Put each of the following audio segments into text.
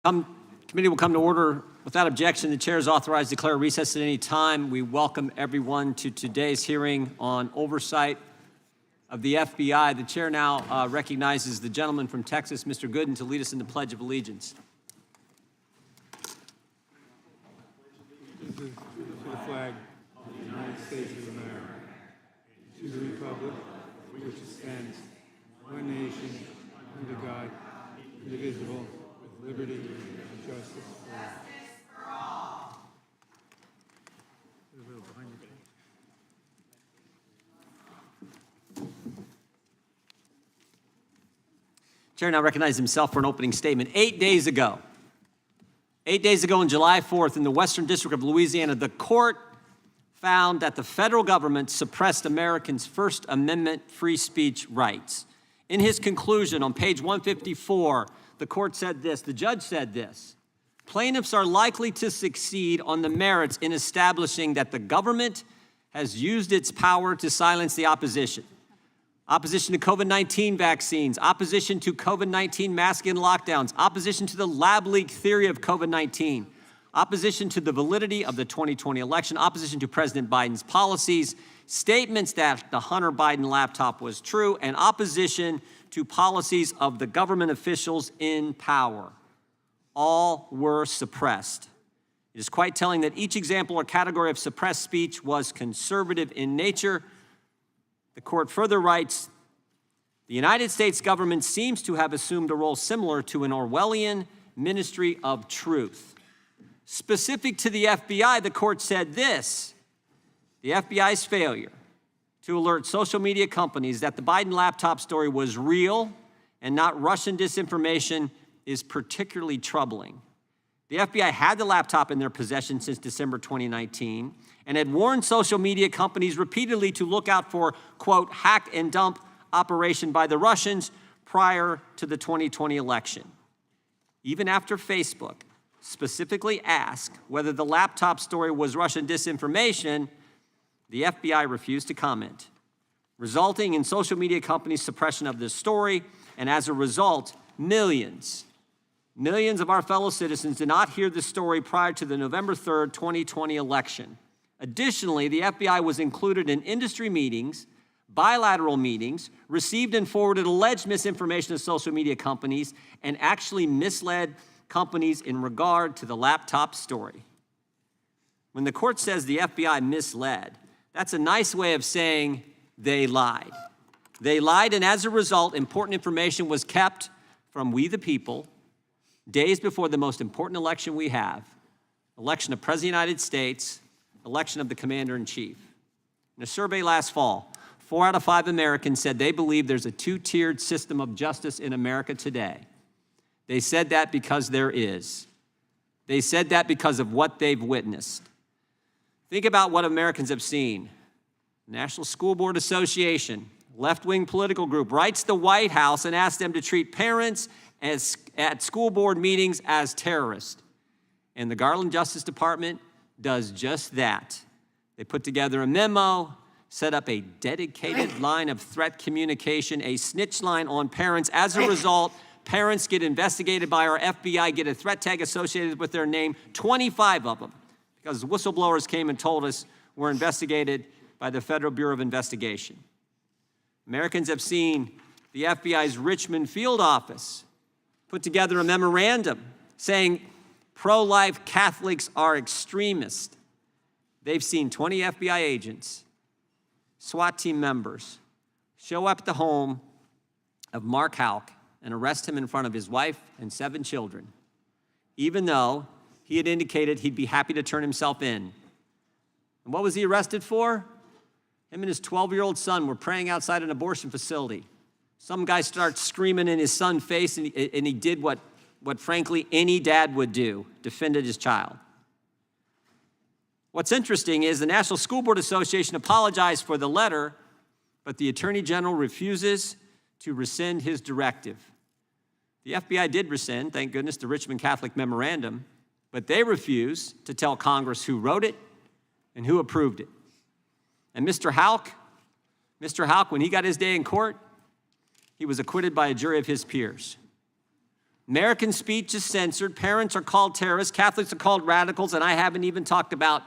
Committee will come to order. Without objection, the chair is authorized to declare recess at any time. We welcome everyone to today's hearing on oversight of the FBI. The chair now recognizes the gentleman from Texas, Mr. Gooden, to lead us in the Pledge of Allegiance. To the flag of the United States of America, to the republic for which it stands, one nation, under God, indivisible, with liberty and justice for all. Chair now recognizes himself for an opening statement. 8 days ago, on July 4th, in the Western District of Louisiana, the court found that the federal government suppressed Americans' First Amendment free speech rights. In his conclusion on page 154, the court said this, the judge said this: plaintiffs are likely to succeed on the merits in establishing that the government has used its power to silence the opposition. Opposition to COVID-19 vaccines, opposition to COVID-19 masking and lockdowns, opposition to the lab leak theory of COVID-19, opposition to the validity of the 2020 election, opposition to President Biden's policies, statements that the Hunter Biden laptop was true, and opposition to policies of the government officials in power. All were suppressed. It is quite telling that each example or category of suppressed speech was conservative in nature. The court further writes, the United States government seems to have assumed a role similar to an Orwellian ministry of truth. Specific to the FBI, the court said this: the FBI's failure to alert social media companies that the Biden laptop story was real and not Russian disinformation is particularly troubling. The FBI had the laptop in their possession since December 2019 and had warned social media companies repeatedly to look out for, quote, hack and dump operation by the Russians prior to the 2020 election. Even after Facebook specifically asked whether the laptop story was Russian disinformation, the FBI refused to comment, resulting in social media companies' suppression of this story, and as a result, millions of our fellow citizens did not hear the story prior to the November 3rd, 2020 election. Additionally, the FBI was included in industry meetings, bilateral meetings, received and forwarded alleged misinformation to social media companies, and actually misled companies in regard to the laptop story. When the court says the FBI misled, that's a nice way of saying they lied. They lied, and as a result, important information was kept from we the people days before the most important election we have, election of President of the United States, election of the Commander-in-Chief. In a survey last fall, 4 out of 5 Americans said they believe there's a two-tiered system of justice in America today. They said that because there is. They said that because of what they've witnessed. Think about what Americans have seen. National School Board Association, left-wing political group, writes the White House and asks them to treat parents at school board meetings as terrorists. And the Garland Justice Department does just that. They put together a memo, set up a dedicated line of threat communication, a snitch line on parents. As a result, parents get investigated by our FBI, get a threat tag associated with their name, 25 of them, because whistleblowers came and told us were investigated by the Federal Bureau of Investigation. Americans have seen the FBI's Richmond field office put together a memorandum saying pro-life Catholics are extremists. They've seen 20 FBI agents, SWAT team members, show up at the home of Mark Houck and arrest him in front of his wife and 7 children, even though he had indicated he'd be happy to turn himself in. And what was he arrested for? Him and his 12-year-old son were praying outside an abortion facility. Some guy starts screaming in his son's face, and he did what frankly any dad would do, defended his child. What's interesting is the National School Board Association apologized for the letter, but the Attorney General refuses to rescind his directive. The FBI did rescind, thank goodness, the Richmond Catholic Memorandum, but they refuse to tell Congress who wrote it and who approved it. And Mr. Houck, when he got his day in court, he was acquitted by a jury of his peers. American speech is censored. Parents are called terrorists. Catholics are called radicals. And I haven't even talked about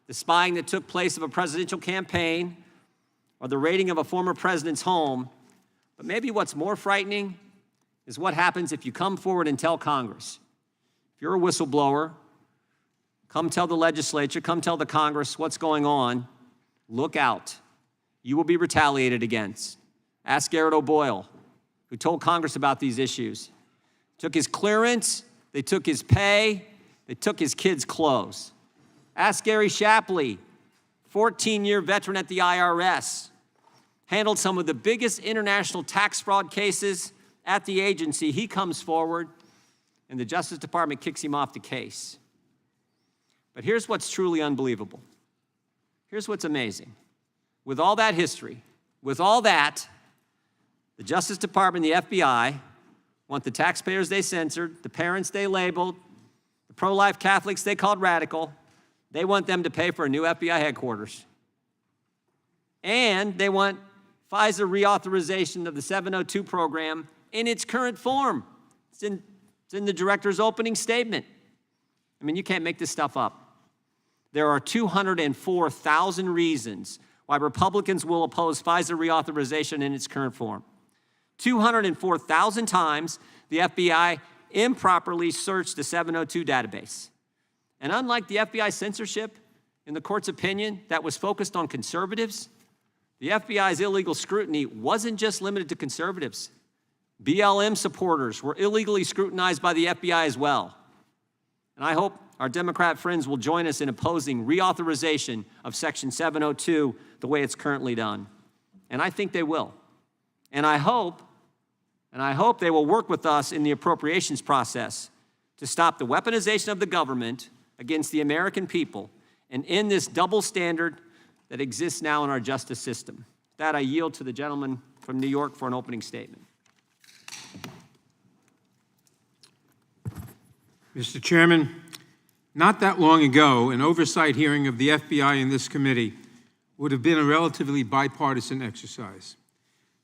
the spying that took place of a presidential campaign or the raiding of a former president's home. But maybe what's more frightening is what happens if you come forward and tell Congress. If you're a whistleblower, come tell the legislature, come tell the Congress what's going on. Look out. You will be retaliated against. Ask Garrett O'Boyle, who told Congress about these issues. Took his clearance, they took his pay, they took his kids' clothes. Ask Gary Shapley, 14-year veteran at the IRS, handled some of the biggest international tax fraud cases at the agency. He comes forward, and the Justice Department kicks him off the case. But here's what's truly unbelievable. Here's what's amazing. With all that history, with all that, the Justice Department and the FBI want the taxpayers they censored, the parents they labeled, the pro-life Catholics they called radical. They want them to pay for a new FBI headquarters. And they want FISA reauthorization of the 702 program in its current form. It's in the director's opening statement. I mean, you can't make this stuff up. There are 204,000 reasons why Republicans will oppose FISA reauthorization in its current form. 204,000 times the FBI improperly searched the 702 database. And unlike the FBI censorship in the court's opinion that was focused on conservatives, the FBI's illegal scrutiny wasn't just limited to conservatives. BLM supporters were illegally scrutinized by the FBI as well. And I hope our Democrat friends will join us in opposing reauthorization of Section 702 the way it's currently done. And I think they will. And I hope they will work with us in the appropriations process to stop the weaponization of the government against the American people and end this double standard that exists now in our justice system. With that, I yield to the gentleman from New York for an opening statement. Mr. Chairman, not that long ago, an oversight hearing of the FBI in this committee would have been a relatively bipartisan exercise.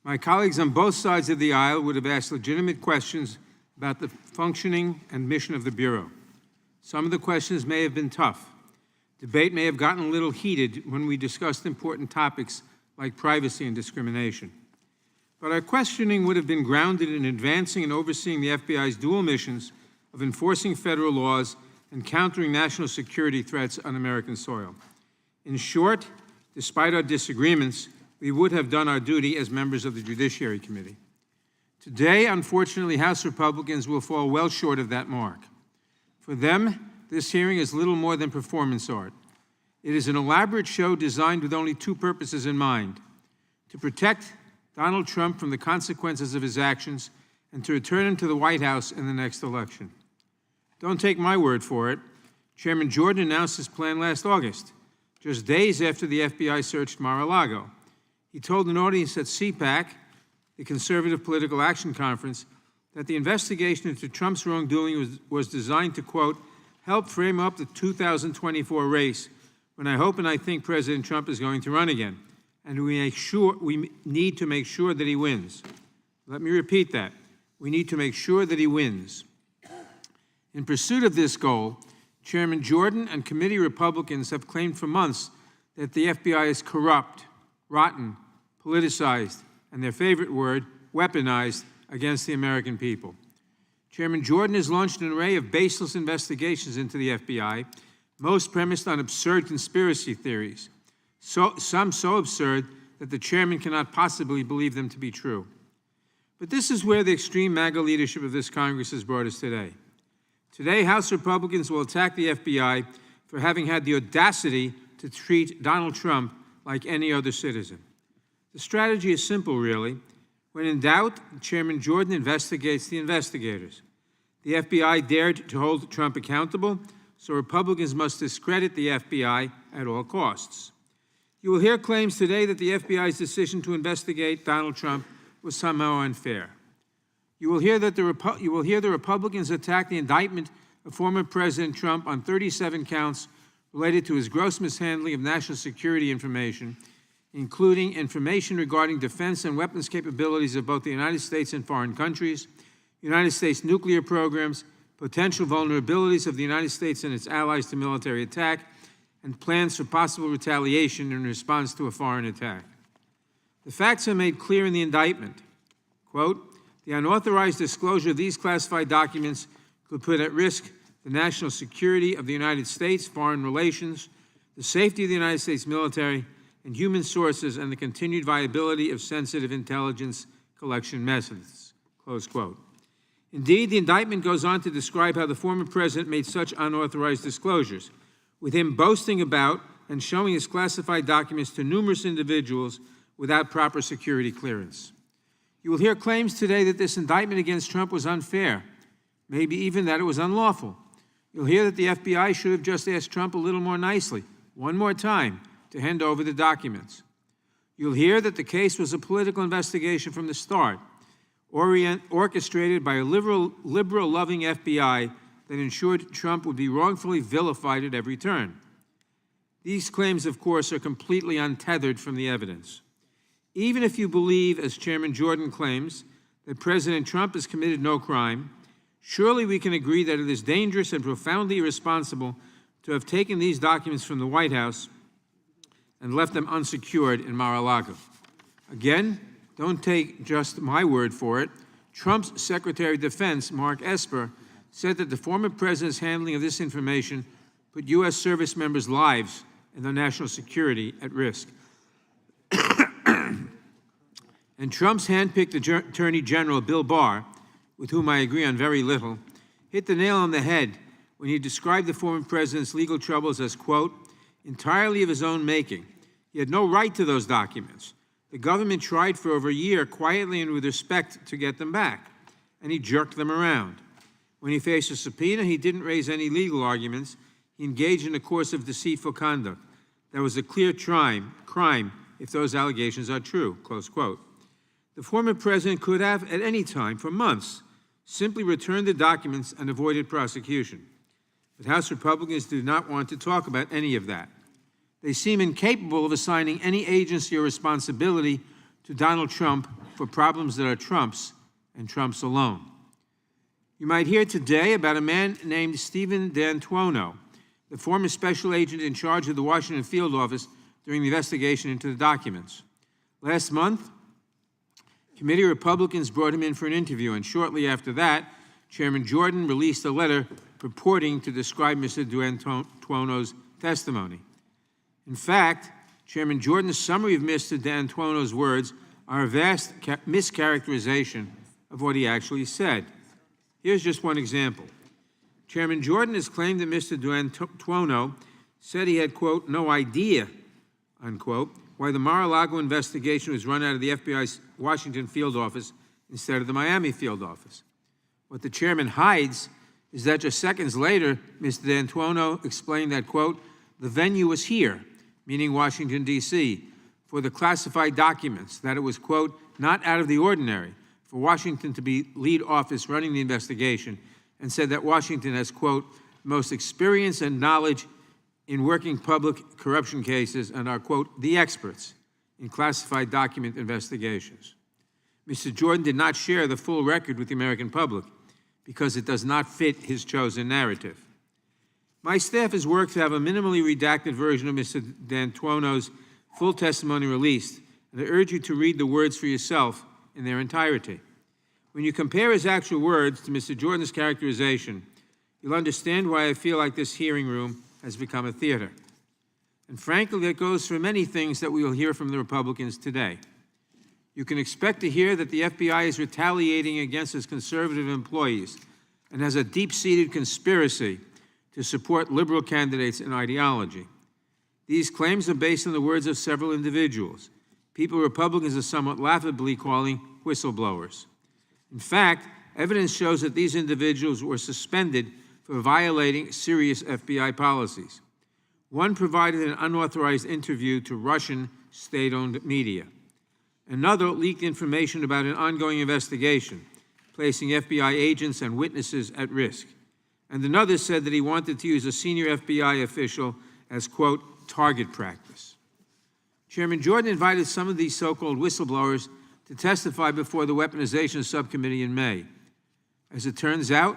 My colleagues on both sides of the aisle would have asked legitimate questions about the functioning and mission of the Bureau. Some of the questions may have been tough. Debate may have gotten a little heated when we discussed important topics like privacy and discrimination. But our questioning would have been grounded in advancing and overseeing the FBI's dual missions of enforcing federal laws and countering national security threats on American soil. In short, despite our disagreements, we would have done our duty as members of the Judiciary Committee. Today, unfortunately, House Republicans will fall well short of that mark. For them, this hearing is little more than performance art. It is an elaborate show designed with only two purposes in mind: to protect Donald Trump from the consequences of his actions and to return him to the White House in the next election. Don't take my word for it. Chairman Jordan announced his plan last August, just days after the FBI searched Mar-a-Lago. He told an audience at CPAC, the Conservative Political Action Conference, that the investigation into Trump's wrongdoing was designed to, quote, help frame up the 2024 race when I hope and I think President Trump is going to run again, and we need to make sure that he wins. Let me repeat that. We need to make sure that he wins. In pursuit of this goal, Chairman Jordan and committee Republicans have claimed for months that the FBI is corrupt, rotten, politicized, and their favorite word, weaponized against the American people. Chairman Jordan has launched an array of baseless investigations into the FBI, most premised on absurd conspiracy theories, some so absurd that the chairman cannot possibly believe them to be true. But this is where the extreme MAGA leadership of this Congress has brought us today. Today, House Republicans will attack the FBI for having had the audacity to treat Donald Trump like any other citizen. The strategy is simple, really. When in doubt, Chairman Jordan investigates the investigators. The FBI dared to hold Trump accountable, so Republicans must discredit the FBI at all costs. You will hear claims today that the FBI's decision to investigate Donald Trump was somehow unfair. You will hear the Republicans attack the indictment of former President Trump on 37 counts related to his gross mishandling of national security information, including information regarding defense and weapons capabilities of both the United States and foreign countries. United States nuclear programs, potential vulnerabilities of the United States and its allies to military attack, and plans for possible retaliation in response to a foreign attack. The facts are made clear in the indictment. Quote, the unauthorized disclosure of these classified documents could put at risk the national security of the United States, foreign relations, the safety of the United States military, and human sources, and the continued viability of sensitive intelligence collection methods, close quote. Indeed, the indictment goes on to describe how the former president made such unauthorized disclosures, with him boasting about and showing his classified documents to numerous individuals without proper security clearance. You will hear claims today that this indictment against Trump was unfair, maybe even that it was unlawful. You'll hear that the FBI should have just asked Trump a little more nicely, one more time, to hand over the documents. You'll hear that the case was a political investigation from the start, orchestrated by a liberal-loving FBI that ensured Trump would be wrongfully vilified at every turn. These claims, of course, are completely untethered from the evidence. Even if you believe, as Chairman Jordan claims, that President Trump has committed no crime, surely we can agree that it is dangerous and profoundly irresponsible to have taken these documents from the White House and left them unsecured in Mar-a-Lago. Again, don't take just my word for it. Trump's Secretary of Defense, Mark Esper, said that the former president's handling of this information put U.S. service members' lives and their national security at risk. And Trump's handpicked Attorney General, Bill Barr, with whom I agree on very little, hit the nail on the head when he described the former president's legal troubles as, quote, entirely of his own making. He had no right to those documents. The government tried for over a year, quietly and with respect, to get them back, and he jerked them around. When he faced a subpoena, he didn't raise any legal arguments. He engaged in a course of deceitful conduct. That was a clear crime if those allegations are true, close quote. The former president could have, at any time, for months, simply returned the documents and avoided prosecution. But House Republicans do not want to talk about any of that. They seem incapable of assigning any agency or responsibility to Donald Trump for problems that are Trump's and Trump's alone. You might hear today about a man named Stephen D'Antuono, the former special agent in charge of the Washington field office during the investigation into the documents. Last month, committee Republicans brought him in for an interview, and shortly after that, Chairman Jordan released a letter purporting to describe Mr. D'Antuono's testimony. In fact, Chairman Jordan's summary of Mr. D'Antuono's words are a vast mischaracterization of what he actually said. Here's just one example. Chairman Jordan has claimed that Mr. D'Antuono said he had, quote, no idea, unquote, why the Mar-a-Lago investigation was run out of the FBI's Washington field office instead of the Miami field office. What the chairman hides is that just seconds later, Mr. D'Antuono explained that, quote, the venue was here, meaning Washington, D.C., for the classified documents, that it was, quote, not out of the ordinary for Washington to be lead office running the investigation, and said that Washington has, quote, most experience and knowledge in working public corruption cases and are, quote, the experts in classified document investigations. Mr. Jordan did not share the full record with the American public because it does not fit his chosen narrative. My staff has worked to have a minimally redacted version of Mr. D'Antuono's full testimony released, and I urge you to read the words for yourself in their entirety. When you compare his actual words to Mr. Jordan's characterization, you'll understand why I feel like this hearing room has become a theater. And frankly, that goes for many things that we will hear from the Republicans today. You can expect to hear that the FBI is retaliating against its conservative employees and has a deep-seated conspiracy to support liberal candidates and ideology. These claims are based on the words of several individuals, people Republicans are somewhat laughably calling whistleblowers. In fact, evidence shows that these individuals were suspended for violating serious FBI policies. One provided an unauthorized interview to Russian state-owned media. Another leaked information about an ongoing investigation, placing FBI agents and witnesses at risk. And another said that he wanted to use a senior FBI official as, quote, target practice. Chairman Jordan invited some of these so-called whistleblowers to testify before the Weaponization Subcommittee in May. As it turns out,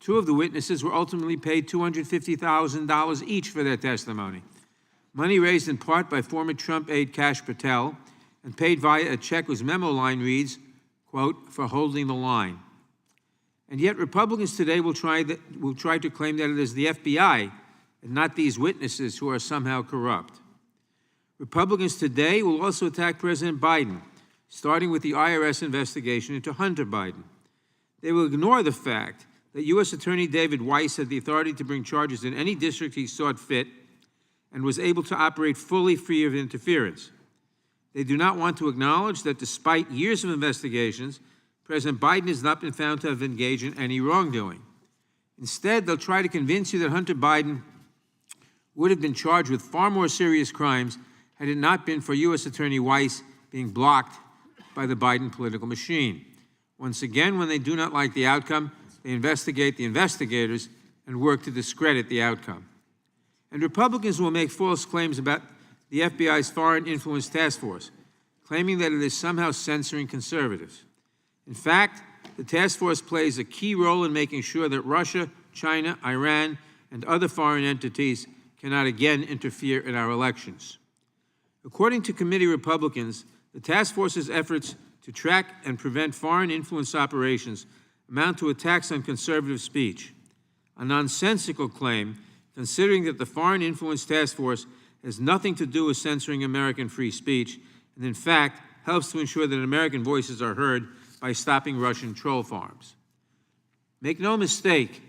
two of the witnesses were ultimately paid $250,000 each for their testimony, money raised in part by former Trump aide Kash Patel and paid via a check whose memo line reads, quote, "for holding the line." And yet Republicans today will try to claim that it is the FBI and not these witnesses who are somehow corrupt. Republicans today will also attack President Biden, starting with the IRS investigation into Hunter Biden. They will ignore the fact that U.S. Attorney David Weiss had the authority to bring charges in any district he saw fit and was able to operate fully free of interference. They do not want to acknowledge that despite years of investigations, President Biden has not been found to have engaged in any wrongdoing. Instead, they'll try to convince you that Hunter Biden would have been charged with far more serious crimes had it not been for U.S. Attorney Weiss being blocked by the Biden political machine. Once again, when they do not like the outcome, they investigate the investigators and work to discredit the outcome. And Republicans will make false claims about the FBI's Foreign Influence Task Force, claiming that it is somehow censoring conservatives. In fact, the task force plays a key role in making sure that Russia, China, Iran, and other foreign entities cannot again interfere in our elections. According to committee Republicans, the task force's efforts to track and prevent foreign influence operations amount to attacks on conservative speech, a nonsensical claim considering that the Foreign Influence Task Force has nothing to do with censoring American free speech and, in fact, helps to ensure that American voices are heard by stopping Russian troll farms. Make no mistake,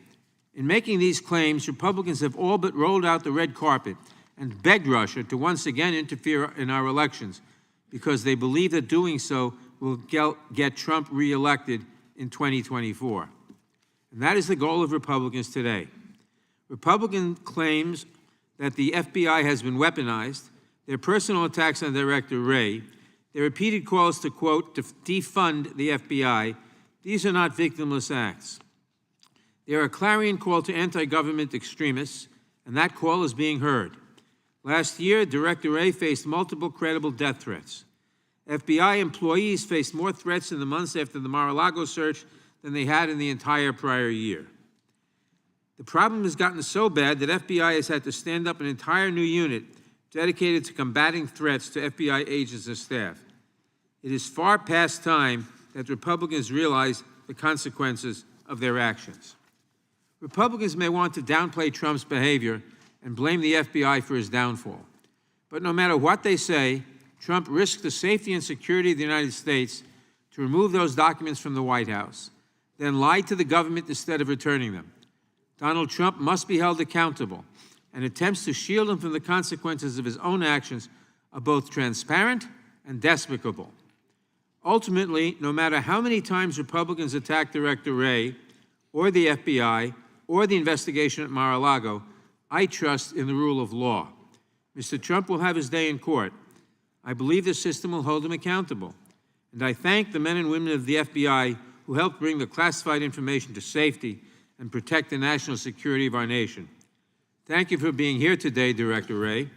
in making these claims, Republicans have all but rolled out the red carpet and begged Russia to once again interfere in our elections because they believe that doing so will get Trump reelected in 2024. And that is the goal of Republicans today. Republican claims that the FBI has been weaponized, their personal attacks on Director Wray, their repeated calls to, quote, defund the FBI, these are not victimless acts. They are a clarion call to anti-government extremists, and that call is being heard. Last year, Director Wray faced multiple credible death threats. FBI employees faced more threats in the months after the Mar-a-Lago search than they had in the entire prior year. The problem has gotten so bad that FBI has had to stand up an entire new unit dedicated to combating threats to FBI agents and staff. It is far past time that Republicans realize the consequences of their actions. Republicans may want to downplay Trump's behavior and blame the FBI for his downfall. But no matter what they say, Trump risked the safety and security of the United States to remove those documents from the White House, then lied to the government instead of returning them. Donald Trump must be held accountable, and attempts to shield him from the consequences of his own actions are both transparent and despicable. Ultimately, no matter how many times Republicans attack Director Wray, or the FBI, or the investigation at Mar-a-Lago, I trust in the rule of law. Mr. Trump will have his day in court. I believe the system will hold him accountable. And I thank the men and women of the FBI who helped bring the classified information to safety and protect the national security of our nation. Thank you for being here today, Director Wray.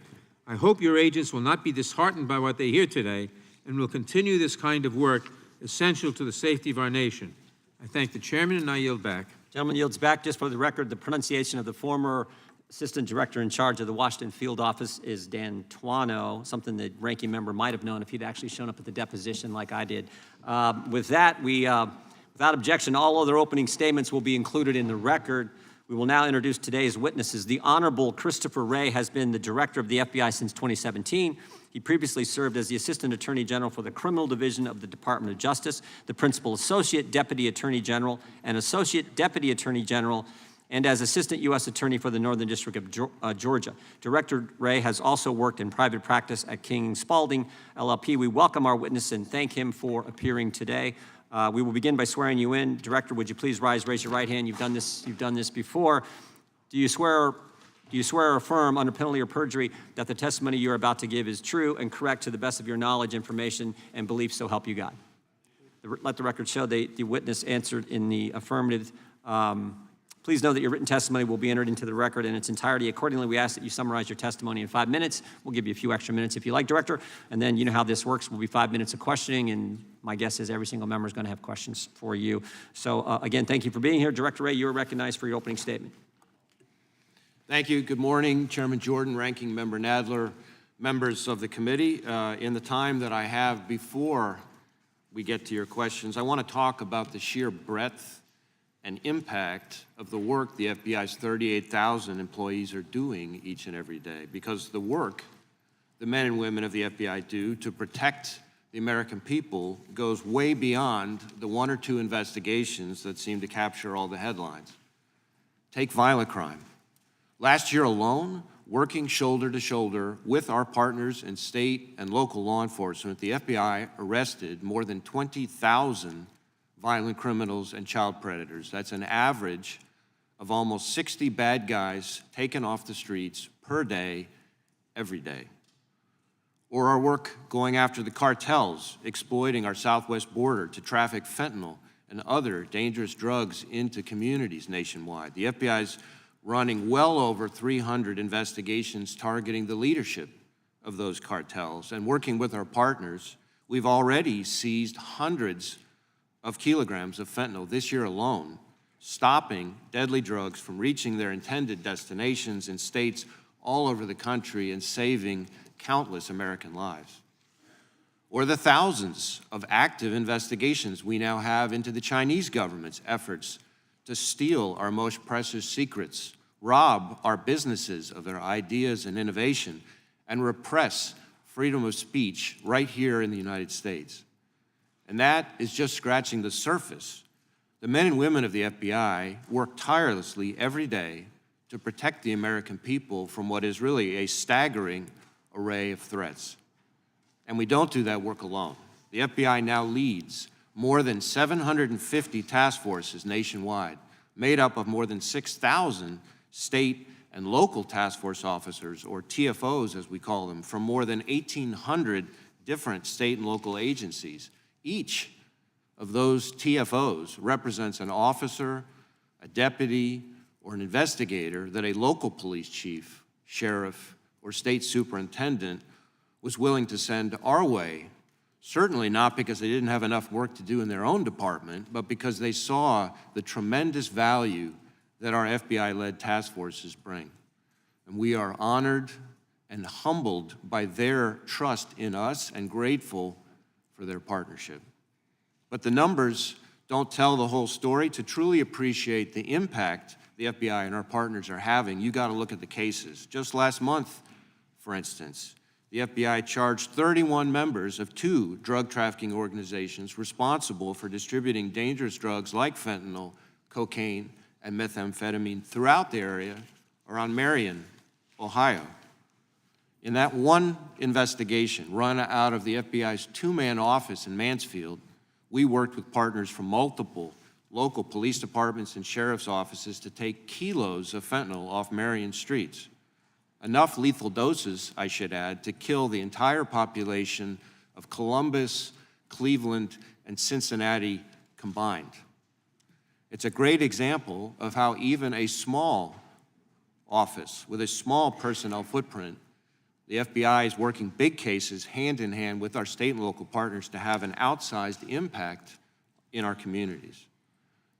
I hope your agents will not be disheartened by what they hear today and will continue this kind of work essential to the safety of our nation. I thank the chairman, and I yield back. Gentleman yields back. Just for the record, the pronunciation of the former assistant director in charge of the Washington field office is D'Antuono, something the ranking member might have known if he'd actually shown up at the deposition like I did. With that, without objection, all other opening statements will be included in the record. We will now introduce today's witnesses. The Honorable Christopher Wray has been the director of the FBI since 2017. He previously served as the Assistant Attorney General for the Criminal Division of the Department of Justice, the Principal Associate Deputy Attorney General, and Associate Deputy Attorney General, and as Assistant U.S. Attorney for the Northern District of Georgia. Director Wray has also worked in private practice at King Spalding LLP. We welcome our witness and thank him for appearing today. We will begin by swearing you in. Director, would you please rise, raise your right hand? You've done this before. Do you swear or affirm under penalty of perjury that the testimony you're about to give is true and correct to the best of your knowledge, information, and belief, so help you God? Let the record show the witness answered in the affirmative. Please know that your written testimony will be entered into the record in its entirety. Accordingly, we ask that you summarize your testimony in 5 minutes. We'll give you a few extra minutes if you like, Director. And then you know how this works. Will be 5 minutes of questioning, and my guess is every single member is going to have questions for you. So again, thank you for being here. Director Wray, you are recognized for your opening statement. Thank you. Good morning, Chairman Jordan, Ranking Member Nadler, members of the committee. In the time that I have before we get to your questions, I want to talk about the sheer breadth and impact of the work the FBI's 38,000 employees are doing each and every day, because the work the men and women of the FBI do to protect the American people goes way beyond the one or two investigations that seem to capture all the headlines. Take violent crime. Last year alone, working shoulder to shoulder with our partners in state and local law enforcement, the FBI arrested more than 20,000 violent criminals and child predators. That's an average of almost 60 bad guys taken off the streets per day, every day. Or our work going after the cartels, exploiting our southwest border to traffic fentanyl and other dangerous drugs into communities nationwide. The FBI's running well over 300 investigations targeting the leadership of those cartels. And working with our partners, we've already seized hundreds of kilograms of fentanyl this year alone, stopping deadly drugs from reaching their intended destinations in states all over the country and saving countless American lives. Or the thousands of active investigations we now have into the Chinese government's efforts to steal our most precious secrets, rob our businesses of their ideas and innovation, and repress freedom of speech right here in the United States. And that is just scratching the surface. The men and women of the FBI work tirelessly every day to protect the American people from what is really a staggering array of threats. And we don't do that work alone. The FBI now leads more than 750 task forces nationwide, made up of more than 6,000 state and local task force officers, or TFOs as we call them, from more than 1,800 different state and local agencies. Each of those TFOs represents an officer, a deputy, or an investigator that a local police chief, sheriff, or state superintendent was willing to send our way, certainly not because they didn't have enough work to do in their own department, but because they saw the tremendous value that our FBI-led task forces bring. And we are honored and humbled by their trust in us and grateful for their partnership. But the numbers don't tell the whole story. To truly appreciate the impact the FBI and our partners are having, you got to look at the cases. Just last month, for instance, the FBI charged 31 members of 2 drug trafficking organizations responsible for distributing dangerous drugs like fentanyl, cocaine, and methamphetamine throughout the area around Marion, Ohio. In that one investigation run out of the FBI's 2-man office in Mansfield, we worked with partners from multiple local police departments and sheriff's offices to take kilos of fentanyl off Marion streets. Enough lethal doses, I should add, to kill the entire population of Columbus, Cleveland, and Cincinnati combined. It's a great example of how even a small office with a small personnel footprint, the FBI is working big cases hand in hand with our state and local partners to have an outsized impact in our communities.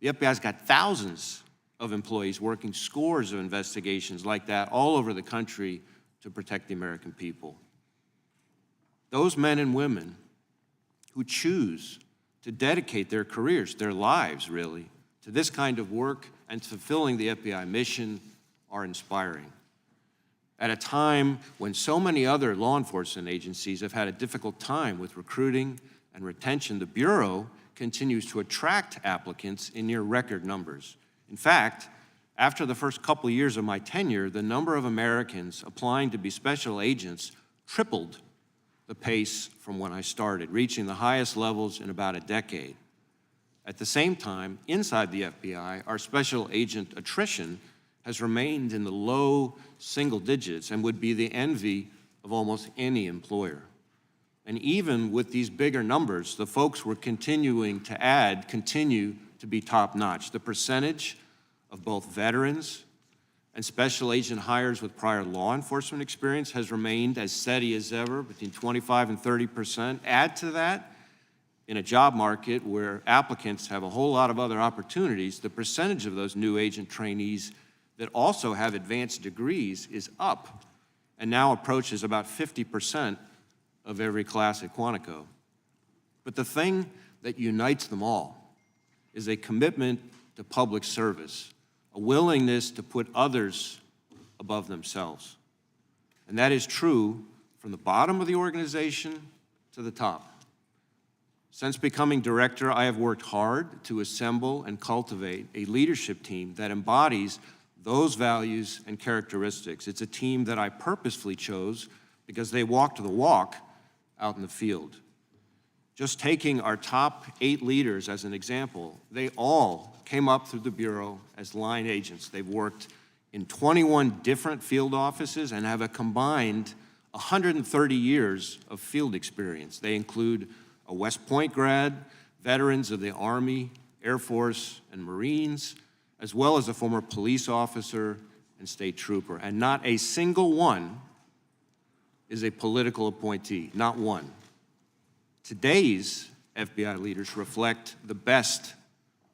The FBI's got thousands of employees working scores of investigations like that all over the country to protect the American people. Those men and women who choose to dedicate their careers, their lives really, to this kind of work and to fulfilling the FBI mission are inspiring. At a time when so many other law enforcement agencies have had a difficult time with recruiting and retention, the Bureau continues to attract applicants in near record numbers. In fact, after the first couple of years of my tenure, the number of Americans applying to be special agents tripled the pace from when I started, reaching the highest levels in about a decade. At the same time, inside the FBI, our special agent attrition has remained in the low single digits and would be the envy of almost any employer. And even with these bigger numbers, the folks we're continuing to add continue to be top-notch. The percentage of both veterans and special agent hires with prior law enforcement experience has remained as steady as ever, between 25 and 30%. Add to that, in a job market where applicants have a whole lot of other opportunities, the percentage of those new agent trainees that also have advanced degrees is up and now approaches about 50% of every class at Quantico. But the thing that unites them all is a commitment to public service, a willingness to put others above themselves. And that is true from the bottom of the organization to the top. Since becoming director, I have worked hard to assemble and cultivate a leadership team that embodies those values and characteristics. It's a team that I purposefully chose because they walked the walk out in the field. Just taking our top 8 leaders as an example, they all came up through the Bureau as line agents. They've worked in 21 different field offices and have a combined 130 years of field experience. They include a West Point grad, veterans of the Army, Air Force, and Marines, as well as a former police officer and state trooper. And not a single one is a political appointee, not one. Today's FBI leaders reflect the best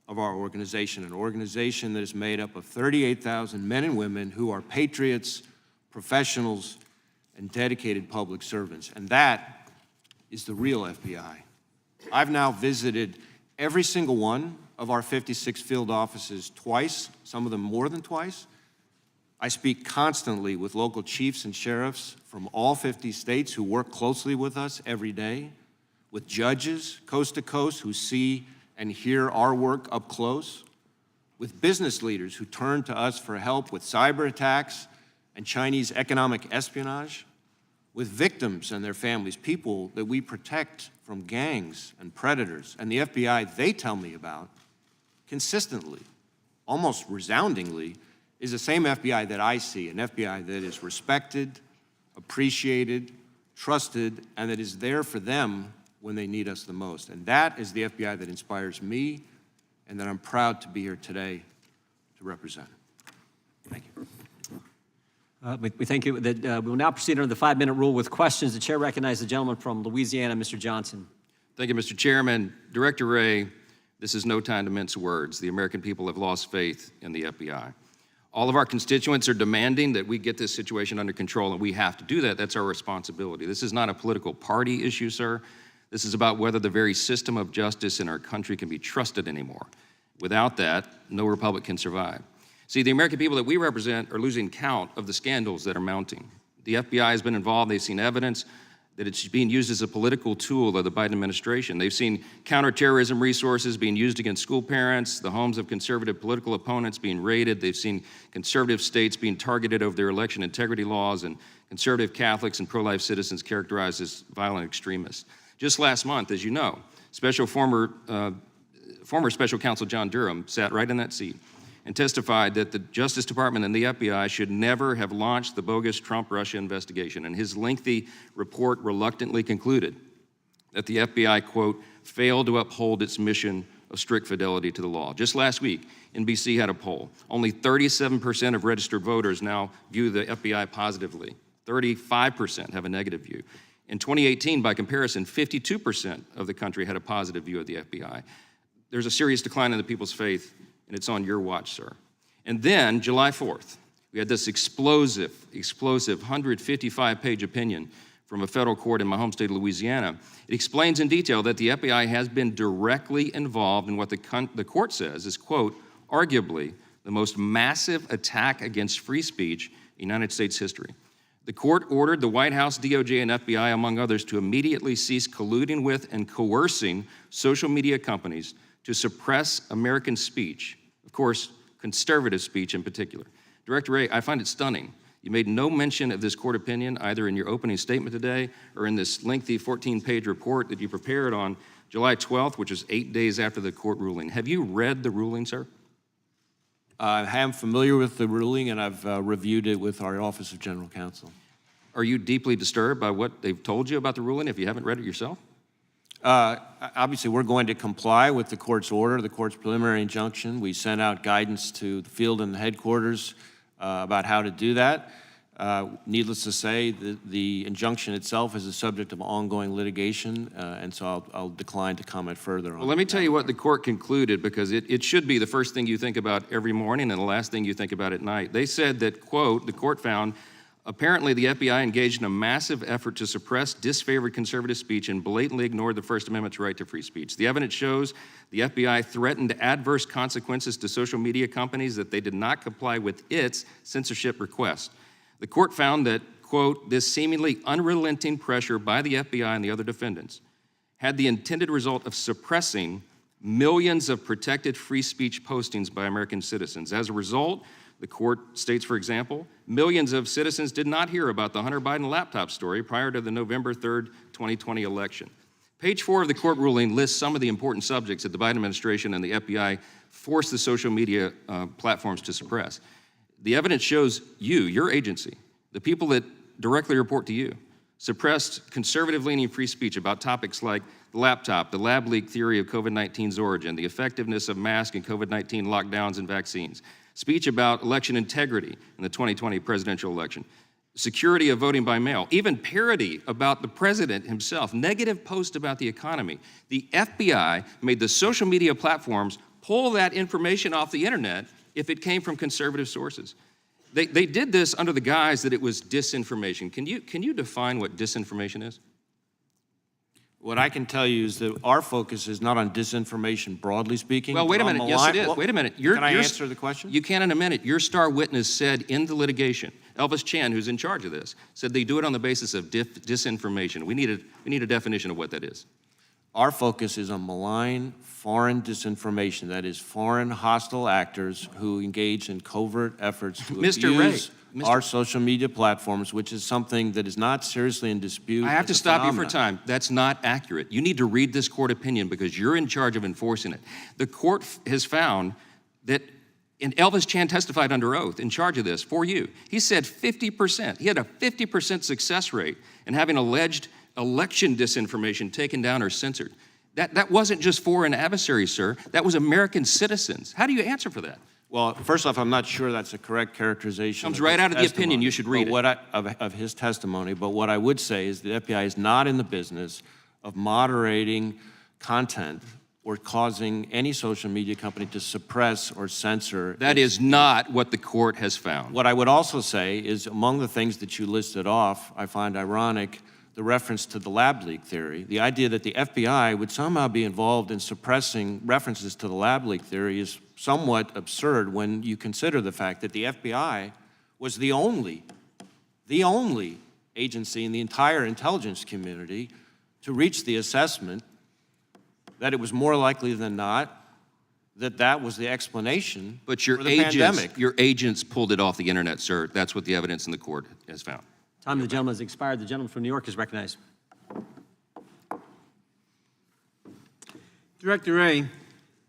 of our organization, an organization that is made up of 38,000 men and women who are patriots, professionals, and dedicated public servants. And that is the real FBI. I've now visited every single one of our 56 field offices twice, some of them more than twice. I speak constantly with local chiefs and sheriffs from all 50 states who work closely with us every day, with judges coast to coast who see and hear our work up close, with business leaders who turn to us for help with cyber attacks and Chinese economic espionage, with victims and their families, people that we protect from gangs and predators. And the FBI they tell me about consistently, almost resoundingly, is the same FBI that I see, an FBI that is respected, appreciated, trusted, and that is there for them when they need us the most. And that is the FBI that inspires me and that I'm proud to be here today to represent. Thank you. We thank you. We will now proceed under the 5-minute rule with questions. The chair recognizes the gentleman from Louisiana, Mr. Johnson. Thank you, Mr. Chairman. Director Wray, this is no time to mince words. The American people have lost faith in the FBI. All of our constituents are demanding that we get this situation under control, and we have to do that. That's our responsibility. This is not a political party issue, sir. This is about whether the very system of justice in our country can be trusted anymore. Without that, no republic can survive. See, the American people that we represent are losing count of the scandals that are mounting. The FBI has been involved. They've seen evidence that it's being used as a political tool of the Biden administration. They've seen counterterrorism resources being used against school parents, the homes of conservative political opponents being raided. They've seen conservative states being targeted over their election integrity laws, and conservative Catholics and pro-life citizens characterized as violent extremists. Just last month, as you know, former Special Counsel John Durham sat right in that seat and testified that the Justice Department and the FBI should never have launched the bogus Trump-Russia investigation. And his lengthy report reluctantly concluded that the FBI, quote, failed to uphold its mission of strict fidelity to the law. Just last week, NBC had a poll. Only 37% of registered voters now view the FBI positively. 35% have a negative view. In 2018, by comparison, 52% of the country had a positive view of the FBI. There's a serious decline in the people's faith, and it's on your watch, sir. And then, July 4th, we had this explosive 155-page opinion from a federal court in my home state of Louisiana. It explains in detail that the FBI has been directly involved in what the court says is, quote, arguably the most massive attack against free speech in United States history. The court ordered the White House, DOJ, and FBI, among others, to immediately cease colluding with and coercing social media companies to suppress American speech, of course, conservative speech in particular. Director Wray, I find it stunning. You made no mention of this court opinion either in your opening statement today or in this lengthy 14-page report that you prepared on July 12th, which is 8 days after the court ruling. Have you read the ruling, sir? I am familiar with the ruling, and I've reviewed it with our Office of General Counsel. Are you deeply disturbed by what they've told you about the ruling if you haven't read it yourself? Obviously, we're going to comply with the court's order, the court's preliminary injunction. We sent out guidance to the field and the headquarters about how to do that. Needless to say, the injunction itself is the subject of ongoing litigation, and so I'll decline to comment further on. Well, let me tell you what the court concluded, because it should be the first thing you think about every morning and the last thing you think about at night. They said that, quote, the court found, apparently the FBI engaged in a massive effort to suppress disfavored conservative speech and blatantly ignored the First Amendment's right to free speech. The evidence shows the FBI threatened adverse consequences to social media companies that they did not comply with its censorship request. The court found that, quote, this seemingly unrelenting pressure by the FBI and the other defendants had the intended result of suppressing millions of protected free speech postings by American citizens. As a result, the court states, for example, millions of citizens did not hear about the Hunter Biden laptop story prior to the November 3rd, 2020 election. Page 4 of the court ruling lists some of the important subjects that the Biden administration and the FBI forced the social media platforms to suppress. The evidence shows your agency, the people that directly report to you, suppressed conservative-leaning free speech about topics like the laptop, the lab leak theory of COVID-19's origin, the effectiveness of masks and COVID-19 lockdowns and vaccines, speech about election integrity in the 2020 presidential election, security of voting by mail, even parody about the president himself, negative posts about the economy. The FBI made the social media platforms pull that information off the internet if it came from conservative sources. They did this under the guise that it was disinformation. Can you define what disinformation is? What I can tell you is that our focus is not on disinformation, broadly speaking. Well, wait a minute. Yes, it is. Wait a minute. Can I answer the question? You can in a minute. Your star witness said in the litigation, Elvis Chan, who's in charge of this, said they do it on the basis of disinformation. We need a definition of what that is. Our focus is on malign foreign disinformation, that is foreign hostile actors who engage in covert efforts to abuse our social media platforms, which is something that is not seriously in dispute. I have to stop you for time. That's not accurate. You need to read this court opinion because you're in charge of enforcing it. The court has found that, and Elvis Chan testified under oath in charge of this for you. He said 50%. He had a 50% success rate in having alleged election disinformation taken down or censored. That wasn't just foreign adversaries, sir. That was American citizens. How do you answer for that? Well, first off, I'm not sure that's a correct characterization. Comes right out of the opinion. You should read it. Of his testimony. But what I would say is the FBI is not in the business of moderating content or causing any social media company to suppress or censor. That is not what the court has found. What I would also say is among the things that you listed off, I find ironic the reference to the lab leak theory. The idea that the FBI would somehow be involved in suppressing references to the lab leak theory is somewhat absurd when you consider the fact that the FBI was the only agency in the entire intelligence community to reach the assessment that it was more likely than not that was the explanation but for the pandemic. Your agents pulled it off the internet, sir. That's what the evidence in the court has found. Time of the gentleman has expired. The gentleman from New York is recognized. Director Wray,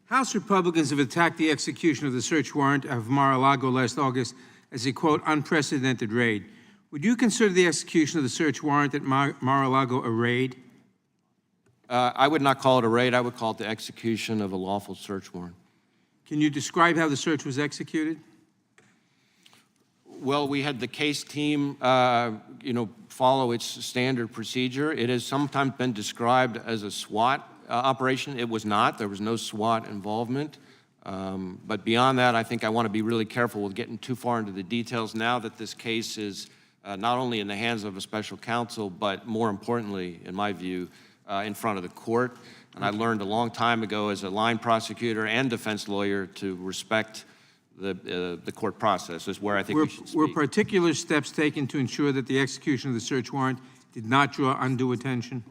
House Republicans have attacked the execution of the search warrant of Mar-a-Lago last August as a, quote, unprecedented raid. Would you consider the execution of the search warrant at Mar-a-Lago a raid? I would not call it a raid. I would call it the execution of a lawful search warrant. Can you describe how the search was executed? Well, we had the case team, follow its standard procedure. It has sometimes been described as a SWAT operation. It was not. There was no SWAT involvement. But beyond that, I think I want to be really careful with getting too far into the details now that this case is not only in the hands of a special counsel, but more importantly, in my view, in front of the court. And I learned a long time ago as a line prosecutor and defense lawyer to respect the court process is where I think we should speak. Were particular steps taken to ensure that the execution of the search warrant did not draw undue attention?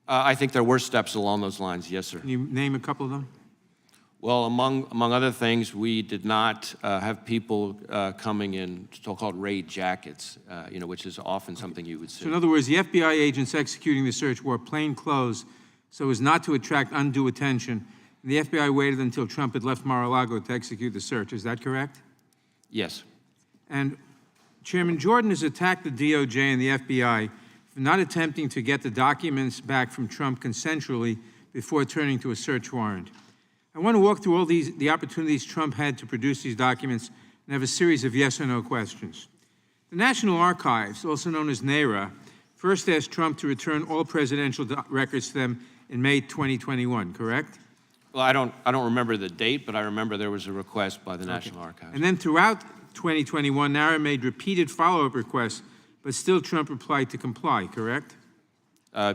I think there were steps along those lines, yes, sir. Can you name a couple of them? Well, among other things, we did not have people coming in so-called raid jackets, which is often something you would see. So in other words, the FBI agents executing the search wore plain clothes so as not to attract undue attention. And the FBI waited until Trump had left Mar-a-Lago to execute the search. Is that correct? Yes. And Chairman Jordan has attacked the DOJ and the FBI for not attempting to get the documents back from Trump consensually before turning to a search warrant. I want to walk through all the opportunities Trump had to produce these documents and have a series of yes or no questions. The National Archives, also known as NARA, first asked Trump to return all presidential records to them in May 2021, correct? Well, I don't remember the date, but I remember there was a request by the National Archives. And then throughout 2021, NARA made repeated follow-up requests, but still Trump replied to comply, correct?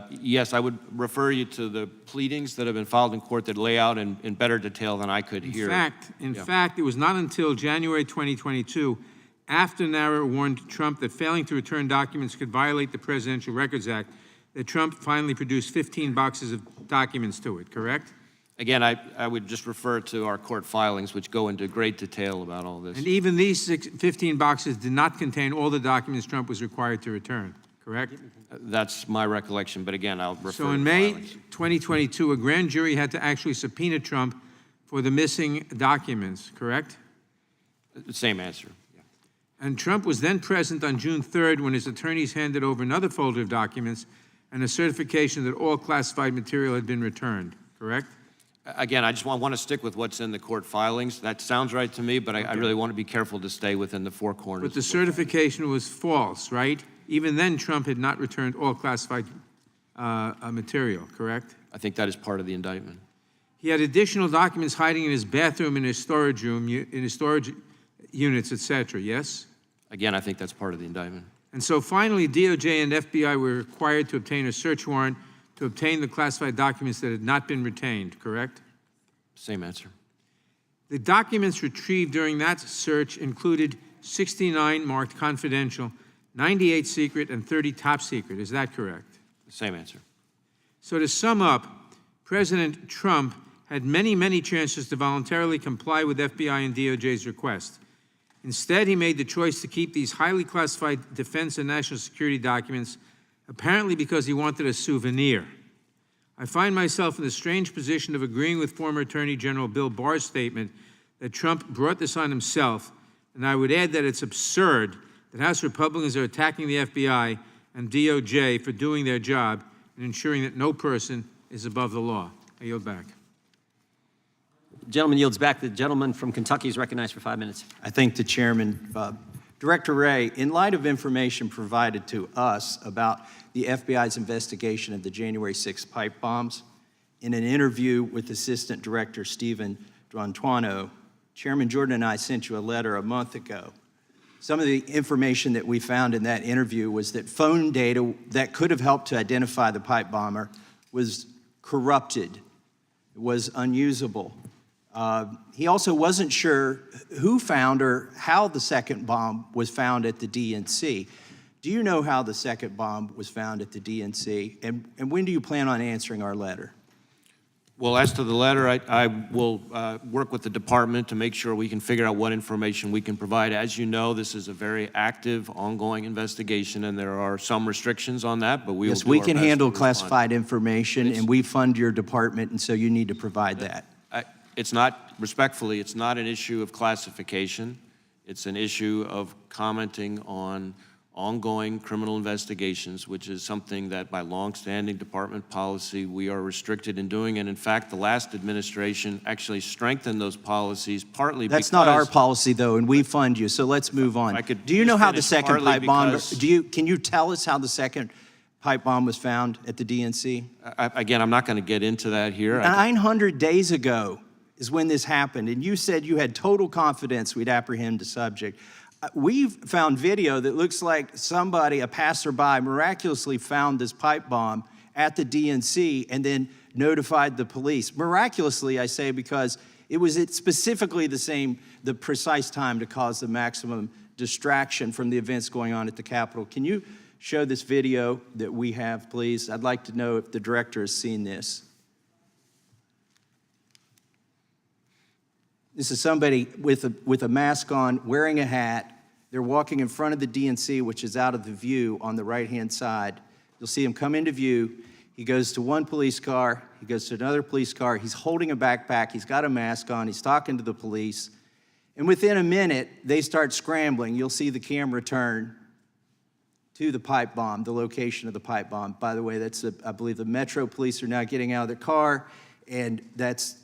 Yes, I would refer you to the pleadings that have been filed in court that lay out in better detail than I could hear. In fact, it was not until January 2022, after NARA warned Trump that failing to return documents could violate the Presidential Records Act, that Trump finally produced 15 boxes of documents to it, correct? Again, I would just refer to our court filings, which go into great detail about all this. And even these 15 boxes did not contain all the documents Trump was required to return, correct? That's my recollection, but again, I'll refer So in to May filings. 2022, a grand jury had to actually subpoena Trump for the missing documents, correct? Same answer. And Trump was then present on June 3rd when his attorneys handed over another folder of documents and a certification that all classified material had been returned, correct? Again, I just want to stick with what's in the court filings. That sounds right to me, but I really want to be careful to stay within the four corners. But the certification was false, right? Even then, Trump had not returned all classified material, correct? I think that is part of the indictment. He had additional documents hiding in his bathroom, in his storage room, in his storage units, etc., yes? Again, I think that's part of the indictment. And so finally, DOJ and FBI were required to obtain a search warrant to obtain the classified documents that had not been retained, correct? Same answer. The documents retrieved during that search included 69 marked confidential, 98 secret, and 30 top secret. Is that correct? Same answer. So to sum up, President Trump had many, many chances to voluntarily comply with FBI and DOJ's request. Instead, he made the choice to keep these highly classified defense and national security documents, apparently because he wanted a souvenir. I find myself in the strange position of agreeing with former Attorney General Bill Barr's statement that Trump brought this on himself, and I would add that it's absurd that House Republicans are attacking the FBI and DOJ for doing their job and ensuring that no person is above the law. I yield back. Gentleman yields back. The gentleman from Kentucky is recognized for 5 minutes. I thank the chairman. Director Wray, in light of information provided to us about the FBI's investigation of the January 6th pipe bombs, in an interview with Assistant Director Stephen D'Antuono, Chairman Jordan and I sent you a letter a month ago. Some of the information that we found in that interview was that phone data that could have helped to identify the pipe bomber was corrupted, was unusable. He also wasn't sure who found or how the second bomb was found at the DNC. Do you know how the second bomb was found at the DNC? And when do you plan on answering our letter? Well, as to the letter, I will work with the department to make sure we can figure out what information we can provide. As you know, this is a very active, ongoing investigation, and there are some restrictions on that, but we will do our Yes, we can best handle to respond. classified information, and we fund your department, and so you need to provide that. It's not, respectfully, it's not an issue of classification. It's an issue of commenting on ongoing criminal investigations, which is something that by longstanding department policy we are restricted in doing. And in fact, the last administration actually strengthened those policies partly because— That's not our policy, though, and we fund you, so let's move on. I could Do you know just how the finish second partly pipe bomb, because— can you tell us how the second pipe bomb was found at the DNC? Again, I'm not going to get into that here. 900 days ago is when this happened, and you said you had total confidence we'd apprehend the subject. We've found video that looks like somebody, a passerby, miraculously found this pipe bomb at the DNC and then notified the police. Miraculously, I say, because it was at specifically the precise time to cause the maximum distraction from the events going on at the Capitol. Can you show this video that we have, please? I'd like to know if the director has seen this. This is somebody with a mask on, wearing a hat. They're walking in front of the DNC, which is out of the view on the right-hand side. You'll see him come into view. He goes to one police car. He goes to another police car. He's holding a backpack. He's got a mask on. He's talking to the police. And within a minute, they start scrambling. You'll see the camera turn to the pipe bomb, the location of the pipe bomb. By the way, I believe the Metro Police are now getting out of their car, and that's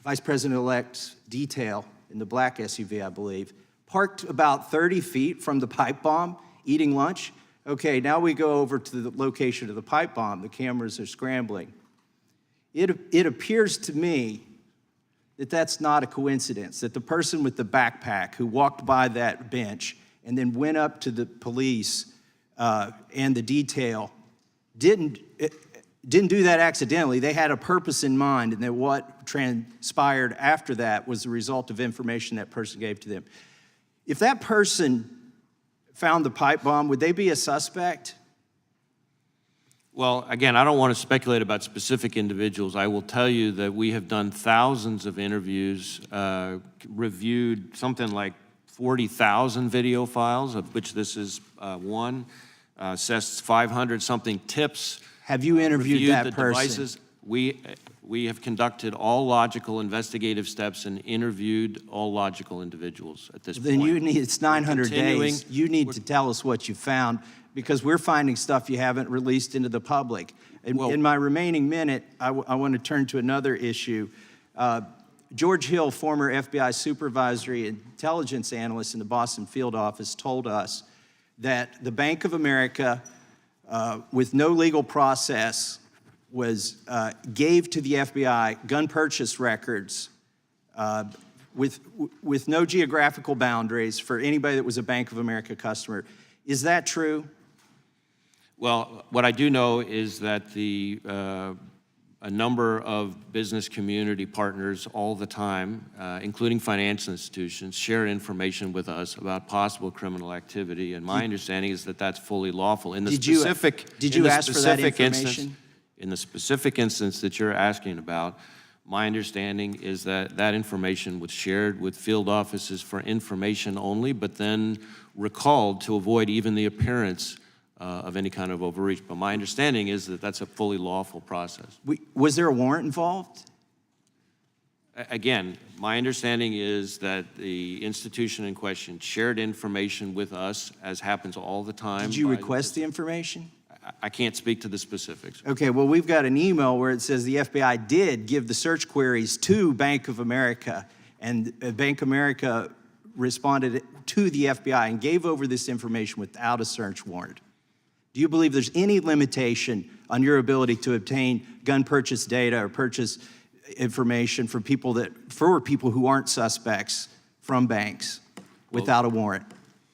Vice President-elect's detail in the black SUV, I believe, parked about 30 feet from the pipe bomb, eating lunch. Okay, now we go over to the location of the pipe bomb. The cameras are scrambling. It appears to me that that's not a coincidence, that the person with the backpack who walked by that bench and then went up to the police and the detail didn't do that accidentally. They had a purpose in mind, and that what transpired after that was the result of information that person gave to them. If that person found the pipe bomb, would they be a suspect? Well, again, I don't want to speculate about specific individuals. I will tell you that we have done thousands of interviews, reviewed something like 40,000 video files, of which this is one, assessed 500-something tips. Have you interviewed that the person? Devices. We have conducted all logical investigative steps and interviewed all logical individuals at this Then point. you need, it's 900 days. You need to tell us what you found, because we're finding stuff you haven't released into the public. In my remaining minute, I want to turn to another issue. George Hill, former FBI supervisory intelligence analyst in the Boston field office, told us that the Bank of America, with no legal process, gave to the FBI gun purchase records with no geographical boundaries for anybody that was a Bank of America customer. Is that true? Well, what I do know is that a number of business community partners all the time, including financial institutions, share information with us about possible criminal activity, and my understanding is that that's fully lawful. In the Did you ask for that information? In the specific instance that you're asking about, my understanding is that that information was shared with field offices for information only, but then recalled to avoid even the appearance of any kind of overreach. But my understanding is that that's a fully lawful process. Was there a warrant involved? Again, my understanding is that the institution in question shared information with us, as happens all the time. Did you request the information? I can't speak to the specifics. Okay, well, we've got an email where it says the FBI did give the search queries to Bank of America, and Bank of America responded to the FBI and gave over this information without a search warrant. Do you believe there's any limitation on your ability to obtain gun purchase data or purchase information for people who aren't suspects from banks without a warrant?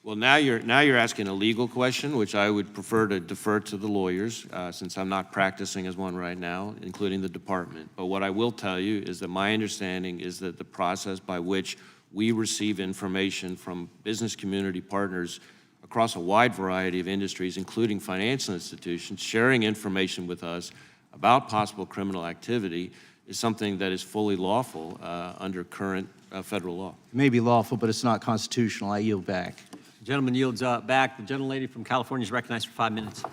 Well, now you're asking a legal question, which I would prefer to defer to the lawyers, since I'm not practicing as one right now, including the department. But what I will tell you is that my understanding is that the process by which we receive information from business community partners across a wide variety of industries, including financial institutions, sharing information with us about possible criminal activity is something that is fully lawful under current federal law. It may be lawful, but it's not constitutional. I yield back. The gentleman yields back. The gentlelady from California is recognized for 5 minutes.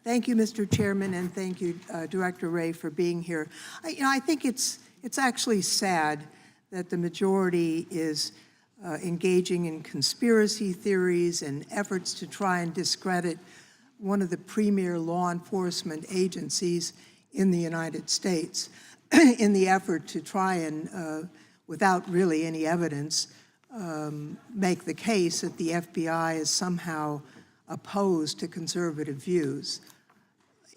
Thank you, Mr. Chairman, and thank you, Director Wray, for being here. I think it's actually sad that the majority is engaging in conspiracy theories and efforts to try and discredit one of the premier law enforcement agencies in the United States in the effort to try and, without really any evidence, make the case that the FBI is somehow opposed to conservative views.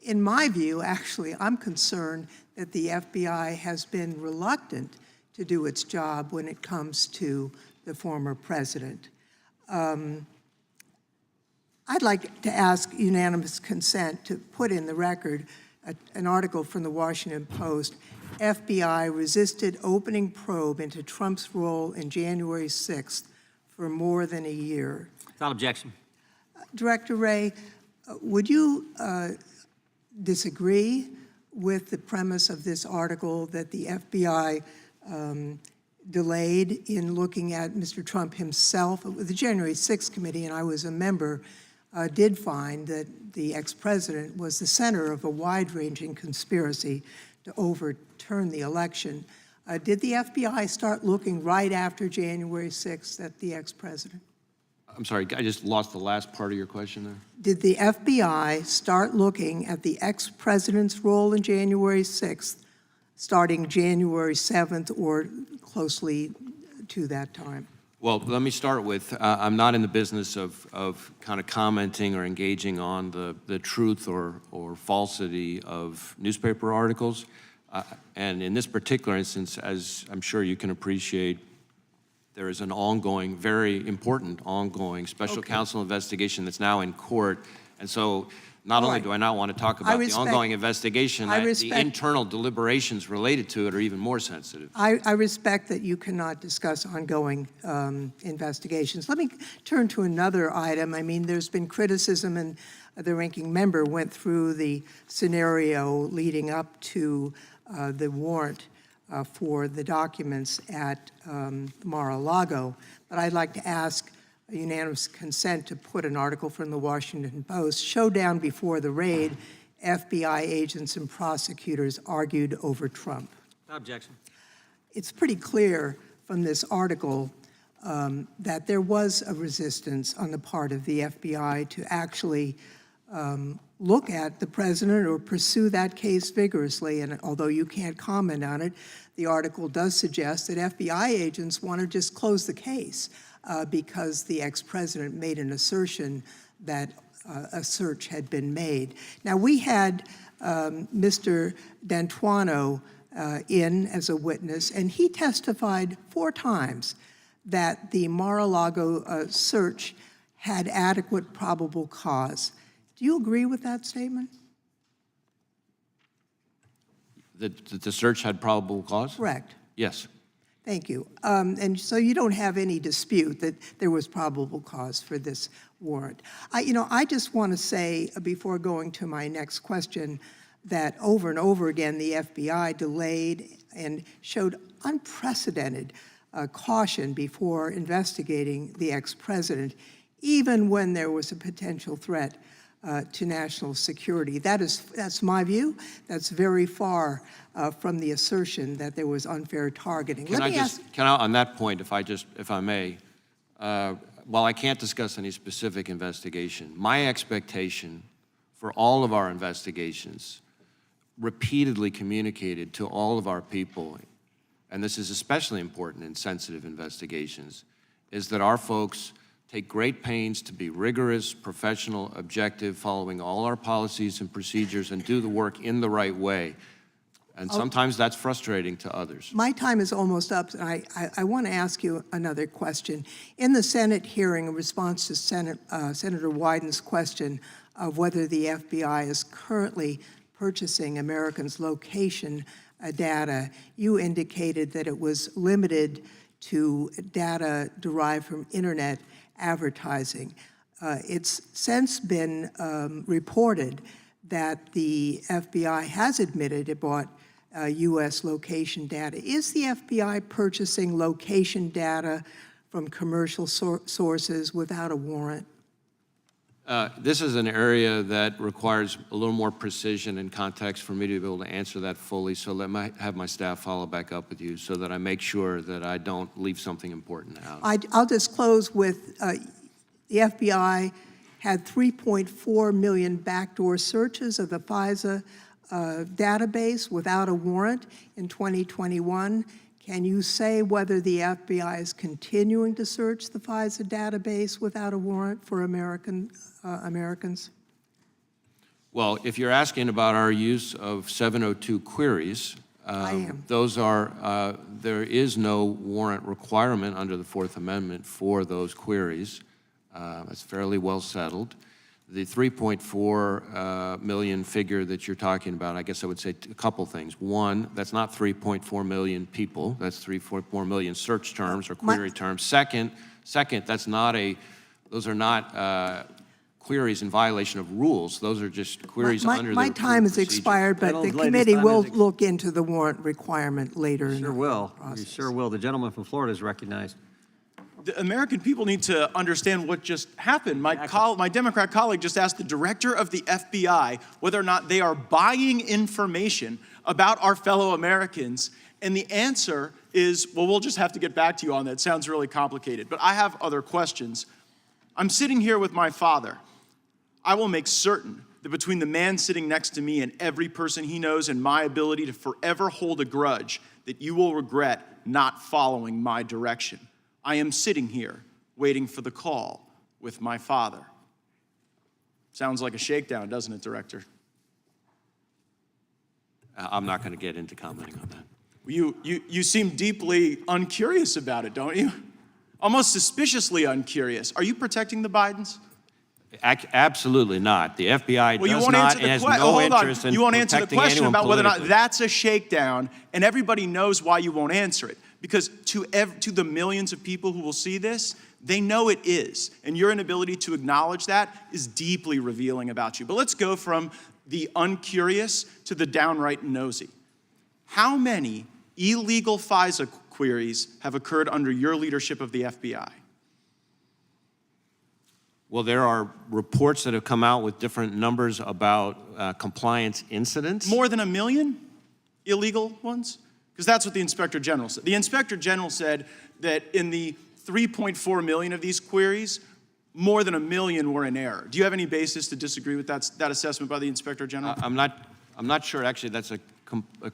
In my view, actually, I'm concerned that the FBI has been reluctant to do its job when it comes to the former president. I'd like to ask unanimous consent to put in the record an article from the Washington Post. FBI resisted opening probe into Trump's role in January 6th for more than a year. Without objection. Director Wray, would you disagree with the premise of this article that the FBI delayed in looking at Mr. Trump himself? The January 6th committee, and I was a member, did find that the ex-president was the center of a wide-ranging conspiracy to overturn the election. Did the FBI start looking right after January 6th at the ex-president? I'm sorry, I just lost the last part of your question there. Did the FBI start looking at the ex-president's role in January 6th, starting January 7th or closely to that time? Well, let me start with, I'm not in the business of kind of commenting or engaging on the truth or falsity of newspaper articles. And in this particular instance, as I'm sure you can appreciate, there is an ongoing, very important ongoing special counsel investigation that's now in court. And so not only do I not want to talk about the ongoing investigation, the internal deliberations related to it are even more sensitive. I respect that you cannot discuss ongoing investigations. Let me turn to another item. I mean, there's been criticism, and the ranking member went through the scenario leading up to the warrant for the documents at Mar-a-Lago. But I'd like to ask a unanimous consent to put an article from the Washington Post. Showdown before the raid, FBI agents and prosecutors argued over Trump. No objection. It's pretty clear from this article that there was a resistance on the part of the FBI to actually look at the president or pursue that case vigorously. And although you can't comment on it, the article does suggest that FBI agents want to just close the case because the ex-president made an assertion that a search had been made. Now, we had Mr. D'Antuono in as a witness, and he testified 4 times that the Mar-a-Lago search had adequate probable cause. Do you agree with that statement? That the search had probable cause? Correct. Yes. Thank you. And so you don't have any dispute that there was probable cause for this warrant. I just want to say, before going to my next question, that over and over again, the FBI delayed and showed unprecedented caution before investigating the ex-president, even when there was a potential threat to national security. That's my view. That's very far from the assertion that there was unfair targeting. Can I, on that point, if I may, while I can't discuss any specific investigation, my expectation for all of our investigations, repeatedly communicated to all of our people, and this is especially important in sensitive investigations, is that our folks take great pains to be rigorous, professional, objective, following all our policies and procedures, and do the work in the right way. And sometimes that's frustrating to others. My time is almost up, and I want to ask you another question. In the Senate hearing, in response to Senator Wyden's question of whether the FBI is currently purchasing Americans' location data, you indicated that it was limited to data derived from internet advertising. It's since been reported that the FBI has admitted it bought U.S. location data. Is the FBI purchasing location data from commercial sources without a warrant? This is an area that requires a little more precision and context for me to be able to answer that fully, so let me have my staff follow back up with you so that I make sure that I don't leave something important out. I'll just close with the FBI had 3.4 million backdoor searches of the FISA database without a warrant in 2021. Can you say whether the FBI is continuing to search the FISA database without a warrant for Americans? Well, if you're asking about our use of 702 queries, I am. Those are, there is no warrant requirement under the Fourth Amendment for those queries. It's fairly well settled. The 3.4 million figure that you're talking about, I guess I would say a couple things. One, that's not 3.4 million people. That's 3.4 million search terms or query terms. Second, that's not those are not queries in violation of rules. Those are just queries under the My time has expired, but the committee will look into the warrant requirement later in the process. You sure will. The gentleman from Florida is recognized. The American people need to understand what just happened. My Democrat colleague just asked the director of the FBI whether or not they are buying information about our fellow Americans, and the answer is, well, we'll just have to get back to you on that. It sounds really complicated, but I have other questions. I'm sitting here with my Father. I will make certain that between the man sitting next to me and every person he knows and my ability to forever hold a grudge, that you will regret not following my direction. I am sitting here waiting for the call with my Father. Sounds like a shakedown, doesn't it, Director? I'm not going to get into commenting on that. You seem deeply uncurious about it, don't you? Almost suspiciously uncurious. Are you protecting the Bidens? Absolutely not. The FBI Well, you does won't not answer and the has question. no Hold on. interest in You won't answer the protecting question anyone about whether or not politically. that's a shakedown, and everybody knows why you won't answer it. Because to the millions of people who will see this, they know it is. And your inability to acknowledge that is deeply revealing about you. But let's go from the uncurious to the downright nosy. How many illegal FISA queries have occurred under your leadership of the FBI? Well, there are reports that have come out with different numbers about compliance incidents. More than 1 million illegal ones? Because that's what the Inspector General said. The Inspector General said that in the 3.4 million of these queries, more than 1 million were in error. Do you have any basis to disagree with that assessment by the Inspector General? I'm not sure actually that's a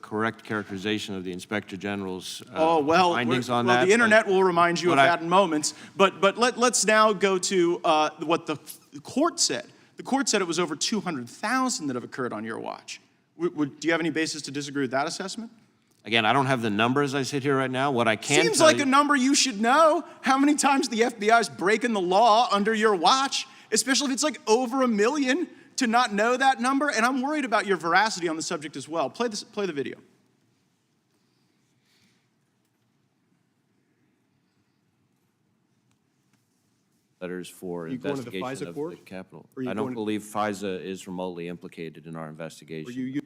correct characterization of the Inspector General's findings on that. The internet will remind you of I- that in moments. But let's now go to what the court said. The court said it was over 200,000 that have occurred on your watch. Do you have any basis to disagree with that assessment? Again, I don't have the number as I sit here right now. What I can Seems tell like you, a number you should know. How many times the FBI is breaking the law under your watch, especially if it's like over 1 million, to not know that number? And I'm worried about your veracity on the subject as well. Play the video. letters for you going to the investigation FISA of court? the Capitol. Or you I don't going- believe FISA is remotely implicated in our investigation.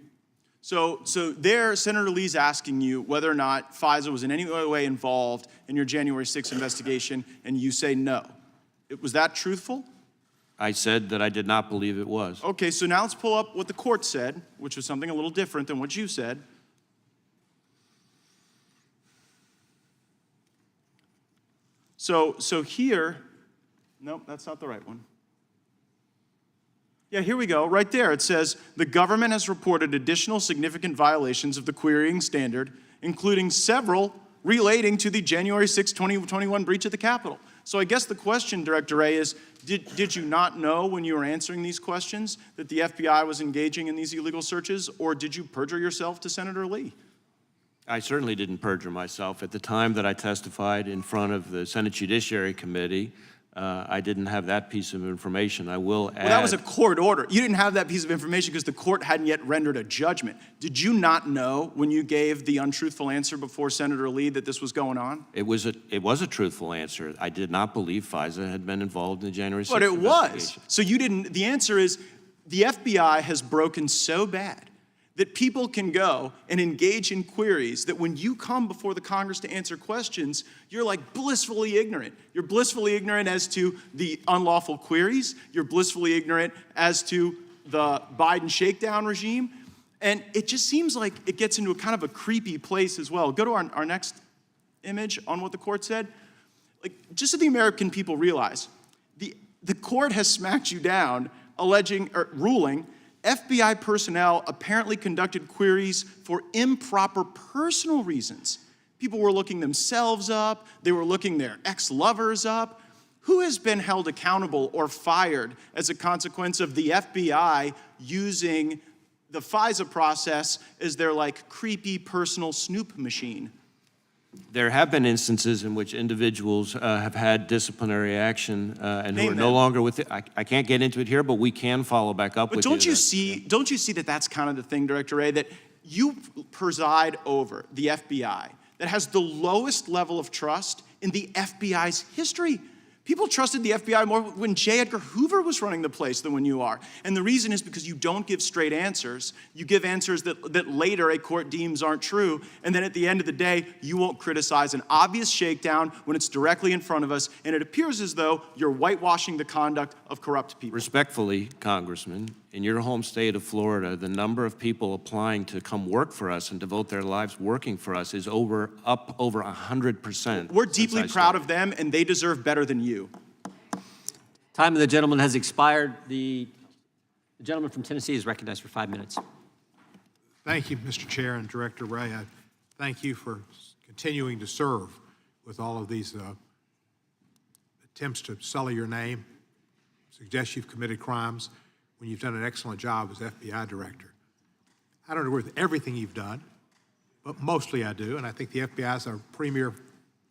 So there, Senator Lee's asking you whether or not FISA was in any way involved in your January 6th investigation, and you say no. Was that truthful? I said that I did not believe it was. Okay, so now let's pull up what the court said, which was something a little different than what you said. So here, nope, that's not the right one. Yeah, here we go. Right there, it says, the government has reported additional significant violations of the querying standard, including several relating to the January 6, 2021 breach of the Capitol. So I guess the question, Director Wray, is did you not know when you were answering these questions that the FBI was engaging in these illegal searches, or did you perjure yourself to Senator Lee? I certainly didn't perjure myself. At the time that I testified in front of the Senate Judiciary Committee, I didn't have that piece of information. I will add... Well, that was a court order. You didn't have that piece of information because the court hadn't yet rendered a judgment. Did you not know when you gave the untruthful answer before Senator Lee that this was going on? It was a truthful answer. I did not believe FISA had been involved in the January 6th But it was. investigation. So you didn't, the answer is the FBI has broken so bad that people can go and engage in queries that when you come before the Congress to answer questions, you're like blissfully ignorant. You're blissfully ignorant as to the unlawful queries. You're blissfully ignorant as to the Biden shakedown regime. And it just seems like it gets into a kind of a creepy place as well. Go to our next image on what the court said. Like, just so the American people realize, the court has smacked you down, ruling FBI personnel apparently conducted queries for improper personal reasons. People were looking themselves up. They were looking their ex-lovers up. Who has been held accountable or fired as a consequence of the FBI using the FISA process as their like creepy personal snoop machine? There have been instances in which individuals have had disciplinary action and who Name are no them. longer with it. I can't get into it here, but we can follow back up But with don't you that. see that that's kind of the thing, Director Wray, that you preside over the FBI that has the lowest level of trust in the FBI's history. People trusted the FBI more when J. Edgar Hoover was running the place than when you are. And the reason is because you don't give straight answers. You give answers that later a court deems aren't true. And then at the end of the day, you won't criticize an obvious shakedown when it's directly in front of us. And it appears as though you're whitewashing the conduct of corrupt people. Respectfully, Congressman, in your home state of Florida, the number of people applying to come work for us and devote their lives working for us is up over 100%. We're deeply proud of them, and they deserve better than you. Time of the gentleman has expired. The gentleman from Tennessee is recognized for 5 minutes. Thank you, Mr. Chair and Director Ray. I thank you for continuing to serve with all of these attempts to sully your name, suggest you've committed crimes when you've done an excellent job as FBI Director. I don't agree with everything you've done, but mostly I do, and I think the FBI is our premier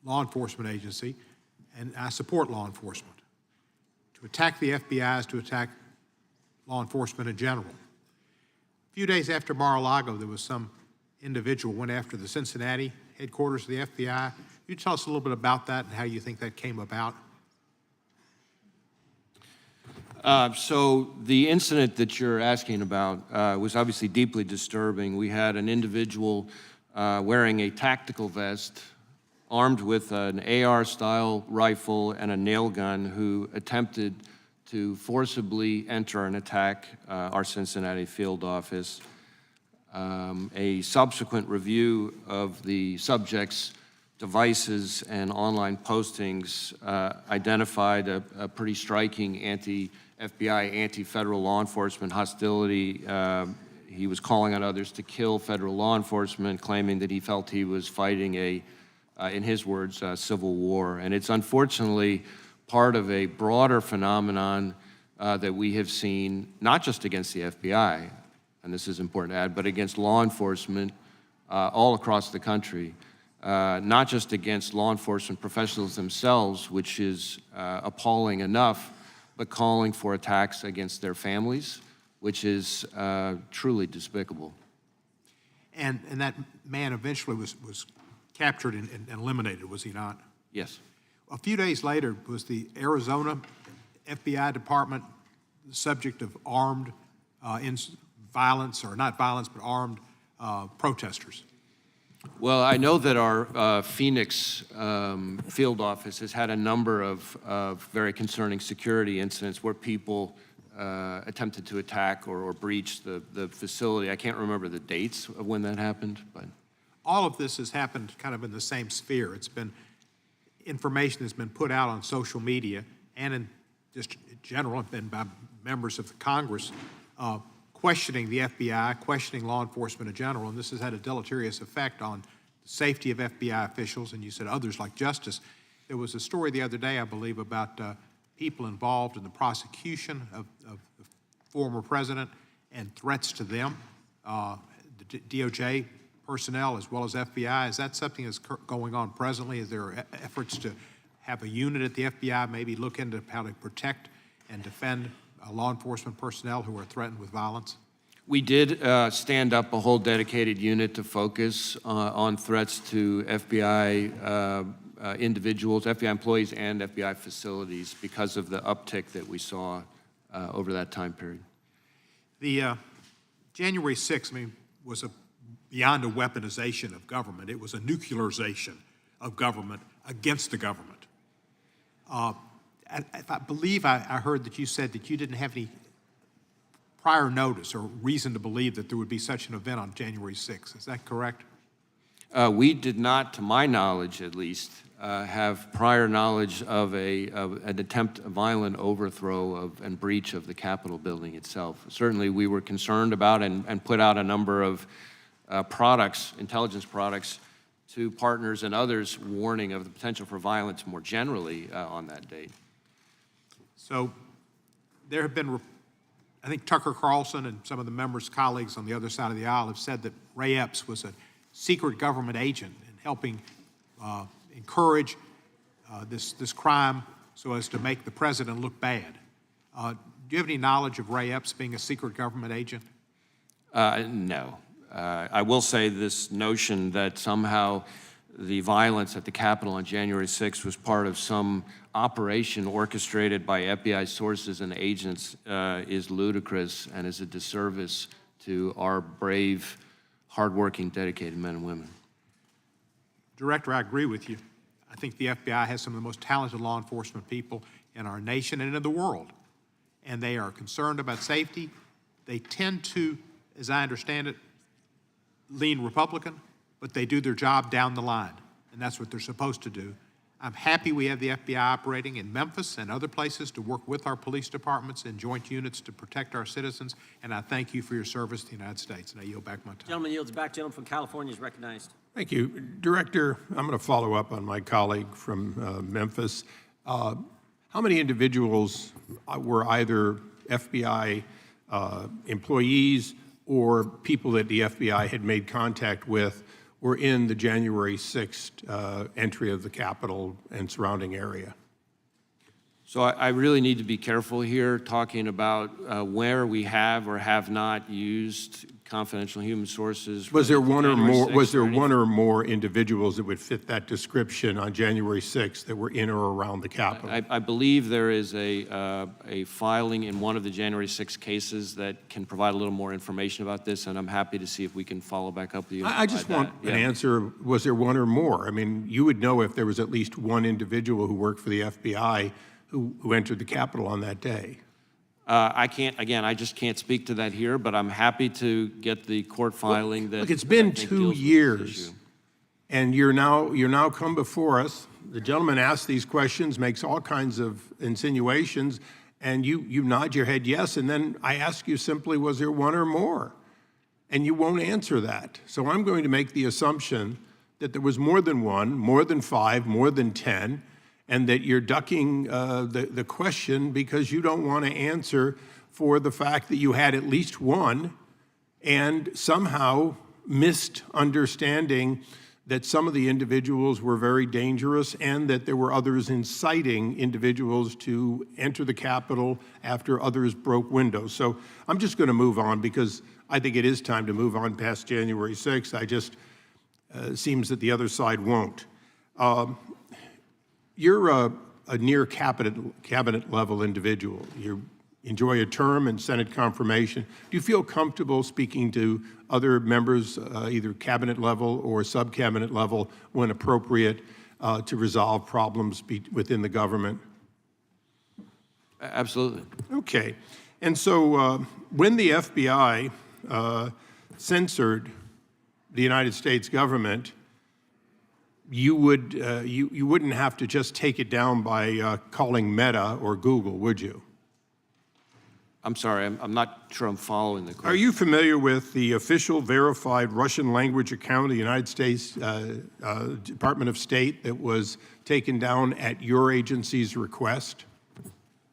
law enforcement agency, and I support law enforcement. To attack the FBI is to attack law enforcement in general. A few days after Mar-a-Lago, there was some individual went after the Cincinnati headquarters of the FBI. Can you tell us a little bit about that and how you think that came about? So the incident that you're asking about was obviously deeply disturbing. We had an individual wearing a tactical vest, armed with an AR-style rifle and a nail gun, who attempted to forcibly enter and attack our Cincinnati field office. A subsequent review of the subject's devices and online postings identified a pretty striking anti-FBI, anti-federal law enforcement hostility. He was calling on others to kill federal law enforcement, claiming that he felt he was fighting in his words, civil war. And it's unfortunately part of a broader phenomenon that we have seen, not just against the FBI, and this is important to add, but against law enforcement all across the country. Not just against law enforcement professionals themselves, which is appalling enough, but calling for attacks against their families, which is truly despicable. And that man eventually was captured and eliminated, was he not? Yes. A few days later, was the Arizona FBI department the subject of armed violence, or not violence, but armed protesters? Well, I know that our Phoenix field office has had a number of very concerning security incidents where people attempted to attack or breach the facility. I can't remember the dates of when that happened, but... All of this has happened kind of in the same sphere. It's been information that's been put out on social media and in just in general, and by members of the Congress, questioning the FBI, questioning law enforcement in general, and this has had a deleterious effect on the safety of FBI officials, and you said others like justice. There was a story the other day, I believe, about people involved in the prosecution of the former president and threats to them, the DOJ personnel as well as FBI. Is that something that's going on presently? Is there efforts to have a unit at the FBI maybe look into how to protect and defend law enforcement personnel who are threatened with violence? We did stand up a whole dedicated unit to focus on threats to FBI individuals, FBI employees, and FBI facilities because of the uptick that we saw over that time period. The January 6th, was beyond a weaponization of government. It was a nuclearization of government against the government. I believe I heard that you said that you didn't have any prior notice or reason to believe that there would be such an event on January 6th. Is that correct? We did not, to my knowledge at least, have prior knowledge of an attempt, a violent overthrow and breach of the Capitol building itself. Certainly we were concerned about and put out a number of products, intelligence products, to partners and others warning of the potential for violence more generally on that date. So there have been, I think Tucker Carlson and some of the members' colleagues on the other side of the aisle have said that Ray Epps was a secret government agent in helping encourage this crime so as to make the president look bad. Do you have any knowledge of Ray Epps being a secret government agent? No. I will say this notion that somehow the violence at the Capitol on January 6th was part of some operation orchestrated by FBI sources and agents is ludicrous and is a disservice to our brave, hardworking, dedicated men and women. Director, I agree with you. I think the FBI has some of the most talented law enforcement people in our nation and in the world. And they are concerned about safety. They tend to, as I understand it, lean Republican, but they do their job down the line, and that's what they're supposed to do. I'm happy we have the FBI operating in Memphis and other places to work with our police departments and joint units to protect our citizens, and I thank you for your service to the United States, and I yield back my time. Gentleman yields back. Gentleman from California is recognized. Thank you. Director, I'm going to follow up on my colleague from Memphis. How many individuals were either FBI employees or people that the FBI had made contact with were in the January 6th entry of the Capitol and surrounding area? So I really need to be careful here talking about where we have or have not used confidential human sources. Was there one or more? Was there anything. one or more individuals that would fit that description on January 6th that were in or around the Capitol? I believe there is a filing in one of the January 6 cases that can provide a little more information about this, and I'm happy to see if we can follow back up with you. I just want an answer. Was there one or more? I mean, you would know if there was at least one individual who worked for the FBI who entered the Capitol on that day. I can't, again, I just can't speak to that here, but I'm happy to get the court filing that. Look, it's been I think 2 deals with this years, issue. and you're now come before us. The gentleman asks these questions, makes all kinds of insinuations, and you nod your head yes, and then I ask you simply, was there one or more? And you won't answer that. So I'm going to make the assumption that there was more than one, more than 5, more than 10, and that you're ducking the question because you don't want to answer for the fact that you had at least one and somehow missed understanding that some of the individuals were very dangerous and that there were others inciting individuals to enter the Capitol after others broke windows. So I'm just going to move on because I think it is time to move on past January 6th. I just, seems that the other side won't. You're a near cabinet level individual. You enjoy a term in Senate confirmation. Do you feel comfortable speaking to other members, either cabinet level or sub-cabinet level, when appropriate, to resolve problems within the government? Absolutely. Okay. And so when the FBI censored the United States government, you wouldn't have to just take it down by calling Meta or Google, would you? I'm sorry, I'm not sure I'm following the question. Are you familiar with the official verified Russian language account of the United States Department of State that was taken down at your agency's request?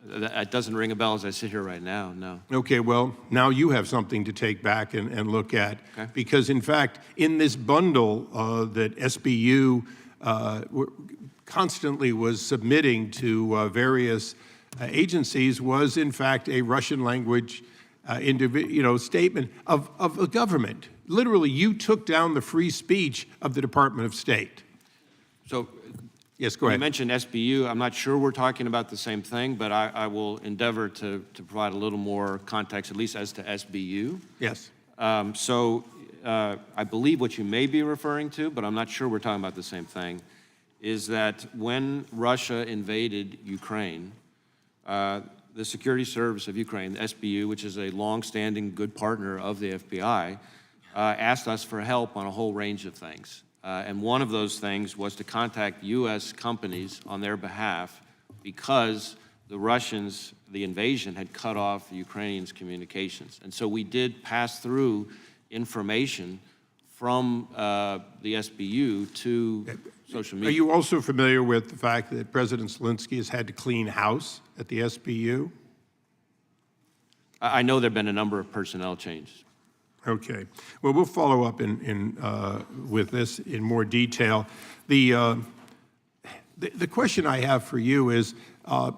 That doesn't ring a bell as I sit here right now, no. Okay, well, now you have something to take back and look at. Okay. Because, in fact, in this bundle that SBU constantly was submitting to various agencies was, in fact, a Russian language statement of the government. Literally, you took down the free speech of the Department of State. So Yes, go you ahead. mentioned SBU. I'm not sure we're talking about the same thing, but I will endeavor to provide a little more context, at least as to SBU. Yes. I believe what you may be referring to, but I'm not sure we're talking about the same thing, is that when Russia invaded Ukraine, the Security Service of Ukraine, the SBU, which is a longstanding good partner of the FBI, asked us for help on a whole range of things. And one of those things was to contact U.S. companies on their behalf because the Russians, the invasion, had cut off the Ukrainians' communications. And so we did pass through information from the SBU to social media. Are you also familiar with the fact that President Zelensky has had to clean house at the SBU? I know there have been a number of personnel changes. Okay. Well, we'll follow up with this in more detail. The question I have for you is,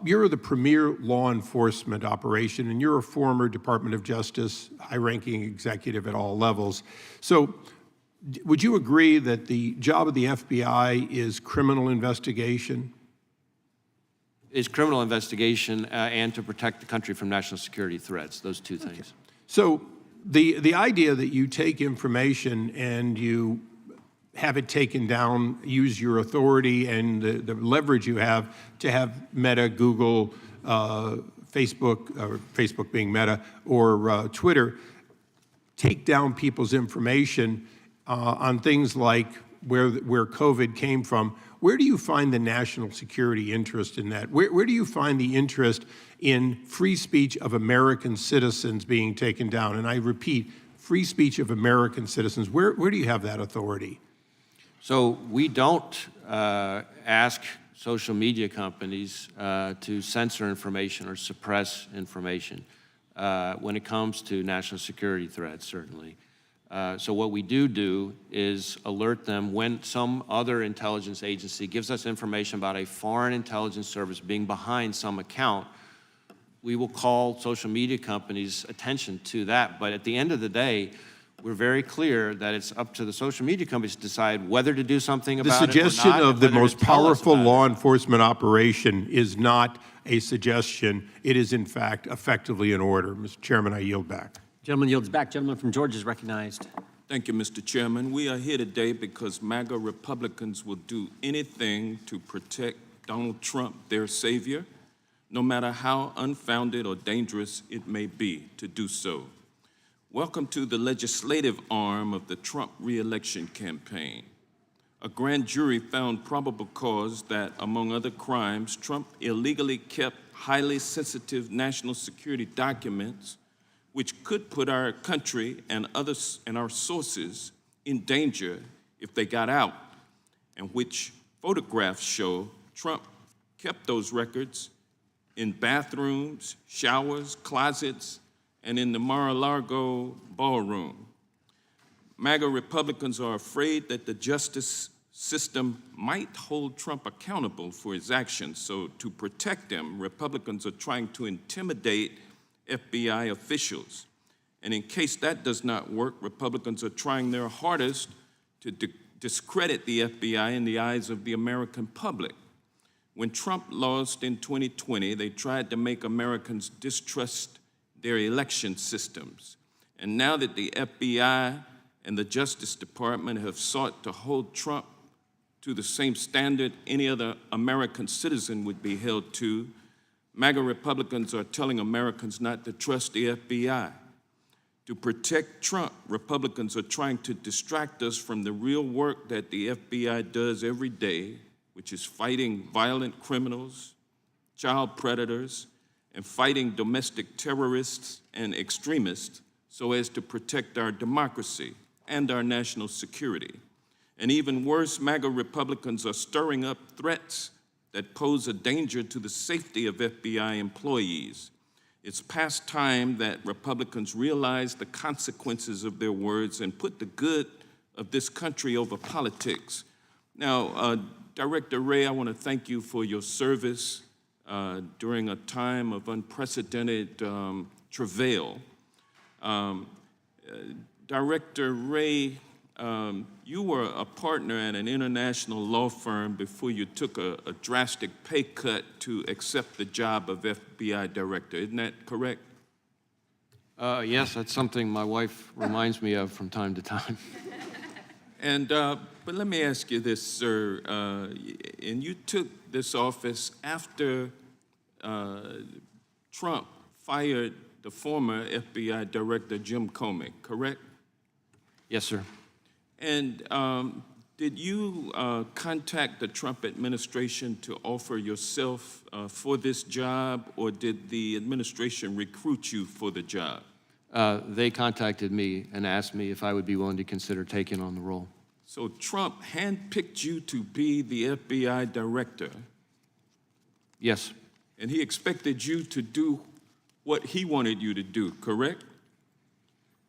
you're the premier law enforcement operation, and you're a former Department of Justice, high-ranking executive at all levels. So would you agree that the job of the FBI is criminal investigation? Is criminal investigation and to protect the country from national security threats, those two things. Okay. So the idea that you take information and you have it taken down, use your authority and the leverage you have to have Meta, Google, Facebook, or Facebook being Meta, or Twitter, take down people's information on things like where COVID came from, where do you find the national security interest in that? Where do you find the interest in free speech of American citizens being taken down? And I repeat, free speech of American citizens. Where do you have that authority? So we don't ask social media companies to censor information or suppress information when it comes to national security threats, certainly. So what we do is alert them when some other intelligence agency gives us information about a foreign intelligence service being behind some account. We will call social media companies' attention to that. But at the end of the day, we're very clear that it's up to the social media companies to decide whether to do something about it or not. The suggestion of the and whether most to tell us powerful about law it. enforcement operation is not a suggestion. It is, in fact, effectively an order. Mr. Chairman, I yield back. Gentleman yields back. Gentleman from Georgia is recognized. Thank you, Mr. Chairman. We are here today because MAGA Republicans will do anything to protect Donald Trump, their savior, no matter how unfounded or dangerous it may be to do so. Welcome to the legislative arm of the Trump re-election campaign. A grand jury found probable cause that, among other crimes, Trump illegally kept highly sensitive national security documents which could put our country and others and our sources in danger if they got out, and which photographs show Trump kept those records in bathrooms, showers, closets, and in the Mar-a-Lago ballroom. MAGA Republicans are afraid that the justice system might hold Trump accountable for his actions. So to protect him, Republicans are trying to intimidate FBI officials. And in case that does not work, Republicans are trying their hardest to discredit the FBI in the eyes of the American public. When Trump lost in 2020, they tried to make Americans distrust their election systems. And now that the FBI and the Justice Department have sought to hold Trump to the same standard any other American citizen would be held to, MAGA Republicans are telling Americans not to trust the FBI. To protect Trump, Republicans are trying to distract us from the real work that the FBI does every day, which is fighting violent criminals, child predators, and fighting domestic terrorists and extremists so as to protect our democracy and our national security. And even worse, MAGA Republicans are stirring up threats that pose a danger to the safety of FBI employees. It's past time that Republicans realize the consequences of their words and put the good of this country over politics. Now, Director Wray, I want to thank you for your service during a time of unprecedented travail. Director Wray, you were a partner at an international law firm before you took a drastic pay cut to accept the job of FBI director. Isn't that correct? Yes, that's something my wife reminds me of from time to time. And but let me ask you this, sir. And you took this office after Trump fired the former FBI director, Jim Comey, correct? Yes, sir. And did you contact the Trump administration to offer yourself for this job, or did the administration recruit you for the job? They contacted me and asked me if I would be willing to consider taking on the role. So Trump handpicked you to be the FBI director, Yes. and he expected you to do what he wanted you to do, correct?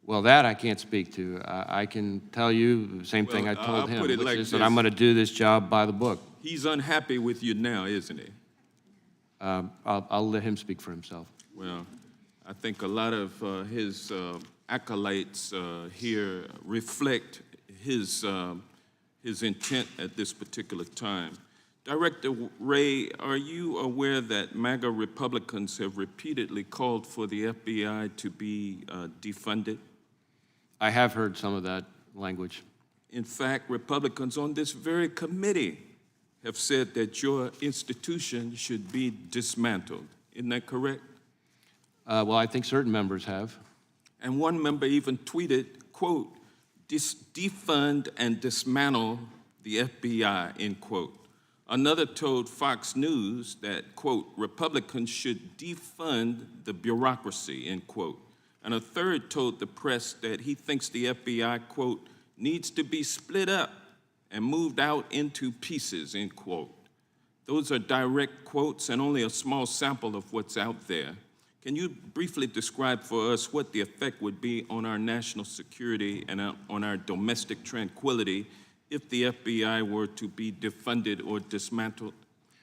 Well, that I can't speak to. I can tell you the same thing I Well, told I'll him, put it which like is that this. I'm going to do this job by the book. He's unhappy with you now, isn't he? I'll let him speak for himself. Well, I think a lot of his acolytes here reflect his intent at this particular time. Director Wray, are you aware that MAGA Republicans have repeatedly called for the FBI to be defunded? I have heard some of that language. In fact, Republicans on this very committee have said that your institution should be dismantled. Isn't that correct? Well, I think certain members have. And one member even tweeted, quote, defund and dismantle the FBI, end quote. Another told Fox News that, quote, Republicans should defund the bureaucracy, end quote. And a third told the press that he thinks the FBI, quote, needs to be split up and moved out into pieces, end quote. Those are direct quotes and only a small sample of what's out there. Can you briefly describe for us what the effect would be on our national security and on our domestic tranquility if the FBI were to be defunded or dismantled?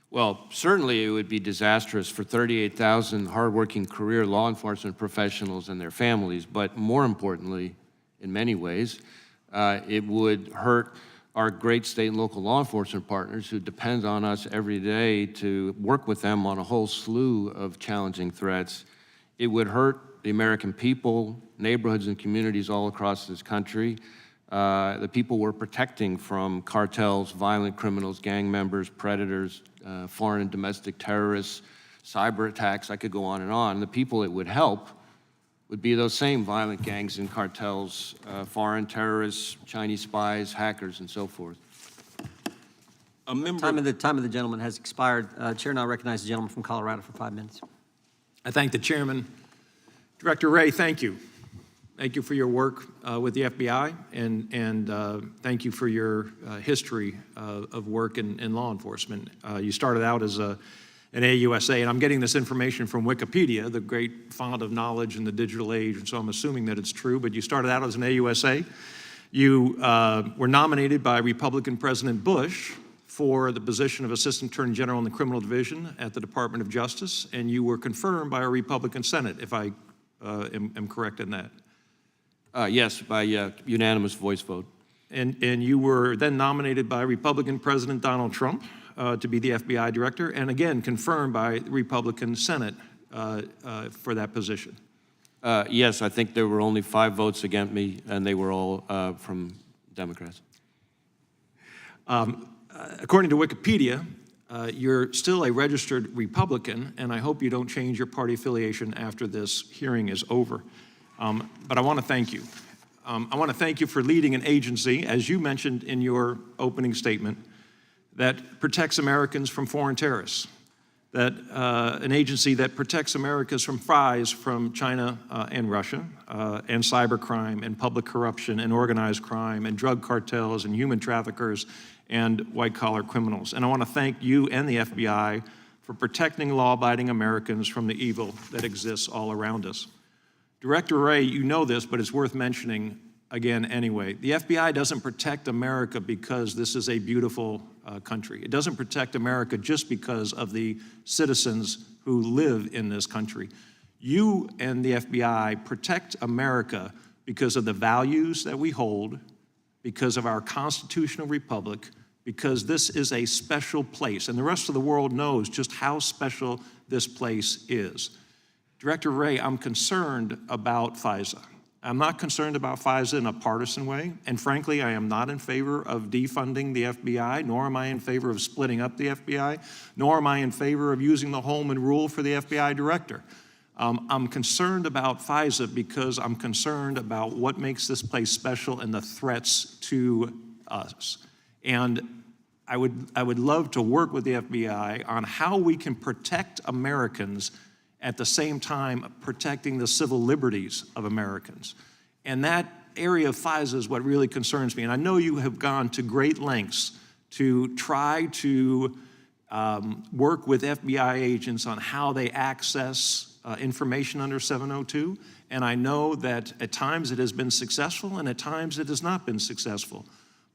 Well, certainly it would be disastrous for 38,000 hardworking career law enforcement professionals and their families, but more importantly, in many ways, it would hurt our great state and local law enforcement partners who depend on us every day to work with them on a whole slew of challenging threats. It would hurt the American people, neighborhoods and communities all across this country, the people we're protecting from cartels, violent criminals, gang members, predators, foreign and domestic terrorists, cyber attacks, I could go on. And the people it would help would be those same violent gangs and cartels, foreign terrorists, Chinese spies, hackers, and so forth. A member. Time of the gentleman has expired. Chair now recognizes the gentleman from Colorado for 5 minutes. I thank the chairman. Director Wray, thank you. Thank you for your work with the FBI, and thank you for your history of work in law enforcement. You started out as an AUSA, and I'm getting this information from Wikipedia, the great font of knowledge in the digital age, and so I'm assuming that it's true, but you started out as an AUSA. You were nominated by Republican President Bush for the position of Assistant Attorney General in the Criminal Division at the Department of Justice, and you were confirmed by a Republican Senate, if I am correct in that. Yes, by unanimous voice vote. And you were then nominated by Republican President Donald Trump to be the FBI director, and again confirmed by the Republican Senate for that position. Yes, I think there were only 5 votes against me, and they were all from Democrats. According to Wikipedia, you're still a registered Republican, and I hope you don't change your party affiliation after this hearing is over. But I want to thank you. I want to thank you for leading an agency, as you mentioned in your opening statement, that protects Americans from foreign terrorists, that an agency that protects Americans from spies from China and Russia, and cybercrime and public corruption and organized crime and drug cartels and human traffickers and white-collar criminals. And I want to thank you and the FBI for protecting law-abiding Americans from the evil that exists all around us. Director Wray, you know this, but it's worth mentioning again anyway. The FBI doesn't protect America because this is a beautiful country. It doesn't protect America just because of the citizens who live in this country. You and the FBI protect America because of the values that we hold, because of our constitutional republic, because this is a special place, and the rest of the world knows just how special this place is. Director Wray, I'm concerned about FISA. I'm not concerned about FISA in a partisan way, and frankly, I am not in favor of defunding the FBI, nor am I in favor of splitting up the FBI, nor am I in favor of using the Holman Rule for the FBI director. I'm concerned about FISA because I'm concerned about what makes this place special and the threats to us. And I would love to work with the FBI on how we can protect Americans at the same time protecting the civil liberties of Americans. And that area of FISA is what really concerns me. And I know you have gone to great lengths to try to work with FBI agents on how they access information under 702. And I know that at times it has been successful and at times it has not been successful.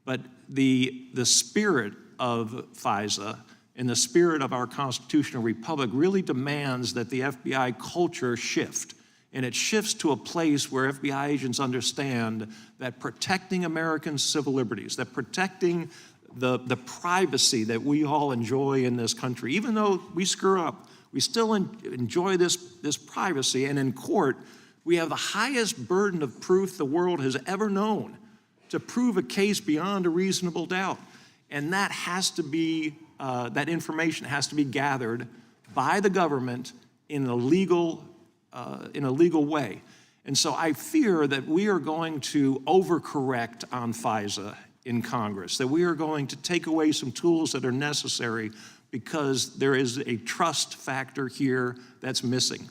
But the spirit of FISA in the spirit of our constitutional republic really demands that the FBI culture shift. And it shifts to a place where FBI agents understand that protecting Americans' civil liberties, that protecting the privacy that we all enjoy in this country, even though we screw up, we still enjoy this privacy. And in court, we have the highest burden of proof the world has ever known to prove a case beyond a reasonable doubt. And that has to be that information has to be gathered by the government in a legal way. And so I fear that we are going to overcorrect on FISA in Congress, that we are going to take away some tools that are necessary because there is a trust factor here that's missing.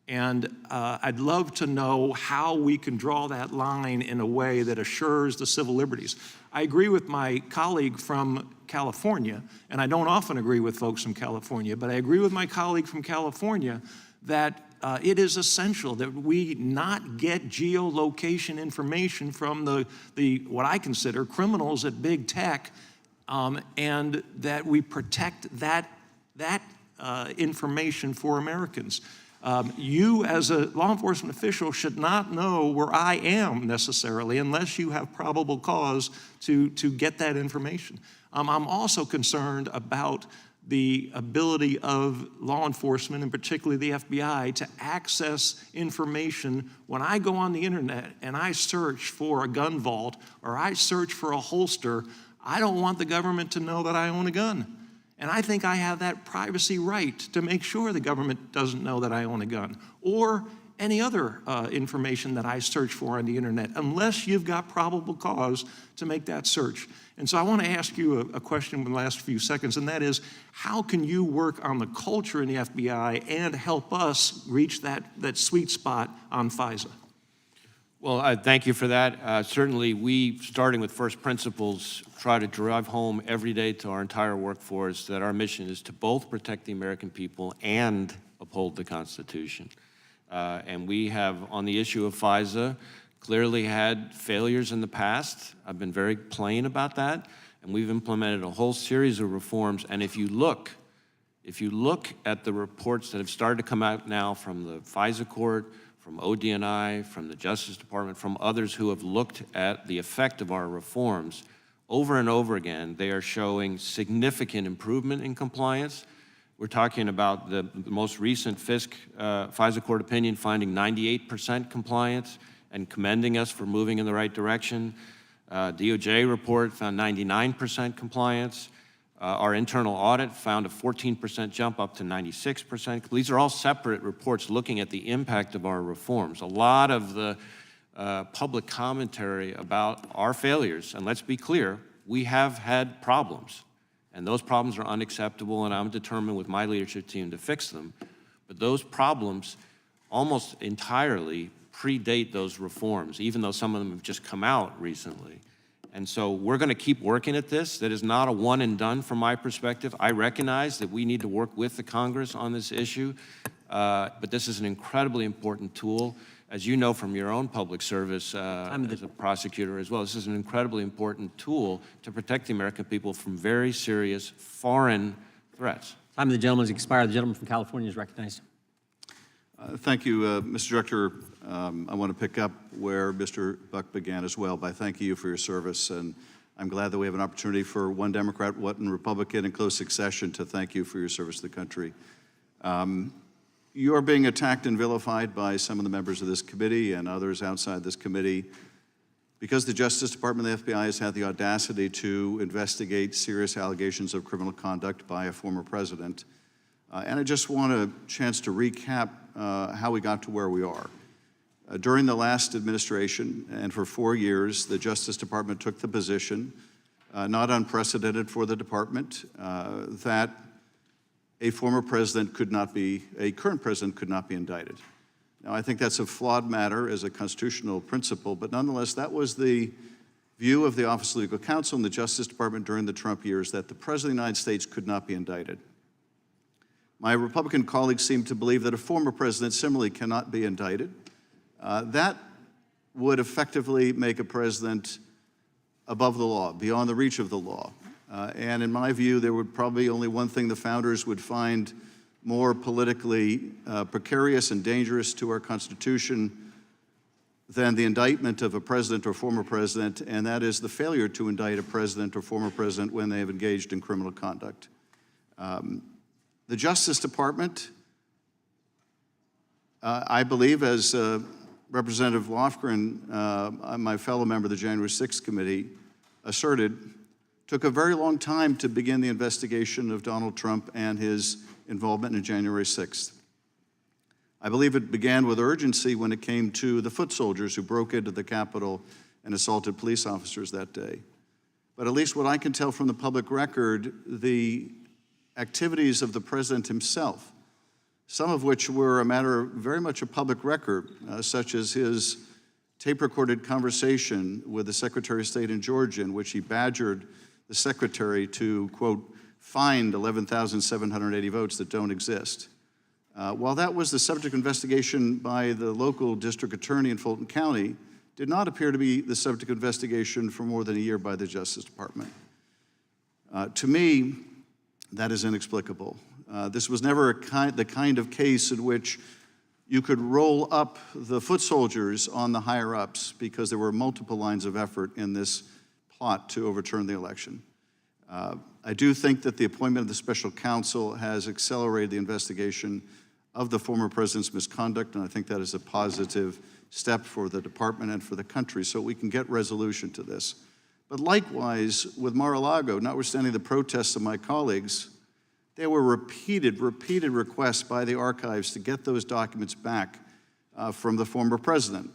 And I'd love to know how we can draw that line in a way that assures the civil liberties. I agree with my colleague from California, and I don't often agree with folks from California, but I agree with my colleague from California that it is essential that we not get geolocation information from the what I consider criminals at big tech, and that we protect that information for Americans. You, as a law enforcement official, should not know where I am necessarily unless you have probable cause to get that information. I'm also concerned about the ability of law enforcement, and particularly the FBI, to access information. When I go on the internet and I search for a gun vault or I search for a holster, I don't want the government to know that I own a gun. And I think I have that privacy right to make sure the government doesn't know that I own a gun, or any other information that I search for on the internet, unless you've got probable cause to make that search. And so I want to ask you a question in the last few seconds, and that is, how can you work on the culture in the FBI and help us reach that sweet spot on FISA? Well, thank you for that. Certainly, we, starting with first principles, try to drive home every day to our entire workforce that our mission is to both protect the American people and uphold the Constitution. And we have, on the issue of FISA, clearly had failures in the past. I've been very plain about that, and we've implemented a whole series of reforms. And if you look at the reports that have started to come out now from the FISA court, from ODNI, from the Justice Department, from others who have looked at the effect of our reforms, over and over again, they are showing significant improvement in compliance. We're talking about the most recent FISA court opinion finding 98% compliance and commending us for moving in the right direction. DOJ report found 99% compliance. Our internal audit found a 14% jump up to 96%. These are all separate reports looking at the impact of our reforms. A lot of the public commentary about our failures, and let's be clear, we have had problems, and those problems are unacceptable, and I'm determined with my leadership team to fix them. But those problems almost entirely predate those reforms, even though some of them have just come out recently. And so we're going to keep working at this. That is not a one and done from my perspective. I recognize that we need to work with the Congress on this issue, but this is an incredibly important tool. As you know from your own public service as a prosecutor as well, this is an incredibly important tool to protect the American people from very serious foreign threats. Time of the gentleman has expired. The gentleman from California is recognized. Thank you, Mr. Director. I want to pick up where Mr. Buck began as well by thanking you for your service, and I'm glad that we have an opportunity for one Democrat, one Republican in close succession to thank you for your service to the country. You are being attacked and vilified by some of the members of this committee and others outside this committee because the Justice Department and the FBI has had the audacity to investigate serious allegations of criminal conduct by a former president. And I just want a chance to recap how we got to where we are. During the last administration, and for 4 years, the Justice Department took the position, not unprecedented for the department, that a former president could not be, a current president could not be indicted. Now, I think that's a flawed matter as a constitutional principle, but nonetheless, that was the view of the Office of Legal Counsel and the Justice Department during the Trump years, that the President of the United States could not be indicted. My Republican colleagues seem to believe that a former president similarly cannot be indicted. That would effectively make a president above the law, beyond the reach of the law. And in my view, there would probably only one thing the founders would find more politically precarious and dangerous to our Constitution than the indictment of a president or former president, and that is the failure to indict a president or former president when they have engaged in criminal conduct. The Justice Department, I believe, as Representative Lofgren, my fellow member of the January 6th committee, asserted, took a very long time to begin the investigation of Donald Trump and his involvement in January 6th. I believe it began with urgency when it came to the foot soldiers who broke into the Capitol and assaulted police officers that day. But at least what I can tell from the public record, the activities of the president himself, some of which were a matter of very much a public record, such as his tape-recorded conversation with the Secretary of State in Georgia, in which he badgered the secretary to, quote, find 11,780 votes that don't exist. While that was the subject of investigation by the local district attorney in Fulton County, did not appear to be the subject of investigation for more than a year by the Justice Department. To me, that is inexplicable. This was never the kind of case in which you could roll up the foot soldiers on the higher-ups because there were multiple lines of effort in this plot to overturn the election. I do think that the appointment of the special counsel has accelerated the investigation of the former president's misconduct, and I think that is a positive step for the department and for the country so we can get resolution to this. But likewise, with Mar-a-Lago, notwithstanding the protests of my colleagues, there were repeated requests by the archives to get those documents back from the former president.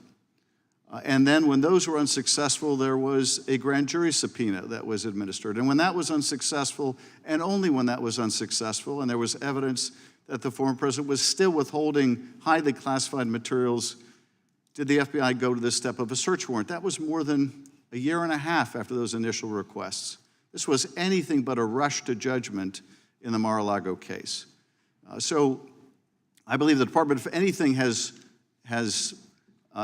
And then when those were unsuccessful, there was a grand jury subpoena that was administered. And when that was unsuccessful, and only when that was unsuccessful, and there was evidence that the former president was still withholding highly classified materials, did the FBI go to the step of a search warrant. That was more than a year and a half after those initial requests. This was anything but a rush to judgment in the Mar-a-Lago case. So I believe the department, if anything, has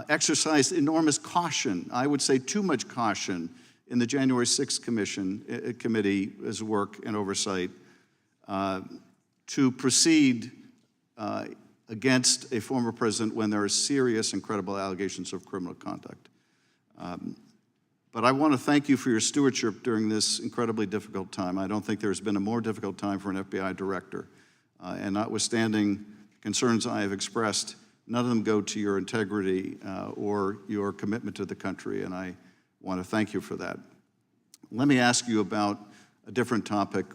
exercised enormous caution, I would say too much caution, in the January 6th committee's work and oversight to proceed against a former president when there are serious and credible allegations of criminal conduct. But I want to thank you for your stewardship during this incredibly difficult time. I don't think there's been a more difficult time for an FBI director. And notwithstanding concerns I have expressed, none of them go to your integrity or your commitment to the country, and I want to thank you for that. Let me ask you about a different topic,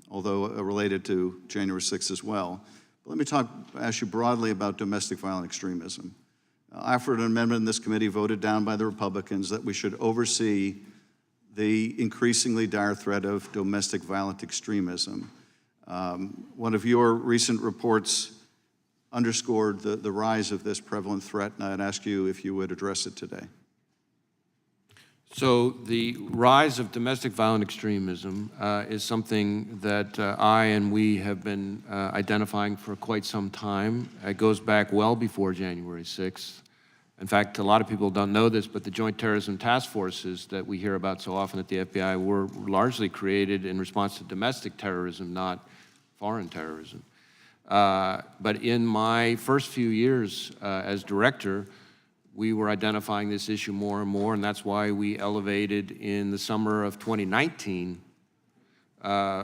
although related to January 6th as well. But let me ask you broadly about domestic violent extremism. I offered an amendment in this committee voted down by the Republicans that we should oversee the increasingly dire threat of domestic violent extremism. One of your recent reports underscored the rise of this prevalent threat, and I'd ask you if you would address it today. So the rise of domestic violent extremism is something that I and we have been identifying for quite some time. It goes back well before January 6th. In fact, a lot of people don't know this, but the Joint Terrorism Task Forces that we hear about so often at the FBI were largely created in response to domestic terrorism, not foreign terrorism. But in my first few years as director, we were identifying this issue more and more, and that's why we elevated in the summer of 2019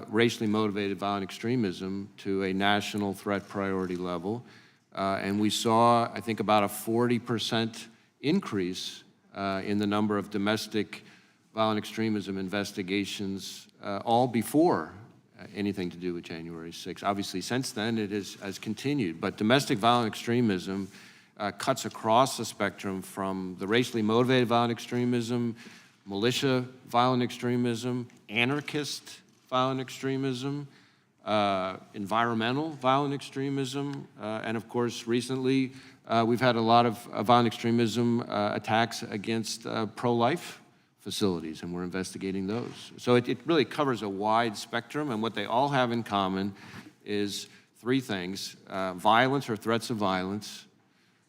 racially motivated violent extremism to a national threat priority level. And we saw, I think, about a 40% increase in the number of domestic violent extremism investigations, all before anything to do with January 6th. Obviously, since then, it has continued. But domestic violent extremism cuts across the spectrum from the racially motivated violent extremism, militia violent extremism, anarchist violent extremism, environmental violent extremism, and of course, recently, we've had a lot of violent extremism attacks against pro-life facilities, and we're investigating those. So it really covers a wide spectrum, and what they all have in common is three things: violence or threats of violence,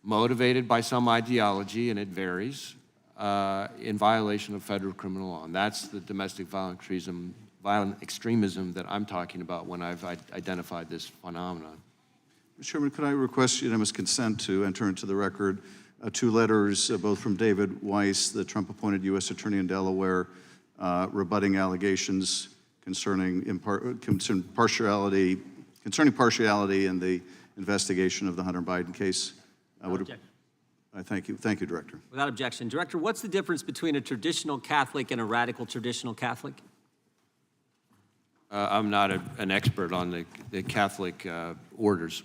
motivated by some ideology, and it varies, in violation of federal criminal law. And that's the domestic violent extremism that I'm talking about when I've identified this phenomenon. Mr. Chairman, could I request unanimous consent to enter into the record two letters, both from David Weiss, the Trump-appointed U.S. Attorney in Delaware, rebutting allegations concerning partiality in the investigation of the Hunter Biden case? Thank you. Thank you, Director. Without objection. Director, what's the difference between a traditional Catholic and a radical traditional Catholic? I'm not an expert on the Catholic orders.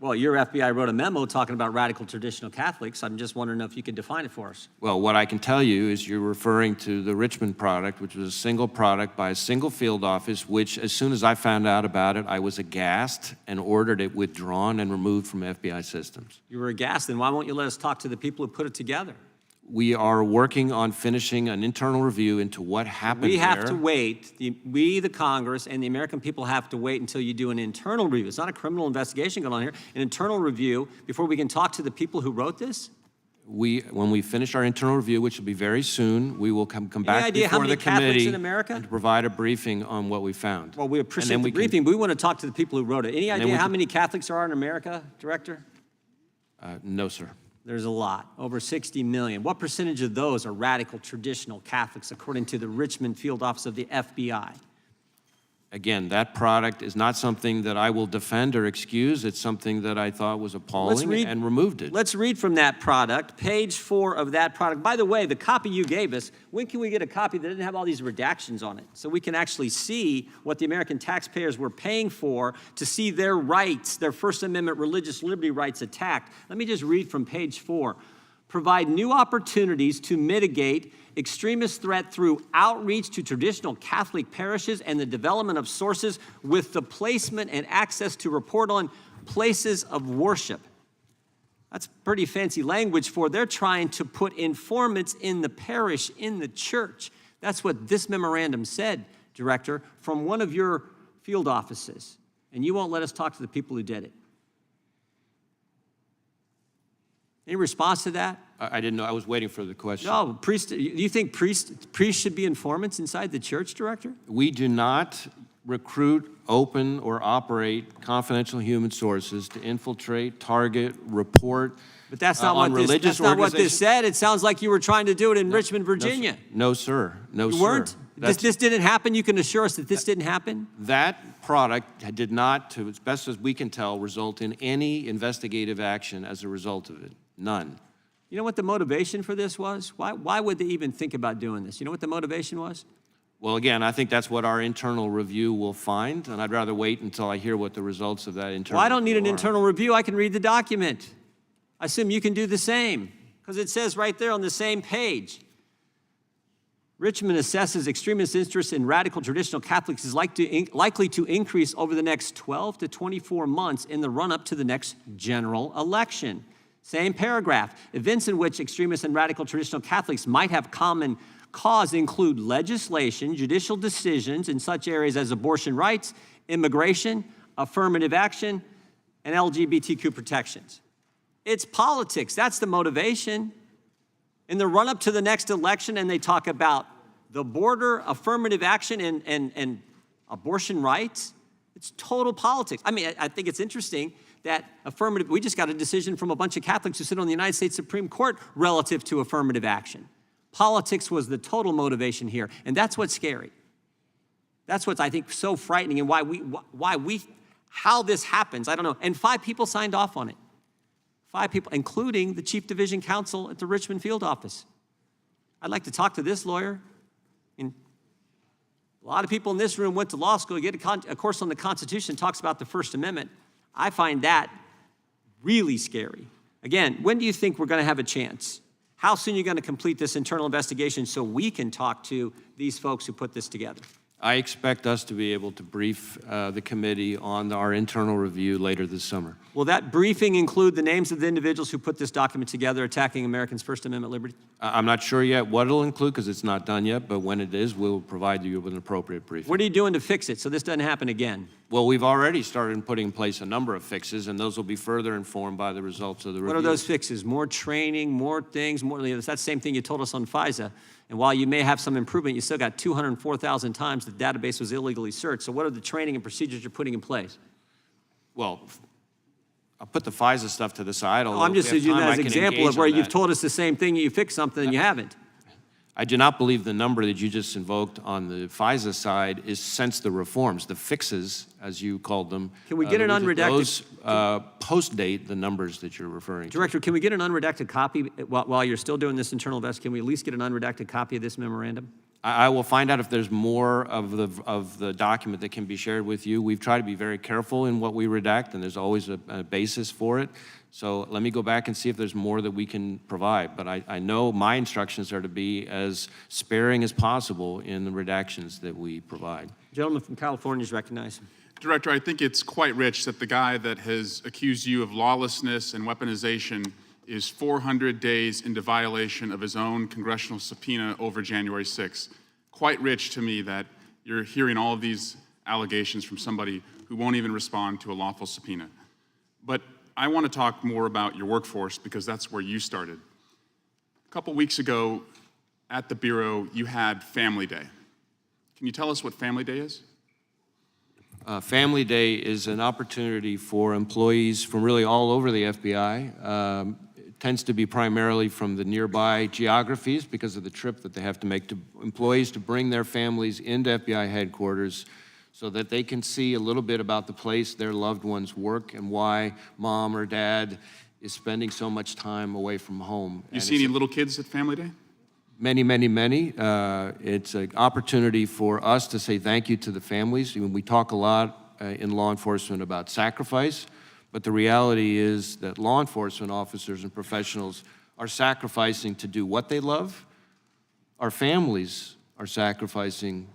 Well, your FBI wrote a memo talking about radical traditional Catholics. I'm just wondering if you could define it for us. Well, what I can tell you is you're referring to the Richmond product, which was a single product by a single field office, which as soon as I found out about it, I was aghast and ordered it withdrawn and removed from FBI systems. You were aghast, then why won't you let us talk to the people who put it together? We are working on finishing an internal review into what happened We have there. to wait, we, the Congress, and the American people have to wait until you do an internal review. It's not a criminal investigation going on here, an internal review before we can talk to the people who wrote this? When we finish our internal review, which will be very soon, we will come back idea how before many the Catholics committee in America? and provide a briefing on what we found. Well, we And appreciate then the we can- briefing, but we want to talk to the people who wrote it. Any then idea we how can- many Catholics there are in America, Director? No, sir. There's a lot, over 60 million. What percentage of those are radical traditional Catholics, according to the Richmond Field Office of the FBI? Again, that product is not something that I will defend or excuse. It's something that I thought was appalling and removed it. Let's read from that product, page 4 of that product. By the way, the copy you gave us, when can we get a copy that didn't have all these redactions on it? So we can actually see what the American taxpayers were paying for to see their rights, their First Amendment religious liberty rights attacked. Let me just read from page 4. Provide new opportunities to mitigate extremist threat through outreach to traditional Catholic parishes and the development of sources with the placement and access to report on places of worship. That's pretty fancy language for they're trying to put informants in the parish, in the church. That's what this memorandum said, Director, from one of your field offices. And you won't let us talk to the people who did it. Any response to that? I didn't know. I was waiting for the question. No, you think priests should be informants inside the church, Director? We do not recruit, open, or operate confidential human sources to infiltrate, target, report. But that's not on what religious that's not what this organizations. said. It sounds like you were trying to do it in Richmond, Virginia. No, sir. No, sir. You weren't? This didn't happen? You can assure us that this didn't happen? That product did not, to as best as we can tell, result in any investigative action as a result of it. None. You know what the motivation for this was? Why would they even think about doing this? You know what the motivation was? Well, again, I think that's what our internal review will find, and I'd rather wait until I hear what the results of that internal Well, I don't need an review are. internal review. I can read the document. I assume you can do the same, because it says right there on the same page. Richmond assesses extremist interest in radical traditional Catholics is likely to increase over the next 12 to 24 months in the run-up to the next general election. Same paragraph. Events in which extremists and radical traditional Catholics might have common cause include legislation, judicial decisions in such areas as abortion rights, immigration, affirmative action, and LGBTQ protections. It's politics. That's the motivation. In the run-up to the next election, and they talk about the border, affirmative action, and abortion rights, it's total politics. I mean, I think it's interesting that we just got a decision from a bunch of Catholics who sit on the United States Supreme Court relative to affirmative action. Politics was the total motivation here, and that's what's scary. That's what's, I think, so frightening, and how this happens, I don't know. And 5 people signed off on it. 5 people, including the Chief Division Counsel at the Richmond Field Office. I'd like to talk to this lawyer. And a lot of people in this room went to law school, get a course on the Constitution, talks about the First Amendment. I find that really scary. Again, when do you think we're going to have a chance? How soon are you going to complete this internal investigation so we can talk to these folks who put this together? I expect us to be able to brief the committee on our internal review later this summer. Will that briefing include the names of the individuals who put this document together attacking Americans' First Amendment liberty? I'm not sure yet what it'll include because it's not done yet, but when it is, we'll provide you with an appropriate briefing. What are you doing to fix it so this doesn't happen again? Well, we've already started putting in place a number of fixes, and those will be further informed by the results of the review. What are those fixes? More training, more things, more. That's the same thing you told us on FISA. And while you may have some improvement, you still got 204,000 times the database was illegally searched. So what are the training and procedures you're putting in place? Well, I'll put the FISA stuff to the side. I'm just using that as an example of where you've told us the same thing, you fixed something and you haven't. I do not believe the number that you just invoked on the FISA side is since the reforms, the fixes, as you called them. Can we get an unredacted? Those post-date the numbers that you're referring to. Director, can we get an unredacted copy while you're still doing this internal investigation? Can we at least get an unredacted copy of this memorandum? I will find out if there's more of the document that can be shared with you. We've tried to be very careful in what we redact, and there's always a basis for it. So let me go back and see if there's more that we can provide. But I know my instructions are to be as sparing as possible in the redactions that we provide. Gentleman from California is recognized. Director, I think it's quite rich that the guy that has accused you of lawlessness and weaponization is 400 days into violation of his own congressional subpoena over January 6th. Quite rich to me that you're hearing all of these allegations from somebody who won't even respond to a lawful subpoena. But I want to talk more about your workforce because that's where you started. A couple weeks ago at the Bureau, you had Family Day. Can you tell us what Family Day is? Family Day is an opportunity for employees from really all over the FBI. It tends to be primarily from the nearby geographies because of the trip that they have to make to employees to bring their families into FBI headquarters so that they can see a little bit about the place their loved ones work and why mom or dad is spending so much time away from home. You see any little kids at Family Day? Many, many, many. It's an opportunity for us to say thank you to the families. We talk a lot in law enforcement about sacrifice, but the reality is that law enforcement officers and professionals are sacrificing to do what they love. Our families are sacrificing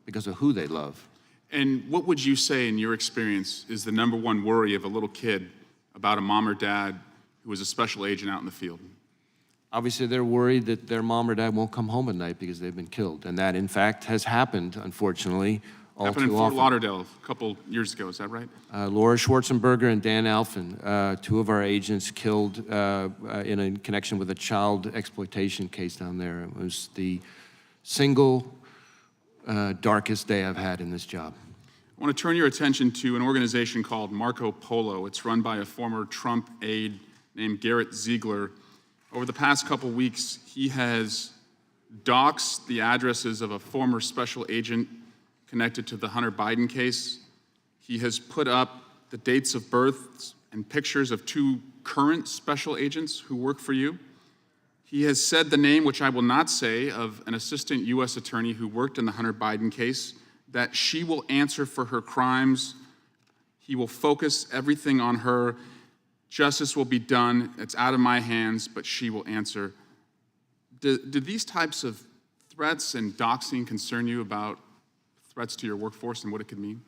because of who they love. And what would you say, in your experience, is the number one worry of a little kid about a mom or dad who is a special agent out in the field? Obviously, they're worried that their mom or dad won't come home at night because they've been killed. And that, in fact, has happened, unfortunately, all Happened in too Fort often. Lauderdale a couple years ago, is that right? Laura Schwarzenberger and Dan Alphen, two of our agents killed in a connection with a child exploitation case down there. It was the single darkest day I've had in this job. I want to turn your attention to an organization called Marco Polo. It's run by a former Trump aide named Garrett Ziegler. Over the past couple weeks, he has doxed the addresses of a former special agent connected to the Hunter Biden case. He has put up the dates of births and pictures of two current special agents who work for you. He has said the name, which I will not say, of an assistant U.S. attorney who worked in the Hunter Biden case, that she will answer for her crimes. He will focus everything on her. Justice will be done. It's out of my hands, but she will answer. Do these types of threats and doxing concern you about threats to your workforce and what it could mean?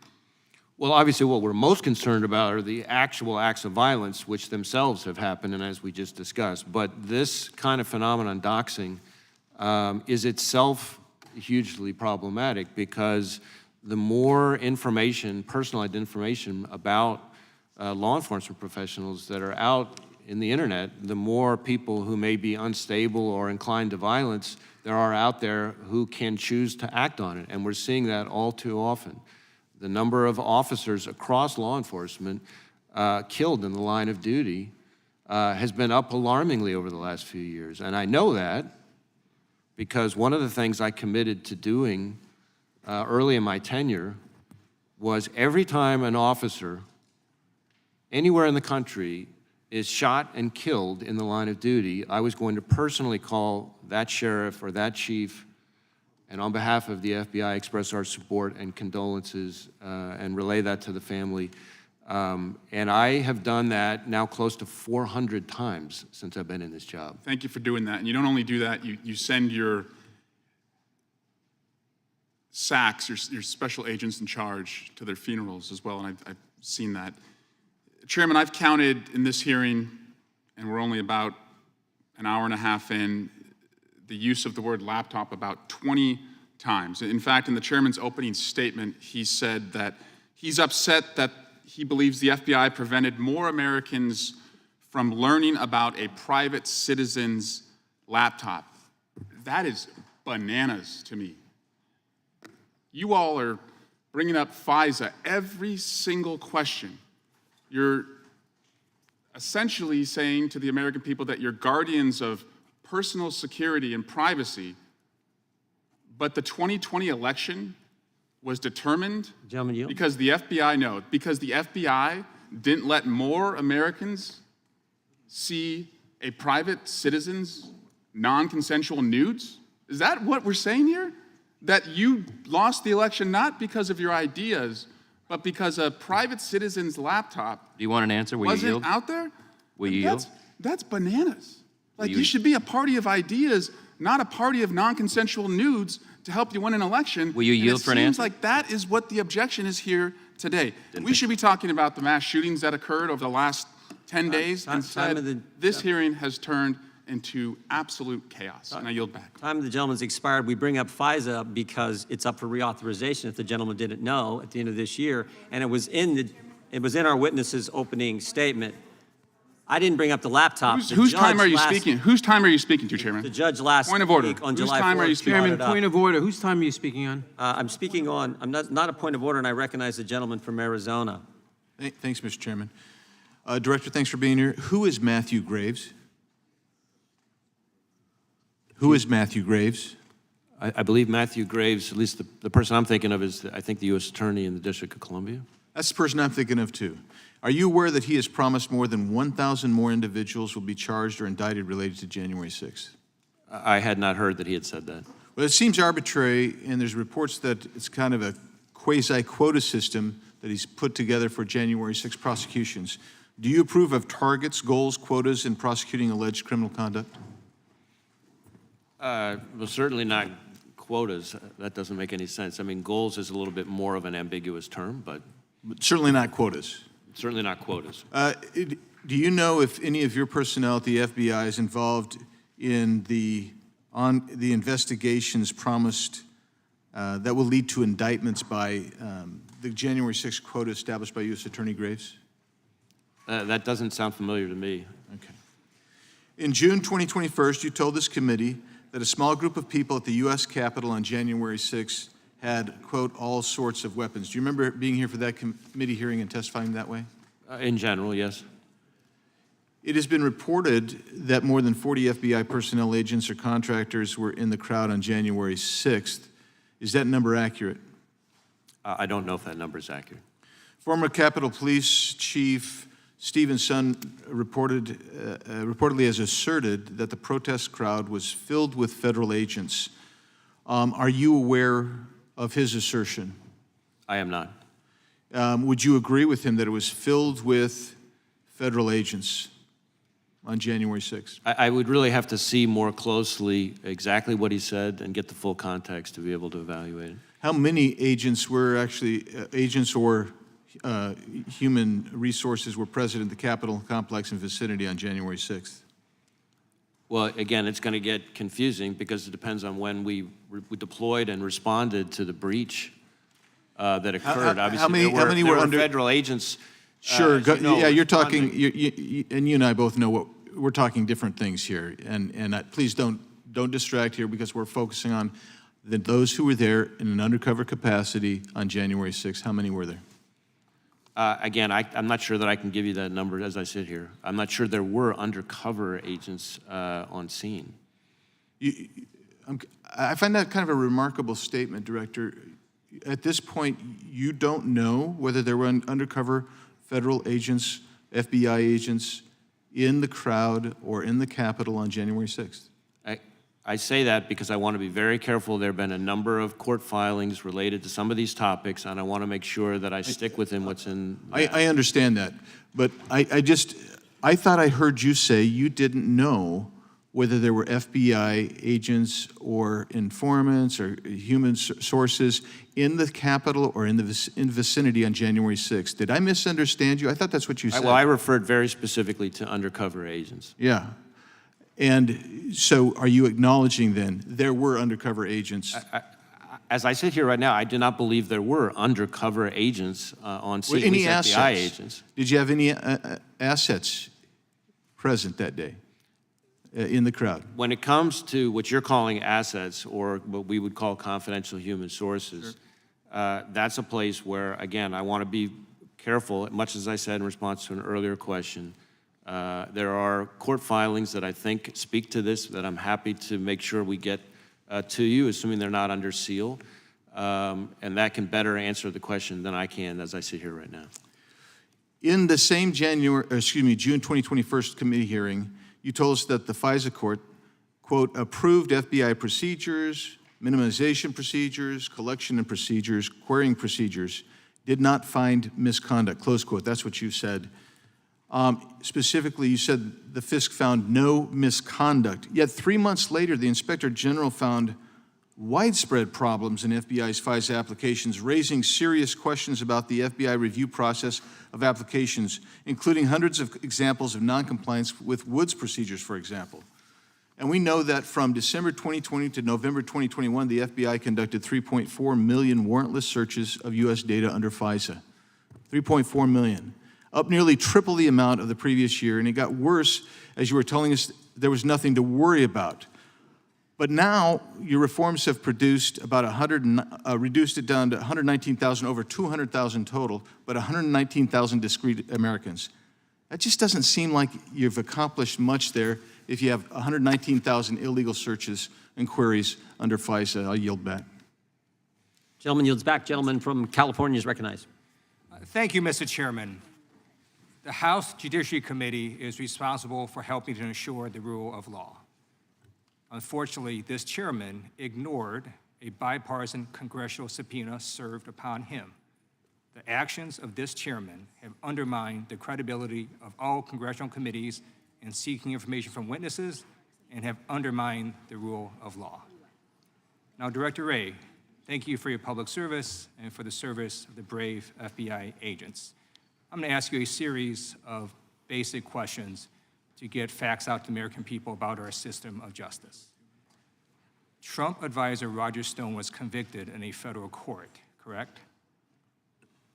Well, obviously, what we're most concerned about are the actual acts of violence, which themselves have happened, and as we just discussed. But this kind of phenomenon, doxing, is itself hugely problematic because the more information, personalized information about law enforcement professionals that are out in the internet, the more people who may be unstable or inclined to violence there are out there who can choose to act on it. And we're seeing that all too often. The number of officers across law enforcement killed in the line of duty has been up alarmingly over the last few years. And I know that because one of the things I committed to doing early in my tenure was every time an officer anywhere in the country is shot and killed in the line of duty, I was going to personally call that sheriff or that chief and on behalf of the FBI express our support and condolences and relay that to the family. And I have done that now close to 400 times since I've been in this job. Thank you for doing that. And you don't only do that, you send your SACs, your special agents in charge, to their funerals as well, and I've seen that. Chairman, I've counted in this hearing, and we're only about an hour and a half in, the use of the word laptop about 20 times. In fact, in the chairman's opening statement, he said that he's upset that he believes the FBI prevented more Americans from learning about a private citizen's laptop. That is bananas to me. You all are bringing up FISA every single question. You're essentially saying to the American people that you're guardians of personal security and privacy, but the 2020 election was determined because the FBI didn't let more Americans see a private citizen's non-consensual nudes? Is that what we're saying here? that you lost the election not because of your ideas, but because a private citizen's laptop Do you want an answer? Will you wasn't yield? out there? Will you yield? That's bananas. Like, you- you should be a party of ideas, not a party of non-consensual nudes to help you win an election. Will you And yield for an It seems answer? like that is what the objection is here today. We should be talking about the mass shootings that occurred over the last 10 days. time Instead, of the- this hearing has turned into absolute chaos. And I yield back. Time of the gentleman's expired. We bring up FISA because it's up for reauthorization, if the gentleman didn't know, at the end of this year. And it was in our witness's opening statement. I didn't bring up the laptop. Whose time are you speaking? Whose time are you speaking to, The Chairman? judge last Point of order. week on Whose July 4th. time are you speaking? brought Chairman, it up. point of order. Whose time are you speaking on? I'm speaking on, I'm not a point of order, and I recognize the gentleman from Arizona. Thanks, Mr. Chairman. Director, thanks for being here. Who is Matthew Graves? Who is Matthew Graves? I believe Matthew Graves, at least the person I'm thinking of is, I think, the U.S. Attorney in the District of Columbia. That's the person I'm thinking of, too. Are you aware that he has promised more than 1,000 more individuals will be charged or indicted related to January 6th? I had not heard that he had said that. Well, it seems arbitrary, and there's reports that it's kind of a quasi-quota system that he's put together for January 6 prosecutions. Do you approve of targets, goals, quotas in prosecuting alleged criminal conduct? Well, certainly not quotas. That doesn't make any sense. I mean, goals is a little bit more of an ambiguous term, but Certainly not quotas. certainly not quotas. Do you know if any of your personnel at the FBI is involved in the investigations promised that will lead to indictments by the January 6th quota established by U.S. Attorney Graves? That doesn't sound familiar to me. Okay. In June 2021, you told this committee that a small group of people at the U.S. Capitol on January 6th had, quote, all sorts of weapons. Do you remember being here for that committee hearing and testifying that way? In general, yes. It has been reported that more than 40 FBI personnel, agents, or contractors were in the crowd on January 6th. Is that number accurate? I don't know if that number is accurate. Former Capitol Police Chief Stephen Sun reportedly has asserted that the protest crowd was filled with federal agents. Are you aware of his assertion? I am not. Would you agree with him that it was filled with federal agents on January 6th? I would really have to see more closely exactly what he said and get the full context to be able to evaluate it. How many agents were actually, agents or human resources were present in the Capitol complex and vicinity on January 6th? Well, again, it's going to get confusing because it depends on when we deployed and responded to the breach that occurred. Obviously, how many were under federal agents. Sure. as you know, Yeah, you're talking, responding. and you and I both know what we're talking different things here. And please don't distract here because we're focusing on those who were there in an undercover capacity on January 6th. How many were there? Again, I'm not sure that I can give you that number as I sit here. I'm not sure there were undercover agents on scene. I find that kind of a remarkable statement, Director. At this point, you don't know whether there were undercover federal agents, FBI agents in the crowd or in the Capitol on January 6th. I say that because I want to be very careful. There have been a number of court filings related to some of these topics, and I want to make sure that I stick within what's in. I understand that, but I thought I heard you say you didn't know whether there were FBI agents or informants or human sources in the Capitol or in the vicinity on January 6th. Did I misunderstand you? I thought that's what you said. Well, I referred very specifically to undercover agents. Yeah. And so are you acknowledging then there were undercover agents? As I sit here right now, I do not believe there were undercover agents on scene, Any at least FBI assets? agents. Did you have any assets present that day in the crowd? When it comes to what you're calling assets or what we would call confidential human sources, that's a place where, again, I want to be careful, much as I said in response to an earlier question. There are court filings that I think speak to this that I'm happy to make sure we get to you, assuming they're not under seal. And that can better answer the question than I can as I sit here right now. In the same June 2021 committee hearing, you told us that the FISA court, quote, approved FBI procedures minimization procedures, collection and procedures, querying procedures, did not find misconduct, close quote. That's what you said. Specifically, you said the FISC found no misconduct. Yet 3 months later, the Inspector General found widespread problems in FBI's FISA applications, raising serious questions about the FBI review process of applications, including hundreds of examples of noncompliance with Woods procedures, for example. And we know that from December 2020 to November 2021, the FBI conducted 3.4 million warrantless searches of U.S. data under FISA. 3.4 million, up nearly triple the amount of the previous year, and it got worse as you were telling us there was nothing to worry about. But now your reforms have produced about reduced it down to 119,000, over 200,000 total, but 119,000 discrete Americans. That just doesn't seem like you've accomplished much there if you have 119,000 illegal searches and queries under FISA. I'll yield back. Gentleman yields back. Gentleman from California is recognized. Thank you, Mr. Chairman. The House Judiciary Committee is responsible for helping to ensure the rule of law. Unfortunately, this chairman ignored a bipartisan congressional subpoena served upon him. The actions of this chairman have undermined the credibility of all congressional committees in seeking information from witnesses and have undermined the rule of law. Now, Director Wray, thank you for your public service and for the service of the brave FBI agents. I'm going to ask you a series of basic questions to get facts out to the American people about our system of justice. Trump advisor Roger Stone was convicted in a federal court, correct?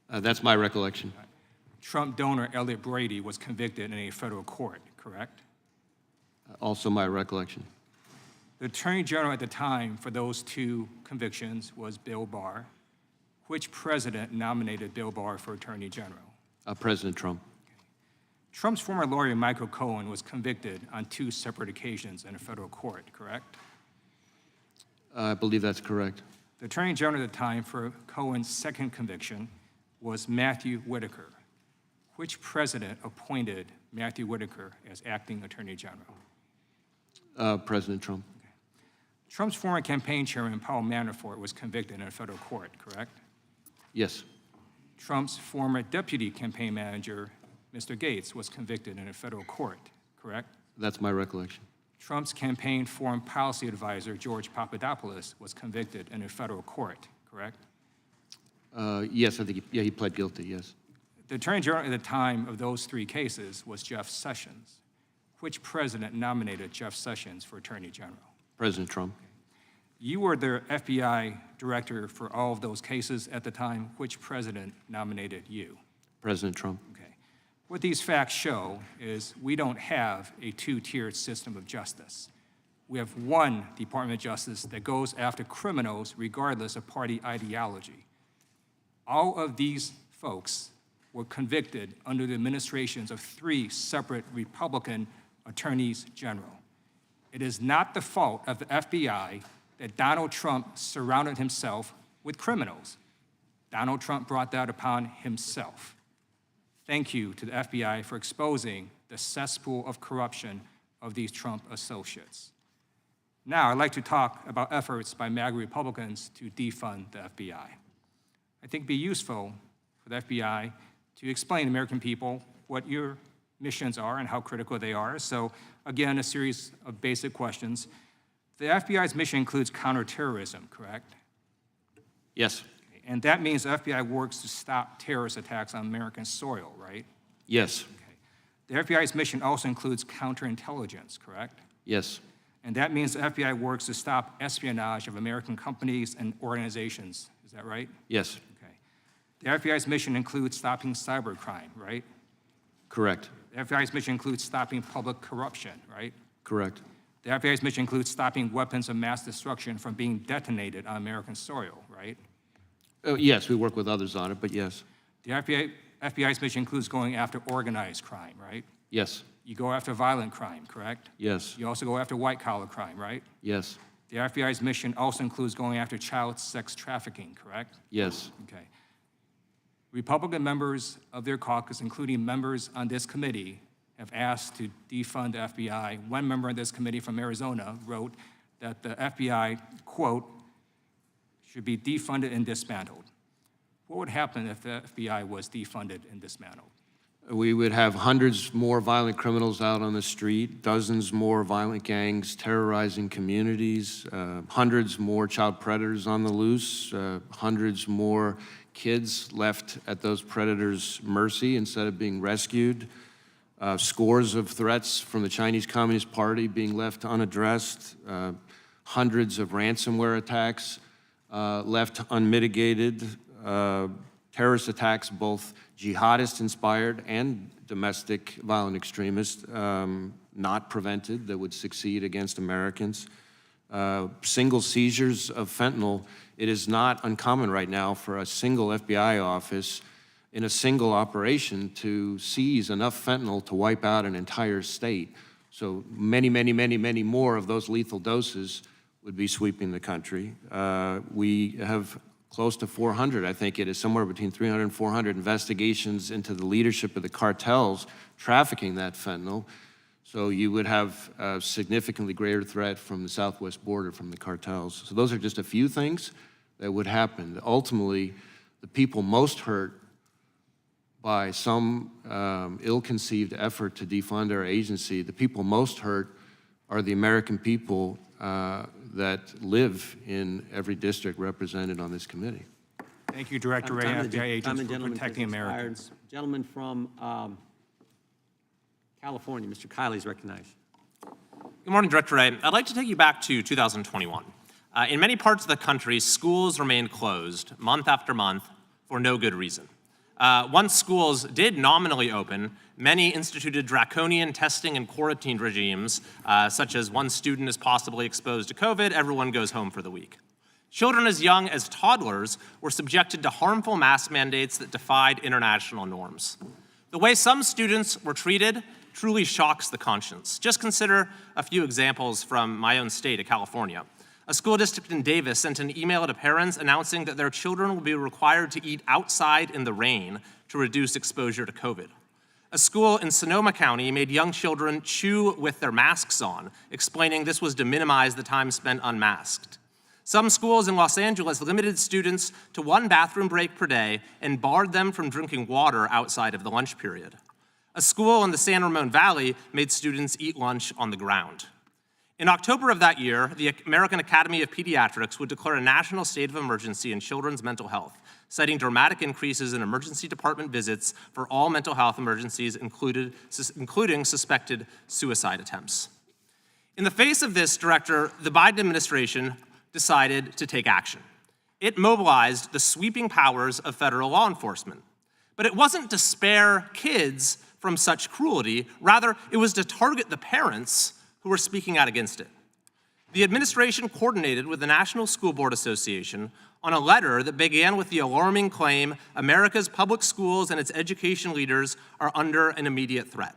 That's my recollection. Trump donor Elliot Brady was convicted in a federal court, correct? Also my recollection. The Attorney General at the time for those two convictions was Bill Barr. Which president nominated Bill Barr for Attorney General? President Trump. Trump's former lawyer, Michael Cohen, was convicted on 2 separate occasions in a federal court, correct? I believe that's correct. The Attorney General at the time for Cohen's second conviction was Matthew Whitaker. Which president appointed Matthew Whitaker as acting Attorney General? President Trump. Okay. Trump's former campaign chairman, Paul Manafort, was convicted in a federal court, correct? Yes. Trump's former deputy campaign manager, Mr. Gates, was convicted in a federal court, correct? That's my recollection. Trump's campaign foreign policy advisor, George Papadopoulos, was convicted in a federal court, correct? Yes, I think he pled guilty, yes. The Attorney General at the time of those 3 cases was Jeff Sessions. Which president nominated Jeff Sessions for Attorney General? President Trump. You were the FBI director for all of those cases at the time. Which president nominated you? President Trump. Okay. What these facts show is we don't have a 2-tiered system of justice. We have one Department of Justice that goes after criminals regardless of party ideology. All of these folks were convicted under the administrations of 3 separate Republican attorneys general. It is not the fault of the FBI that Donald Trump surrounded himself with criminals. Donald Trump brought that upon himself. Thank you to the FBI for exposing the cesspool of corruption of these Trump associates. Now, I'd like to talk about efforts by MAGA Republicans to defund the FBI. I think it'd be useful for the FBI to explain to American people what your missions are and how critical they are. So, again, a series of basic questions. The FBI's mission includes counterterrorism, correct? Yes. And that means the FBI works to stop terrorist attacks on American soil, right? Yes. Okay. The FBI's mission also includes counterintelligence, correct? Yes. And that means the FBI works to stop espionage of American companies and organizations. Is that right? Yes. Okay. The FBI's mission includes stopping cybercrime, right? Correct. The FBI's mission includes stopping public corruption, right? Correct. The FBI's mission includes stopping weapons of mass destruction from being detonated on American soil, right? Yes, we work with others on it, but yes. The FBI's mission includes going after organized crime, right? Yes. You go after violent crime, correct? Yes. You also go after white-collar crime, right? Yes. The FBI's mission also includes going after child sex trafficking, correct? Yes. Okay. Republican members of their caucus, including members on this committee, have asked to defund the FBI. One member of this committee from Arizona wrote that the FBI, quote, should be defunded and dismantled. What would happen if the FBI was defunded and dismantled? We would have hundreds more violent criminals out on the street, dozens more violent gangs terrorizing communities, hundreds more child predators on the loose, hundreds more kids left at those predators' mercy instead of being rescued, scores of threats from the Chinese Communist Party being left unaddressed, hundreds of ransomware attacks left unmitigated, terrorist attacks, both jihadist-inspired and domestic violent extremists, not prevented, that would succeed against Americans. Single seizures of fentanyl. It is not uncommon right now for a single FBI office in a single operation to seize enough fentanyl to wipe out an entire state. So many, many, many, many more of those lethal doses would be sweeping the country. We have close to 400, I think it is, somewhere between 300 and 400 investigations into the leadership of the cartels trafficking that fentanyl. So you would have a significantly greater threat from the southwest border from the cartels. So those are just a few things that would happen. Ultimately, the people most hurt by some ill-conceived effort to defund our agency, the people most hurt are the American people that live in every district represented on this committee. Thank you, Director Ray, Time of the FBI agents, for gentleman protecting has expired. Americans. Gentleman from California, Mr. Kiley is recognized. Good morning, Director Ray. I'd like to take you back to 2021. In many parts of the country, schools remained closed month after month for no good reason. Once schools did nominally open, many instituted draconian testing and quarantine regimes, such as one student is possibly exposed to COVID, everyone goes home for the week. Children as young as toddlers were subjected to harmful mask mandates that defied international norms. The way some students were treated truly shocks the conscience. Just consider a few examples from my own state of California. A school district in Davis sent an email to parents announcing that their children will be required to eat outside in the rain to reduce exposure to COVID. A school in Sonoma County made young children chew with their masks on, explaining this was to minimize the time spent unmasked. Some schools in Los Angeles limited students to one bathroom break per day and barred them from drinking water outside of the lunch period. A school in the San Ramon Valley made students eat lunch on the ground. In October of that year, the American Academy of Pediatrics would declare a national state of emergency in children's mental health, citing dramatic increases in emergency department visits for all mental health emergencies, including suspected suicide attempts. In the face of this, Director, the Biden administration decided to take action. It mobilized the sweeping powers of federal law enforcement. But it wasn't to spare kids from such cruelty. Rather, it was to target the parents who were speaking out against it. The administration coordinated with the National School Board Association on a letter that began with the alarming claim America's public schools and its education leaders are under an immediate threat.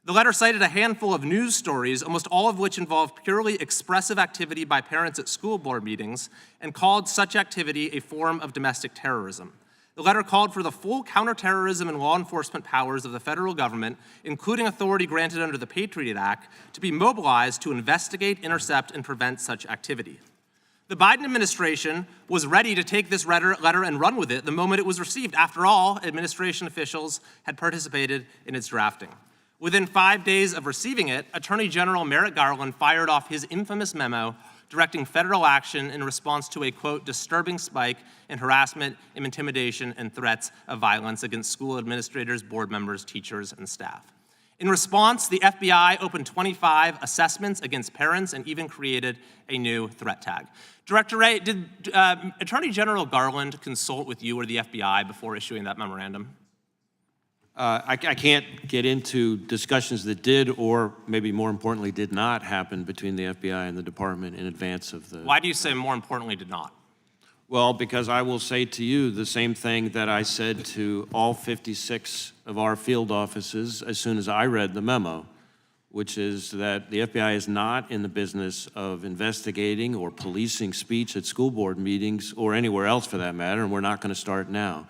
The letter cited a handful of news stories, almost all of which involved purely expressive activity by parents at school board meetings, and called such activity a form of domestic terrorism. The letter called for the full counterterrorism and law enforcement powers of the federal government, including authority granted under the Patriot Act, to be mobilized to investigate, intercept, and prevent such activity. The Biden administration was ready to take this letter and run with it the moment it was received. After all, administration officials had participated in its drafting. Within 5 days of receiving it, Attorney General Merrick Garland fired off his infamous memo directing federal action in response to a, quote, disturbing spike in harassment, intimidation, and threats of violence against school administrators, board members, teachers, and staff. In response, the FBI opened 25 assessments against parents and even created a new threat tag. Director Ray, did Attorney General Garland consult with you or the FBI before issuing that memorandum? I can't get into discussions that did, or maybe more importantly, did not happen between the FBI and the department in advance of the... Why do you say more importantly did not? Well, because I will say to you the same thing that I said to all 56 of our field offices as soon as I read the memo, which is that the FBI is not in the business of investigating or policing speech at school board meetings or anywhere else for that matter, and we're not going to start now.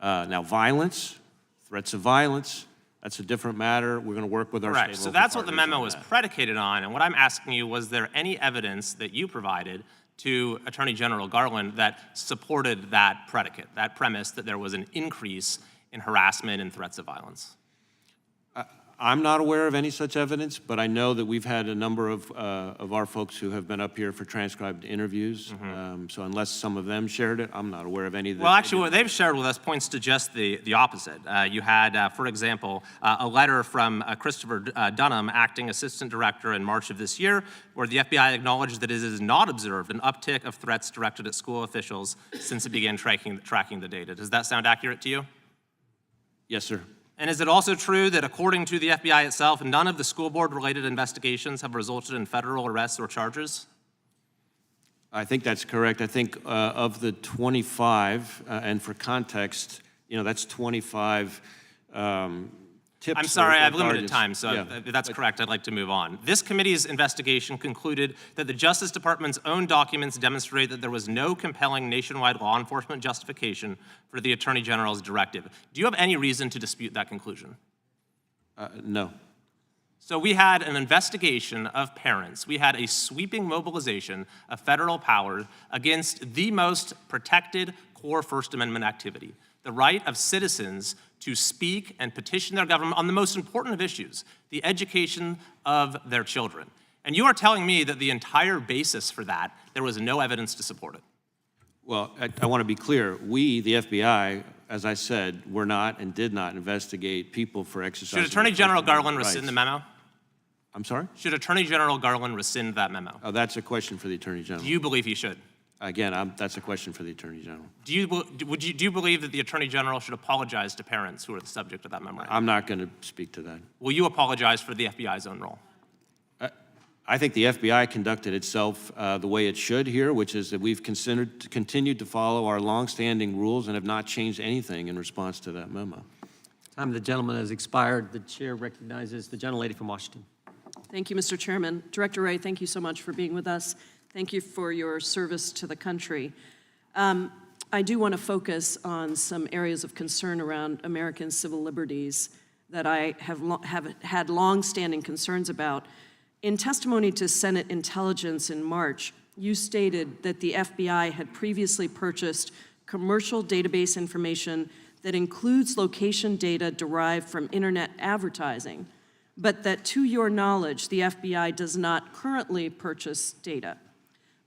Now, violence, threats of violence, that's a different matter. We're going to work with our Correct. So that's what the memo was predicated on. And what I'm asking you, was there any evidence that you provided to Attorney General Garland that supported that predicate, that premise that there was an increase in harassment and threats of violence? I'm not aware of any such evidence, but I know that we've had a number of our folks who have been up here for transcribed interviews. So unless some of them shared it, I'm not aware of any that. Well, actually, what they've shared with us points to just the opposite. You had, for example, a letter from Christopher Dunham, acting assistant director, in March of this year, where the FBI acknowledged that it has not observed an uptick of threats directed at school officials since it began tracking the data. Does that sound accurate to you? Yes, sir. And is it also true that, according to the FBI itself, none of the school board-related investigations have resulted in federal arrests or charges? I think that's correct. I think of the 25, and for context, that's 25 tips. I'm sorry, I have guardians. limited time, so Yeah. if that's correct, I'd like to move on. This committee's investigation concluded that the Justice Department's own documents demonstrate that there was no compelling nationwide law enforcement justification for the Attorney General's directive. Do you have any reason to dispute that conclusion? No. So we had an investigation of parents. We had a sweeping mobilization of federal power against the most protected core First Amendment activity, the right of citizens to speak and petition their government on the most important of issues, the education of their children. And you are telling me that the entire basis for that, there was no evidence to support it. Well, I want to be clear. We, the FBI, as I said, were not and did not investigate people for exercising. Should Attorney General Garland rights. rescind the memo? I'm sorry? Should Attorney General Garland rescind that memo? Oh, that's a question for the Attorney General. Do you believe he should? Again, that's a question for the Attorney General. Do you believe that the Attorney General should apologize to parents who are the subject of that memo? I'm not going to speak to that. Will you apologize for the FBI's own role? I think the FBI conducted itself the way it should here, which is that we've continued to follow our longstanding rules and have not changed anything in response to that memo. Time of the gentleman has expired. The chair recognizes the gentlelady from Washington. Thank you, Mr. Chairman. Director Wray, thank you so much for being with us. Thank you for your service to the country. I do want to focus on some areas of concern around American civil liberties that I have had long-standing concerns about. In testimony to Senate Intelligence in March, you stated that the FBI had previously purchased commercial database information that includes location data derived from internet advertising, but that to your knowledge, the FBI does not currently purchase data.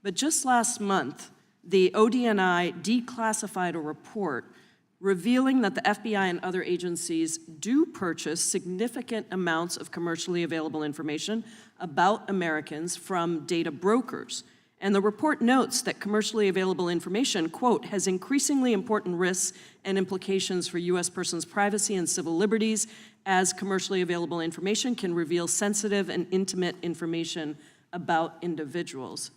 But just last month, the ODNI declassified a report revealing that the FBI and other agencies do purchase significant amounts of commercially available information about Americans from data brokers. And the report notes that commercially available information, quote, has increasingly important risks and implications for U.S. persons' privacy and civil liberties, as commercially available information can reveal sensitive and intimate information about individuals.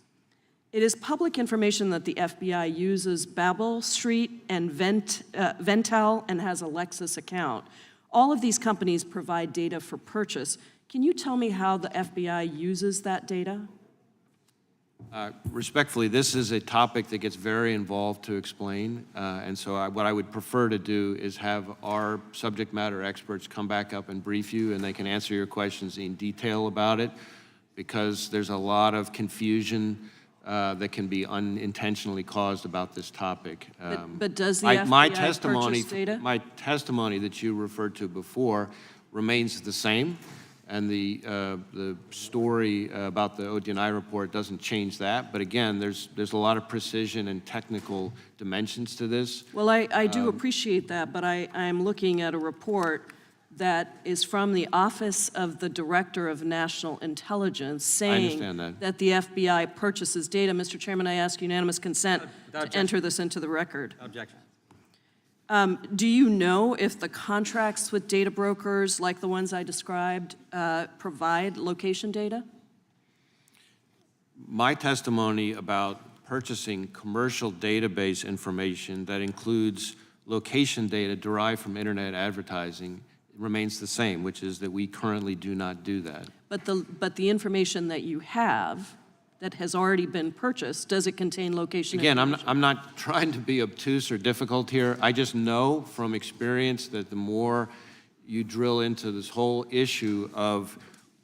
It is public information that the FBI uses Babel Street and Ventel and has a Lexus account. All of these companies provide data for purchase. Can you tell me how the FBI uses that data? Respectfully, this is a topic that gets very involved to explain, and so what I would prefer to do is have our subject matter experts come back up and brief you, and they can answer your questions in detail about it, because there's a lot of confusion that can be unintentionally caused about this topic. But does the FBI purchase data? My testimony that you referred to before remains the same, and the story about the ODNI report doesn't change that. But again, there's a lot of precision and technical dimensions to this. Well, I do appreciate that, but I'm looking at a report that is from the Office of the Director of National Intelligence saying that the FBI purchases data. Mr. Chairman, I ask unanimous consent to enter this into the record. Objection. Do you know if the contracts with data brokers like the ones I described provide location data? My testimony about purchasing commercial database information that includes location data derived from internet advertising remains the same, which is that we currently do not do that. But the information that you have that has already been purchased, does it contain location information? Again, I'm not trying to be obtuse or difficult here. I just know from experience that the more you drill into this whole issue of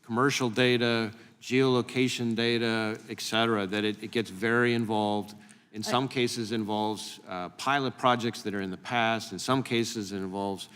commercial data, geolocation data, et cetera, that it gets very involved. In some cases involves pilot projects that are in the past. In some cases it involves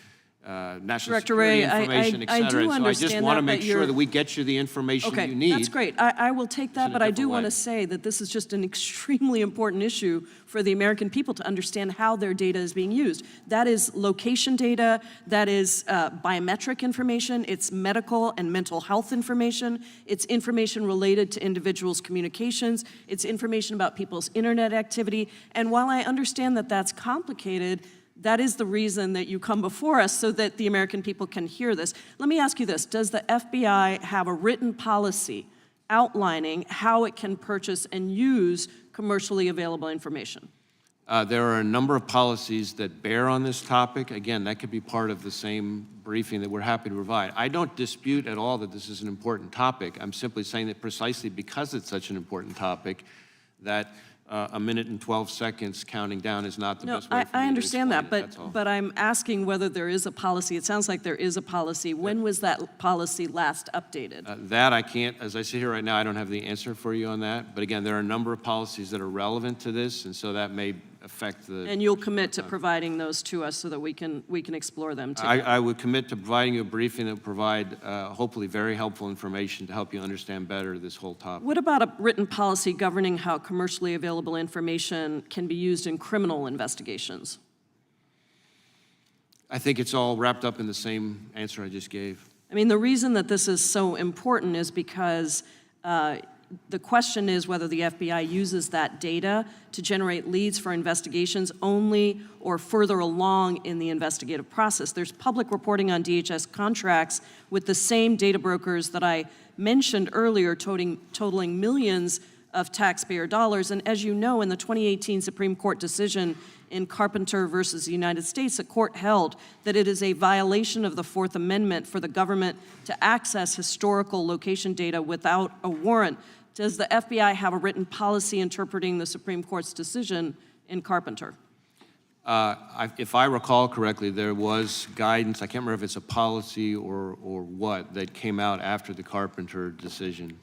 national Director security Ray, information, et I cetera. do And so I just understand want to that, make but sure you're- that we get you the information you need. That's great. I will take that, in a but I do different want way. to say that this is just an extremely important issue for the American people to understand how their data is being used. That is location data, that is biometric information, it's medical and mental health information, it's information related to individuals' communications, it's information about people's internet activity. And while I understand that that's complicated, that is the reason that you come before us, so that the American people can hear this. Let me ask you this. Does the FBI have a written policy outlining how it can purchase and use commercially available information? There are a number of policies that bear on this topic. Again, that could be part of the same briefing that we're happy to provide. I don't dispute at all that this is an important topic. I'm simply saying that precisely because it's such an important topic, that a minute and 12 seconds counting down is not the best way for me I to understand explain that, it, that's all. but I'm asking whether there is a policy. It sounds like there is a policy. When was that policy last updated? That I can't, as I sit here right now, I don't have the answer for you on that. But again, there are a number of policies that are relevant to this, and so that may affect the... And you'll commit to providing those to us so that we can explore them together. I would commit to providing you a briefing that will provide hopefully very helpful information to help you understand better this whole topic. What about a written policy governing how commercially available information can be used in criminal investigations? I think it's all wrapped up in the same answer I just gave. I mean, the reason that this is so important is because the question is whether the FBI uses that data to generate leads for investigations only or further along in the investigative process. There's public reporting on DHS contracts with the same data brokers that I mentioned earlier, totaling millions of taxpayer dollars. And as you know, in the 2018 Supreme Court decision in Carpenter versus the United States, the court held that it is a violation of the Fourth Amendment for the government to access historical location data without a warrant. Does the FBI have a written policy interpreting the Supreme Court's decision in Carpenter? If I recall correctly, there was guidance, I can't remember if it's a policy or what, that came out after the Carpenter decision.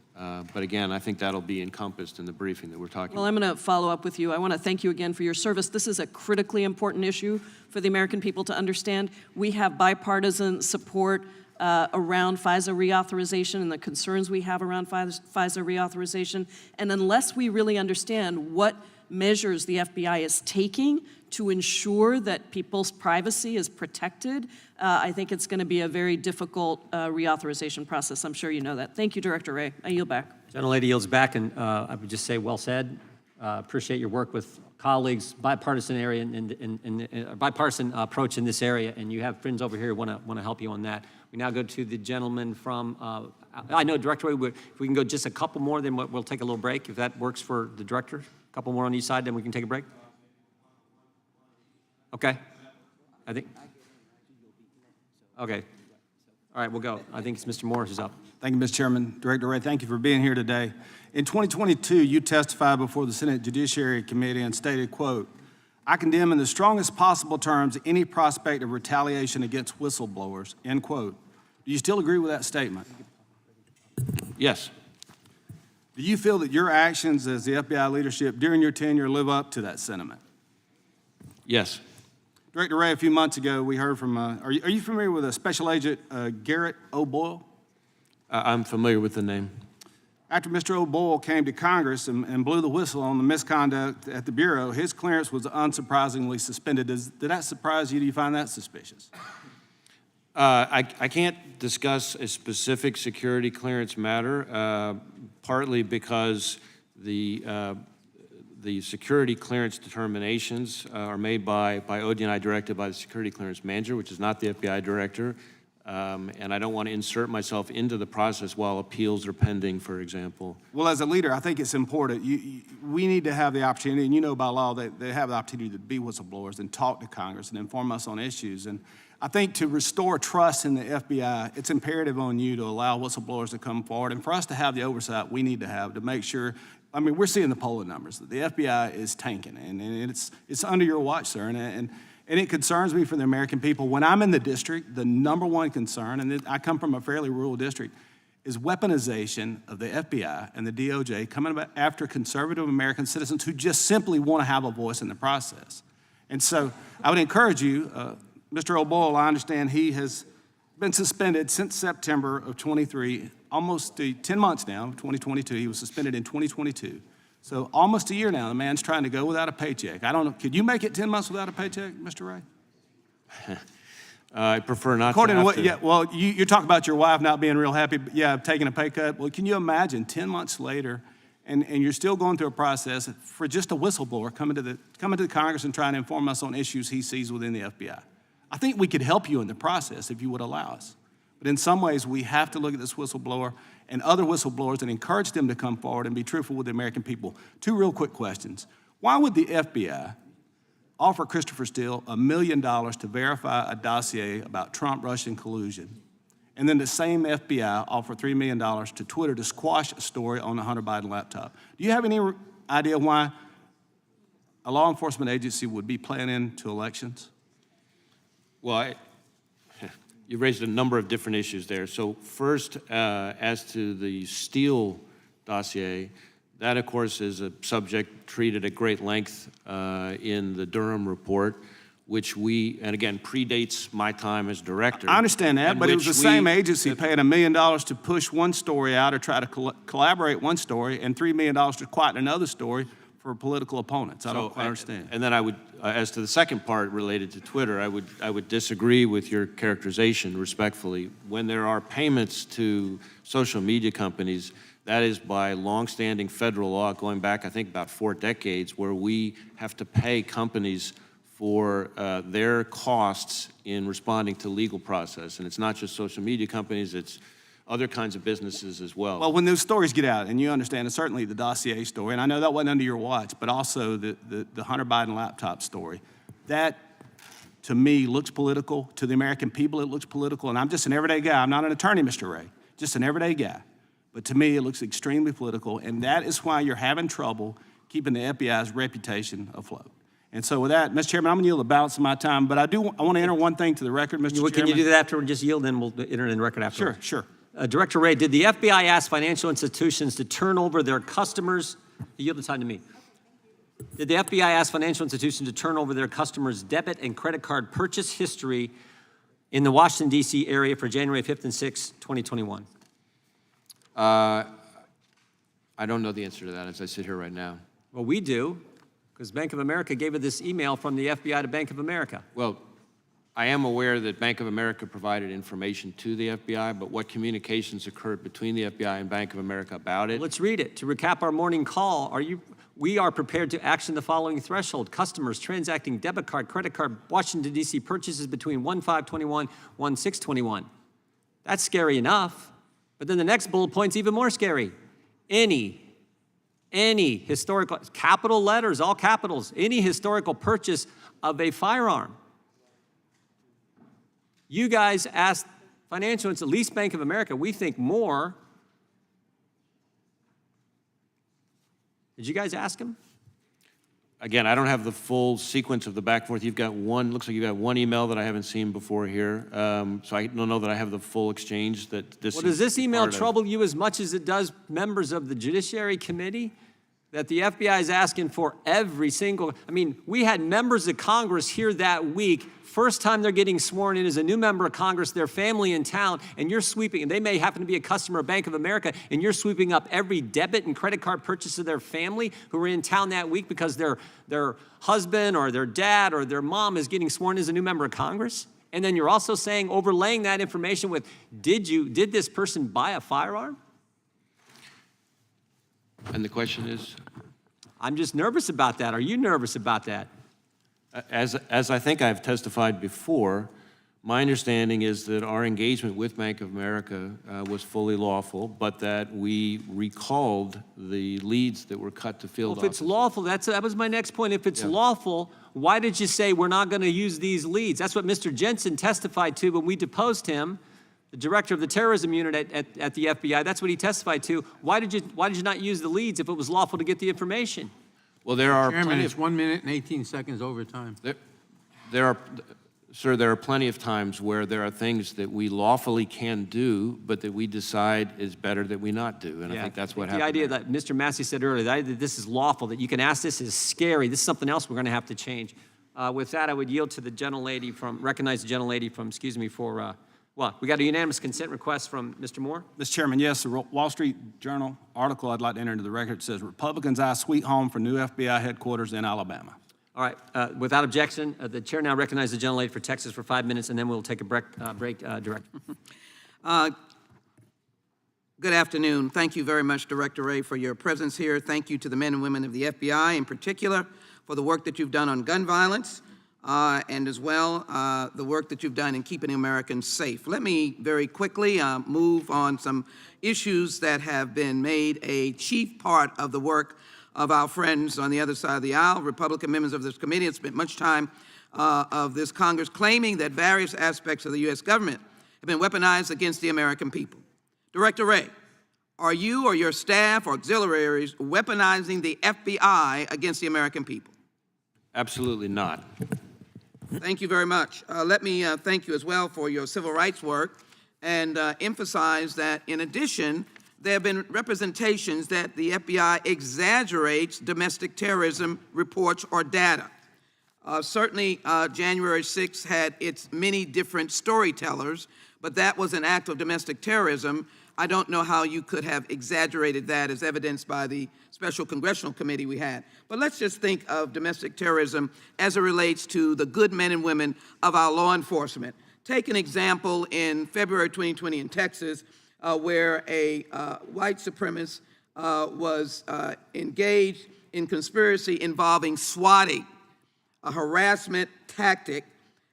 But again, I think that'll be encompassed in the briefing that we're talking Well, about. I'm going to follow up with you. I want to thank you again for your service. This is a critically important issue for the American people to understand. We have bipartisan support around FISA reauthorization and the concerns we have around FISA reauthorization. And unless we really understand what measures the FBI is taking to ensure that people's privacy is protected, I think it's going to be a very difficult reauthorization process. I'm sure you know that. Thank you, Director Wray. I yield back. Gentlelady yields back, and I would just say, well said. Appreciate your work with colleagues, bipartisan area and bipartisan approach in this area, and you have friends over here who want to help you on that. We now go to the gentleman from, I know, Director Wray, if we can go just a couple more, then we'll take a little break, if that works for the director. A couple more on each side, then we can take a break. Okay. I think. Okay. All right, we'll go. I think it's Mr. Morris is up. Thank you, Mr. Chairman. Director Wray, thank you for being here today. In 2022, you testified before the Senate Judiciary Committee and stated, quote, "I condemn in the strongest possible terms any prospect of retaliation against whistleblowers," end quote. Do you still agree with that statement? Yes. Do you feel that your actions as the FBI leadership during your tenure live up to that sentiment? Yes. Director Wray, a few months ago, we heard from, are you familiar with Special Agent Garrett O'Boyle? I'm familiar with the name. After Mr. O'Boyle came to Congress and blew the whistle on the misconduct at the Bureau, his clearance was unsurprisingly suspended. Did that surprise you? Do you find that suspicious? I can't discuss a specific security clearance matter, partly because the security clearance determinations are made by ODNI, directed by the security clearance manager, which is not the FBI director. And I don't want to insert myself into the process while appeals are pending, for example. Well, as a leader, I think it's important. We need to have the opportunity, and you know by law they have the opportunity to be whistleblowers and talk to Congress and inform us on issues. And I think to restore trust in the FBI, it's imperative on you to allow whistleblowers to come forward. And for us to have the oversight we need to have to make sure, I mean, we're seeing the polling numbers. The FBI is tanking, and it's under your watch, sir. And it concerns me for the American people. When I'm in the district, the number one concern, and I come from a fairly rural district, is weaponization of the FBI and the DOJ coming after conservative American citizens who just simply want to have a voice in the process. And so I would encourage you, Mr. O'Boyle, I understand he has been suspended since September of 23, almost 10 months now, 2022. He was suspended in 2022. So almost a year now, the man's trying to go without a paycheck. I don't know, could you make it 10 months without a paycheck, Mr. Ray? I prefer not According to to have what, yeah, well, you talk about your wife not being real happy, but yeah, taking a pay cut. Well, can you imagine 10 months later, and you're still going through a process for just a whistleblower coming to the Congress and trying to inform us on issues he sees within the FBI? I think we could help you in the process if you would allow us. But in some ways, we have to look at this whistleblower and other whistleblowers and encourage them to come forward and be truthful with the American people. Two real quick questions. Why would the FBI offer Christopher Steele $1 million to verify a dossier about Trump-Russian collusion, and then the same FBI offer $3 million to Twitter to squash a story on the Hunter Biden laptop? Do you have any idea why a law enforcement agency would be playing into elections? Well, you raised a number of different issues there. So first, as to the Steele dossier, that, of course, is a subject treated at great length in the Durham report, which and again, predates my time as director. I understand that, but it was the same agency paying $1 million to push one story out or try to collaborate one story, and $3 million to quiet another story for political opponents. I don't quite understand. And then I would, as to the second part related to Twitter, I would disagree with your characterization respectfully. When there are payments to social media companies, that is by longstanding federal law going back, I think, about 4 decades, where we have to pay companies for their costs in responding to legal process. And it's not just social media companies, it's other kinds of businesses as well. Well, when those stories get out, and you understand, and certainly the dossier story, and I know that wasn't under your watch, but also the Hunter Biden laptop story, that, to me, looks political. To the American people, it looks political. And I'm just an everyday guy. I'm not an attorney, Mr. Ray, just an everyday guy. But to me, it looks extremely political, and that is why you're having trouble keeping the FBI's reputation afloat. And so with that, Mr. Chairman, I'm going to yield the balance of my time, but I want to enter one thing to the record, Mr. Chairman. Can you do that after? Just yield, then we'll enter it in the record after. Sure. Director Ray, did the FBI ask financial institutions to turn over their customers? You yield the time to me. Did the FBI ask financial institutions to turn over their customers' debit and credit card purchase history in the Washington, D.C. area for January 5th and 6th, 2021? I don't know the answer to that as I sit here right now. Well, we do, because Bank of America gave us this email from the FBI to Bank of America. Well, I am aware that Bank of America provided information to the FBI, but what communications occurred between the FBI and Bank of America about it? Let's read it. To recap our morning call, we are prepared to action the following threshold. Customers transacting debit card, credit card, Washington, D.C. purchases between 1/5/21, 1/6/21. That's scary enough. But then the next bullet point's even more scary. Any historical, capital letters, all capitals, any historical purchase of a firearm. You guys asked financial institutions, at least Bank of America, we think more. Did you guys ask them? Again, I don't have the full sequence of the back and forth. You've got looks like you've got one email that I haven't seen before here. So I don't know that I have the full exchange that this. Well, does this email trouble you as much as it does members of the Judiciary Committee? That the FBI is asking for every single, we had members of Congress here that week, first time they're getting sworn in as a new member of Congress, their family in town, and you're sweeping, and they may happen to be a customer of Bank of America, and you're sweeping up every debit and credit card purchase of their family who were in town that week because their husband or their dad or their mom is getting sworn in as a new member of Congress? And then you're also saying, overlaying that information with, did this person buy a firearm? And the question is? I'm just nervous about that. Are you nervous about that? As I think I've testified before, my understanding is that our engagement with Bank of America was fully lawful, but that we recalled the leads that were cut to field offices. If it's lawful, that was my next point. If it's lawful, why did you say we're not going to use these leads? That's what Mr. Jensen testified to when we deposed him, the director of the terrorism unit at the FBI. That's what he testified to. Why did you not use the leads if it was lawful to get the information? Well, there are Chairman, it's 1 minute and 18 seconds over time. There Sir, there are plenty of times where there are things that we lawfully can do, but that we decide is better that we not do. And I think that's what happened. The idea there. that Mr. Massey said earlier, the idea that this is lawful, that you can ask this is scary, this is something else we're going to have to change. With that, I would yield to the gentlelady recognize the gentlelady from, we got a unanimous consent request from Mr. Moore. Mr. Chairman, yes, the Wall Street Journal article I'd like to enter into the record says Republicans eye sweet home for new FBI headquarters in Alabama. All right, without objection, the chair now recognizes the gentlelady for Texas for 5 minutes, and then we'll take a break, Director. Good afternoon. Thank you very much, Director Wray, for your presence here. Thank you to the men and women of the FBI in particular for the work that you've done on gun violence and as well the work that you've done in keeping Americans safe. Let me very quickly move on some issues that have been made a chief part of the work of our friends on the other side of the aisle. Republican members of this committee have spent much time of this Congress claiming that various aspects of the U.S. government have been weaponized against the American people. Director Wray, are you or your staff or auxiliaries weaponizing the FBI against the American people? Absolutely not. Thank you very much. Let me thank you as well for your civil rights work and emphasize that in addition, there have been representations that the FBI exaggerates domestic terrorism reports or data. Certainly, January 6th had its many different storytellers, but that was an act of domestic terrorism. I don't know how you could have exaggerated that as evidenced by the special congressional committee we had. But let's just think of domestic terrorism as it relates to the good men and women of our law enforcement. Take an example in February 2020 in Texas, where a white supremacist was engaged in conspiracy involving swatting, a harassment tactic,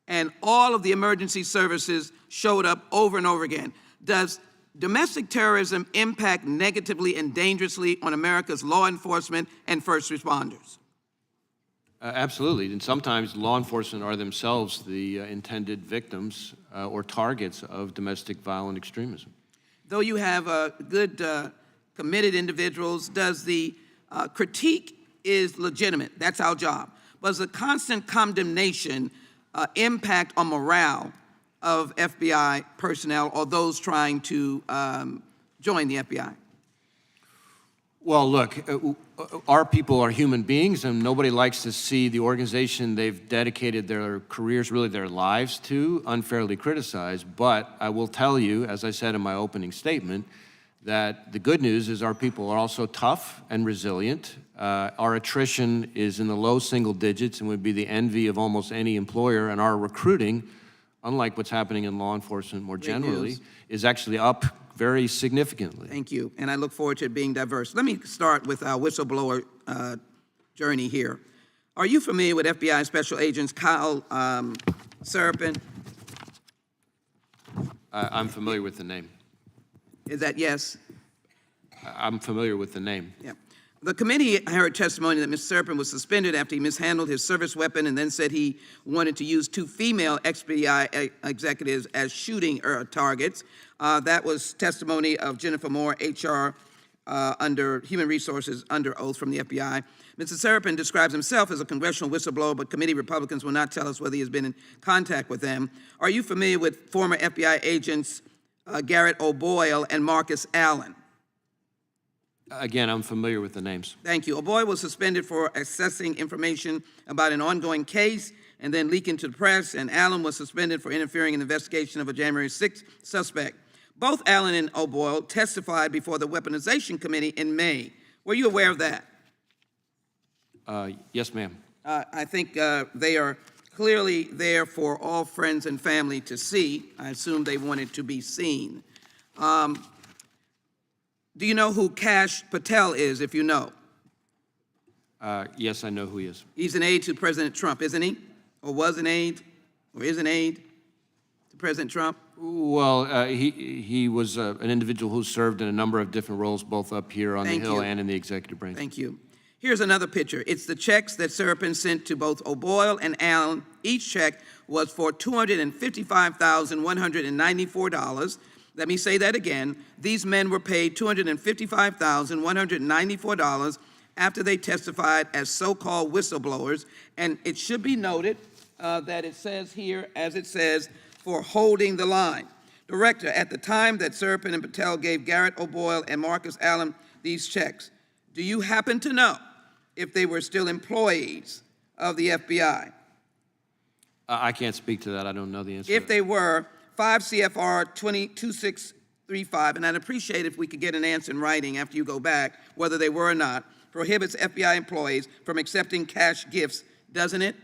and all of the emergency services showed up over and over again. Does domestic terrorism impact negatively and dangerously on America's law enforcement and first responders? Absolutely, and sometimes law enforcement are themselves the intended victims or targets of domestic violent extremism. Though you have good, committed individuals, does the critique is legitimate? That's our job. But does the constant condemnation impact on morale of FBI personnel or those trying to join the FBI? Well, look, our people are human beings, and nobody likes to see the organization they've dedicated their careers, really their lives to, unfairly criticized. But I will tell you, as I said in my opening statement, that the good news is our people are also tough and resilient. Our attrition is in the low single digits and would be the envy of almost any employer, and our recruiting, unlike what's happening in law enforcement more generally, is actually up very significantly. Thank you, and I look forward to it being diverse. Let me start with our whistleblower journey here. Are you familiar with FBI Special Agents Kyle Serapin? I'm familiar with the name. Is that yes? I'm familiar with the name. Yeah. The committee heard testimony that Mr. Serapin was suspended after he mishandled his service weapon and then said he wanted to use 2 female FBI executives as shooting targets. That was testimony of Jennifer Moore, HR under Human Resources under oath from the FBI. Mr. Serapin describes himself as a congressional whistleblower, but committee Republicans will not tell us whether he has been in contact with them. Are you familiar with former FBI agents Garrett O'Boyle and Marcus Allen? Again, I'm familiar with the names. Thank you. O'Boyle was suspended for accessing information about an ongoing case and then leaking to the press, and Allen was suspended for interfering in the investigation of a January 6th suspect. Both Allen and O'Boyle testified before the Weaponization Committee in May. Were you aware of that? Yes, ma'am. I think they are clearly there for all friends and family to see. I assume they wanted to be seen. Do you know who Kash Patel is, if you know? Yes, I know who he is. He's an aide to President Trump, isn't he? Or was an aide? Or is an aide to President Trump? Well, he was an individual who served in a number of different roles, both up here on the Hill and in the executive branch. Thank you. Here's another picture. It's the checks that Serapin sent to both O'Boyle and Allen. Each check was for $255,194. Let me say that again. These men were paid $255,194 after they testified as so-called whistleblowers. And it should be noted that it says here, as it says, for holding the line. Director, at the time that Serpin and Patel gave Garrett O'Boyle and Marcus Allen these checks, do you happen to know if they were still employees of the FBI? I can't speak to that. I don't know the answer. If they were, 5 CFR 2635, and I'd appreciate if we could get an answer in writing after you go back, whether they were or not, prohibits FBI employees from accepting cash gifts, doesn't it?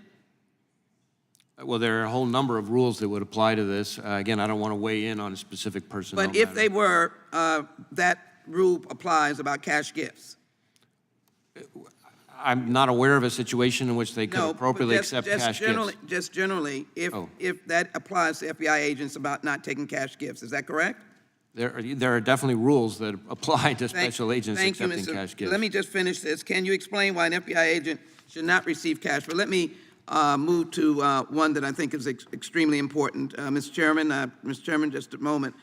Well, there are a whole number of rules that would apply to this. Again, I don't want to weigh in on a specific person. But if they were, that rule applies about cash gifts. I'm not aware of a situation in which they could No, but appropriately accept cash gifts. Just generally, if that applies to FBI agents about not taking cash gifts, is that correct? There are definitely rules that apply to special agents Thank you, accepting Mr. cash gifts. Let me just finish this. Can you explain why an FBI agent should not receive cash? But let me move to one that I think is extremely important. Mr. Chairman, just a moment.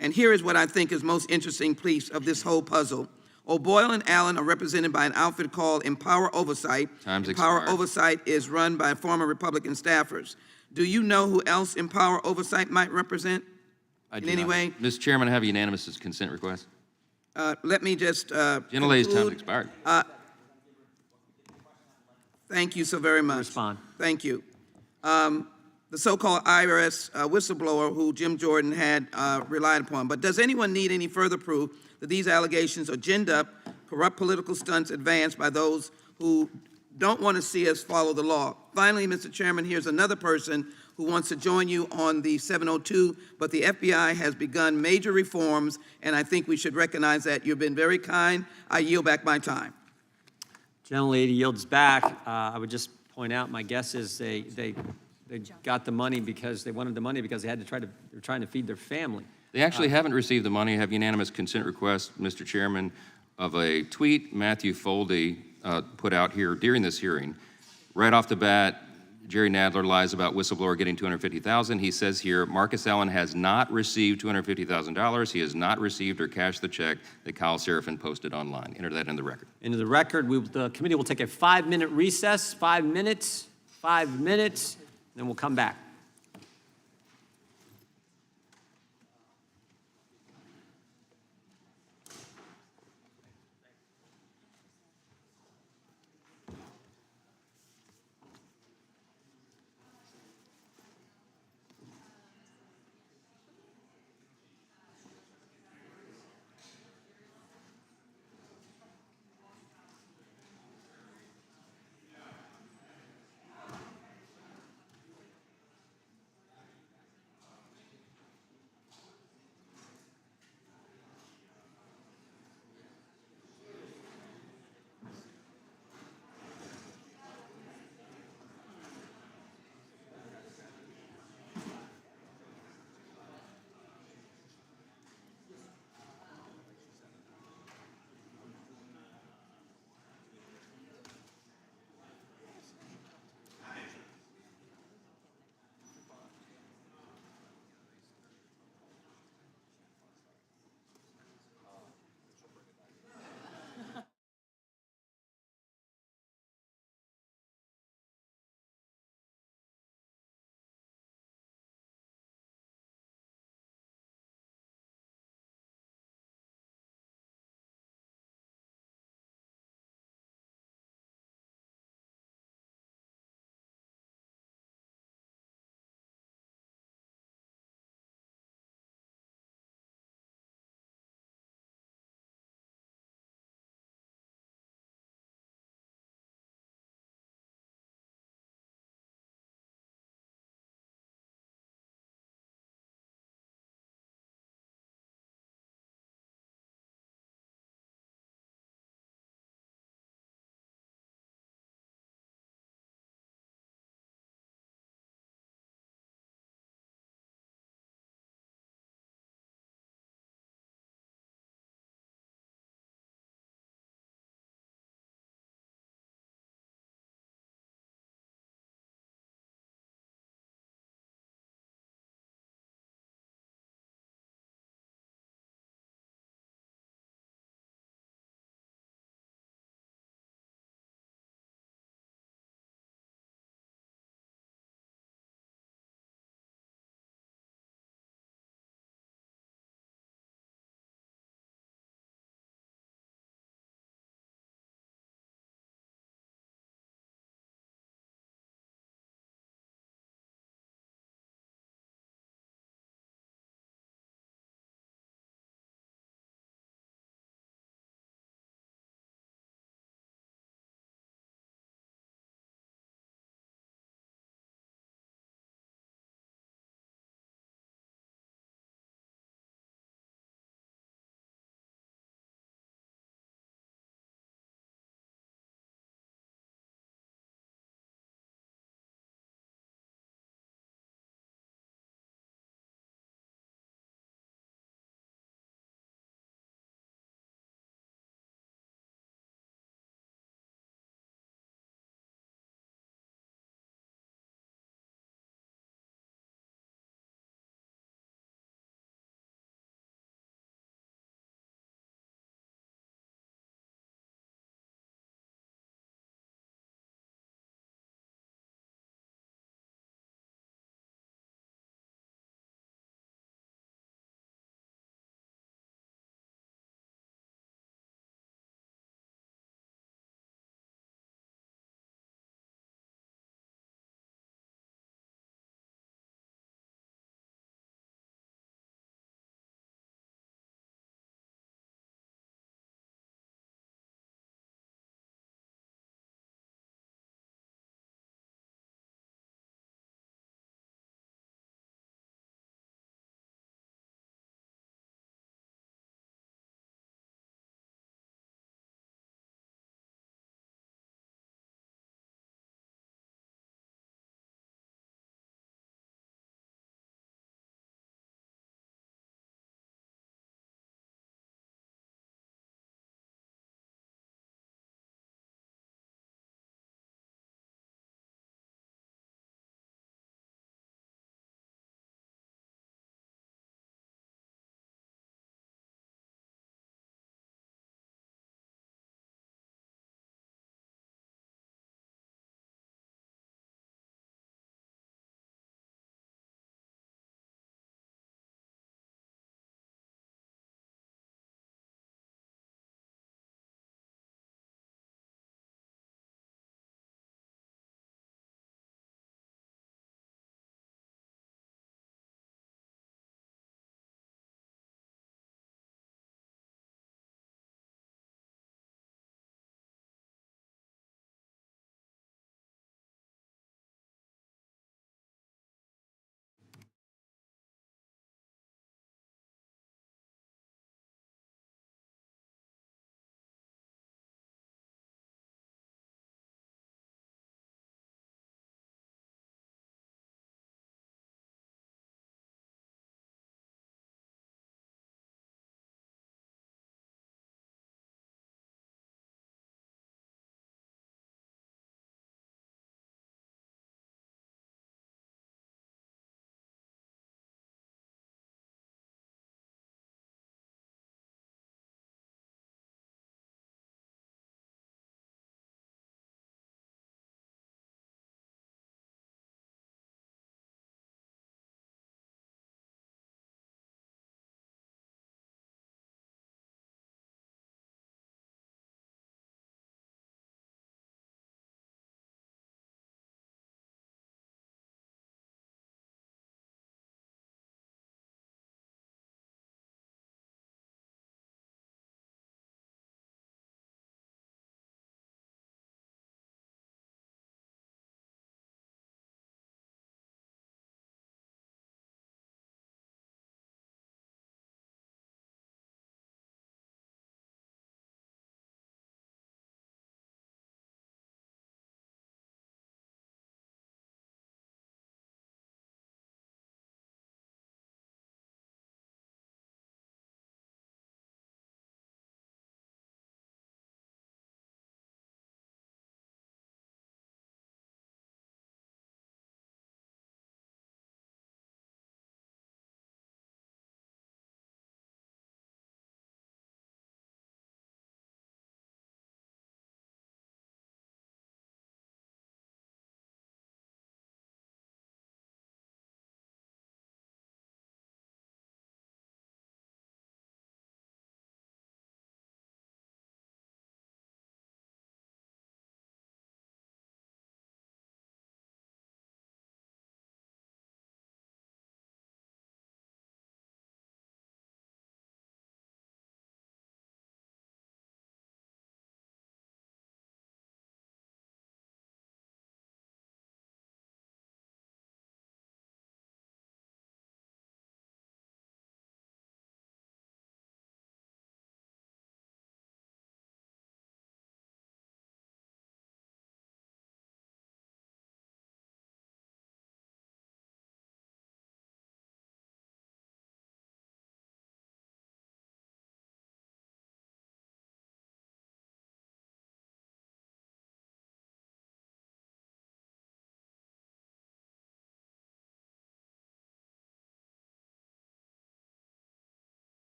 And here is what I think is most interesting piece of this whole puzzle. O'Boyle and Allen are represented by an outfit called Empower Oversight. Time's Empower expired. Oversight is run by former Republican staffers. Do you know who else Empower Oversight might represent in any way? Mr. Chairman, I have a unanimous consent request. Let me just Gentlelady's time's conclude. expired. Thank you so very much. Respond. Thank you. The so-called IRS whistleblower who Jim Jordan had relied upon. But does anyone need any further proof that these allegations are ginned up, corrupt political stunts advanced by those who don't want to see us follow the law? Finally, Mr. Chairman, here's another person who wants to join you on the 702, but the FBI has begun major reforms, and I think we should recognize that. You've been very kind. I yield back my time. Gentlelady yields back. I would just point out, my guess is they got the money because they wanted the money because they were trying to feed their family. They actually haven't received the money. I have unanimous consent request, Mr. Chairman, of a tweet Matthew Foldy put out here during this hearing. Right off the bat, Jerry Nadler lies about whistleblower getting $250,000. He says here, Marcus Allen has not received $250,000. He has not received or cashed the check that Kyle Seraphin posted online. Enter that in the record. Into the record, the committee will take a 5-minute recess, 5 minutes, then we'll come back.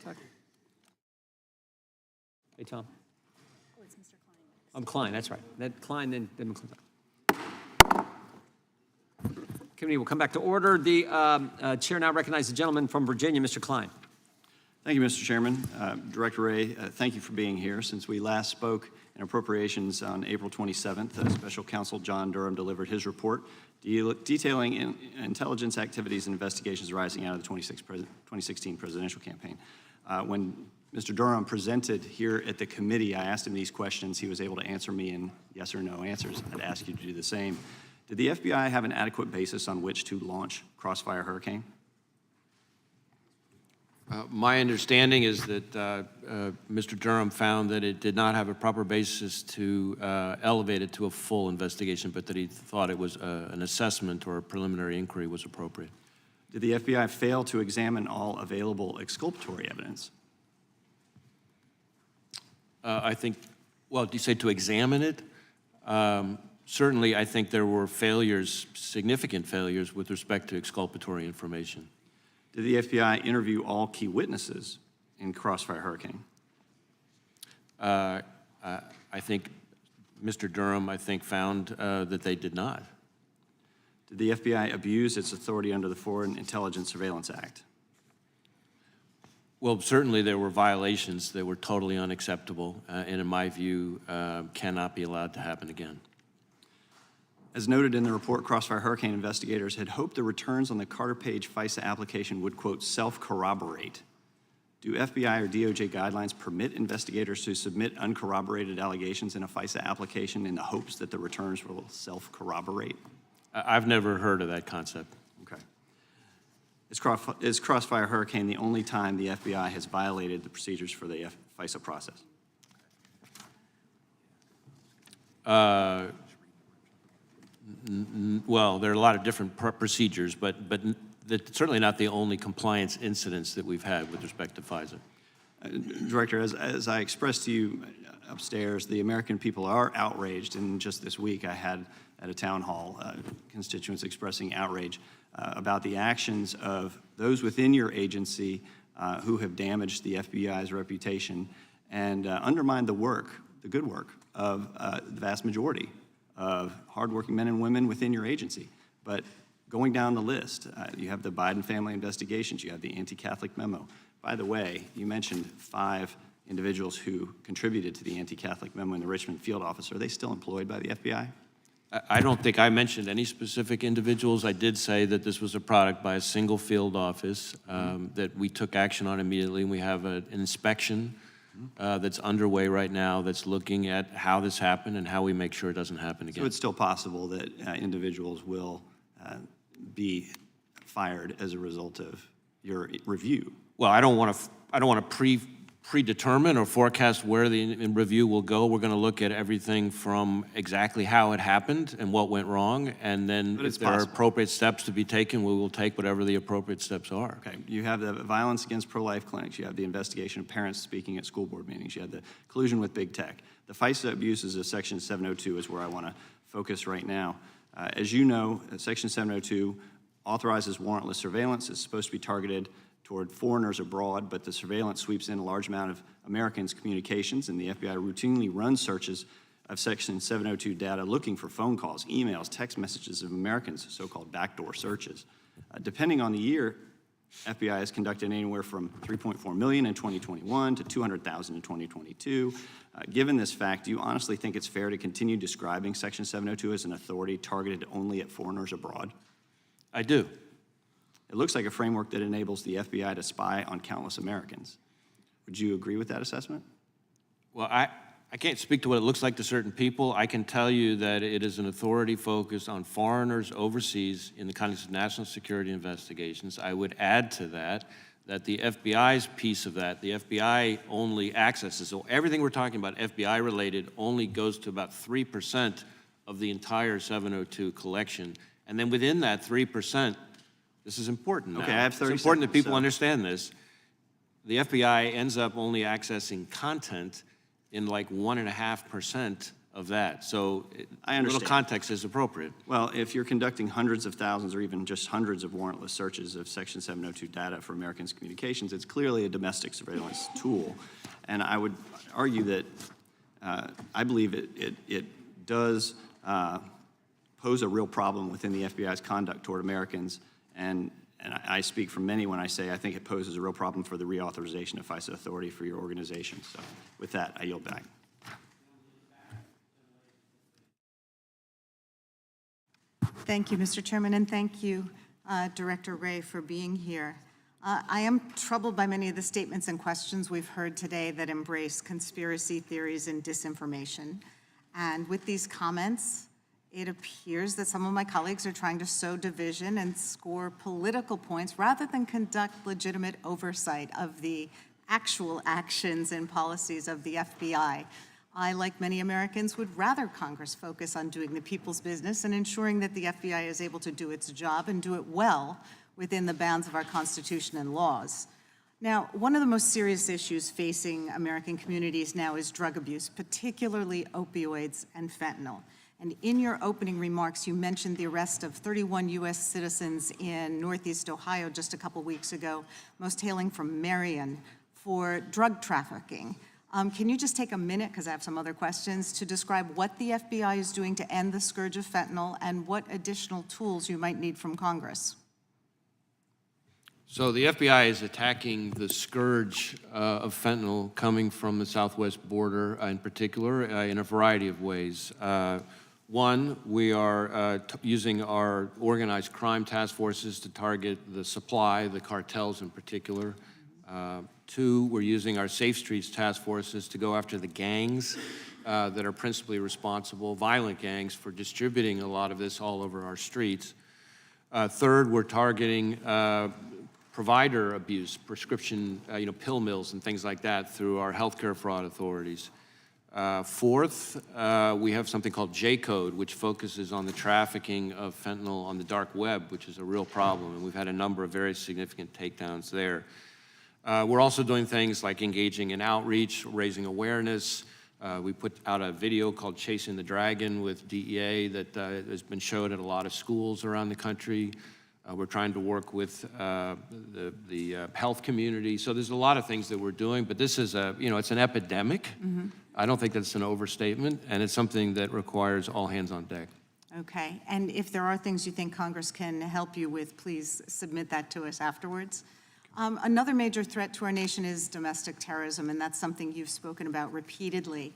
Hey, Tom. Oh, it's Mr. Klein. I'm Klein, that's right. Then Klein, then McClintock. Committee will come back to order. The chair now recognizes the gentleman from Virginia, Mr. Klein. Thank you, Mr. Chairman. Director Ray, thank you for being here. Since we last spoke in appropriations on April 27th, Special Counsel John Durham delivered his report detailing intelligence activities and investigations arising out of the 2016 presidential campaign. When Mr. Durham presented here at the committee, I asked him these questions. He was able to answer me in yes or no answers. I'd ask you to do the same. Did the FBI have an adequate basis on which to launch Crossfire Hurricane? My understanding is that Mr. Durham found that it did not have a proper basis to elevate it to a full investigation, but that he thought it was an assessment or a preliminary inquiry was appropriate. Did the FBI fail to examine all available exculpatory evidence? I think, well, do you say to examine it? Certainly, I think there were failures, significant failures, with respect to exculpatory information. Did the FBI interview all key witnesses in Crossfire Hurricane? I think Mr. Durham, found that they did not. Did the FBI abuse its authority under the Foreign Intelligence Surveillance Act? Well, certainly there were violations that were totally unacceptable, and in my view, cannot be allowed to happen again. As noted in the report, Crossfire Hurricane investigators had hoped the returns on the Carter Page FISA application would, quote, self-corroborate. Do FBI or DOJ guidelines permit investigators to submit uncorroborated allegations in a FISA application in the hopes that the returns will self-corroborate? I've never heard of that concept. Okay. Is Crossfire Hurricane the only time the FBI has violated the procedures for the FISA process? Well, there are a lot of different procedures, but that's certainly not the only compliance incidents that we've had with respect to FISA. Director, as I expressed to you upstairs, the American people are outraged, and just this week I had at a town hall constituents expressing outrage about the actions of those within your agency who have damaged the FBI's reputation and undermined the good work of the vast majority of hardworking men and women within your agency. But going down the list, you have the Biden family investigations, you have the anti-Catholic memo. By the way, you mentioned 5 individuals who contributed to the anti-Catholic memo in the Richmond field office. Are they still employed by the FBI? I don't think I mentioned any specific individuals. I did say that this was a product by a single field office that we took action on immediately, and we have an inspection that's underway right now that's looking at how this happened and how we make sure it doesn't happen again. So it's still possible that individuals will be fired as a result of your review? Well, I don't want to predetermine or forecast where the review will go. We're going to look at everything from exactly how it happened and what went wrong, and then if there are appropriate steps to be taken, we will take whatever the appropriate steps are. Okay, you have the violence against pro-life clinics, you have the investigation of parents speaking at school board meetings, you have the collusion with big tech. The FISA abuses of Section 702 is where I want to focus right now. As you know, Section 702 authorizes warrantless surveillance. It's supposed to be targeted toward foreigners abroad, but the surveillance sweeps in a large amount of Americans' communications, and the FBI routinely runs searches of Section 702 data looking for phone calls, emails, text messages of Americans, so-called backdoor searches. Depending on the year, FBI has conducted anywhere from 3.4 million in 2021 to 200,000 in 2022. Given this fact, do you honestly think it's fair to continue describing Section 702 as an authority targeted only at foreigners abroad? I do. It looks like a framework that enables the FBI to spy on countless Americans. Would you agree with that assessment? Well, I can't speak to what it looks like to certain people. I can tell you that it is an authority focused on foreigners overseas in the context of national security investigations. I would add to that the FBI's piece of that, the FBI only accesses, so everything we're talking about FBI related only goes to about 3% of the entire 702 collection. And then within that 3%, this is important now. Okay, I have 30 It's important that seconds, people understand this. The FBI ends up only accessing content in like 1.5% of that. So I a little understand. context is appropriate. Well, if you're conducting hundreds of thousands or even just hundreds of warrantless searches of Section 702 data for Americans' communications, it's clearly a domestic surveillance tool. And I would argue that I believe it does pose a real problem within the FBI's conduct toward Americans. And I speak for many when I say I think it poses a real problem for the reauthorization of FISA authority for your organization. So with that, I yield back. Thank you, Mr. Chairman, and thank you, Director Wray, for being here. I am troubled by many of the statements and questions we've heard today that embrace conspiracy theories and disinformation. And with these comments, it appears that some of my colleagues are trying to sow division and score political points rather than conduct legitimate oversight of the actual actions and policies of the FBI. I, like many Americans, would rather Congress focus on doing the people's business and ensuring that the FBI is able to do its job and do it well within the bounds of our Constitution and laws. Now, one of the most serious issues facing American communities now is drug abuse, particularly opioids and fentanyl. And in your opening remarks, you mentioned the arrest of 31 U.S. citizens in Northeast Ohio just a couple weeks ago, most hailing from Marion, for drug trafficking. Can you just take a minute, because I have some other questions, to describe what the FBI is doing to end the scourge of fentanyl and what additional tools you might need from Congress? So the FBI is attacking the scourge of fentanyl coming from the southwest border in particular in a variety of ways. One, we are using our organized crime task forces to target the supply, the cartels in particular. Two, we're using our Safe Streets task forces to go after the gangs that are principally responsible, violent gangs, for distributing a lot of this all over our streets. Third, we're targeting provider abuse, prescription, pill mills and things like that through our healthcare fraud authorities. Fourth, we have something called J-Code, which focuses on the trafficking of fentanyl on the dark web, which is a real problem, and we've had a number of very significant takedowns there. We're also doing things like engaging in outreach, raising awareness. We put out a video called Chasing the Dragon with DEA that has been showed at a lot of schools around the country. We're trying to work with the health community. So there's a lot of things that we're doing, but this is it's an epidemic. Mm-hmm. I don't think that's an overstatement, and it's something that requires all hands on deck. Okay, and if there are things you think Congress can help you with, please submit that to us afterwards. Another major threat to our nation is domestic terrorism, and that's something you've spoken about repeatedly.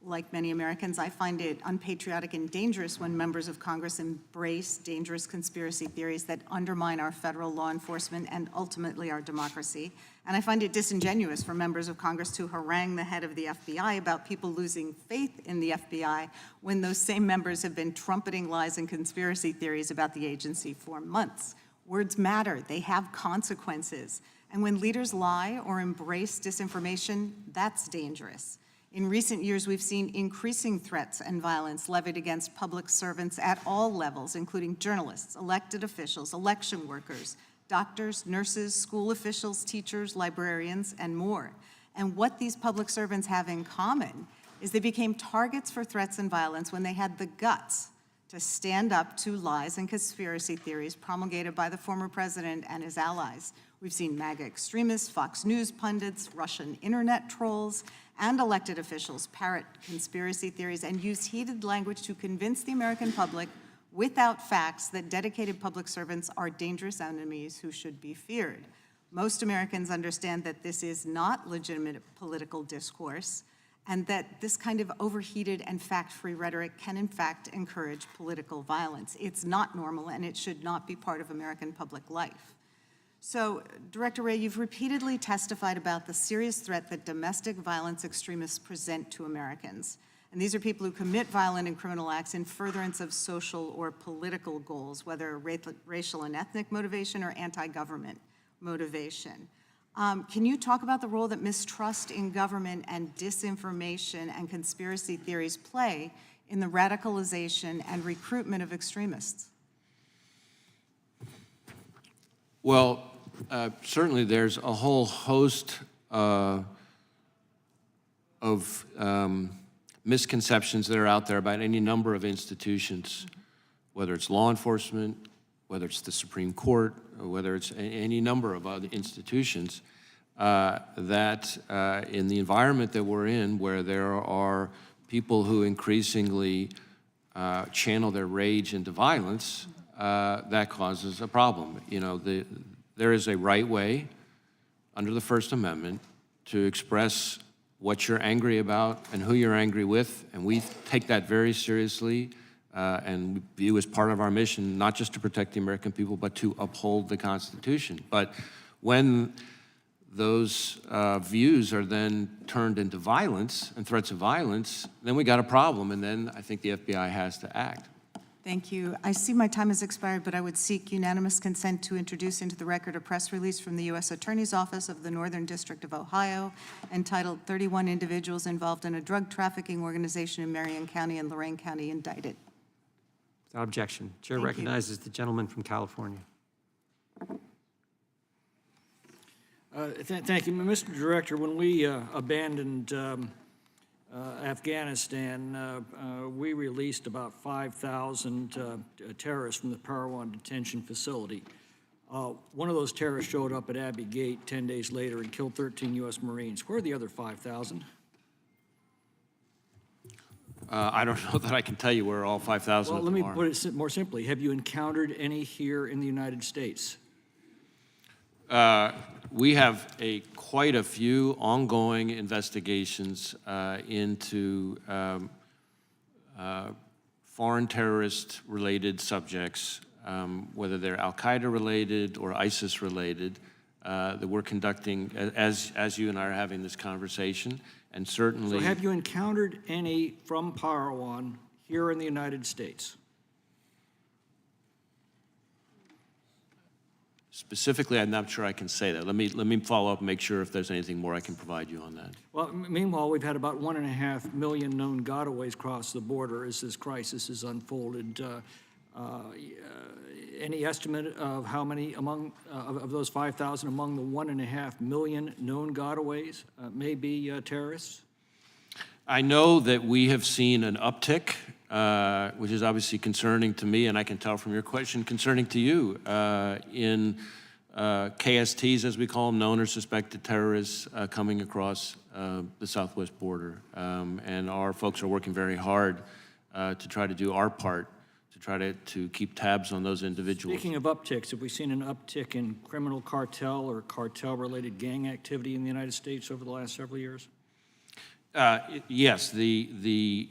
Like many Americans, I find it unpatriotic and dangerous when members of Congress embrace dangerous conspiracy theories that undermine our federal law enforcement and ultimately our democracy. And I find it disingenuous for members of Congress to harangue the head of the FBI about people losing faith in the FBI when those same members have been trumpeting lies and conspiracy theories about the agency for months. Words matter, they have consequences. And when leaders lie or embrace disinformation, that's dangerous. In recent years, we've seen increasing threats and violence levied against public servants at all levels, including journalists, elected officials, election workers, doctors, nurses, school officials, teachers, librarians, and more. And what these public servants have in common is they became targets for threats and violence when they had the guts to stand up to lies and conspiracy theories promulgated by the former president and his allies. We've seen MAGA extremists, Fox News pundits, Russian internet trolls, and elected officials parrot conspiracy theories and use heated language to convince the American public without facts that dedicated public servants are dangerous enemies who should be feared. Most Americans understand that this is not legitimate political discourse and that this kind of overheated and fact-free rhetoric can in fact encourage political violence. It's not normal and it should not be part of American public life. So, Director Wray, you've repeatedly testified about the serious threat that domestic violence extremists present to Americans. And these are people who commit violent and criminal acts in furtherance of social or political goals, whether racial and ethnic motivation or anti-government motivation. Can you talk about the role that mistrust in government and disinformation and conspiracy theories play in the radicalization and recruitment of extremists? Well, certainly there's a whole host of misconceptions that are out there about any number of institutions, whether it's law enforcement, whether it's the Supreme Court, or whether it's any number of other institutions, that in the environment that we're in, where there are people who increasingly channel their rage into violence, that causes a problem. You know, there is a right way under the First Amendment to express what you're angry about and who you're angry with, and we take that very seriously and view as part of our mission, not just to protect the American people, but to uphold the Constitution. But when those views are then turned into violence and threats of violence, then we got a problem, and then I think the FBI has to act. Thank you. I see my time has expired, but I would seek unanimous consent to introduce into the record a press release from the U.S. Attorney's Office of the Northern District of Ohio entitled 31 Individuals Involved in a Drug Trafficking Organization in Marion County and Lorain County Indicted. Without objection. Chair recognizes the gentleman from California. Thank you. Mr. Director, when we abandoned Afghanistan, we released about 5,000 terrorists from the Parowan detention facility. One of those terrorists showed up at Abbey Gate 10 days later and killed 13 U.S. Marines. Where are the other 5,000? I don't know that I can tell you where all 5,000 Well, of let them me are. put it more simply. Have you encountered any here in the United States? We have quite a few ongoing investigations into foreign terrorist-related subjects, whether they're Al-Qaeda related or ISIS related, that we're conducting as you and I are having this conversation, and certainly. So have you encountered any from Parowan here in the United States? Specifically, I'm not sure I can say that. Let me follow up and make sure if there's anything more I can provide you on that. Well, meanwhile, we've had about 1.5 million known gotaways cross the border as this crisis has unfolded. Any estimate of how many among of those 5,000 among the 1.5 million known gotaways may be terrorists? I know that we have seen an uptick, which is obviously concerning to me, and I can tell from your question, concerning to you, in KSTs, as we call them, known or suspected terrorists coming across the southwest border. And our folks are working very hard to try to do our part to try to keep tabs on those individuals. Speaking of upticks, have we seen an uptick in criminal cartel or cartel-related gang activity in the United States over the last several years? Yes, the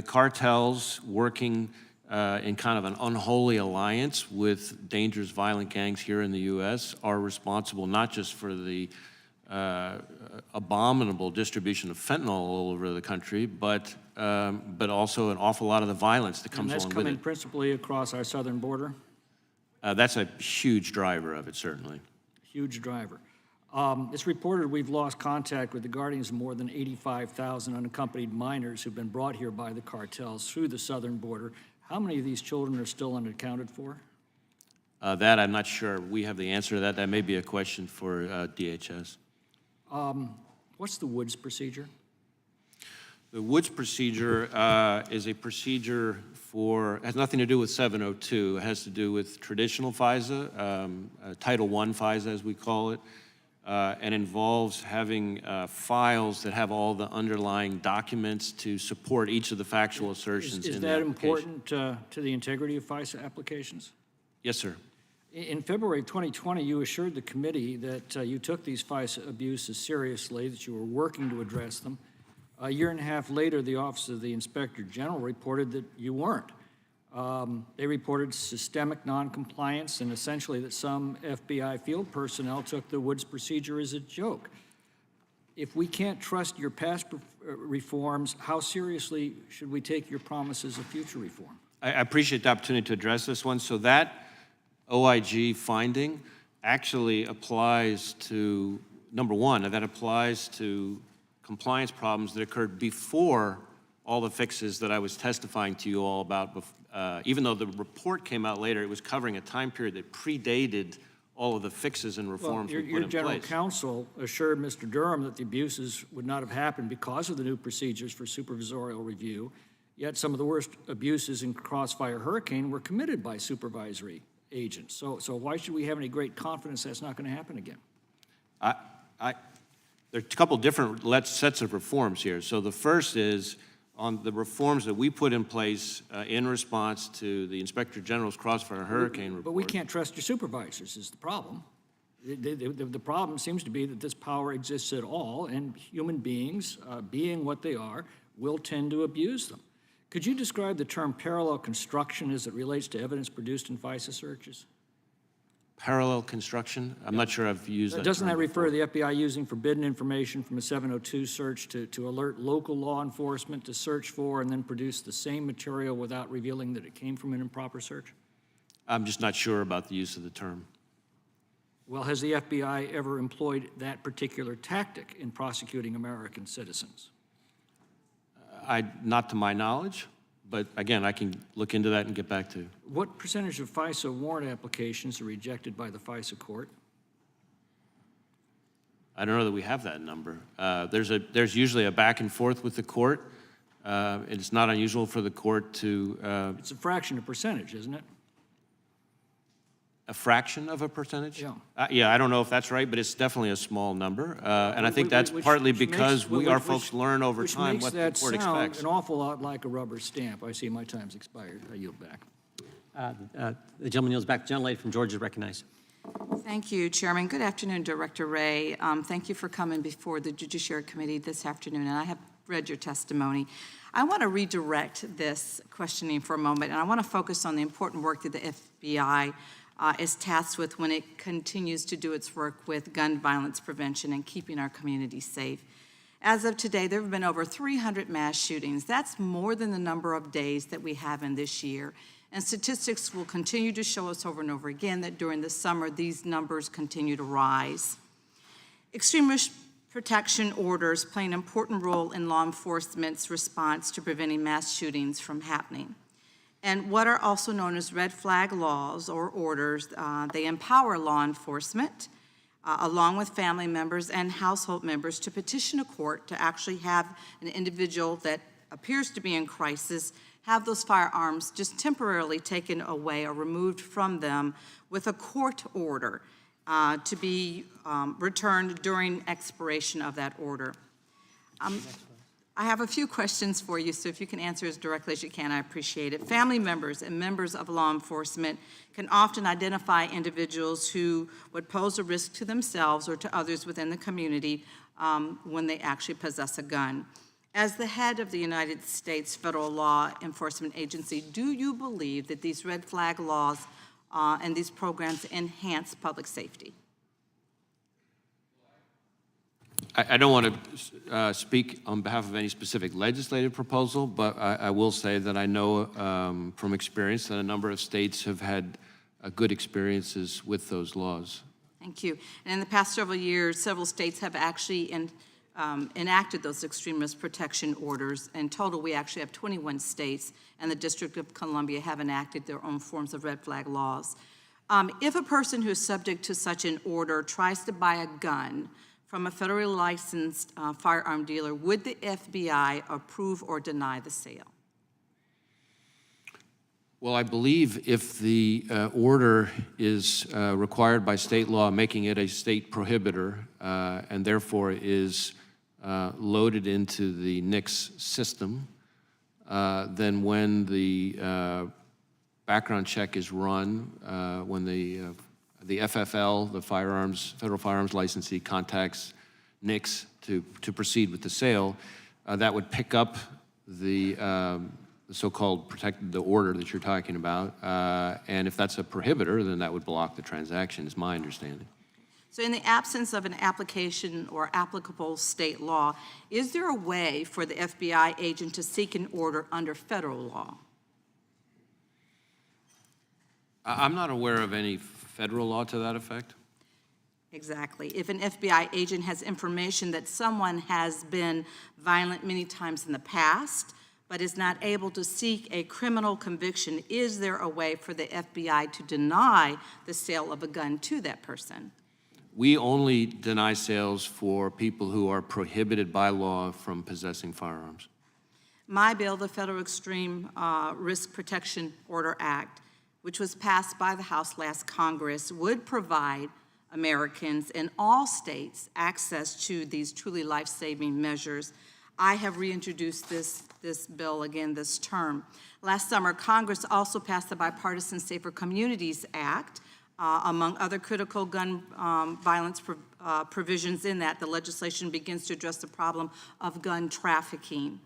cartels working in kind of an unholy alliance with dangerous violent gangs here in the U.S. are responsible not just for the abominable distribution of fentanyl all over the country, but also an awful lot of the violence that comes along with it. And that's coming principally across our southern border? That's a huge driver of it, certainly. Huge driver. It's reported we've lost contact with the guardians of more than 85,000 unaccompanied minors who've been brought here by the cartels through the southern border. How many of these children are still unaccounted for? That I'm not sure we have the answer to that. That may be a question for DHS. What's the Woods procedure? The Woods procedure is a procedure has nothing to do with 702. It has to do with traditional FISA, Title I FISA as we call it, and involves having files that have all the underlying documents to support each of the factual assertions in the application. Is that important to the integrity of FISA applications? Yes, sir. In February of 2020, you assured the committee that you took these FISA abuses seriously, that you were working to address them. A year and a half later, the Office of the Inspector General reported that you weren't. They reported systemic noncompliance and essentially that some FBI field personnel took the Woods procedure as a joke. If we can't trust your past reforms, how seriously should we take your promises of future reform? I appreciate the opportunity to address this one. So that OIG finding actually applies to, number one, that applies to compliance problems that occurred before all the fixes that I was testifying to you all about. Even though the report came out later, it was covering a time period that predated all of the fixes and reforms we put Your in general place. counsel assured Mr. Durham that the abuses would not have happened because of the new procedures for supervisorial review, yet some of the worst abuses in Crossfire Hurricane were committed by supervisory agents. So why should we have any great confidence that's not going to happen again? There are a couple different sets of reforms here. So the first is on the reforms that we put in place in response to the Inspector General's Crossfire Hurricane report. But we can't trust your supervisors is the problem. The problem seems to be that this power exists at all, and human beings, being what they are, will tend to abuse them. Could you describe the term parallel construction as it relates to evidence produced in FISA searches? Parallel construction? I'm not sure I've used that Doesn't term that refer before. to the FBI using forbidden information from a 702 search to alert local law enforcement to search for and then produce the same material without revealing that it came from an improper search? I'm just not sure about the use of the term. Well, has the FBI ever employed that particular tactic in prosecuting American citizens? Not to my knowledge, but again, I can look into that and get back to you. What percentage of FISA warrant applications are rejected by the FISA court? I don't know that we have that number. There's usually a back and forth with the court. It's not unusual for the court to... It's a fraction of percentage, isn't it? A fraction of a percentage? Yeah. Yeah, I don't know if that's right, but it's definitely a small number. And I think that's partly because our folks learn over time what the court expects. Which makes that sound an awful lot like a rubber stamp. I see my time's expired. I yield back. The gentleman yields back. The gentlelady from Georgia is recognized. Thank you, Chairman. Good afternoon, Director Wray. Thank you for coming before the Judiciary Committee this afternoon, and I have read your testimony. I want to redirect this questioning for a moment, and I want to focus on the important work that the FBI is tasked with when it continues to do its work with gun violence prevention and keeping our communities safe. As of today, there have been over 300 mass shootings. That's more than the number of days that we have in this year. And statistics will continue to show us over and over again that during the summer, these numbers continue to rise. Extreme risk protection orders play an important role in law enforcement's response to preventing mass shootings from happening. And what are also known as red flag laws or orders, they empower law enforcement, along with family members and household members, to petition a court to actually have an individual that appears to be in crisis have those firearms just temporarily taken away or removed from them with a court order to be returned during expiration of that order. I have a few questions for you, so if you can answer as directly as you can, I appreciate it. Family members and members of law enforcement can often identify individuals who would pose a risk to themselves or to others within the community when they actually possess a gun. As the head of the United States Federal Law Enforcement Agency, do you believe that these red flag laws and these programs enhance public safety? I don't want to speak on behalf of any specific legislative proposal, but I will say that I know from experience that a number of states have had good experiences with those laws. Thank you. And in the past several years, several states have actually enacted those extreme risk protection orders. In total, we actually have 21 states, and the District of Columbia have enacted their own forms of red flag laws. If a person who is subject to such an order tries to buy a gun from a federally licensed firearm dealer, would the FBI approve or deny the sale? Well, I believe if the order is required by state law, making it a state prohibitor, and therefore is loaded into the NICS system, then when the background check is run, when the FFL, the federal firearms licensee, contacts NICS to proceed with the sale, that would pick up the so-called the order that you're talking about, and if that's a prohibitor, then that would block the transaction, is my understanding. So in the absence of an application or applicable state law, is there a way for the FBI agent to seek an order under federal law? I'm not aware of any federal law to that effect. Exactly. If an FBI agent has information that someone has been violent many times in the past, but is not able to seek a criminal conviction, is there a way for the FBI to deny the sale of a gun to that person? We only deny sales for people who are prohibited by law from possessing firearms. My bill, the Federal Extreme Risk Protection Order Act, which was passed by the House last Congress, would provide Americans in all states access to these truly life-saving measures. I have reintroduced this bill again this term. Last summer, Congress also passed the Bipartisan Safer Communities Act. Among other critical gun violence provisions in that, the legislation begins to address the problem of gun trafficking.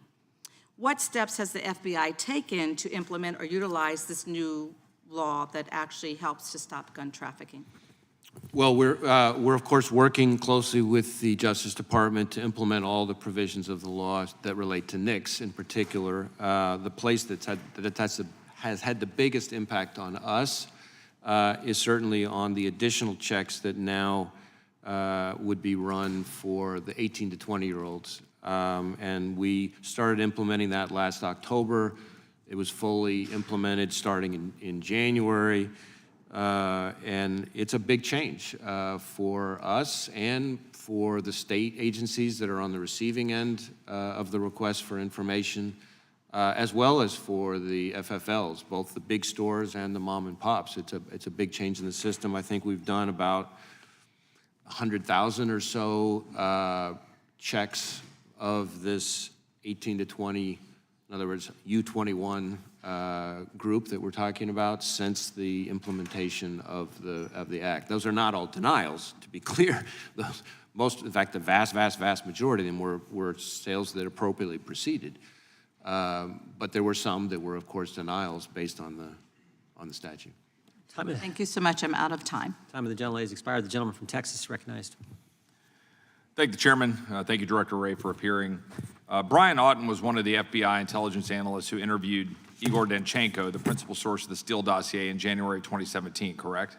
What steps has the FBI taken to implement or utilize this new law that actually helps to stop gun trafficking? Well, we're of course working closely with the Justice Department to implement all the provisions of the law that relate to NICS in particular. The place that has had the biggest impact on us is certainly on the additional checks that now would be run for the 18 to 20-year-olds. And we started implementing that last October. It was fully implemented starting in January. And it's a big change for us and for the state agencies that are on the receiving end of the request for information, as well as for the FFLs, both the big stores and the mom and pops. It's a big change in the system. I think we've done about 100,000 or so checks of this 18 to 20, in other words, U21 group that we're talking about since the implementation of the act. Those are not all denials, to be clear. In fact, the vast majority of them were sales that appropriately proceeded. But there were some that were, of course, denials based on the statute. Thank you so much. I'm out of time. Time of the gentlelady has expired. The gentleman from Texas is recognized. Thank the chairman. Thank you, Director Wray, for appearing. Brian Auten was one of the FBI intelligence analysts who interviewed Igor Danchenko, the principal source of the Steele dossier, in January 2017, correct?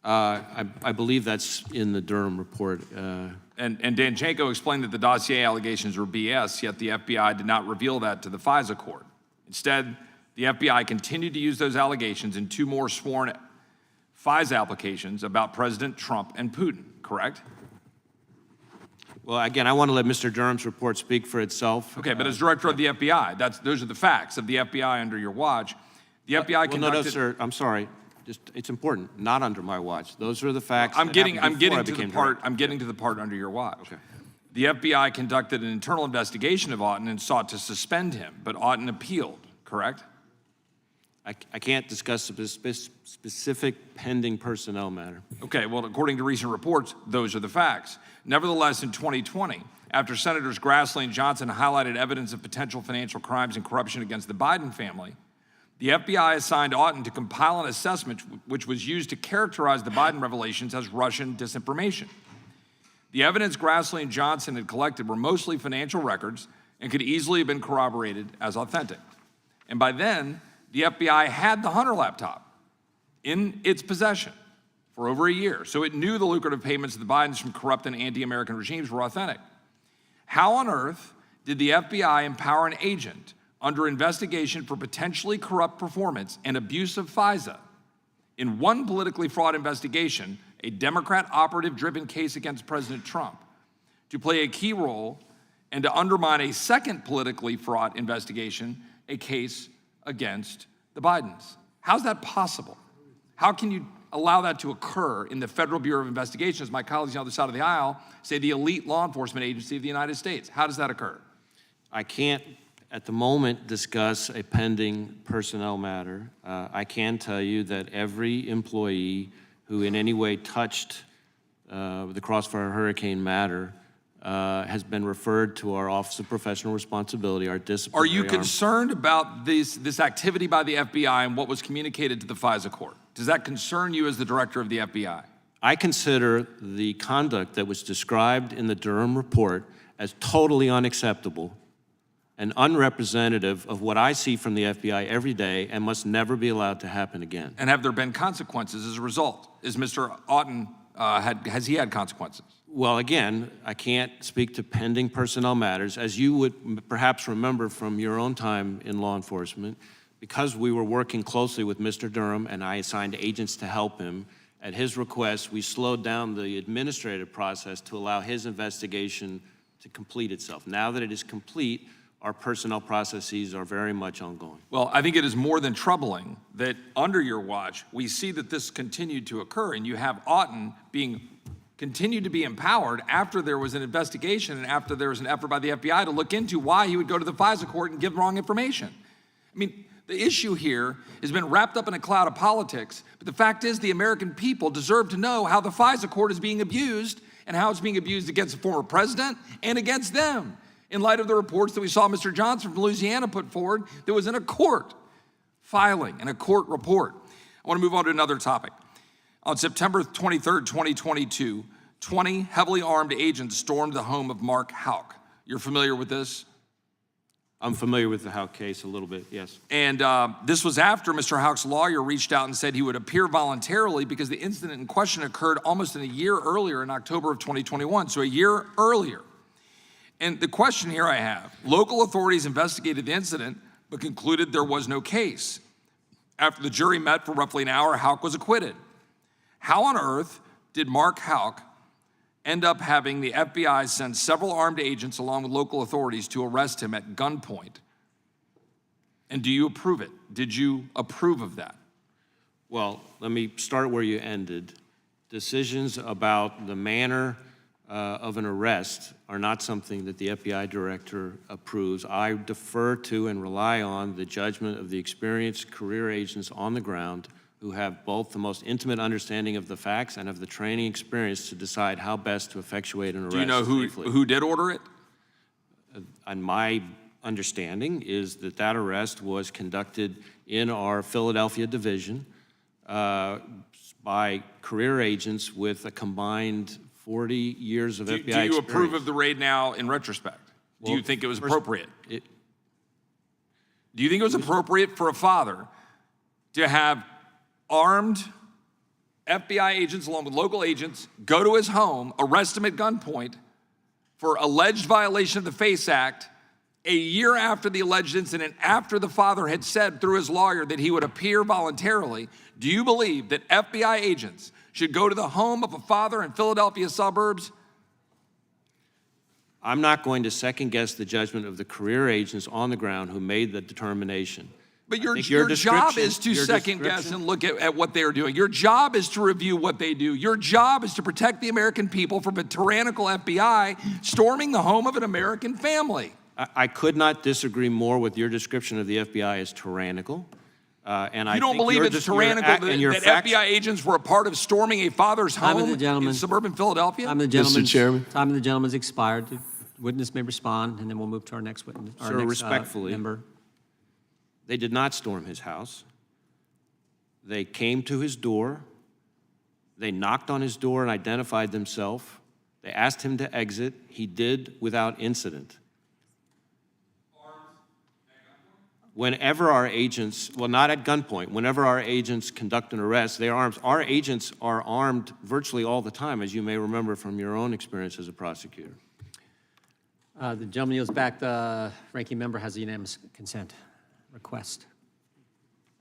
I believe that's in the Durham report. And Danchenko explained that the dossier allegations were BS, yet the FBI did not reveal that to the FISA court. Instead, the FBI continued to use those allegations in two more sworn FISA applications about President Trump and Putin, correct? Well, again, I want to let Mr. Durham's report speak for itself. Okay, but as director of the FBI, those are the facts of the FBI under your watch. The FBI conducted... No, sir, I'm sorry. It's important. Not under my watch. Those are the facts. I'm getting to the part under your watch. Okay. The FBI conducted an internal investigation of Auten and sought to suspend him, but Auten appealed, correct? I can't discuss a specific pending personnel matter. Okay, well, according to recent reports, those are the facts. Nevertheless, in 2020, after Senators Grassley and Johnson highlighted evidence of potential financial crimes and corruption against the Biden family, the FBI assigned Auten to compile an assessment which was used to characterize the Biden revelations as Russian disinformation. The evidence Grassley and Johnson had collected were mostly financial records and could easily have been corroborated as authentic. And by then, the FBI had the Hunter laptop in its possession for over a year, so it knew the lucrative payments of the Bidens from corrupt and anti-American regimes were authentic. How on earth did the FBI empower an agent under investigation for potentially corrupt performance and abuse of FISA in one politically fraught investigation, a Democrat operative-driven case against President Trump, to play a key role and to undermine a second politically fraught investigation, a case against the Bidens? How's that possible? How can you allow that to occur in the Federal Bureau of Investigation, as my colleagues on the other side of the aisle say, the elite law enforcement agency of the United States? How does that occur? I can't, at the moment, discuss a pending personnel matter. I can tell you that every employee who in any way touched the Crossfire Hurricane matter has been referred to our Office of Professional Responsibility, our disciplinary Are you arm. concerned about this activity by the FBI and what was communicated to the FISA court? Does that concern you as the director of the FBI? I consider the conduct that was described in the Durham report as totally unacceptable and unrepresentative of what I see from the FBI every day and must never be allowed to happen again. And have there been consequences as a result? Is Mr. Auten, has he had consequences? Well, again, I can't speak to pending personnel matters. As you would perhaps remember from your own time in law enforcement, because we were working closely with Mr. Durham and I assigned agents to help him, at his request, we slowed down the administrative process to allow his investigation to complete itself. Now that it is complete, our personnel processes are very much ongoing. Well, I think it is more than troubling that under your watch, we see that this continued to occur, and you have Auten being continued to be empowered after there was an investigation and after there was an effort by the FBI to look into why he would go to the FISA court and give wrong information. I mean, the issue here has been wrapped up in a cloud of politics, but the fact is the American people deserve to know how the FISA court is being abused and how it's being abused against the former president and against them. In light of the reports that we saw Mr. Johnson from Louisiana put forward, that was in a court filing and a court report. I want to move on to another topic. On September 23rd, 2022, 20 heavily armed agents stormed the home of Mark Houck. You're familiar with this? I'm familiar with the Houck case a little bit, yes. And this was after Mr. Houck's lawyer reached out and said he would appear voluntarily because the incident in question occurred almost in a year earlier in October of 2021, so a year earlier. And the question here I have, local authorities investigated the incident but concluded there was no case. After the jury met for roughly an hour, Houck was acquitted. How on earth did Mark Houck end up having the FBI send several armed agents along with local authorities to arrest him at gunpoint? And do you approve it? Did you approve of that? Well, let me start where you ended. Decisions about the manner of an arrest are not something that the FBI director approves. I defer to and rely on the judgment of the experienced career agents on the ground who have both the most intimate understanding of the facts and of the training experience to decide how best to effectuate an arrest. Do you know who did order it? And my understanding is that that arrest was conducted in our Philadelphia division by career agents with a combined 40 years of FBI experience. Do you approve of the raid now in retrospect? Do you think it was appropriate? Do you think it was appropriate for a father to have armed FBI agents along with local agents go to his home, arrest him at gunpoint for alleged violation of the FACE Act a year after the alleged incident, after the father had said through his lawyer that he would appear voluntarily? Do you believe that FBI agents should go to the home of a father in Philadelphia suburbs? I'm not going to second guess the judgment of the career agents on the ground who made the determination. But your job is to second guess and look at what they're doing. Your job is to review what they do. Your job is to protect the American people from a tyrannical FBI storming the home of an American family. I could not disagree more with your description of the FBI as tyrannical. And you don't believe it's tyrannical that FBI agents were a part of storming a father's home in suburban Philadelphia? Mr. Chairman. Time of the gentleman's expired. The witness may respond, and then we'll move to our next witness. Sir, respectfully, member. They did not storm his house. They came to his door. They knocked on his door and identified themselves. They asked him to exit. He did without incident. Whenever our agents, well, not at gunpoint, whenever our agents conduct an arrest, they are armed. Our agents are armed virtually all the time, as you may remember from your own experience as a prosecutor. The gentleman yields back. The ranking member has a unanimous consent request.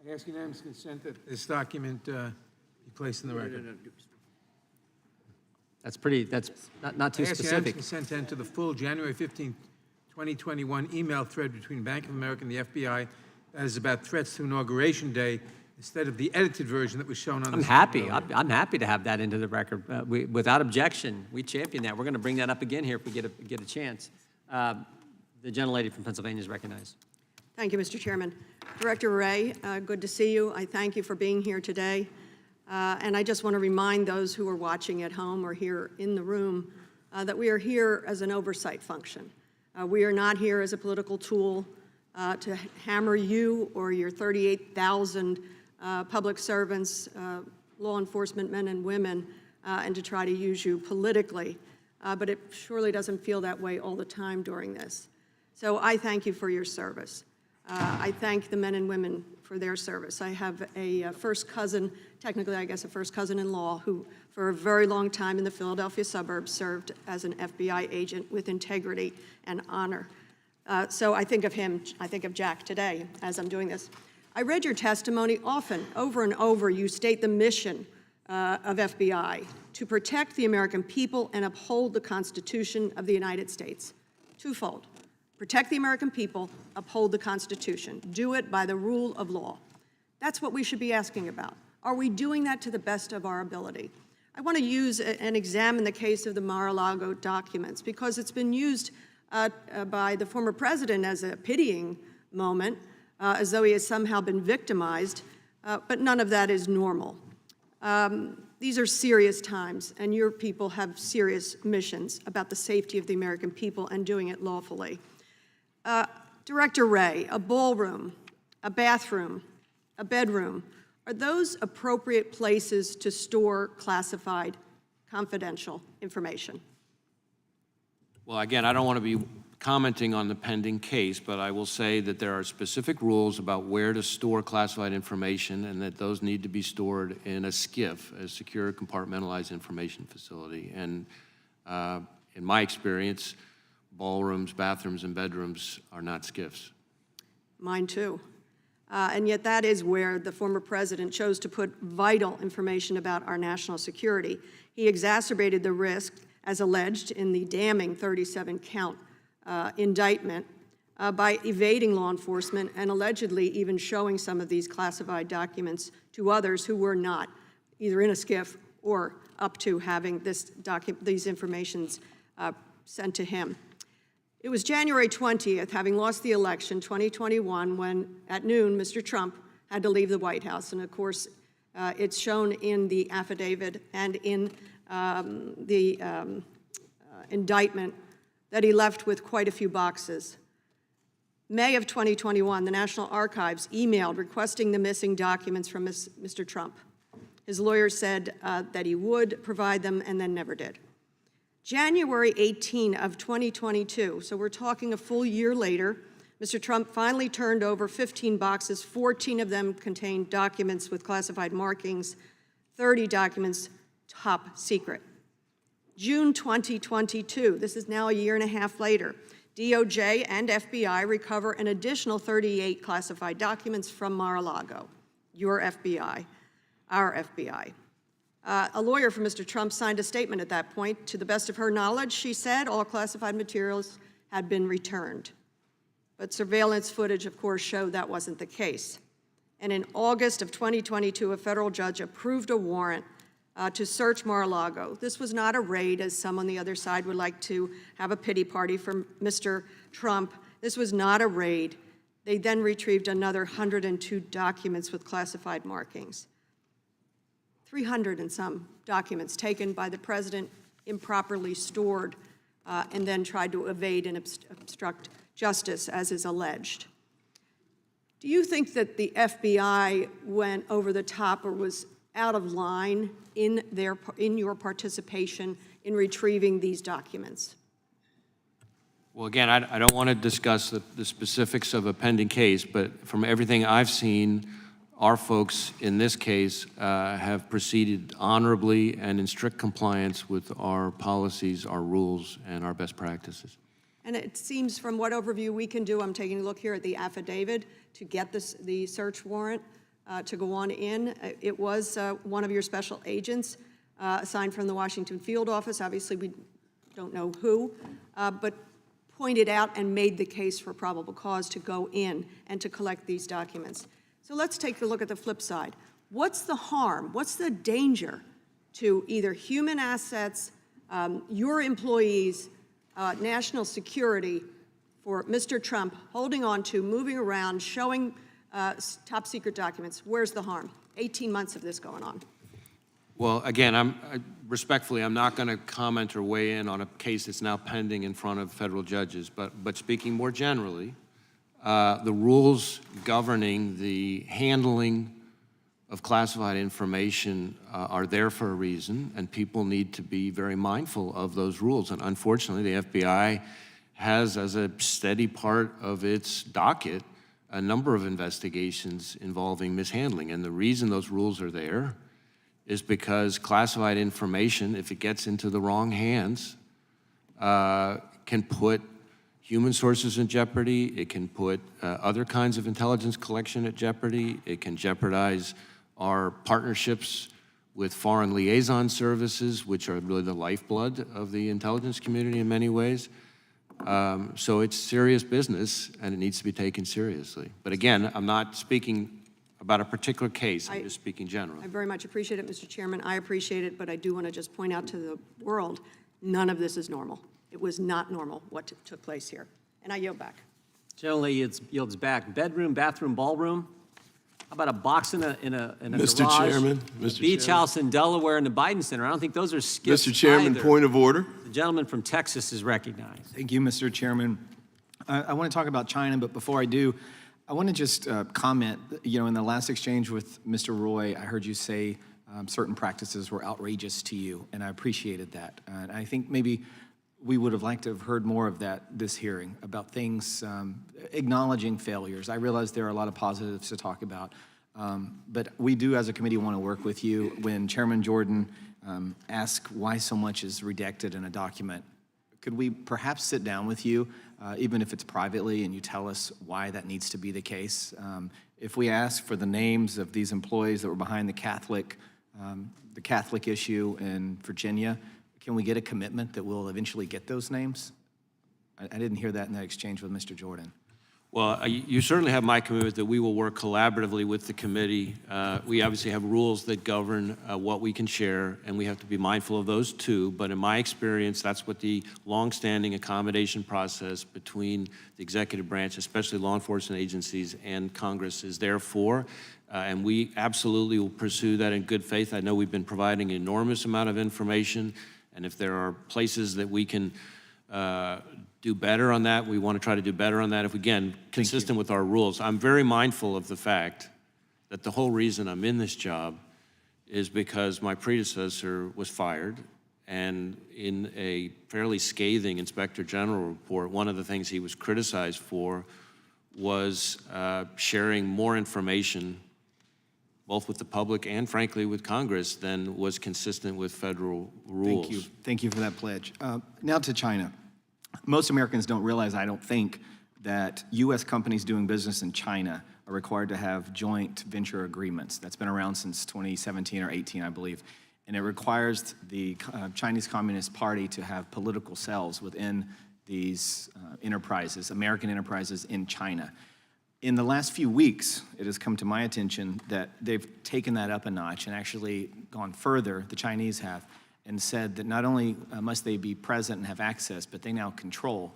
I ask unanimous consent that this document be placed in the record. That's pretty, that's not too specific. I ask unanimous consent to enter the full January 15th, 2021 email thread between Bank of America and the FBI that is about threats to Inauguration Day instead of the edited version that was shown on I'm happy to have that into the record. Without objection, we champion that. We're going to bring that up again here if we get a chance. The gentlelady from Pennsylvania is recognized. Thank you, Mr. Chairman. Director Wray, good to see you. I thank you for being here today. And I just want to remind those who are watching at home or here in the room that we are here as an oversight function. We are not here as a political tool to hammer you or your 38,000 public servants, law enforcement men and women, and to try to use you politically. But it surely doesn't feel that way all the time during this. So I thank you for your service. I thank the men and women for their service. I have a first cousin, technically I guess a first cousin-in-law, who for a very long time in the Philadelphia suburbs served as an FBI agent with integrity and honor. So I think of him, I think of Jack today as I'm doing this. I read your testimony often, over and over. You state the mission of FBI to protect the American people and uphold the Constitution of the United States. Twofold. Protect the American people, uphold the Constitution. Do it by the rule of law. That's what we should be asking about. Are we doing that to the best of our ability? I want to use and examine the case of the Mar-a-Lago documents because it's been used by the former president as a pitying moment, as though he has somehow been victimized, but none of that is normal. These are serious times, and your people have serious missions about the safety of the American people and doing it lawfully. Director Wray, a ballroom, a bathroom, a bedroom, are those appropriate places to store classified, confidential information? Well, again, I don't want to be commenting on the pending case, but I will say that there are specific rules about where to store classified information and that those need to be stored in a SCIF, a secure compartmentalized information facility. And in my experience, ballrooms, bathrooms, and bedrooms are not SCIFs. Mine too. And yet that is where the former president chose to put vital information about our national security. He exacerbated the risk, as alleged in the damning 37-count indictment, by evading law enforcement and allegedly even showing some of these classified documents to others who were not either in a SCIF or up to having these informations sent to him. It was January 20th, having lost the election, 2021, when at noon, Mr. Trump had to leave the White House. And of course, it's shown in the affidavit and in the indictment that he left with quite a few boxes. May of 2021, the National Archives emailed requesting the missing documents from Mr. Trump. His lawyer said that he would provide them and then never did. January 18 of 2022, so we're talking a full year later, Mr. Trump finally turned over 15 boxes. 14 of them contained documents with classified markings, 30 documents top secret. June 2022, this is now a year and a half later, DOJ and FBI recover an additional 38 classified documents from Mar-a-Lago, your FBI, our FBI. A lawyer for Mr. Trump signed a statement at that point. To the best of her knowledge, she said all classified materials had been returned. But surveillance footage, of course, showed that wasn't the case. And in August of 2022, a federal judge approved a warrant to search Mar-a-Lago. This was not a raid, as some on the other side would like to have a pity party for Mr. Trump. This was not a raid. They then retrieved another 102 documents with classified markings. 300 and some documents taken by the president, improperly stored, and then tried to evade and obstruct justice, as is alleged. Do you think that the FBI went over the top or was out of line in your participation in retrieving these documents? Well, again, I don't want to discuss the specifics of a pending case, but from everything I've seen, our folks in this case have proceeded honorably and in strict compliance with our policies, our rules, and our best practices. And it seems from what overview we can do, I'm taking a look here at the affidavit to get the search warrant to go on in. It was one of your special agents assigned from the Washington field office. Obviously, we don't know who, but pointed out and made the case for probable cause to go in and to collect these documents. So let's take a look at the flip side. What's the harm? What's the danger to either human assets, your employees, national security for Mr. Trump holding on to, moving around, showing top secret documents? Where's the harm? 18 months of this going on. Well, again, respectfully, I'm not going to comment or weigh in on a case that's now pending in front of federal judges, but speaking more generally, the rules governing the handling of classified information are there for a reason, and people need to be very mindful of those rules. And unfortunately, the FBI has, as a steady part of its docket, a number of investigations involving mishandling. And the reason those rules are there is because classified information, if it gets into the wrong hands, can put human sources in jeopardy. It can put other kinds of intelligence collection at jeopardy. It can jeopardize our partnerships with foreign liaison services, which are really the lifeblood of the intelligence community in many ways. So it's serious business, and it needs to be taken seriously. But again, I'm not speaking about a particular case. I'm just speaking generally. I very much appreciate it, Mr. Chairman. I appreciate it, but I do want to just point out to the world, none of this is normal. It was not normal what took place here. And I yield back. Generally, yields back. Bedroom, bathroom, ballroom. How about a box in a Mr. garage? Chairman, A Mr. beach Chairman. house in Delaware and the Biden Center. I don't think those are skips Mr. Chairman, either. point of order. The gentleman from Texas is recognized. Thank you, Mr. Chairman. I want to talk about China, but before I do, I want to just comment, in the last exchange with Mr. Roy, I heard you say certain practices were outrageous to you, and I appreciated that. And I think maybe we would have liked to have heard more of that this hearing, about things, acknowledging failures. I realize there are a lot of positives to talk about, but we do as a committee want to work with you. When Chairman Jordan asked why so much is redacted in a document, could we perhaps sit down with you, even if it's privately, and you tell us why that needs to be the case? If we ask for the names of these employees that were behind the Catholic issue in Virginia, can we get a commitment that we'll eventually get those names? I didn't hear that in that exchange with Mr. Jordan. Well, you certainly have my commitment that we will work collaboratively with the committee. We obviously have rules that govern what we can share, and we have to be mindful of those too. But in my experience, that's what the longstanding accommodation process between the executive branch, especially law enforcement agencies, and Congress is there for. And we absolutely will pursue that in good faith. I know we've been providing an enormous amount of information, and if there are places that we can do better on that, we want to try to do better on that, if again, consistent with our rules. I'm very mindful of the fact that the whole reason I'm in this job is because my predecessor was fired, and in a fairly scathing Inspector General report, one of the things he was criticized for was sharing more information both with the public and, frankly, with Congress than was consistent with federal rules. Thank you. Thank you for that pledge. Now to China. Most Americans don't realize, I don't think, that U.S. companies doing business in China are required to have joint venture agreements. That's been around since 2017 or 18, I believe. And it requires the Chinese Communist Party to have political cells within these enterprises, American enterprises in China. In the last few weeks, it has come to my attention that they've taken that up a notch and actually gone further, the Chinese have, and said that not only must they be present and have access, but they now control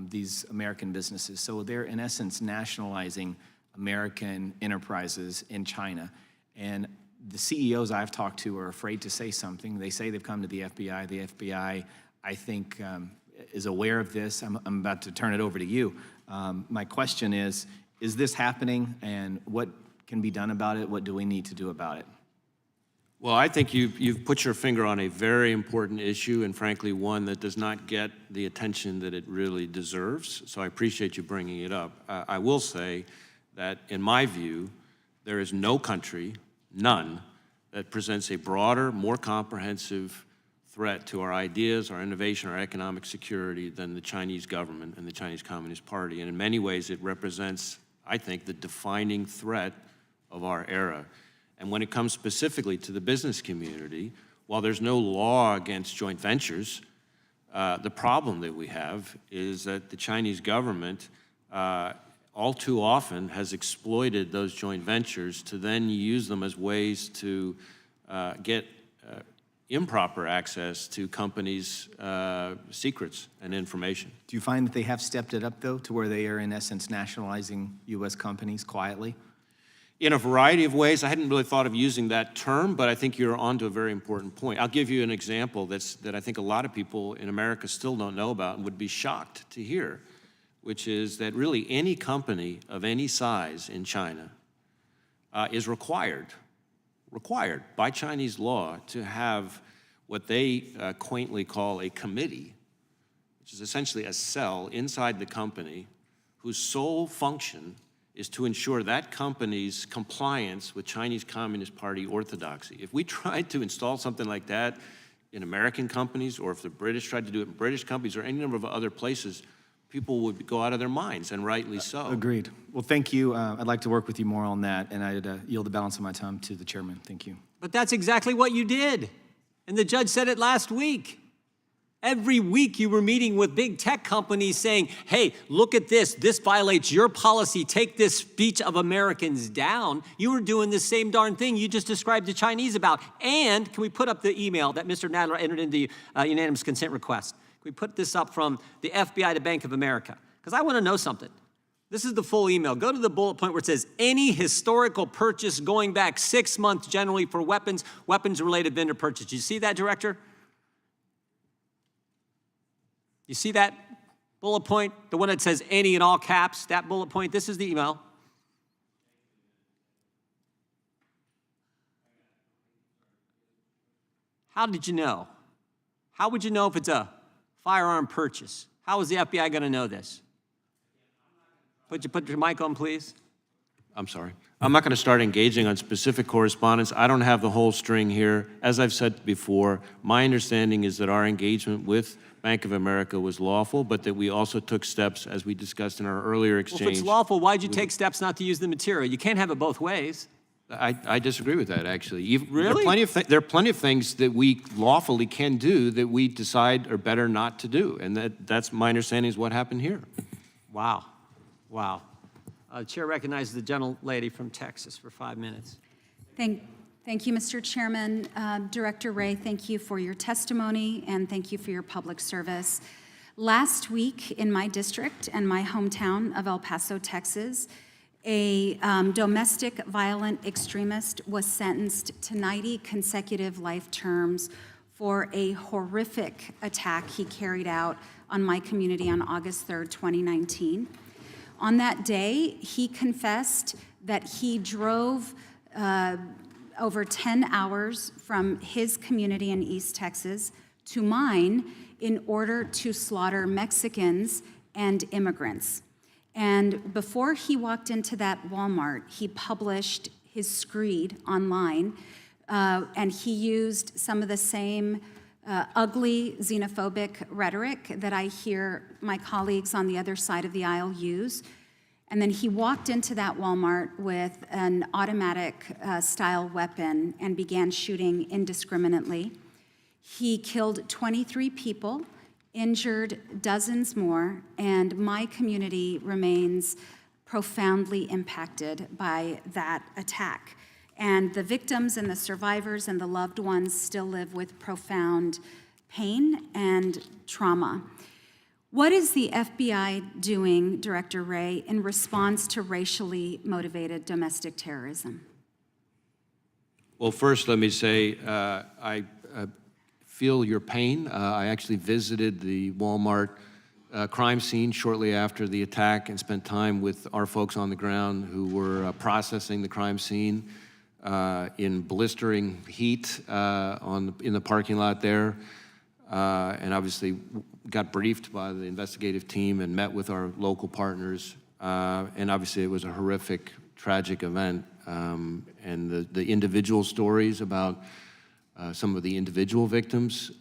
these American businesses. So they're, in essence, nationalizing American enterprises in China. And the CEOs I've talked to are afraid to say something. They say they've come to the FBI. The FBI, I think, is aware of this. I'm about to turn it over to you. My question is this happening, and what can be done about it? What do we need to do about it? Well, I think you've put your finger on a very important issue, and frankly, one that does not get the attention that it really deserves. So I appreciate you bringing it up. I will say that, in my view, there is no country, none, that presents a broader, more comprehensive threat to our ideas, our innovation, our economic security than the Chinese government and the Chinese Communist Party. And in many ways, it represents, I think, the defining threat of our era. And when it comes specifically to the business community, while there's no law against joint ventures, the problem that we have is that the Chinese government all too often has exploited those joint ventures to then use them as ways to get improper access to companies' secrets and information. Do you find that they have stepped it up, though, to where they are, in essence, nationalizing U.S. companies quietly? In a variety of ways. I hadn't really thought of using that term, but I think you're onto a very important point. I'll give you an example that I think a lot of people in America still don't know about and would be shocked to hear, which is that really any company of any size in China is required by Chinese law to have what they quaintly call a committee, which is essentially a cell inside the company whose sole function is to ensure that company's compliance with Chinese Communist Party orthodoxy. If we tried to install something like that in American companies, or if the British tried to do it in British companies or any number of other places, people would go out of their minds, and rightly so. Agreed. Well, thank you. I'd like to work with you more on that, and I'd yield the balance of my time to the chairman. Thank you. But that's exactly what you did. And the judge said it last week. Every week you were meeting with big tech companies saying, hey, look at this. This violates your policy. Take this speech of Americans down. You were doing the same darn thing you just described the Chinese about. And can we put up the email that Mr. Nadler entered into the unanimous consent request? Can we put this up from the FBI to Bank of America? Because I want to know something. This is the full email. Go to the bullet point where it says, any historical purchase going back 6 months generally for weapons-related vendor purchase. You see that, Director? You see that bullet point? The one that says any in all caps, that bullet point? This is the email. How did you know? How would you know if it's a firearm purchase? How is the FBI going to know this? Put your mic on, please. I'm sorry. I'm not going to start engaging on specific correspondence. I don't have the whole string here. As I've said before, my understanding is that our engagement with Bank of America was lawful, but that we also took steps, as we discussed in our earlier exchange. Well, if it's lawful, why'd you take steps not to use the material? You can't have it both ways. I disagree with that, actually. Really? There are plenty of things that we lawfully can do that we decide are better not to do, and that's my understanding is what happened here. Wow. Wow. Chair recognizes the gentlelady from Texas for 5 minutes. Thank you, Mr. Chairman. Director Wray, thank you for your testimony and thank you for your public service. Last week in my district and my hometown of El Paso, Texas, a domestic violent extremist was sentenced to 90 consecutive life terms for a horrific attack he carried out on my community on August 3rd, 2019. On that day, he confessed that he drove over 10 hours from his community in East Texas to mine in order to slaughter Mexicans and immigrants. And before he walked into that Walmart, he published his screed online, and he used some of the same ugly xenophobic rhetoric that I hear my colleagues on the other side of the aisle use. And then he walked into that Walmart with an automatic style weapon and began shooting indiscriminately. He killed 23 people, injured dozens more, and my community remains profoundly impacted by that attack. And the victims and the survivors and the loved ones still live with profound pain and trauma. What is the FBI doing, Director Wray, in response to racially motivated domestic terrorism? Well, first, let me say I feel your pain. I actually visited the Walmart crime scene shortly after the attack and spent time with our folks on the ground who were processing the crime scene in blistering heat in the parking lot there. And obviously got briefed by the investigative team and met with our local partners. And obviously it was a horrific, tragic event. And the individual stories about some of the individual victims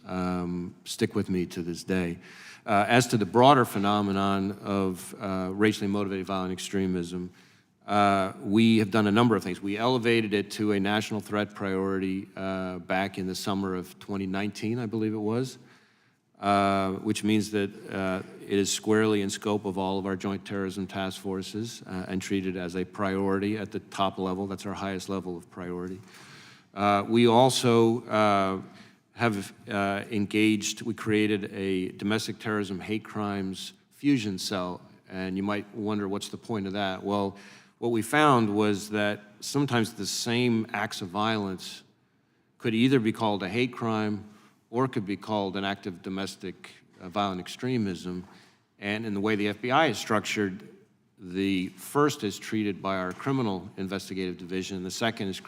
stick with me to this day. As to the broader phenomenon of racially motivated violent extremism, we have done a number of things. We elevated it to a national threat priority back in the summer of 2019, I believe it was, which means that it is squarely in scope of all of our joint terrorism task forces and treated as a priority at the top level. That's our highest level of priority. We also have engaged, we created a domestic terrorism hate crimes fusion cell, and you might wonder what's the point of that? Well, what we found was that sometimes the same acts of violence could either be called a hate crime or could be called an act of domestic violent extremism. And in the way the FBI is structured, the first is treated by our criminal investigative division, the second is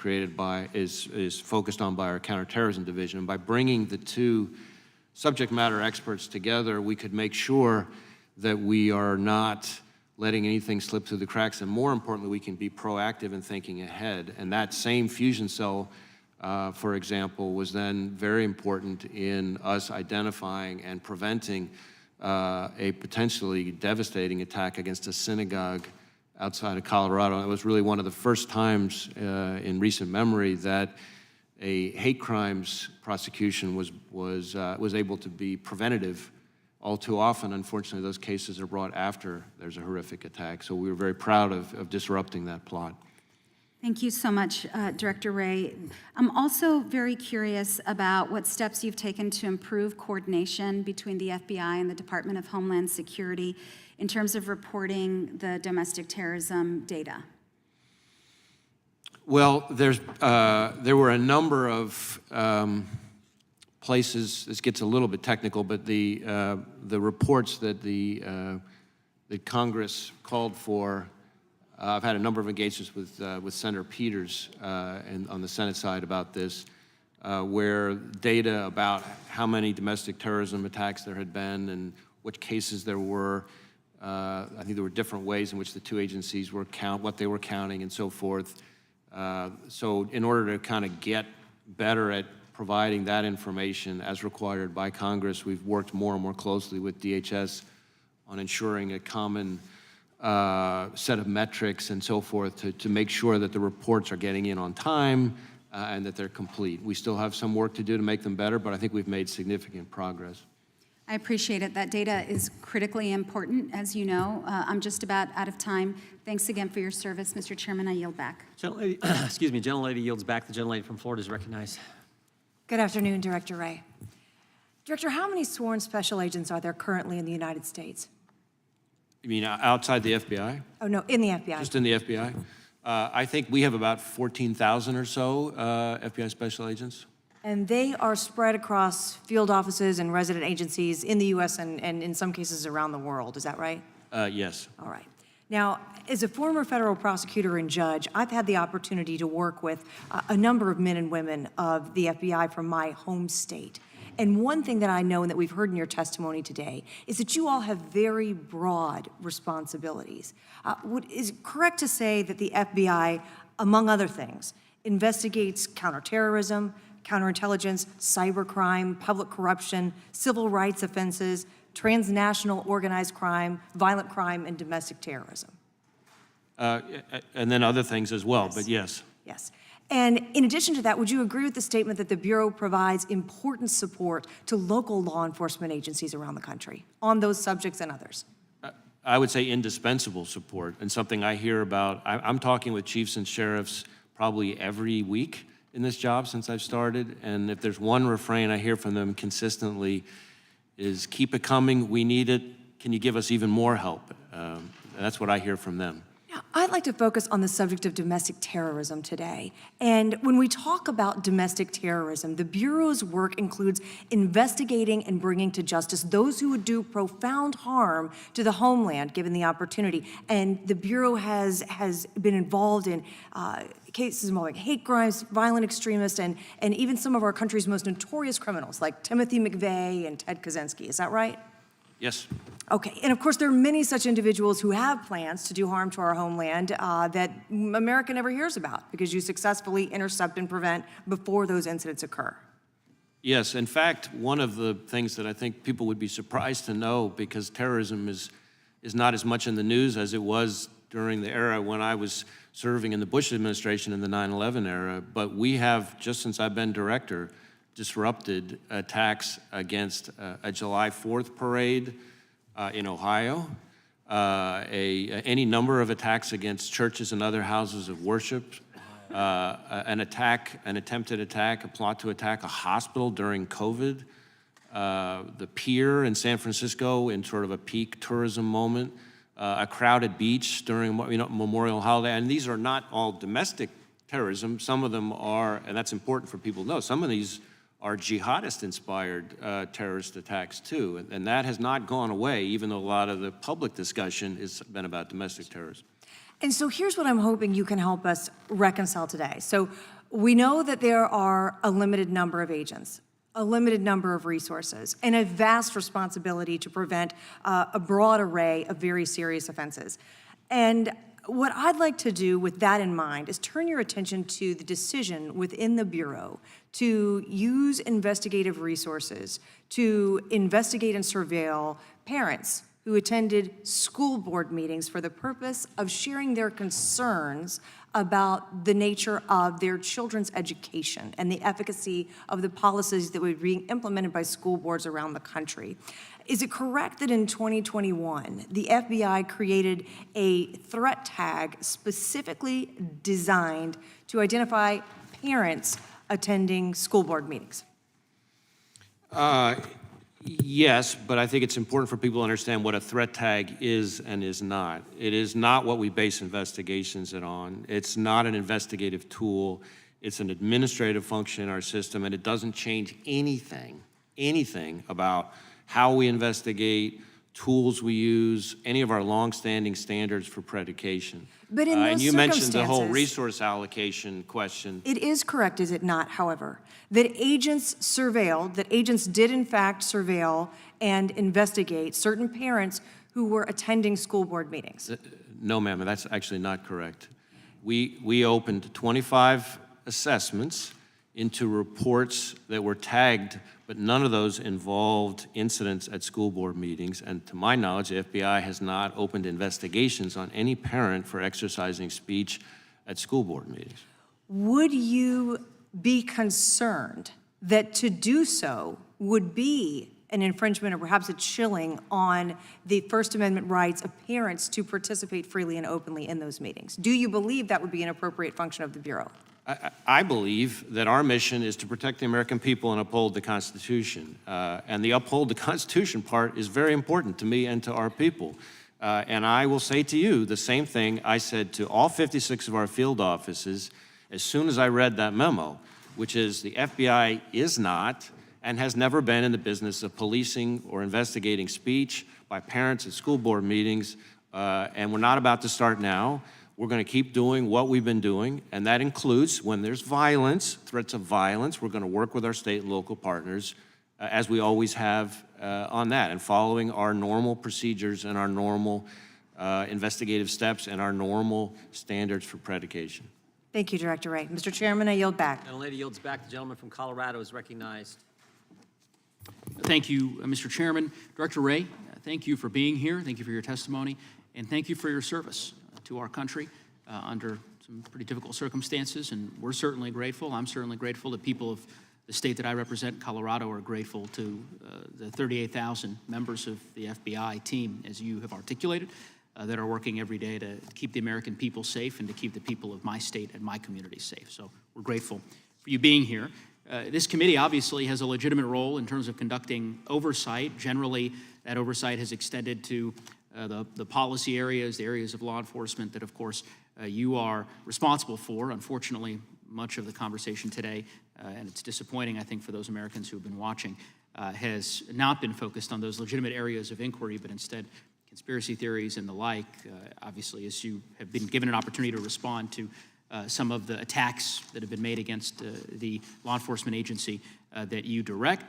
is focused on by our counterterrorism division. And by bringing the two subject matter experts together, we could make sure that we are not letting anything slip through the cracks, and more importantly, we can be proactive in thinking ahead. And that same fusion cell, for example, was then very important in us identifying and preventing a potentially devastating attack against a synagogue outside of Colorado. It was really one of the first times in recent memory that a hate crimes prosecution was able to be preventative. All too often, unfortunately, those cases are brought after there's a horrific attack. So we were very proud of disrupting that plot. Thank you so much, Director Wray. I'm also very curious about what steps you've taken to improve coordination between the FBI and the Department of Homeland Security in terms of reporting the domestic terrorism data. Well, there were a number of places. This gets a little bit technical, but the reports that that Congress called for. I've had a number of engagements with Senator Peters and on the Senate side about this, where data about how many domestic terrorism attacks there had been and what cases there were. I think there were different ways in which the two agencies were what they were counting and so forth. So in order to kind of get better at providing that information as required by Congress, we've worked more and more closely with DHS on ensuring a common set of metrics and so forth to make sure that the reports are getting in on time and that they're complete. We still have some work to do to make them better, but I think we've made significant progress. I appreciate it. That data is critically important, as you know. I'm just about out of time. Thanks again for your service, Mr. Chairman. I yield back. Gentlelady, excuse me, gentlelady yields back. The gentlelady from Florida is recognized. Good afternoon, Director Wray. Director, how many sworn special agents are there currently in the United States? You mean outside the FBI? Oh, no, in the FBI. Just in the FBI? I think we have about 14,000 or so FBI special agents. And they are spread across field offices and resident agencies in the U.S. and in some cases around the world. Is that right? Yes. All right. Now, as a former federal prosecutor and judge, I've had the opportunity to work with a number of men and women of the FBI from my home state. And one thing that I know and that we've heard in your testimony today is that you all have very broad responsibilities. Is it correct to say that the FBI, among other things, investigates counterterrorism, counterintelligence, cybercrime, public corruption, civil rights offenses, transnational organized crime, violent crime, and domestic terrorism? And then other things as well, but yes. Yes. And in addition to that, would you agree with the statement that the Bureau provides important support to local law enforcement agencies around the country on those subjects and others? I would say indispensable support, and something I hear about. I'm talking with chiefs and sheriffs probably every week in this job since I've started, and if there's one refrain I hear from them consistently is keep it coming, we need it, can you give us even more help? That's what I hear from them. Now, I'd like to focus on the subject of domestic terrorism today. And when we talk about domestic terrorism, the Bureau's work includes investigating and bringing to justice those who would do profound harm to the homeland given the opportunity. And the Bureau has been involved in cases involving hate crimes, violent extremists, and even some of our country's most notorious criminals like Timothy McVeigh and Ted Kaczynski. Is that right? Yes. Okay, and of course there are many such individuals who have plans to do harm to our homeland that America never hears about because you successfully intercept and prevent before those incidents occur. Yes, in fact, one of the things that I think people would be surprised to know, because terrorism is not as much in the news as it was during the era when I was serving in the Bush administration in the 9/11 era, but we have, just since I've been director, disrupted attacks against a July 4th parade in Ohio, any number of attacks against churches and other houses of worship, an attempted attack, a plot to attack a hospital during COVID, the pier in San Francisco in sort of a peak tourism moment, a crowded beach during Memorial Holiday, and these are not all domestic terrorism. Some of them are, and that's important for people to know, some of these are jihadist-inspired terrorist attacks too, and that has not gone away, even though a lot of the public discussion has been about domestic terrorism. And so here's what I'm hoping you can help us reconcile today. So we know that there are a limited number of agents. a limited number of resources, and a vast responsibility to prevent a broad array of very serious offenses. And what I'd like to do with that in mind is turn your attention to the decision within the Bureau to use investigative resources to investigate and surveil parents who attended school board meetings for the purpose of sharing their concerns about the nature of their children's education and the efficacy of the policies that were being implemented by school boards around the country. Is it correct that in 2021, the FBI created a threat tag specifically designed to identify parents attending school board meetings? Yes, but I think it's important for people to understand what a threat tag is and is not. It is not what we base investigations on. It's not an investigative tool. It's an administrative function in our system, and it doesn't change anything about how we investigate, tools we use, any of our longstanding standards for predication. But in those and you mentioned the whole circumstances- resource allocation question. It is correct, is it not, however, that agents surveilled, that agents did in fact surveil and investigate certain parents who were attending school board meetings? No, ma'am, that's actually not correct. We opened 25 assessments into reports that were tagged, but none of those involved incidents at school board meetings. And to my knowledge, the FBI has not opened investigations on any parent for exercising speech at school board meetings. Would you be concerned that to do so would be an infringement or perhaps a chilling on the First Amendment rights of parents to participate freely and openly in those meetings? Do you believe that would be an appropriate function of the Bureau? I believe that our mission is to protect the American people and uphold the Constitution. And the uphold the Constitution part is very important to me and to our people. And I will say to you the same thing I said to all 56 of our field offices as soon as I read that memo, which is the FBI is not and has never been in the business of policing or investigating speech by parents at school board meetings. And we're not about to start now. We're going to keep doing what we've been doing, and that includes when there's violence, threats of violence, we're going to work with our state and local partners, as we always have on that, and following our normal procedures and our normal investigative steps and our normal standards for predication. Thank you, Director Wray. Mr. Chairman, I yield back. The lady yields back. The gentleman from Colorado is recognized. Thank you, Mr. Chairman. Director Wray, thank you for being here. Thank you for your testimony, and thank you for your service to our country under some pretty difficult circumstances, and we're certainly grateful. I'm certainly grateful. The people of the state that I represent, Colorado, are grateful to the 38,000 members of the FBI team, as you have articulated, that are working every day to keep the American people safe and to keep the people of my state and my community safe. So we're grateful for you being here. This committee obviously has a legitimate role in terms of conducting oversight. Generally, that oversight has extended to the policy areas, the areas of law enforcement that, of course, you are responsible for. Unfortunately, much of the conversation today, and it's disappointing, I think, for those Americans who have been watching, has not been focused on those legitimate areas of inquiry, but instead conspiracy theories and the like. Obviously, as you have been given an opportunity to respond to some of the attacks that have been made against the law enforcement agency that you direct,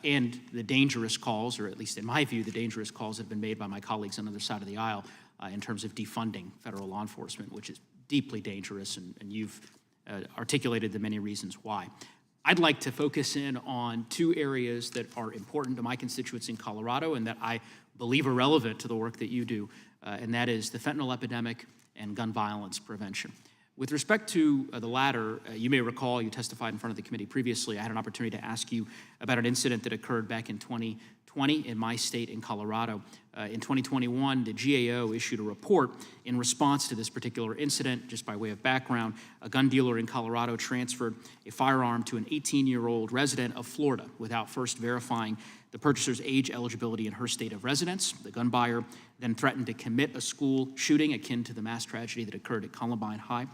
and the dangerous calls, or at least in my view, the dangerous calls that have been made by my colleagues on the other side of the aisle in terms of defunding federal law enforcement, which is deeply dangerous, and you've articulated the many reasons why. I'd like to focus in on two areas that are important to my constituents in Colorado and that I believe are relevant to the work that you do, and that is the fentanyl epidemic and gun violence prevention. With respect to the latter, you may recall you testified in front of the committee previously. I had an opportunity to ask you about an incident that occurred back in 2020 in my state in Colorado. In 2021, the GAO issued a report in response to this particular incident. Just by way of background, a gun dealer in Colorado transferred a firearm to an 18-year-old resident of Florida without first verifying the purchaser's age eligibility in her state of residence. The gun buyer then threatened to commit a school shooting akin to the mass tragedy that occurred at Columbine High,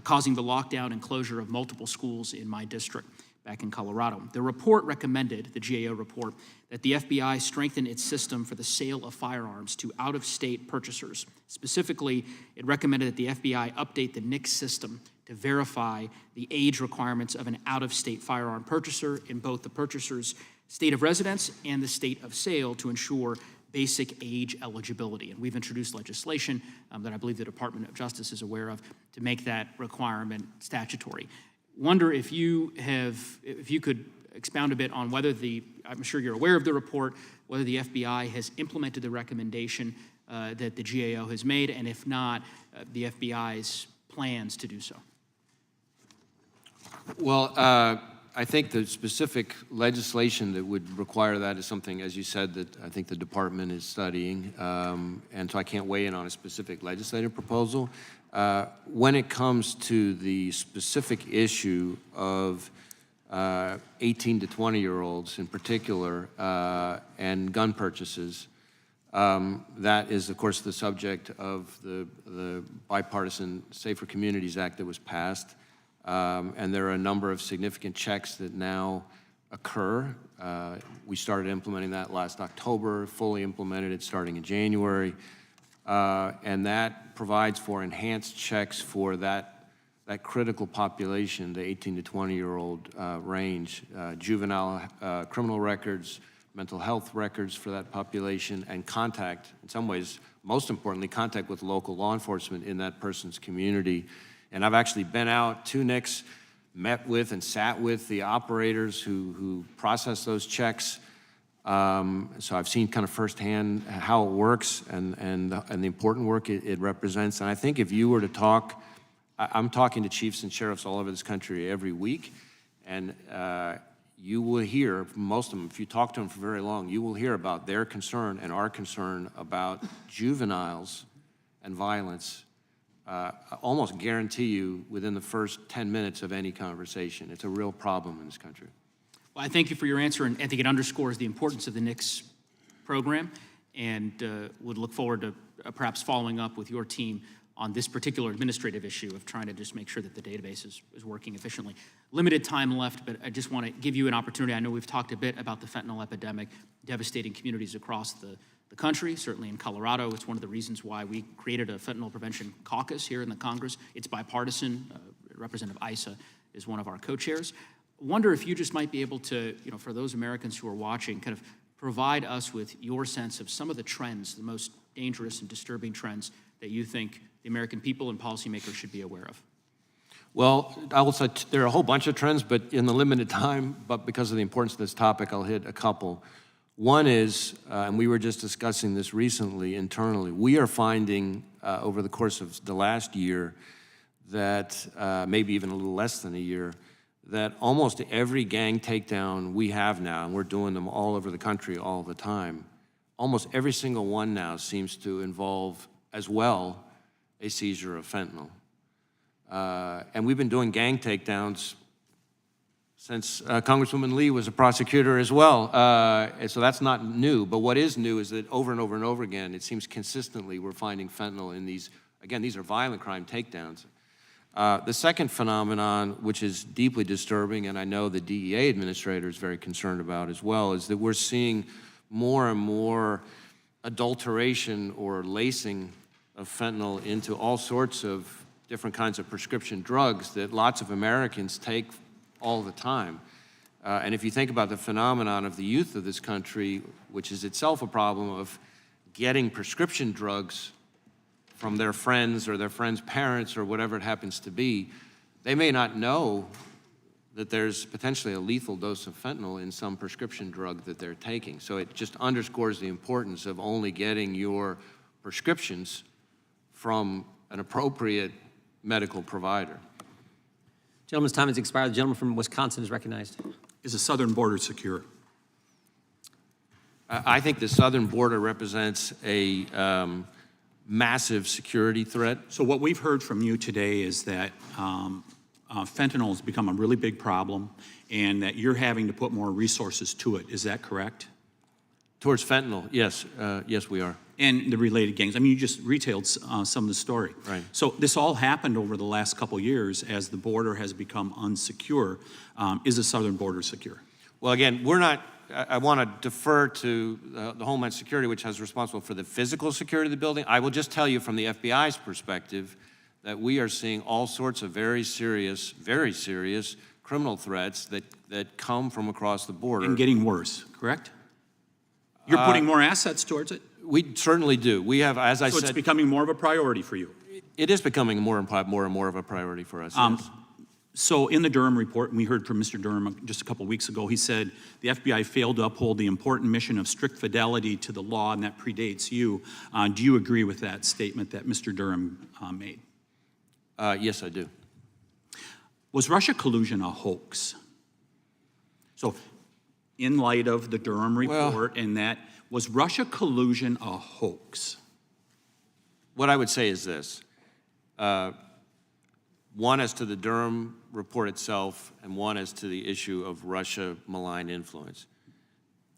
causing the lockdown and closure of multiple schools in my district back in Colorado. The report recommended, the GAO report, that the FBI strengthen its system for the sale of firearms to out-of-state purchasers. Specifically, it recommended that the FBI update the NICS system to verify the age requirements of an out-of-state firearm purchaser in both the purchaser's state of residence and the state of sale to ensure basic age eligibility. And we've introduced legislation that I believe the Department of Justice is aware of to make that requirement statutory. Wonder if you could expound a bit on whether I'm sure you're aware of the report, whether the FBI has implemented the recommendation that the GAO has made, and if not, the FBI's plans to do so. Well, I think the specific legislation that would require that is something, as you said, that I think the department is studying, and so I can't weigh in on a specific legislative proposal. When it comes to the specific issue of 18 to 20-year-olds in particular, and gun purchases, that is, of course, the subject of the bipartisan Safer Communities Act that was passed. And there are a number of significant checks that now occur. We started implementing that last October, fully implemented it starting in January. And that provides for enhanced checks for that critical population, the 18 to 20-year-old range, juvenile criminal records, mental health records for that population, and contact, in some ways, most importantly, contact with local law enforcement in that person's community. And I've actually been out to NICS, met with and sat with the operators who process those checks. So I've seen kind of firsthand how it works and the important work it represents. And I think if you were to talk, I'm talking to chiefs and sheriffs all over this country every week, and you will hear from most of them, if you talk to them for very long, you will hear about their concern and our concern about juveniles and violence. Almost guarantee you within the first 10 minutes of any conversation. It's a real problem in this country. Well, I thank you for your answer, and I think it underscores the importance of the NICS program, and would look forward to perhaps following up with your team on this particular administrative issue of trying to just make sure that the database is working efficiently. Limited time left, but I just want to give you an opportunity. I know we've talked a bit about the fentanyl epidemic devastating communities across the country, certainly in Colorado. It's one of the reasons why we created a fentanyl prevention caucus here in the Congress. It's bipartisan. Representative Issa is one of our co-chairs. I wonder if you just might be able to, for those Americans who are watching, kind of provide us with your sense of some of the trends, the most dangerous and disturbing trends that you think the American people and policymakers should be aware of. Well, I will say there are a whole bunch of trends, but in the limited time, but because of the importance of this topic, I'll hit a couple. One is, and we were just discussing this recently internally, we are finding over the course of the last year that, maybe even a little less than a year, that almost every gang takedown we have now, and we're doing them all over the country all the time, almost every single one now seems to involve as well a seizure of fentanyl. And we've been doing gang takedowns since Congresswoman Lee was a prosecutor as well. So that's not new, but what is new is that over and over and over again, it seems consistently we're finding fentanyl in these, again, these are violent crime takedowns. The second phenomenon, which is deeply disturbing, and I know the DEA administrator is very concerned about as well, is that we're seeing more and more adulteration or lacing of fentanyl into all sorts of different kinds of prescription drugs that lots of Americans take all the time. And if you think about the phenomenon of the youth of this country, which is itself a problem of getting prescription drugs from their friends or their friends' parents or whatever it happens to be, they may not know that there's potentially a lethal dose of fentanyl in some prescription drug that they're taking. So it just underscores the importance of only getting your prescriptions from an appropriate medical provider. Gentleman's time has expired. The gentleman from Wisconsin is recognized. Is the southern border secure? I think the southern border represents a massive security threat. So what we've heard from you today is that fentanyl has become a really big problem and that you're having to put more resources to it. Is that correct? Towards fentanyl, yes. Yes, we are. And the related gangs. I mean, you just retailed some of the story. Right. So this all happened over the last couple years as the border has become unsecure. Is the southern border secure? Well, again, we're not, I want to defer to the Homeland Security, which has responsible for the physical security of the building. I will just tell you from the FBI's perspective that we are seeing all sorts of very serious criminal threats that come from across the border. And getting worse, correct? You're putting more assets towards it? We certainly do. We have, as I So said... it's becoming more of a priority for you? It is becoming more and more of a priority for us, yes. So in the Durham report, and we heard from Mr. Durham just a couple weeks ago, he said the FBI failed to uphold the important mission of strict fidelity to the law, and that predates you. Do you agree with that statement that Mr. Durham made? Yes, I do. Was Russia collusion a hoax? So in light of the Durham report and that, was Russia collusion a hoax? What I would say is this. One as to the Durham report itself, and one as to the issue of Russia malign influence.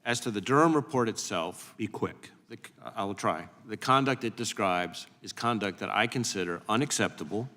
As to the Durham report itself... Be quick. I will try. The conduct it describes is conduct that I consider unacceptable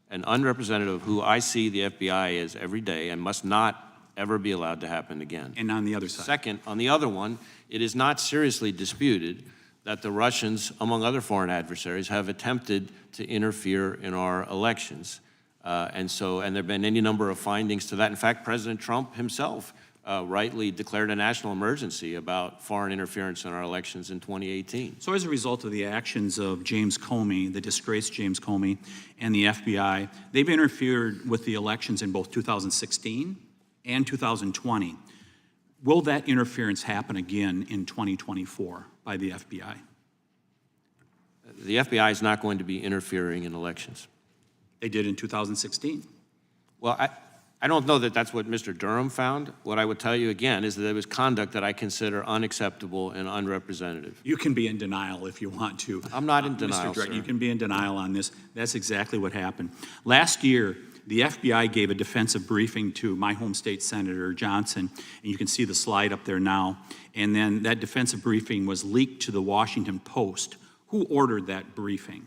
and unrepresentative of who I see the FBI as every day and must not ever be allowed to happen again. And on the other side? Second, on the other one, it is not seriously disputed that the Russians, among other foreign adversaries, have attempted to interfere in our elections. And there have been any number of findings to that. In fact, President Trump himself rightly declared a national emergency about foreign interference in our elections in 2018. So as a result of the actions of James Comey, the disgraced James Comey, and the FBI, they've interfered with the elections in both 2016 and 2020. Will that interference happen again in 2024 by the FBI? The FBI is not going to be interfering in elections. They did in 2016. Well, I don't know that that's what Mr. Durham found. What I would tell you again is that there was conduct that I consider unacceptable and unrepresentative. You can be in denial if you want to. I'm not in denial, Mr. Director, sir. you can be in denial on this. That's exactly what happened. Last year, the FBI gave a defensive briefing to my home state Senator Johnson, and you can see the slide up there now. And then that defensive briefing was leaked to the Washington Post. Who ordered that briefing?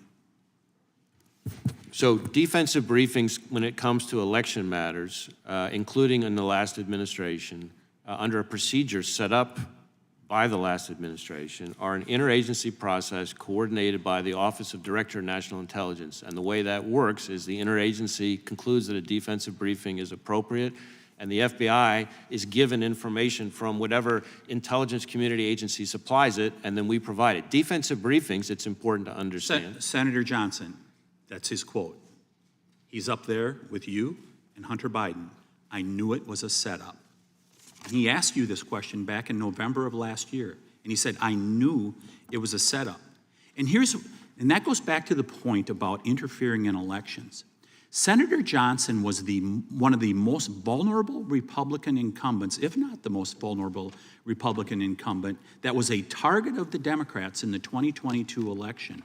So defensive briefings when it comes to election matters, including in the last administration, under a procedure set up by the last administration, are an interagency process coordinated by the Office of Director of National Intelligence. And the way that works is the interagency concludes that a defensive briefing is appropriate, and the FBI is given information from whatever intelligence community agency supplies it, and then we provide it. Defensive briefings, it's important to understand. Senator Johnson, that's his quote. He's up there with you and Hunter Biden. I knew it was a setup. And he asked you this question back in November of last year. And he said, I knew it was a setup. And that goes back to the point about interfering in elections. Senator Johnson was one of the most vulnerable Republican incumbents, if not the most vulnerable Republican incumbent, that was a target of the Democrats in the 2022 election.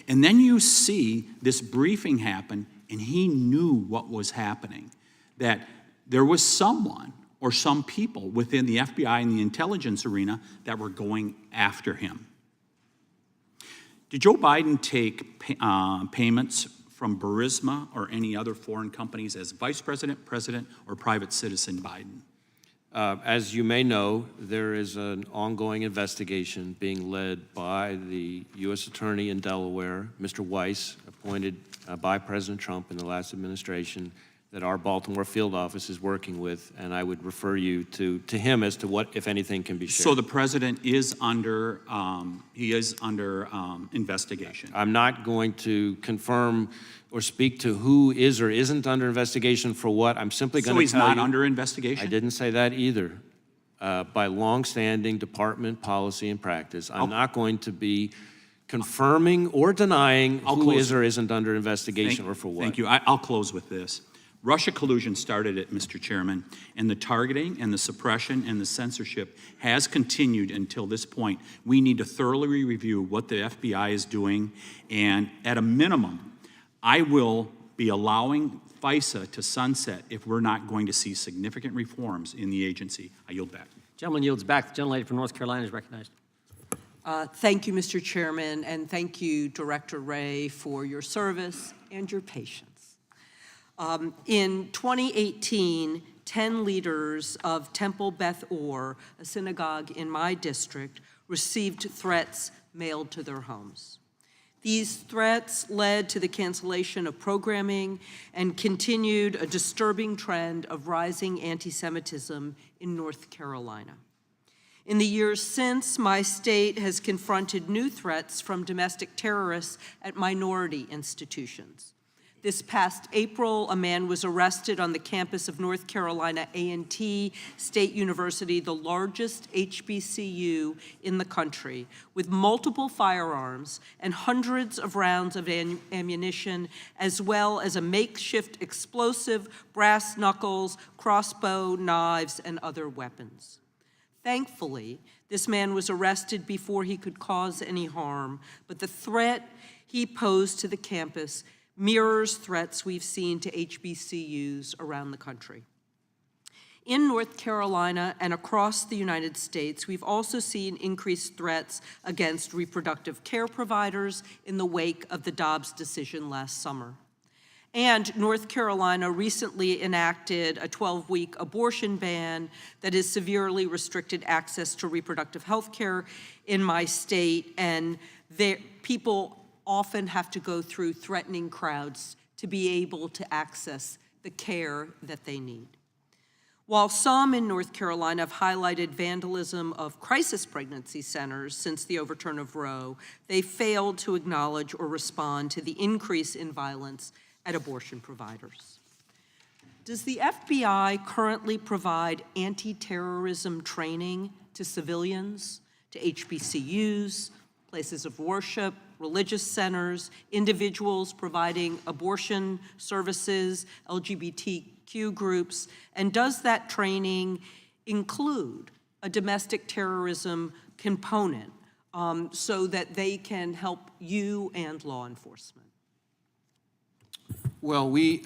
And then you see this briefing happen, and he knew what was happening, that there was someone or some people within the FBI and the intelligence arena that were going after him. Did Joe Biden take payments from Burisma or any other foreign companies as vice president, president, or private citizen Biden? As you may know, there is an ongoing investigation being led by the U.S. Attorney in Delaware, Mr. Weiss, appointed by President Trump in the last administration, that our Baltimore field office is working with, and I would refer you to him as to what, if anything, can be shared. So the president is under investigation. I'm not going to confirm or speak to who is or isn't under investigation for what. I'm simply going to tell you. So he's not under investigation? I didn't say that either. By longstanding department policy and practice, I'm not going to be confirming or denying who is or isn't under investigation or for what. Thank you. I'll close with this. Russia collusion started it, Mr. Chairman, and the targeting and the suppression and the censorship has continued until this point. We need to thoroughly review what the FBI is doing, and at a minimum, I will be allowing FISA to sunset if we're not going to see significant reforms in the agency. I yield back. Gentleman yields back. The gentlelady from North Carolina is recognized. Thank you, Mr. Chairman, and thank you, Director Wray, for your service and your patience. In 2018, 10 leaders of Temple Beth Or, a synagogue in my district, received threats mailed to their homes. These threats led to the cancellation of programming and continued a disturbing trend of rising anti-Semitism in North Carolina. In the years since, my state has confronted new threats from domestic terrorists at minority institutions. This past April, a man was arrested on the campus of North Carolina A&T State University, the largest HBCU in the country, with multiple firearms and hundreds of rounds of ammunition, as well as a makeshift explosive, brass knuckles, crossbow, knives, and other weapons. Thankfully, this man was arrested before he could cause any harm, but the threat he posed to the campus mirrors threats we've seen to HBCUs around the country. In North Carolina and across the United States, we've also seen increased threats against reproductive care providers in the wake of the Dobbs decision last summer. And North Carolina recently enacted a 12-week abortion ban that has severely restricted access to reproductive health care in my state, and people often have to go through threatening crowds to be able to access the care that they need. While some in North Carolina have highlighted vandalism of crisis pregnancy centers since the overturn of Roe, they failed to acknowledge or respond to the increase in violence at abortion providers. Does the FBI currently provide anti-terrorism training to civilians, to HBCUs, places of worship, religious centers, individuals providing abortion services, LGBTQ groups, and does that training include a domestic terrorism component so that they can help you and law enforcement? Well, we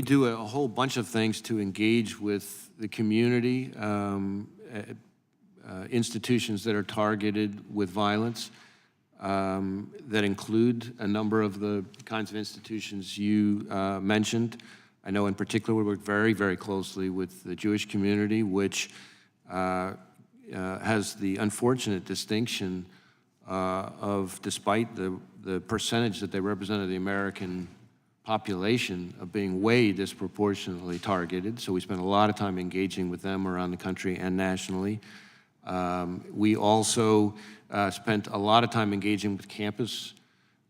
do a whole bunch of things to engage with the community, institutions that are targeted with violence, that include a number of the kinds of institutions you mentioned. I know in particular we work very, very closely with the Jewish community, which has the unfortunate distinction of, despite the percentage that they represent of the American population, of being way disproportionately targeted. So we spend a lot of time engaging with them around the country and nationally. We also spent a lot of time engaging with campus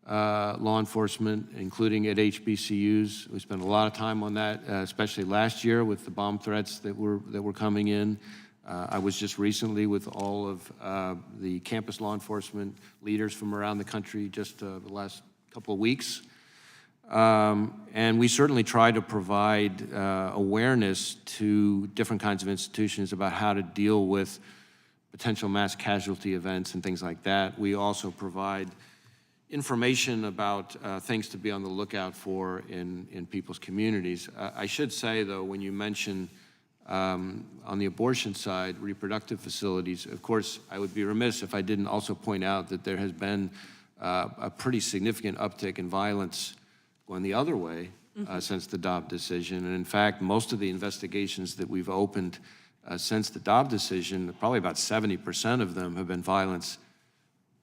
law enforcement, including at HBCUs. We spent a lot of time on that, especially last year with the bomb threats that were coming in. I was just recently with all of the campus law enforcement leaders from around the country just the last couple of weeks. And we certainly try to provide awareness to different kinds of institutions about how to deal with potential mass casualty events and things like that. We also provide information about things to be on the lookout for in people's communities. I should say, though, when you mention on the abortion side, reproductive facilities, of course, I would be remiss if I didn't also point out that there has been a pretty significant uptick in violence going the other way since the Dobbs decision. And in fact, most of the investigations that we've opened since the Dobbs decision, probably about 70% of them have been violence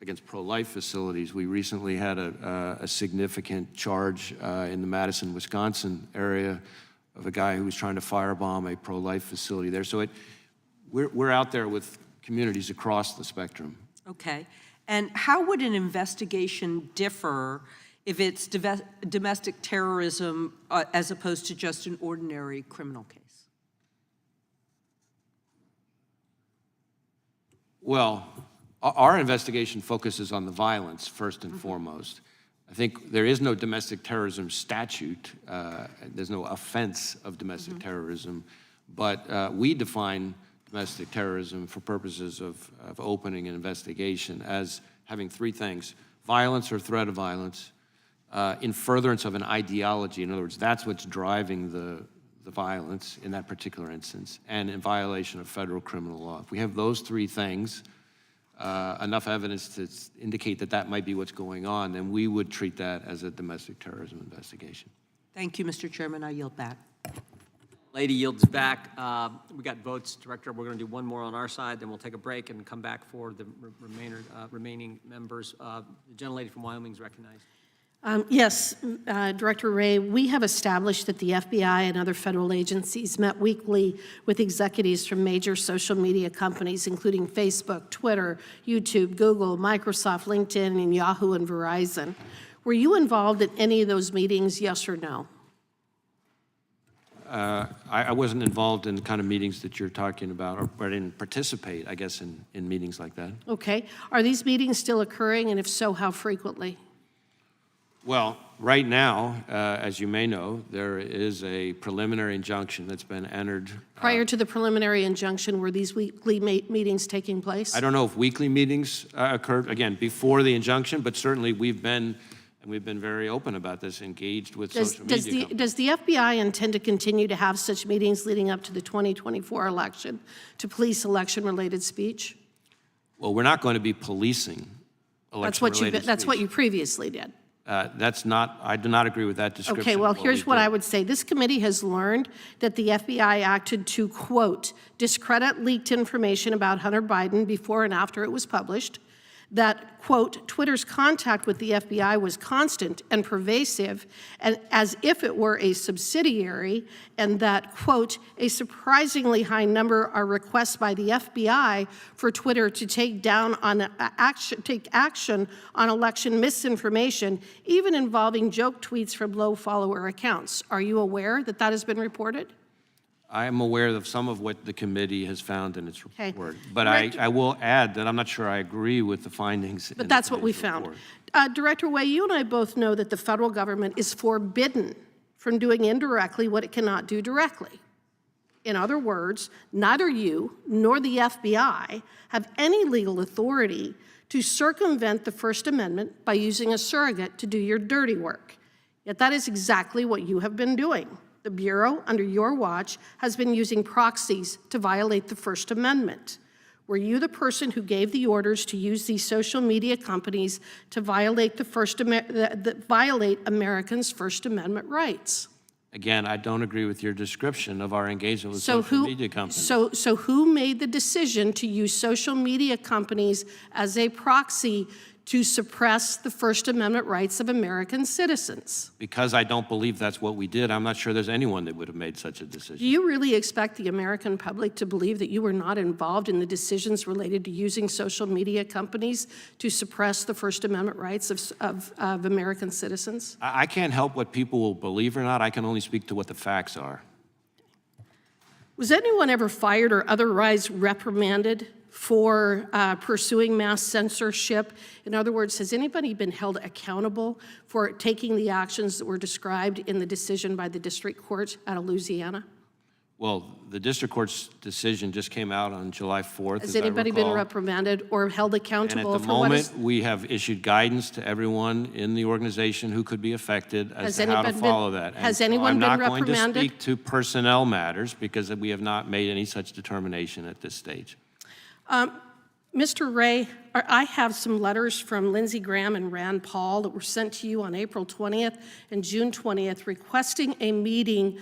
against pro-life facilities. We recently had a significant charge in the Madison, Wisconsin area of a guy who was trying to firebomb a pro-life facility there. So we're out there with communities across the spectrum. Okay. And how would an investigation differ if it's domestic terrorism as opposed to just an ordinary criminal case? Well, our investigation focuses on the violence first and foremost. I think there is no domestic terrorism statute. There's no offense of domestic terrorism, but we define domestic terrorism for purposes of opening an investigation as having three things: violence or threat of violence, in furtherance of an ideology. In other words, that's what's driving the violence in that particular instance, and in violation of federal criminal law. If we have those three things, enough evidence to indicate that that might be what's going on, then we would treat that as a domestic terrorism investigation. Thank you, Mr. Chairman. I yield back. Lady yields back. We got votes, Director. We're going to do one more on our side, then we'll take a break and come back for the remaining members. The gentlelady from Wyoming is recognized. Yes, Director Wray, we have established that the FBI and other federal agencies met weekly with executives from major social media companies, including Facebook, Twitter, YouTube, Google, Microsoft, LinkedIn, and Yahoo and Verizon. Were you involved in any of those meetings, yes or no? I wasn't involved in the kind of meetings that you're talking about, or I didn't participate, I guess, in meetings like that. Okay. Are these meetings still occurring, and if so, how frequently? Well, right now, as you may know, there is a preliminary injunction that's been entered. Prior to the preliminary injunction, were these weekly meetings taking place? I don't know if weekly meetings occurred, again, before the injunction, but certainly we've been very open about this, engaged with social media companies. Does the FBI intend to continue to have such meetings leading up to the 2024 election to police election-related speech? Well, we're not going to be policing election-related speech. That's what you previously did. I do not agree with that description. Okay, well, here's what I I would say. This committee has learned that the FBI acted to, quote, discredit leaked information about Hunter Biden before and after it was published, that, quote, Twitter's contact with the FBI was constant and pervasive, and as if it were a subsidiary, and that, quote, a surprisingly high number are requests by the FBI for Twitter to take action on election misinformation, even involving joke tweets from low follower accounts. Are you aware that that has been reported? I am aware of some of what the committee has found in its Okay. report. But I will add that I'm not sure I agree with the findings. But that's what we found. Director Way, you and I both know that the federal government is forbidden from doing indirectly what it cannot do directly. In other words, neither you nor the FBI have any legal authority to circumvent the First Amendment by using a surrogate to do your dirty work. Yet that is exactly what you have been doing. The Bureau, under your watch, has been using proxies to violate the First Amendment. Were you the person who gave the orders to use these social media companies to violate violate Americans' First Amendment rights? Again, I don't agree with your description of our engagement with social media companies. So who made the decision to use social media companies as a proxy to suppress the First Amendment rights of American citizens? Because I don't believe that's what we did, I'm not sure there's anyone that would have made such a Do decision. you really expect the American public to believe that you were not involved in the decisions related to using social media companies to suppress the First Amendment rights of American citizens? I can't help what people will believe or not. I can only speak to what the facts are. Was anyone ever fired or otherwise reprimanded for pursuing mass censorship? In other words, has anybody been held accountable for taking the actions that were described in the decision by the district court out of Louisiana? Well, the district court's decision just came out on July 4th, Has as I anybody been recall. reprimanded or held accountable And at the for what is? moment, we have issued guidance to everyone in the organization who could be affected as Has to how to anyone follow been- that. has And so anyone been I'm not going to reprimanded? speak to personnel matters because we have not made any such determination at this stage. Mr. Ray, I have some letters from Lindsey Graham and Rand Paul that were sent to you on April 20th and June 20th requesting a meeting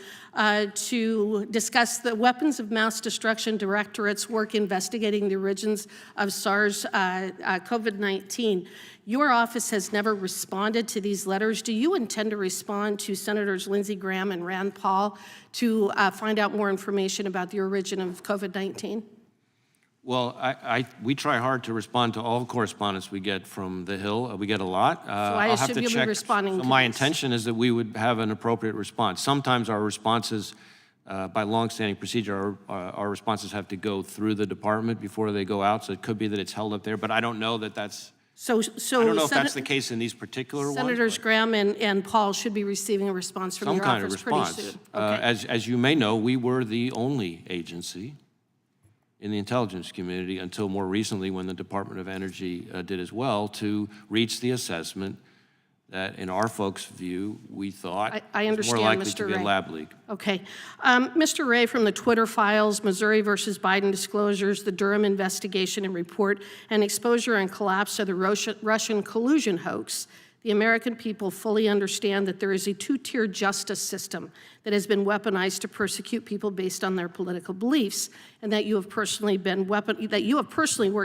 to discuss the Weapons of Mass Destruction Directorate's work investigating the origins of SARS COVID-19. Your office has never responded to these letters. Do you intend to respond to Senators Lindsey Graham and Rand Paul to find out more information about the origin of COVID-19? Well, we try hard to respond to all correspondence we get from the Hill. We get a lot. I I'll have assume to you'll be check. responding So to my these. intention is that we would have an appropriate response. Sometimes our responses, by longstanding procedure, our responses have to go through the department before they go out. So it could be that it's held up there, but I don't know that that's. So I don't know if that's the case in these particular ones. Senators Graham and Paul should be receiving a response from Some your kind of office pretty response. soon. Okay. As you may know, we were the only agency in the intelligence community until more recently when the Department of Energy did as well to reach the assessment that in our folks' view, we thought I was more understand, likely Mr. to be a Ray. lab leak. Okay. Mr. Ray, from the Twitter files, Missouri versus Biden disclosures, the Durham investigation and report, and exposure and collapse of the Russian collusion hoax, The American people fully understand that there is a two-tier justice system that has been weaponized to persecute people based on their political beliefs, and that you have personally worked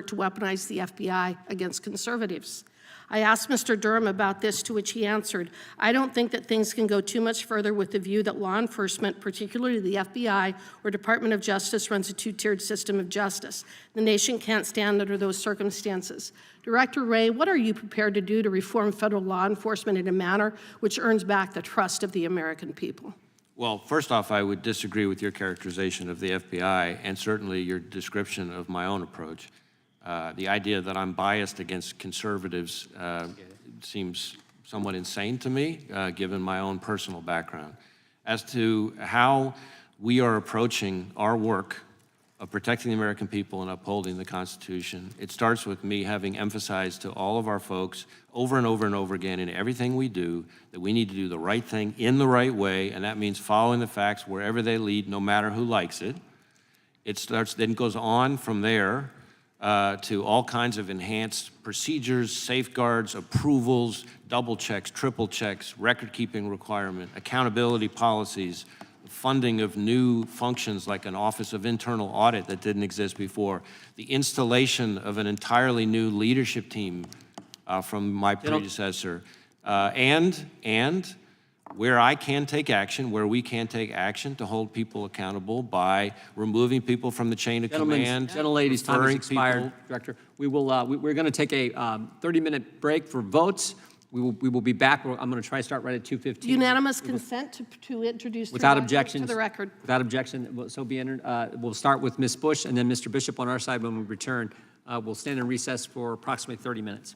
to weaponize the FBI against conservatives. I asked Mr. Durham about this, to which he answered, "I don't think that things can go too much further with the view that law enforcement, particularly the FBI or Department of Justice, runs a two-tiered system of justice. The nation can't stand under those circumstances." Director Wray, what are you prepared to do to reform federal law enforcement in a manner which earns back the trust of the American people? Well, first off, I would disagree with your characterization of the FBI and certainly your description of my own approach. The idea that I'm biased against conservatives seems somewhat insane to me, given my own personal background. As to how we are approaching our work of protecting the American people and upholding the Constitution, it starts with me having emphasized to all of our folks over and over and over again in everything we do that we need to do the right thing in the right way, and that means following the facts wherever they lead, no matter who likes it. It starts, then goes on from there to all kinds of enhanced procedures, safeguards, approvals, double checks, triple checks, record-keeping requirement, accountability policies, funding of new functions like an Office of Internal Audit that didn't exist before, the installation of an entirely new leadership team from my predecessor, and where I can take action, where we can take action to hold people accountable by removing people from the chain of command. Gentlelady's time has referring expired, people- Director. We're going to take a 30-minute break for votes. We will be back. I'm going to try to start right at 2:15. Unanimous consent to introduce Without to objections. the record. Without objection, so be entered. We'll start with Ms. Bush and then Mr. Bishop on our side when we return. We'll stand in recess for approximately 30 minutes.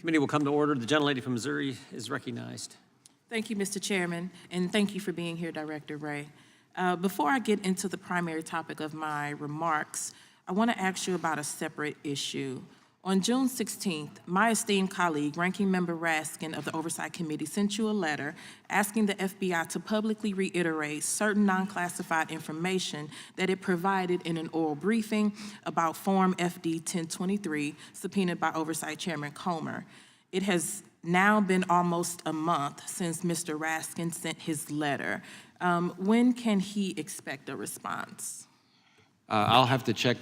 Committee will come to order. The gentlelady from Missouri is recognized. Thank you, Mr. Chairman, and thank you for being here, Director Ray. Before I get into the primary topic of my remarks, I want to ask you about a separate issue. On June 16th, my esteemed colleague, Ranking Member Raskin of the Oversight Committee, sent you a letter asking the FBI to publicly reiterate certain non-classified information that it provided in an oral briefing about Form FD 1023, subpoenaed by Oversight Chairman Comer. It has now been almost a month since Mr. Raskin sent his letter. When can he expect a response? I'll have to check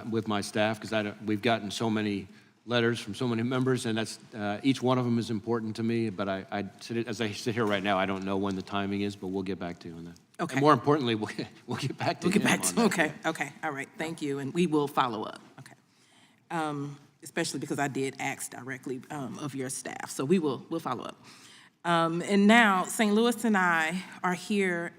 with my staff because we've gotten so many letters from so many members, and that's each one of them is important to me. But as I sit here right now, I don't know when the timing is, but we'll get back to you on that. Okay. And more importantly, we'll get back to you. Okay, all right, thank you, and we will follow up. Okay, especially because I did ask directly of your staff, so we'll follow up. And now, St. Louis and I are here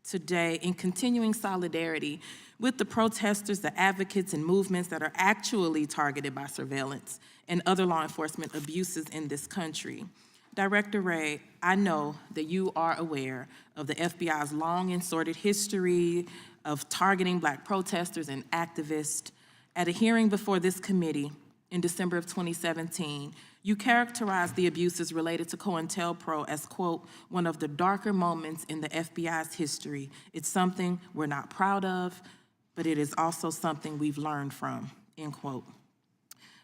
today in continuing solidarity with the protesters, the advocates, and movements that are actually targeted by surveillance and other law enforcement abuses in this country. Director Ray, I know that you are aware of the FBI's long and sordid history of targeting Black protesters and activists. At a hearing before this committee in December of 2017, you characterized the abuses related to COINTELPRO as, quote, one of the darker moments in the FBI's history. It's something we're not proud of, but it is also something we've learned from, end quote.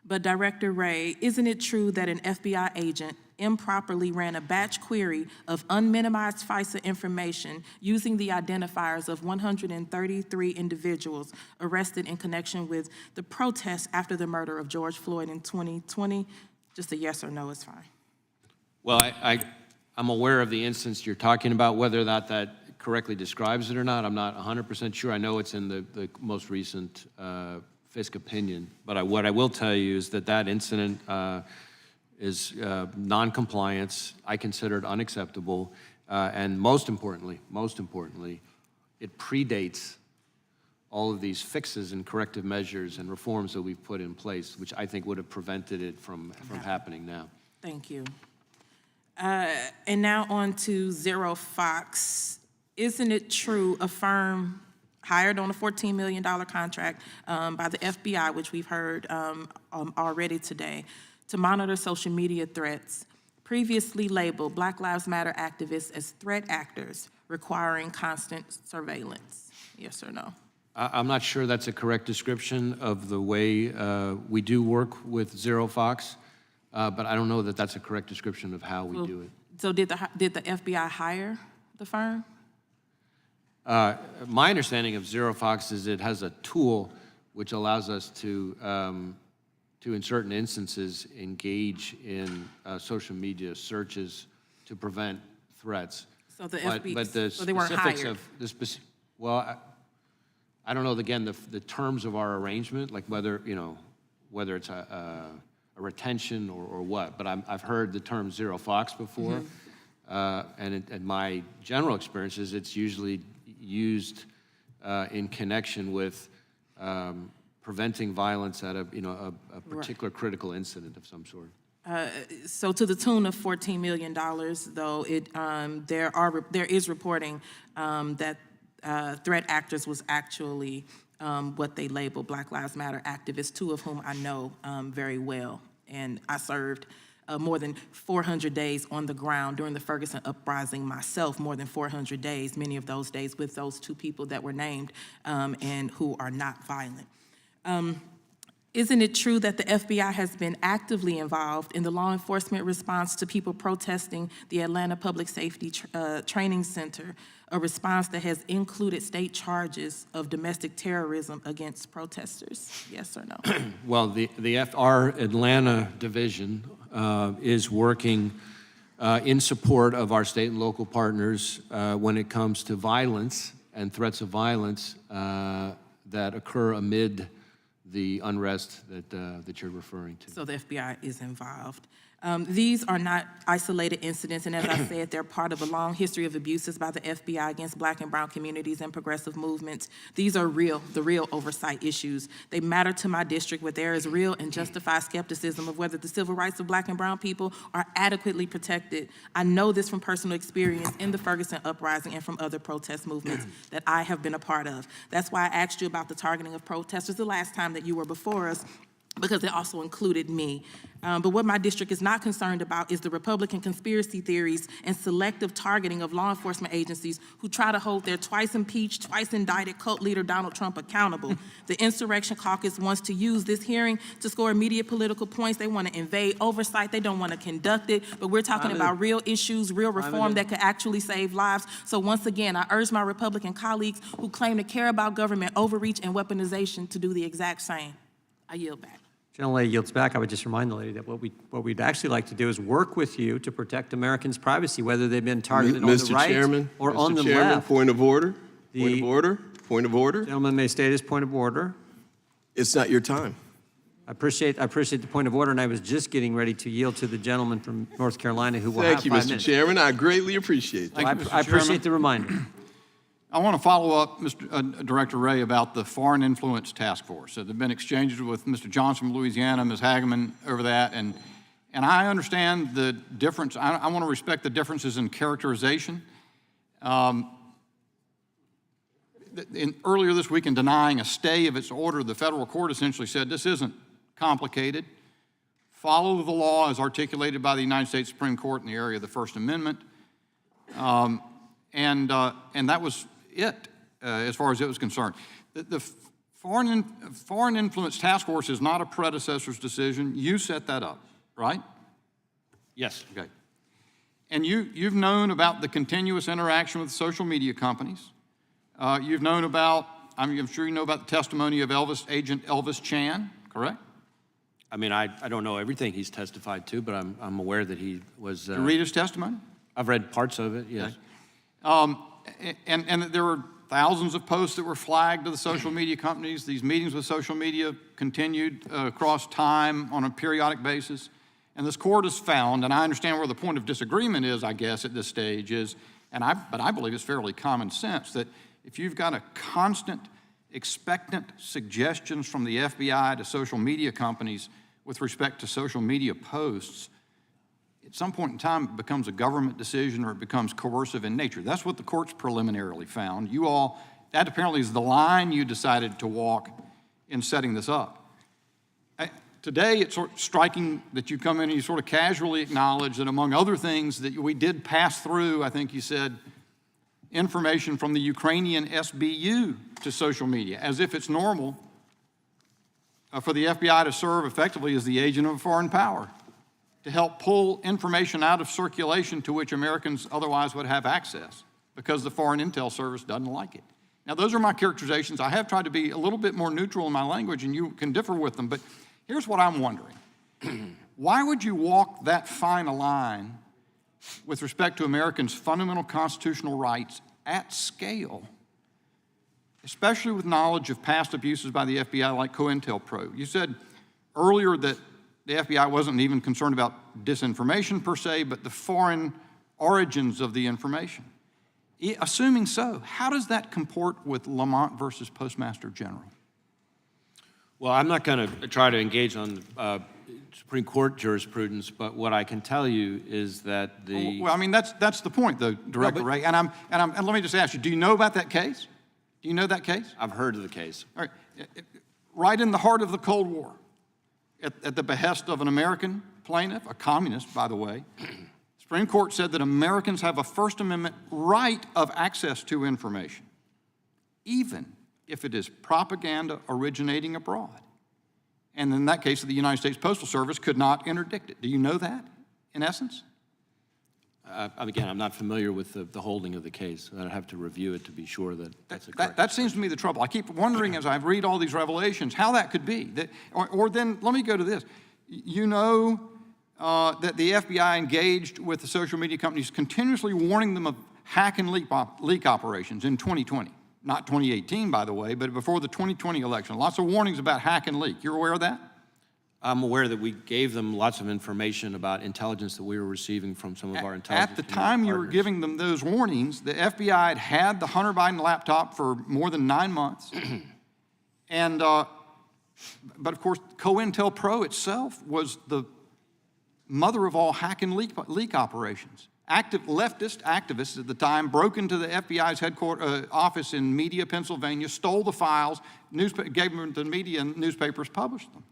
But Director Ray, isn't it true that an FBI agent improperly ran a batch query of unminimized FISA information using the identifiers of 133 individuals arrested in connection with the protests after the murder of George Floyd in 2020? Just a yes or no is fine. Well, I'm aware of the instance you're talking about. Whether or not that correctly describes it or not, I'm not 100% sure. I know it's in the most recent FISC opinion. But what I will tell you is that incident is non-compliance. I consider it unacceptable. And most importantly, it predates all of these fixes and corrective measures and reforms that we've put in place, which I think would have prevented it from happening now. Thank you. And now on to Zero Fox. Isn't it true a firm hired on a $14 million contract by the FBI, which we've heard already today, to monitor social media threats, previously labeled Black Lives Matter activists as threat actors requiring constant surveillance? Yes or no? I'm not sure that's a correct description of the way we do work with Zero Fox, but I don't know that that's a correct description of how we do it. So did the FBI hire the firm? My understanding of Zero Fox is it has a tool which allows us to in certain instances, engage in social media searches to prevent threats. So the but the so they weren't specifics hired. of the well, I don't know again the terms of our arrangement, like whether it's a retention or what. But I've heard the term Zero Fox before, and my general experience is it's usually used in connection with preventing violence at a particular critical incident of some sort. So to the tune of $14 million, though, there is reporting that threat actors was actually what they label Black Lives Matter activists, two of whom I know very well. And I served more than 400 days on the ground during the Ferguson uprising myself, more than 400 days, many of those days with those two people that were named and who are not violent. Isn't it true that the FBI has been actively involved in the law enforcement response to people protesting the Atlanta Public Safety Training Center, a response that has included state charges of domestic terrorism against protesters? Yes or no? Well, our Atlanta division is working in support of our state and local partners when it comes to violence and threats of violence that occur amid the unrest that you're referring to. So the FBI is involved. These are not isolated incidents, and as I said, they're part of a long history of abuses by the FBI against Black and brown communities and progressive movements. These are the real oversight issues. They matter to my district where there is real and justified skepticism of whether the civil rights of Black and brown people are adequately protected. I know this from personal experience in the Ferguson uprising and from other protest movements that I have been a part of. That's why I asked you about the targeting of protesters the last time that you were before us, because it also included me. But what my district is not concerned about is the Republican conspiracy theories and selective targeting of law enforcement agencies who try to hold their twice impeached, twice indicted cult leader Donald Trump accountable. The Insurrection Caucus wants to use this hearing to score immediate political points. They want to invade oversight. They don't want to conduct it. But we're talking about real issues, real reform that could actually save lives. So once again, I urge my Republican colleagues who claim to care about government overreach and weaponization to do the exact same. I yield back. Gentlelady yields back. I would just remind the lady that what we'd actually like to do is work with you to protect Americans' privacy, whether they've been targeted on the right or on the left. Point of order. Point of order. Point of order. Gentleman may state his point of order. It's not your time. I appreciate the point of order, and I was just getting ready to yield to the gentleman from North Carolina who will have 5 minutes. Thank you, Mr. Chairman. I greatly appreciate that. I appreciate the reminder. I want to follow up, Director Ray, about the Foreign Influence Task Force. So there have been exchanges with Mr. Johnson from Louisiana, Ms. Hageman over that, and I understand the difference. I want to respect the differences in characterization. Earlier this week, in denying a stay of its order, the federal court essentially said this isn't complicated. Follow the law as articulated by the United States Supreme Court in the area of the First Amendment. And that was it, as far as it was concerned. The Foreign Influence Task Force is not a predecessor's decision. You set that up, right? Yes. Okay. And you've known about the continuous interaction with social media companies. You've known about, I'm sure you know about the testimony of Agent Elvis Chan, correct? I mean, I don't know everything he's testified to, but I'm aware that he was... Did you read his testimony? I've read parts of it, yes. Okay. And there were thousands of posts that were flagged to the social media companies. These meetings with social media continued across time on a periodic basis. And this court has found, and I understand where the point of disagreement is, I guess, at this stage is, but I believe it's fairly common sense, that if you've got a constant, expectant suggestions from the FBI to social media companies with respect to social media posts, at some point in time, it becomes a government decision or it becomes coercive in nature. That's what the court's preliminarily found. That apparently is the line you decided to walk in setting this up. Today, it's sort of striking that you come in and you sort of casually acknowledge that among other things that we did pass through, I think you said, information from the Ukrainian SBU to social media, as if it's normal for the FBI to serve effectively as the agent of a foreign power, to help pull information out of circulation to which Americans otherwise would have access because the Foreign Intel Service doesn't like it. Now, those are my characterizations. I have tried to be a little bit more neutral in my language, and you can differ with them, but here's what I'm wondering. Why would you walk that fine a line with respect to Americans' fundamental constitutional rights at scale, especially with knowledge of past abuses by the FBI like COINTELPRO? You said earlier that the FBI wasn't even concerned about disinformation per se, but the foreign origins of the information. Assuming so, how does that comport with Lamont versus Postmaster General? Well, I'm not going to try to engage on Supreme Court jurisprudence, but what I can tell you is that the... Well, I mean, that's the point, though, Director Ray. And let me just ask you, do you know about that case? Do you know that case? I've heard of the case. All right. Right in the heart of the Cold War, at the behest of an American plaintiff, a communist, by the way, Supreme Court said that Americans have a First Amendment right of access to information, even if it is propaganda originating abroad. And in that case, the United States Postal Service could not interdict it. Do you know that, in essence? Again, I'm not familiar with the holding of the case. I'd have to review it to be sure that that's correct. That seems to me the trouble. I keep wondering as I read all these revelations how that could be. Or then, let me go to this. You know that the FBI engaged with the social media companies, continuously warning them of hack and leak operations in 2020. Not 2018, by the way, but before the 2020 election. Lots of warnings about hack and leak. You're aware of that? I'm aware that we gave them lots of information about intelligence that we were receiving from some of our intelligence At the community time you were partners. giving them those warnings, the FBI had had the Hunter Biden laptop for more than 9 months. And, but of course, COINTELPRO itself was the mother of all hack and leak operations. Leftist activists at the time broke into the FBI's office in Media, Pennsylvania, stole the files, gave them to the media, and newspapers published them.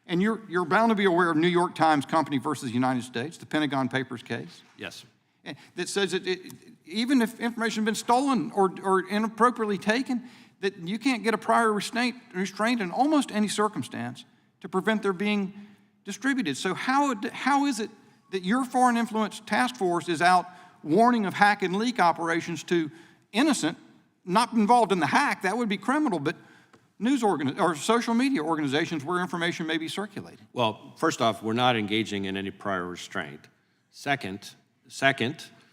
And you're bound to be aware of New York Times Company versus United States, the Pentagon Papers case. Yes. That says that even if information has been stolen or inappropriately taken, that you can't get a prior restraint in almost any circumstance to prevent their being distributed. So how is it that your Foreign Influence Task Force is out warning of hack and leak operations to innocent, not involved in the hack, that would be criminal, but or social media organizations where information may be circulated? Well, first off, we're not engaging in any prior restraint. Second,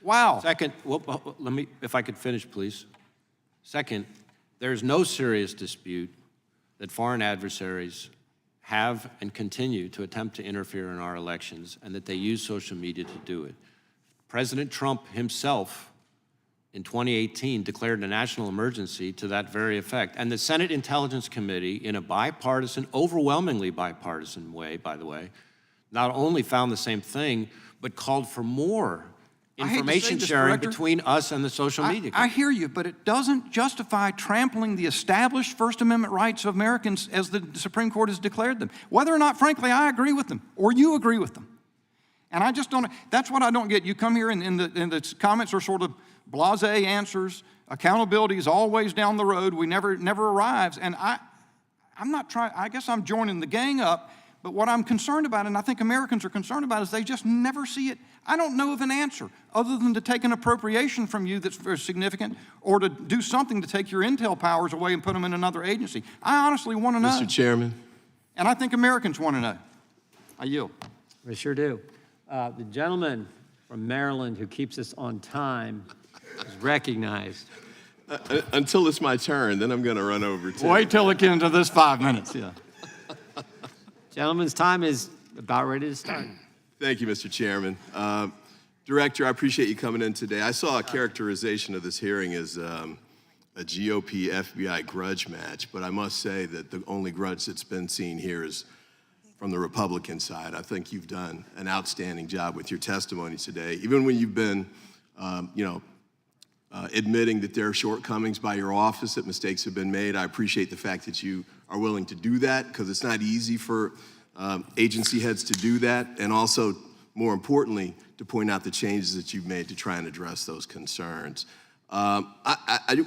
wow. Second, well, let me, if I could finish, please. Second, there's no serious dispute that foreign adversaries have and continue to attempt to interfere in our elections, and that they use social media to do it. President Trump himself in 2018 declared a national emergency to that very effect. And the Senate Intelligence Committee, in a bipartisan, overwhelmingly bipartisan way, by the way, not only found the same thing, but called for more information sharing between us and the social media. I hear you, but it doesn't justify trampling the established First Amendment rights of Americans as the Supreme Court has declared them. Whether or not, frankly, I agree with them, or you agree with them. And I just don't, that's what I don't get. You come here and the comments are sort of blasé answers. Accountability is always down the road. We never arrives. And I'm not trying, I guess I'm joining the gang up, but what I'm concerned about, and I think Americans are concerned about, is they just never see it. I don't know of an answer other than to take an appropriation from you that's very significant, or to do something to take your intel powers away and put them in another agency. I honestly want to know. Mr. Chairman. And I think Americans want to know. I yield. We sure do. The gentleman from Maryland who keeps us on time is recognized. Until it's my turn, then I'm going to run over to. Wait till it gets into this 5 minutes, yeah. Gentleman's time is about ready to start. Thank you, Mr. Chairman. Director, I appreciate you coming in today. I saw a characterization of this hearing as a GOP-FBI grudge match, but I must say that the only grudge that's been seen here is from the Republican side. I think you've done an outstanding job with your testimony today, even when you've been, admitting that there are shortcomings by your office, that mistakes have been made. I appreciate the fact that you are willing to do that, because it's not easy for agency heads to do that, and also, more importantly, to point out the changes that you've made to try and address those concerns. I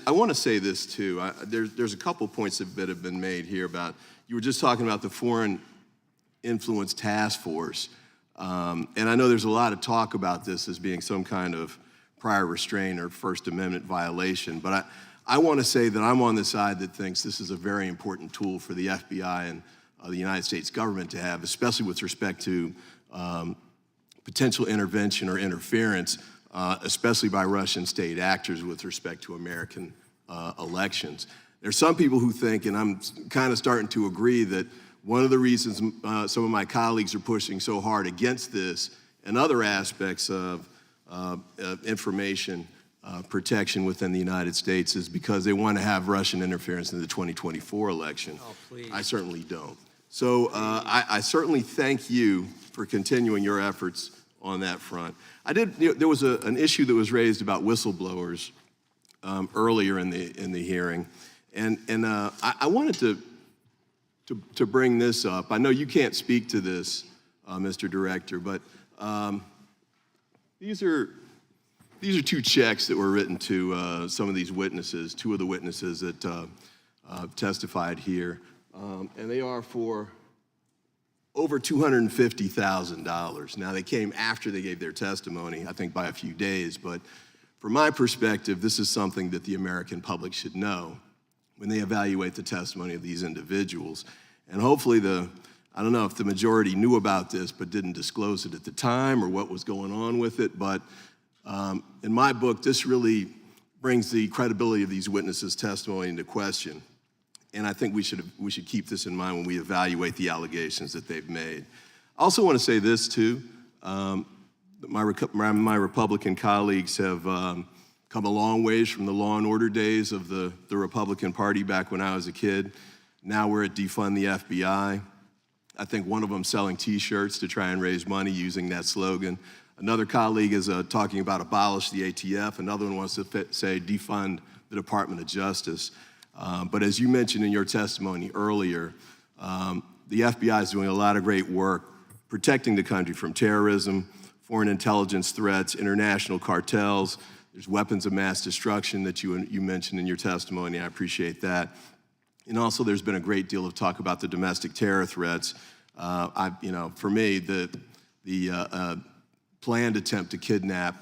want to say this too. There's a couple points that have been made here about, you were just talking about the Foreign Influence Task Force, and I know there's a lot of talk about this as being some kind of prior restraint or First Amendment violation, but I want to say that I'm on the side that thinks this is a very important tool for the FBI and the United States government to have, especially with respect to potential intervention or interference, especially by Russian state actors with respect to American elections. There's some people who think, and I'm kind of starting to agree, that one of the reasons some of my colleagues are pushing so hard against this and other aspects of information protection within the United States is because they want to have Russian interference in the 2024 election. Oh, please. I certainly don't. So I certainly thank you for continuing your efforts on that front. There was an issue that was raised about whistleblowers earlier in the hearing, and I wanted to bring this up. I know you can't speak to this, Mr. Director, but these are two checks that were written to some of these witnesses, two of the witnesses that testified here, and they are for over $250,000. Now, they came after they gave their testimony, I think by a few days, but from my perspective, this is something that the American public should know when they evaluate the testimony of these individuals. And hopefully I don't know if the majority knew about this but didn't disclose it at the time or what was going on with it, but in my book, this really brings the credibility of these witnesses' testimony into question. and I think we should keep this in mind when we evaluate the allegations that they've made. I also want to say this too. My Republican colleagues have come a long ways from the law and order days of the Republican Party back when I was a kid. Now we're at defund the FBI. I think one of them selling T-shirts to try and raise money using that slogan. Another colleague is talking about abolish the ATF. Another one wants to say defund the Department of Justice. But as you mentioned in your testimony earlier, the FBI is doing a lot of great work protecting the country from terrorism, foreign intelligence threats, international cartels. There's weapons of mass destruction that you mentioned in your testimony. I appreciate that. And also, there's been a great deal of talk about the domestic terror threats. For me, the planned attempt to kidnap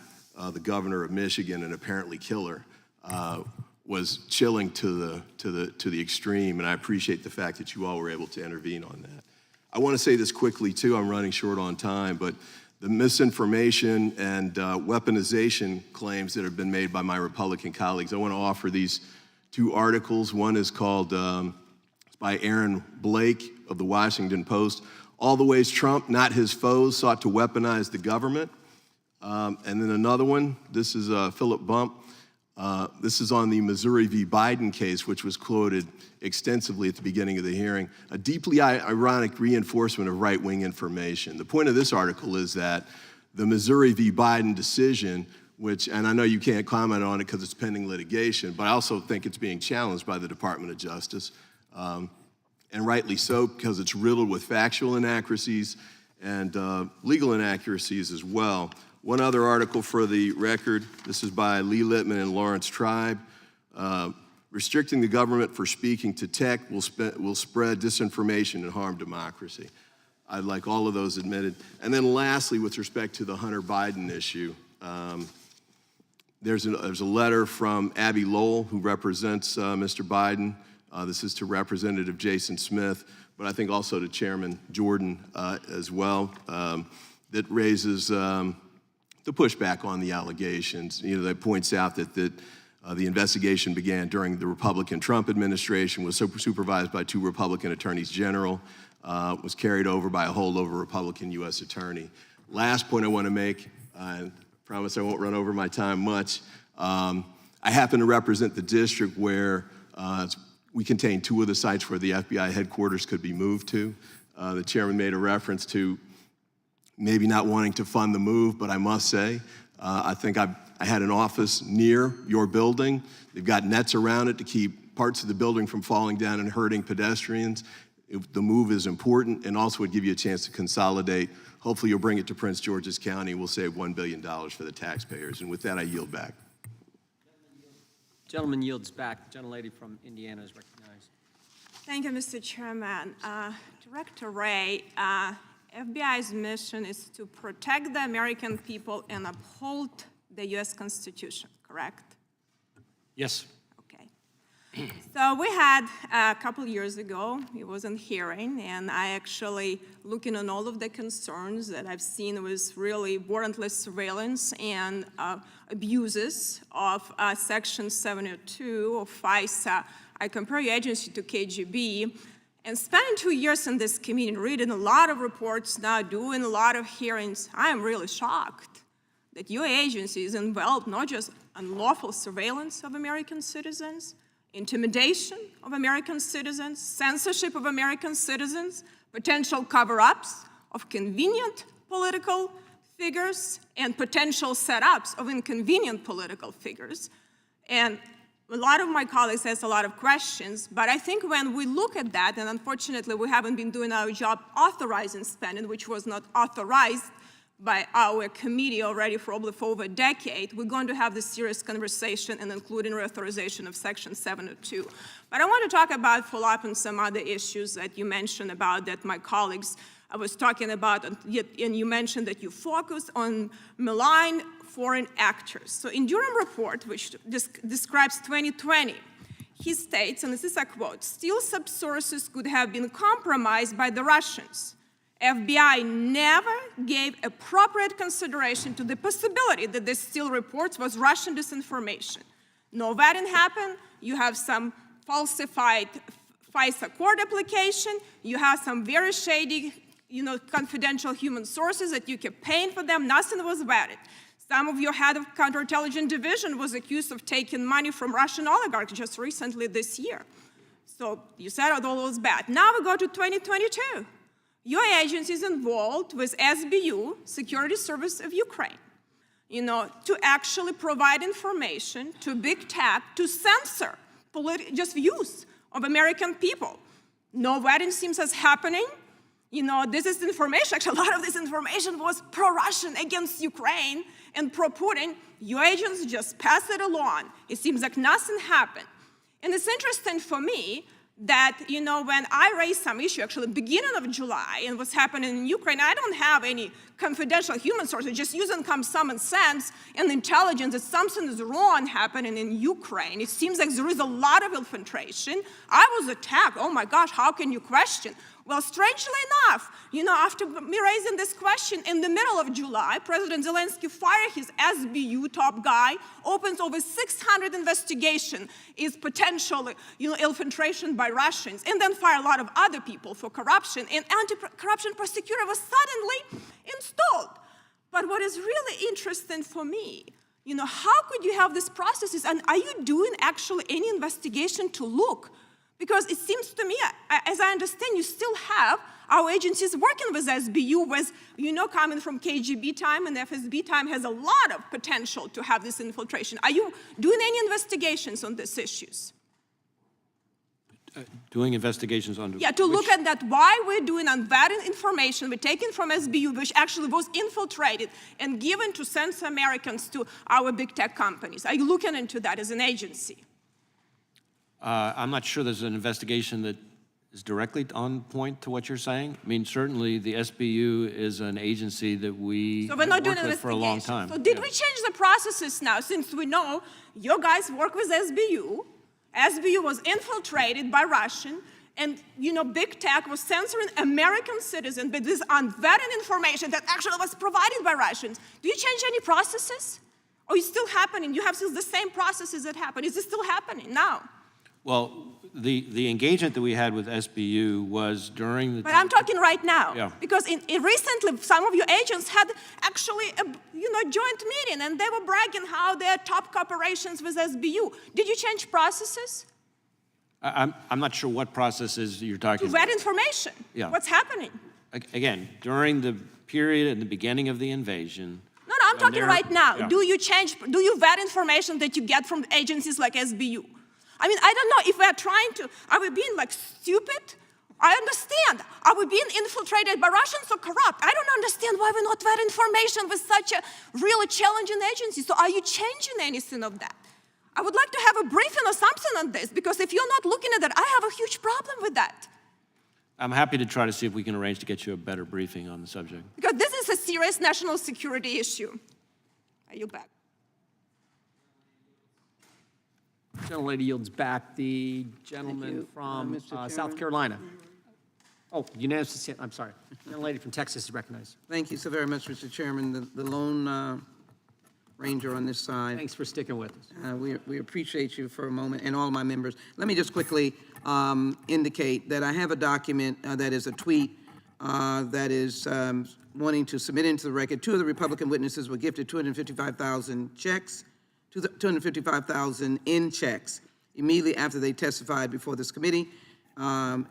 the governor of Michigan and apparently kill her was chilling to the extreme, and I appreciate the fact that you all were able to intervene on that. I want to say this quickly too. I'm running short on time, but the misinformation and weaponization claims that have been made by my Republican colleagues, I want to offer these two articles. One is called, it's by Aaron Blake of the Washington Post, All the Ways Trump, Not His Foes, Sought to Weaponize the Government. And then another one, this is Philip Bump. This is on the Missouri v. Biden case, which was quoted extensively at the beginning of the hearing, a deeply ironic reinforcement of right-wing information. The point of this article is that the Missouri v. Biden decision, which, and I know you can't comment on it because it's pending litigation, but I also think it's being challenged by the Department of Justice, and rightly so, because it's riddled with factual inaccuracies and legal inaccuracies as well. One other article for the record, this is by Lee Littman and Lawrence Tribe. Restricting the government for speaking to tech will spread disinformation and harm democracy. I'd like all of those admitted. And then lastly, with respect to the Hunter Biden issue, there's a letter from Abby Lowell, who represents Mr. Biden. This is to Representative Jason Smith, but I think also to Chairman Jordan as well, that raises the pushback on the allegations. That points out that the investigation began during the Republican Trump administration, was supervised by 2 Republican attorneys general, was carried over by a holdover Republican U.S. attorney. Last point I want to make, I promise I won't run over my time much. I happen to represent the district where we contain 2 of the sites where the FBI headquarters could be moved to. The chairman made a reference to maybe not wanting to fund the move, but I must say, I think I had an office near your building. They've got nets around it to keep parts of the building from falling down and hurting pedestrians. The move is important and also would give you a chance to consolidate. Hopefully you'll bring it to Prince George's County. We'll save $1 billion for the taxpayers. And with that, I yield back. Gentleman yields back. Gentlelady from Indiana is recognized. Thank you, Mr. Chairman. Director Wray, FBI's mission is to protect the American people and uphold the U.S. Constitution, correct? Yes. Okay. So we had a couple years ago, it was a hearing, and I actually, looking on all of the concerns that I've seen was really warrantless surveillance and abuses of Section 702 of FISA. I compare your agency to KGB, and spending 2 years in this committee, reading a lot of reports now, doing a lot of hearings, I am really shocked that your agency is involved not just unlawful surveillance of American citizens, intimidation of American citizens, censorship of American citizens, potential cover-ups of convenient political figures, and potential setups of inconvenient political figures. And a lot of my colleagues asked a lot of questions, but I think when we look at that, and unfortunately we haven't been doing our job authorizing spending, which was not authorized by our committee already for over a decade, we're going to have this serious conversation and including reauthorization of Section 702. But I want to talk about, follow up on some other issues that you mentioned about that my colleagues I was talking about, and you mentioned that you focus on malign foreign actors. So in Durham report, which describes 2020, he states, and this is a quote, "Steele subsources could have been compromised by the Russians. FBI never gave appropriate consideration to the possibility that the Steele reports was Russian disinformation. No vetting happened. You have some falsified FISA court application. You have some very shady, confidential human sources that you kept paying for them. Nothing was about it. Some of your head of counterintelligence division was accused of taking money from Russian oligarchs just recently this year. So you said it all was bad. Now we go to 2022. Your agency is involved with SBU, Security Service of Ukraine, to actually provide information to big tech to censor just views of American people. No vetting seems as happening. This is information, actually a lot of this information was pro-Russian against Ukraine and pro-Putin. Your agents just pass it along. It seems like nothing happened. And it's interesting for me that, when I raised some issue, actually beginning of July, and what's happening in Ukraine, I don't have any confidential human sources, just using common sense and intelligence that something is wrong happening in Ukraine. It seems like there is a lot of infiltration. I was attacked. Oh my gosh, how can you question? Well, strangely enough, after me raising this question in the middle of July, President Zelensky fired his SBU top guy, opens over 600 investigations, is potential, infiltration by Russians, and then fire a lot of other people for corruption. And anti-corruption prosecutor was suddenly installed. But what is really interesting for me, how could you have these processes, and are you doing actually any investigation to look? Because it seems to me, as I understand, you still have our agencies working with SBU, with, coming from KGB time and FSB time has a lot of potential to have this infiltration. Are you doing any investigations on these issues? Doing investigations on... Yeah, to look at that, why we're doing unvetted information we're taking from SBU, which actually was infiltrated and given to censor Americans to our big tech companies. Are you looking into that as an agency? I'm not sure there's an investigation that is directly on point to what you're saying. I mean, certainly the SBU is an agency that we So we're not doing worked with for a long time. So did we change the processes now, since we know your guys work with SBU? SBU was infiltrated by Russian, and big tech was censoring American citizens with this unvetted information that actually was provided by Russians. Do you change any processes? Or is it still happening? You have still the same processes that happen. Is it still happening now? Well, the engagement that we had with SBU was during the... But I'm talking right now. Yeah. Because recently, some of your agents had actually a joint meeting, and they were bragging how they're top corporations with SBU. Did you change processes? I'm not sure what processes you're talking To about. vet information. Yeah. What's happening? Again, during the period at the beginning of the invasion... No, I'm talking right now. Yeah. Do you vet information that you get from agencies like SBU? I mean, I don't know if are we being stupid? I understand. Are we being infiltrated by Russians or corrupt? I don't understand why we're not vet information with such a really challenging agency. So are you changing anything of that? I would like to have a briefing or something on this, because if you're not looking at that, I have a huge problem with that. I'm happy to try to see if we can arrange to get you a better briefing on the subject. Because this is a serious national security issue. I yield back. Gentlelady yields back. The gentleman from South Carolina. Oh, unanimous consent. I'm sorry. Gentlelady from Texas is recognized. Thank you so very much, Mr. Chairman. The lone ranger on this side. Thanks for sticking with us. We appreciate you for a moment, and all of my members. Let me just quickly indicate that I have a document that is a tweet that is wanting to submit into the record. Two of the Republican witnesses were gifted 255,000 checks. 255,000 in checks immediately after they testified before this committee.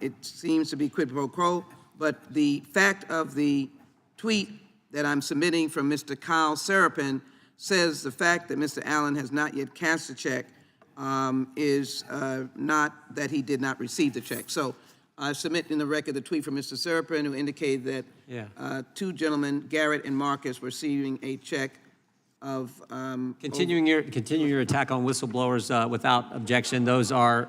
It seems to be quid pro quo, but the fact of the tweet that I'm submitting from Mr. Kyle Serapin says the fact that Mr. Allen has not yet cashed the check is not that he did not receive the check. So I submit in the record the tweet from Mr. Serapin, who indicated that two gentlemen, Garrett and Marcus, were receiving a check of Continuing your attack on whistleblowers without objection. Those are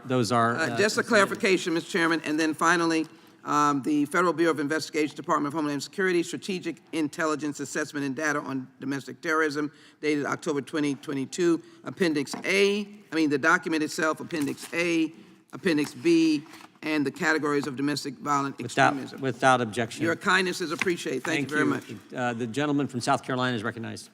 just a clarification, Mr. Chairman, and then finally, the Federal Bureau of Investigation, Department of Homeland Security, Strategic Intelligence Assessment and Data on Domestic Terrorism, dated October 2022, Appendix A. I mean, the document itself, Appendix A, Appendix B, and the categories of domestic violent extremism. Without objection. Your kindness is appreciated. Thank you very much. The gentleman from South Carolina is recognized.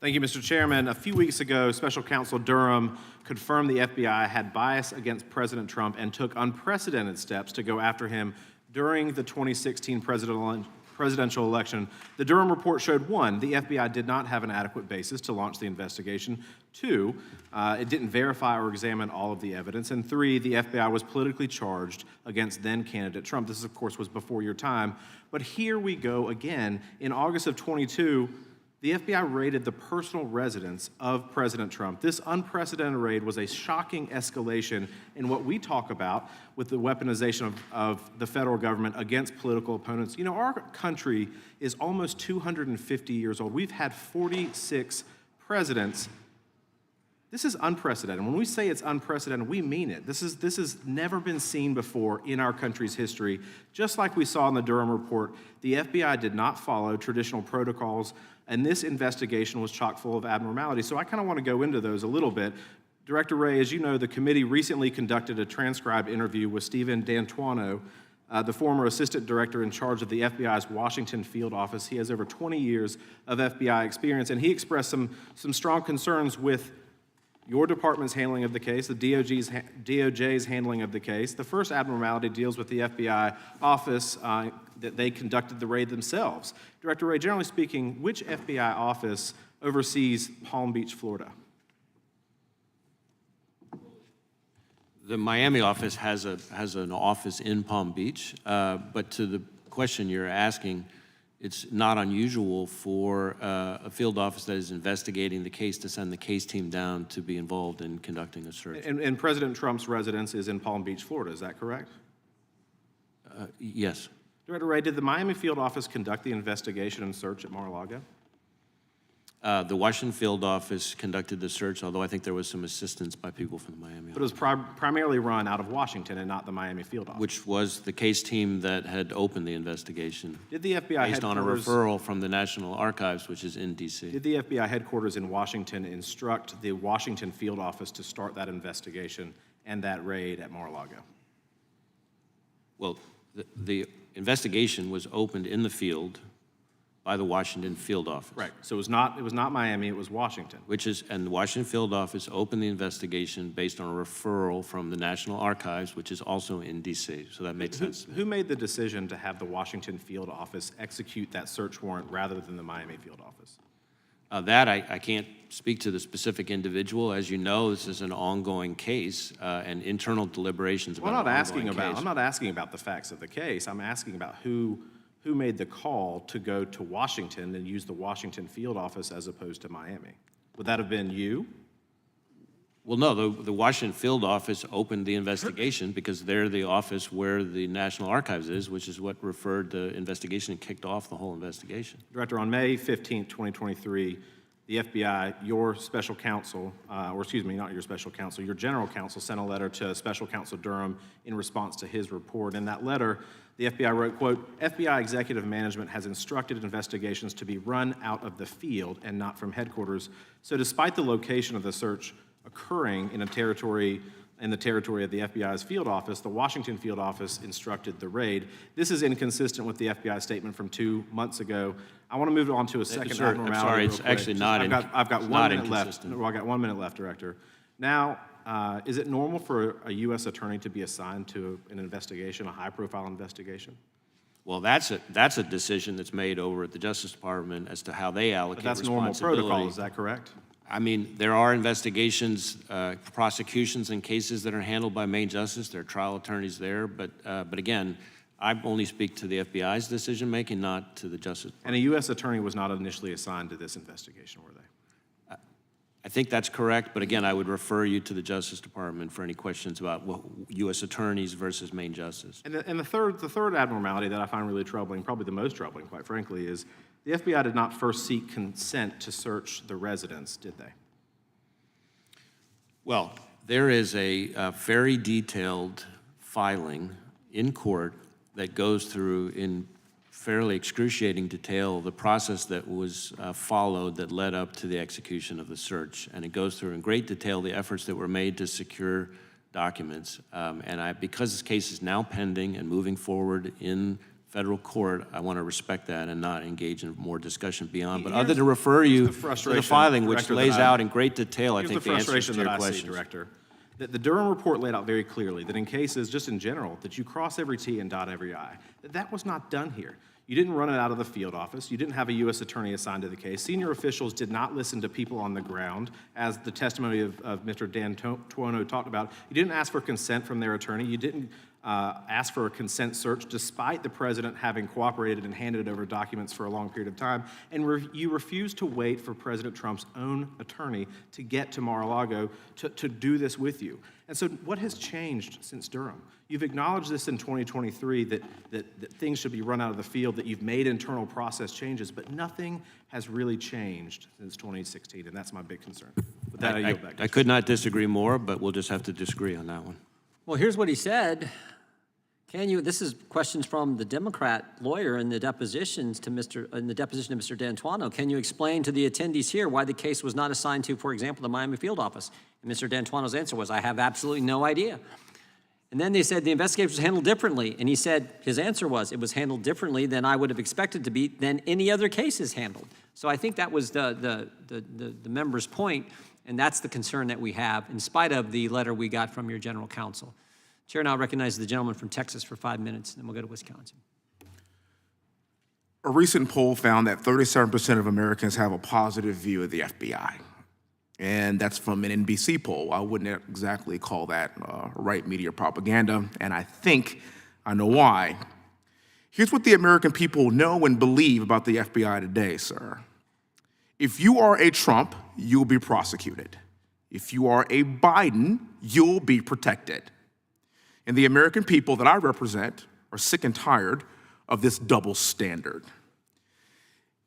Thank you, Mr. Chairman. A few weeks ago, Special Counsel Durham confirmed the FBI had bias against President Trump and took unprecedented steps to go after him during the 2016 presidential election. The Durham report showed, 1, the FBI did not have an adequate basis to launch the investigation. 2, it didn't verify or examine all of the evidence. And 3, the FBI was politically charged against then-candidate Trump. This, of course, was before your time. But here we go again. In August of 22, the FBI raided the personal residence of President Trump. This unprecedented raid was a shocking escalation in what we talk about with the weaponization of the federal government against political opponents. You know, our country is almost 250 years old. We've had 46 presidents. This is unprecedented. When we say it's unprecedented, we mean it. This has never been seen before in our country's history. Just like we saw in the Durham report, the FBI did not follow traditional protocols, and this investigation was chock full of abnormalities. So I kind of want to go into those a little bit. Director Wray, as you know, the committee recently conducted a transcribed interview with Stephen D'Antuono, the former assistant director in charge of the FBI's Washington field office. He has over 20 years of FBI experience, and he expressed some strong concerns with your department's handling of the case, the DOJ's handling of the case. The first abnormality deals with the FBI office that they conducted the raid themselves. Director Wray, generally speaking, which FBI office oversees Palm Beach, Florida? The Miami office has an office in Palm Beach, but to the question you're asking, it's not unusual for a field office that is investigating the case to send the case team down to be involved in conducting a search. And President Trump's residence is in Palm Beach, Florida, is that correct? Yes. Director Wray, did the Miami field office conduct the investigation and search at Mar-a-Lago? The Washington field office conducted the search, although I think there was some assistance by people from the Miami But it was primarily run out of Washington and not the Miami field office. which was the case team that had opened the investigation. Did the FBI based on a headquarters- referral from the National Archives, which is in D.C. Did the FBI headquarters in Washington instruct the Washington field office to start that investigation and that raid at Mar-a-Lago? Well, the investigation was opened in the field by the Washington field office. Right. So it was not Miami, it was Washington. And the Washington field office opened the investigation based on a referral from the National Archives, which is also in D.C. So that makes sense. Who made the decision to have the Washington field office execute that search warrant rather than the Miami field office? I can't speak to the specific individual. As you know, this is an ongoing case, and internal deliberations about Well, I'm case. not asking about the facts of the case. I'm asking about who made the call to go to Washington and use the Washington field office as opposed to Miami? Would that have been you? Well, no, the Washington field office opened the investigation because they're the office where the National Archives is, which is what referred the investigation and kicked off the whole investigation. Director, on May 15th, 2023, the FBI, your special counsel, or excuse me, not your special counsel, your general counsel sent a letter to Special Counsel Durham in response to his report. In that letter, the FBI wrote, quote, FBI executive management has instructed investigations to be run out of the field and not from headquarters. So despite the location of the search occurring in the territory of the FBI's field office, the Washington field office instructed the raid. This is inconsistent with the FBI statement from 2 months ago. I want to move on to a second abnormality. I'm sorry, real it's quick. actually not. I've got 1 minute left. inconsistent. Well, I got 1 minute left, Director. Now, is it normal for a U.S. attorney to be assigned to an investigation, a high-profile investigation? Well, that's a decision that's made over at the Justice Department as to how they allocate But that's normal responsibility. protocol, is that correct? I mean, there are investigations, prosecutions and cases that are handled by Main Justice. There are trial attorneys there, but again, I only speak to the FBI's decision-making, not to the Justice Department. And a U.S. attorney was not initially assigned to this investigation, were they? I think that's correct, but again, I would refer you to the Justice Department for any questions about U.S. attorneys versus Main Justice. And the third abnormality that I find really troubling, probably the most troubling, quite frankly, is the FBI did not first seek consent to search the residence, did they? Well, there is a very detailed filing in court that goes through in fairly excruciating detail the process that was followed that led up to the execution of the search. And it goes through in great detail the efforts that were made to secure documents. Because this case is now pending and moving forward in federal court, I want to respect that and not engage in more discussion beyond. But Here's- other than refer here's you the to the frustration, filing, which Director, lays that I- out in great detail, I Here's think, the the answers frustration to your that I see, questions. Director. The Durham report laid out very clearly that in cases, just in general, that you cross every T and dot every I. That was not done here. You didn't run it out of the field office. You didn't have a U.S. attorney assigned to the case. Senior officials did not listen to people on the ground, as the testimony of Mr. Dan Tuono talked about. You didn't ask for consent from their attorney. You didn't ask for a consent search, despite the president having cooperated and handed over documents for a long period of time. And you refused to wait for President Trump's own attorney to get to Mar-a-Lago to do this with you. And so what has changed since Durham? You've acknowledged this in 2023 that things should be run out of the field, that you've made internal process changes, but nothing has really changed since 2016, and that's my big concern. With that, I yield back. I could not disagree more, but we'll just have to disagree on that one. Well, here's what he said. This is questions from the Democrat lawyer in the depositions to in the deposition of Mr. D'Antuono. Can you explain to the attendees here why the case was not assigned to, for example, the Miami field office? And Mr. D'Antuono's answer was, I have absolutely no idea. And then they said the investigation was handled differently. And he said, his answer was, it was handled differently than I would have expected to be than any other case is handled. So I think that was the member's point, and that's the concern that we have, in spite of the letter we got from your general counsel. Chair now recognizes the gentleman from Texas for 5 minutes, and then we'll go to Wisconsin. A recent poll found that 37% of Americans have a positive view of the FBI. And that's from an NBC poll. I wouldn't exactly call that right media propaganda, and I think I know why. Here's what the American people know and believe about the FBI today, sir. If you are a Trump, you'll be prosecuted. If you are a Biden, you'll be protected. And the American people that I represent are sick and tired of this double standard.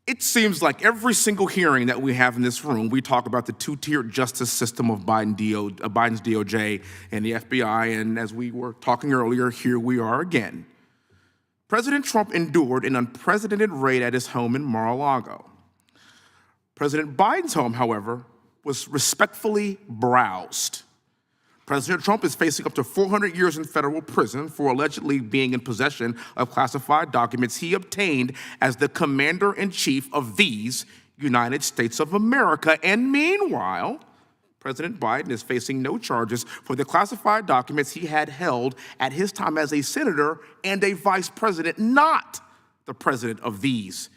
It seems like every single hearing that we have in this room, we talk about the two-tiered justice system of Biden's DOJ and the FBI, and as we were talking earlier, here we are again. President Trump endured an unprecedented raid at his home in Mar-a-Lago. President Biden's home, however, was respectfully browsed. President Trump is facing up to 400 years in federal prison for allegedly being in possession of classified documents he obtained as the commander-in-chief of these United States of America. And meanwhile, President Biden is facing no charges for the classified documents he had held at his time as a senator and a vice president, not the president of these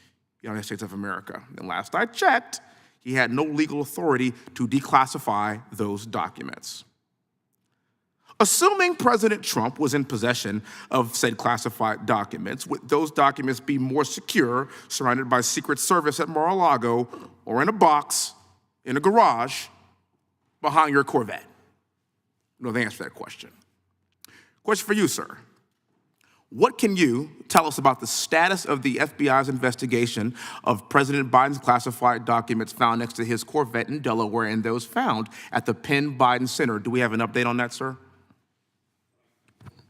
United States of America. And last I checked, he had no legal authority to declassify those documents. Assuming President Trump was in possession of said classified documents, would those documents be more secure, surrounded by Secret Service at Mar-a-Lago, or in a box, in a garage, behind your Corvette? You know the answer to that question. Question for you, sir. What can you tell us about the status of the FBI's investigation of President Biden's classified documents found next to his Corvette in Delaware and those found at the Penn Biden Center? Do we have an update on that, sir?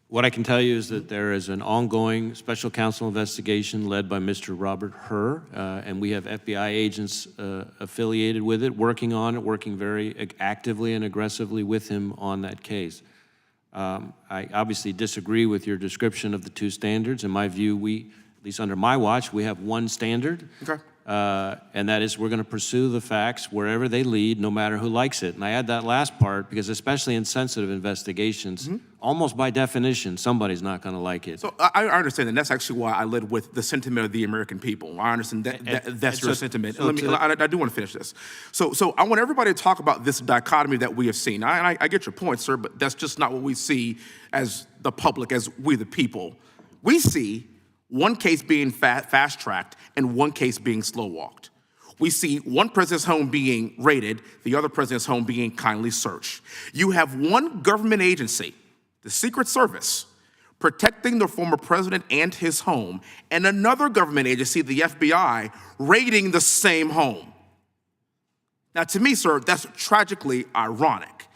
What I can tell you is that there is an ongoing special counsel investigation led by Mr. Robert Hur, and we have FBI agents affiliated with it, working on it, working very actively and aggressively with him on that case. I obviously disagree with your description of the two standards. In my view, at least under my watch, we have one standard. Okay. And that is we're going to pursue the facts wherever they lead, no matter who likes it. And I add that last part because especially in sensitive investigations, almost by definition, somebody's not going to like it. So I understand, and that's actually why I led with the sentiment of the American people. I understand that's your sentiment. I do want to finish this. So I want everybody to talk about this dichotomy that we have seen. I get your point, sir, but that's just not what we see as the public, as we the people. We see one case being fast-tracked and one case being slow-walked. We see one president's home being raided, the other president's home being kindly searched. You have one government agency, the Secret Service, protecting the former president and his home, and another government agency, the FBI, raiding the same home. Now, to me, sir, that's tragically ironic.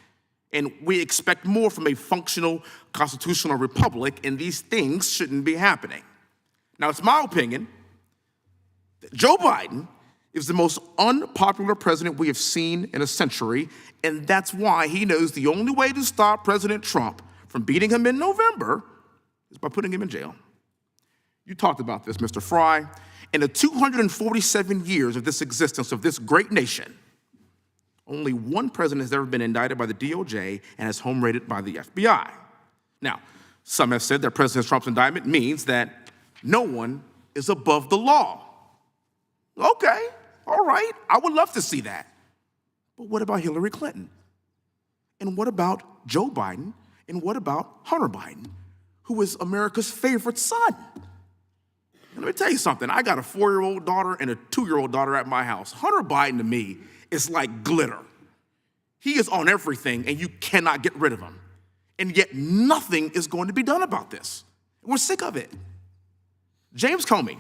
And we expect more from a functional constitutional republic, and these things shouldn't be happening. Now, it's my opinion that Joe Biden is the most unpopular president we have seen in a century, and that's why he knows the only way to stop President Trump from beating him in November is by putting him in jail. You talked about this, Mr. Fry. In the 247 years of this existence of this great nation, only one president has ever been indicted by the DOJ and has home raided by the FBI. Now, some have said that President Trump's indictment means that no one is above the law. Okay, all right, I would love to see that. But what about Hillary Clinton? And what about Joe Biden? And what about Hunter Biden, who is America's favorite son? And let me tell you something, I got a 4-year-old daughter and a 2-year-old daughter at my house. Hunter Biden to me is like glitter. He is on everything and you cannot get rid of him. And yet nothing is going to be done about this. We're sick of it. James Comey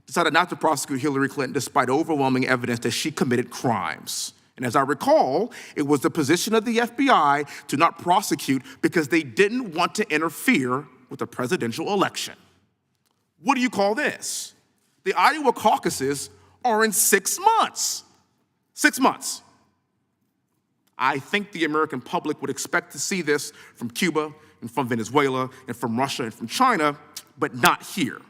decided not to prosecute Hillary Clinton despite overwhelming evidence that she committed crimes. And as I recall, it was the position of the FBI to not prosecute because they didn't want to interfere with the presidential election. What do you call this? The Iowa caucuses are in 6 months. 6 months. I think the American public would expect to see this from Cuba and from Venezuela and from Russia and from China, but not here.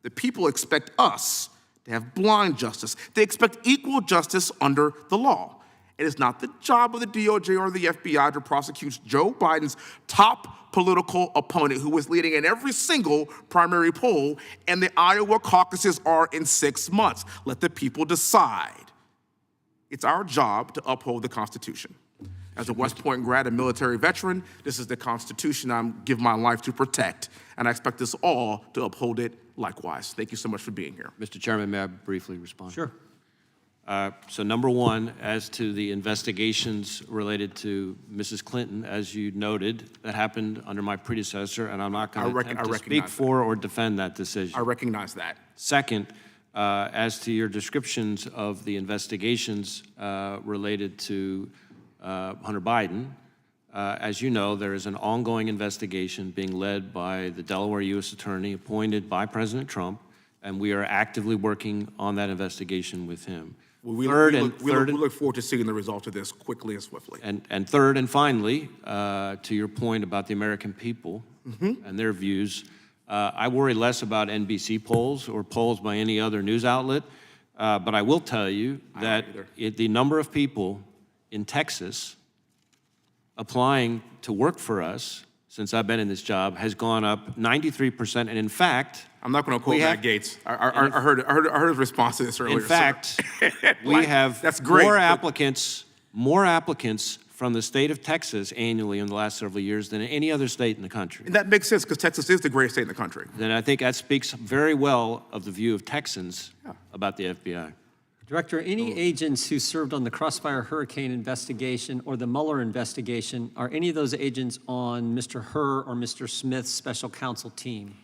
The people expect us to have blind justice. They expect equal justice under the law. It is not the job of the DOJ or the FBI to prosecute Joe Biden's top political opponent who is leading in every single primary poll, and the Iowa caucuses are in 6 months. Let the people decide. It's our job to uphold the Constitution. As a West Point grad and military veteran, this is the Constitution I give my life to protect, and I expect us all to uphold it likewise. Thank you so much for being here. Mr. Chairman, may I briefly respond? Sure. So number one, as to the investigations related to Mrs. Clinton, as you noted, that happened under my predecessor, and I'm not going to attempt to speak for or defend that decision. I recognize that. Second, as to your descriptions of the investigations related to Hunter Biden, as you know, there is an ongoing investigation being led by the Delaware U.S. Attorney appointed by President Trump, and we are actively working on that investigation with him. We look forward to seeing the results of this quickly and swiftly. And third and finally, to your point about the American people and their views, I worry less about NBC polls or polls by any other news outlet, but I will tell you that the number of people in Texas applying to work for us since I've been in this job has gone up 93%, and in fact, I'm not going to quote Matt Gaetz. I heard his response to this earlier. In fact, we have that's great, more applicants from the state of Texas annually in the last several years than any other state in the country. And that makes sense because Texas is the greatest state in the country. Then I think that speaks very well of the view of Texans about the FBI. Director, any agents who served on the Crossfire Hurricane investigation or the Mueller investigation, are any of those agents on Mr. Hur or Mr. Smith's special counsel team?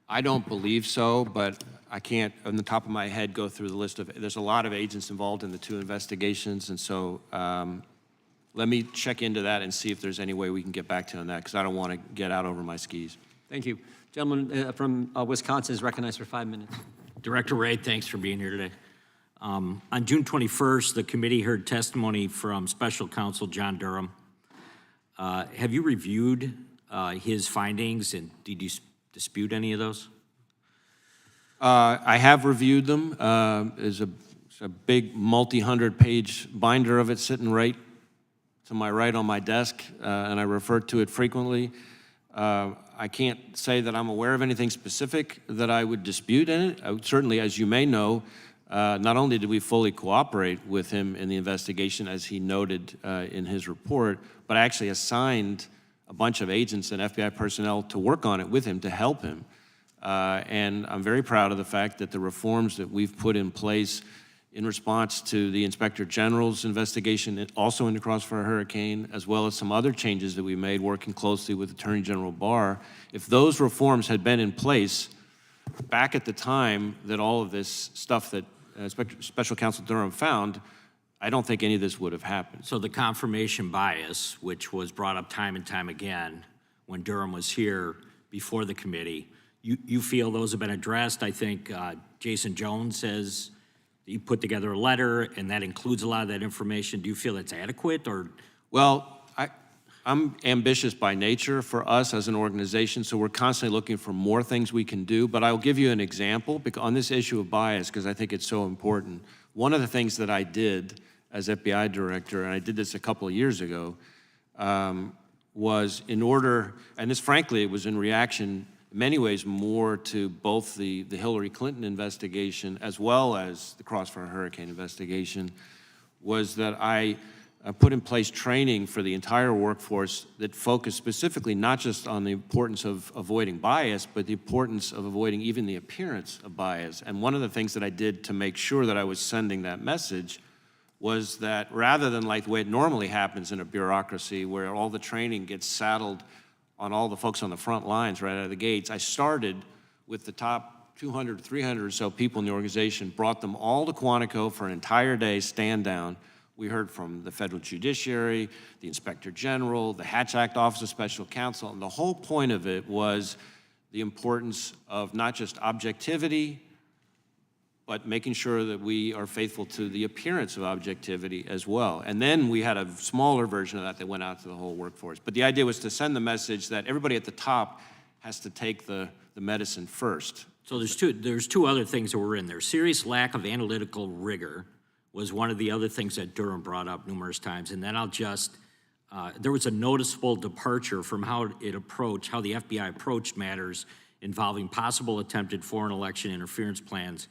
I don't believe so, but I can't, on the top of my head, go through the list of, there's a lot of agents involved in the 2 investigations, and so let me check into that and see if there's any way we can get back to you on that, because I don't want to get out over my skis. Thank you. Gentleman from Wisconsin is recognized for 5 minutes. Director Wray, thanks for being here today. On June 21st, the committee heard testimony from Special Counsel John Durham. Have you reviewed his findings, and did you dispute any of those? I have reviewed them. There's a big multi-100-page binder of it sitting right to my right on my desk, and I refer to it frequently. I can't say that I'm aware of anything specific that I would dispute in it. Certainly, as you may know, not only did we fully cooperate with him in the investigation, as he noted in his report, but I actually assigned a bunch of agents and FBI personnel to work on it with him to help him. And I'm very proud of the fact that the reforms that we've put in place in response to the Inspector General's investigation, also in the Crossfire Hurricane, as well as some other changes that we made working closely with Attorney General Barr, if those reforms had been in place back at the time that all of this stuff that Special Counsel Durham found, I don't think any of this would have happened. So the confirmation bias, which was brought up time and time again when Durham was here before the committee, you feel those have been addressed? I think Jason Jones says you put together a letter and that includes a lot of that information. Do you feel it's adequate, or? Well, I'm ambitious by nature for us as an organization, so we're constantly looking for more things we can do. But I'll give you an example on this issue of bias because I think it's so important. One of the things that I did as FBI director, and I did this a couple of years ago, was in order, and this frankly, it was in reaction in many ways more to both the Hillary Clinton investigation as well as the Crossfire Hurricane investigation, was that I put in place training for the entire workforce that focused specifically not just on the importance of avoiding bias, but the importance of avoiding even the appearance of bias. And one of the things that I did to make sure that I was sending that message was that rather than like the way it normally happens in a bureaucracy where all the training gets saddled on all the folks on the front lines right out of the gates, I started with the top 200, 300 or so people in the organization, brought them all to Quantico for an entire day, stand down. We heard from the federal judiciary, the inspector general, the Hatch Act Office of Special Counsel, and the whole point of it was the importance of not just objectivity, but making sure that we are faithful to the appearance of objectivity as well. And then we had a smaller version of that went out to the whole workforce. But the idea was to send the message that everybody at the top has to take the medicine first. So there's two other things that were in there. Serious lack of analytical rigor was one of the other things that Durham brought up numerous times. And then there was a noticeable departure from how the FBI approached matters involving possible attempted foreign election interference plans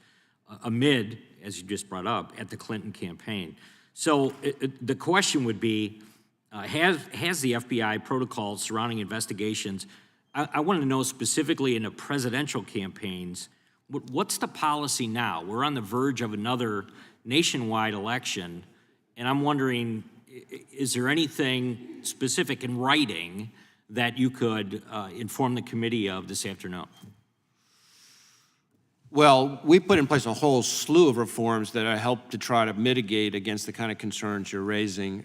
amid, as you just brought up, at the Clinton campaign. So the question would be, has the FBI protocol surrounding investigations, I want to know specifically in the presidential campaigns, what's the policy now? We're on the verge of another nationwide election, and I'm wondering, is there anything specific in writing that you could inform the committee of this afternoon? Well, we put in place a whole slew of reforms that help to try to mitigate against the kind of concerns you're raising.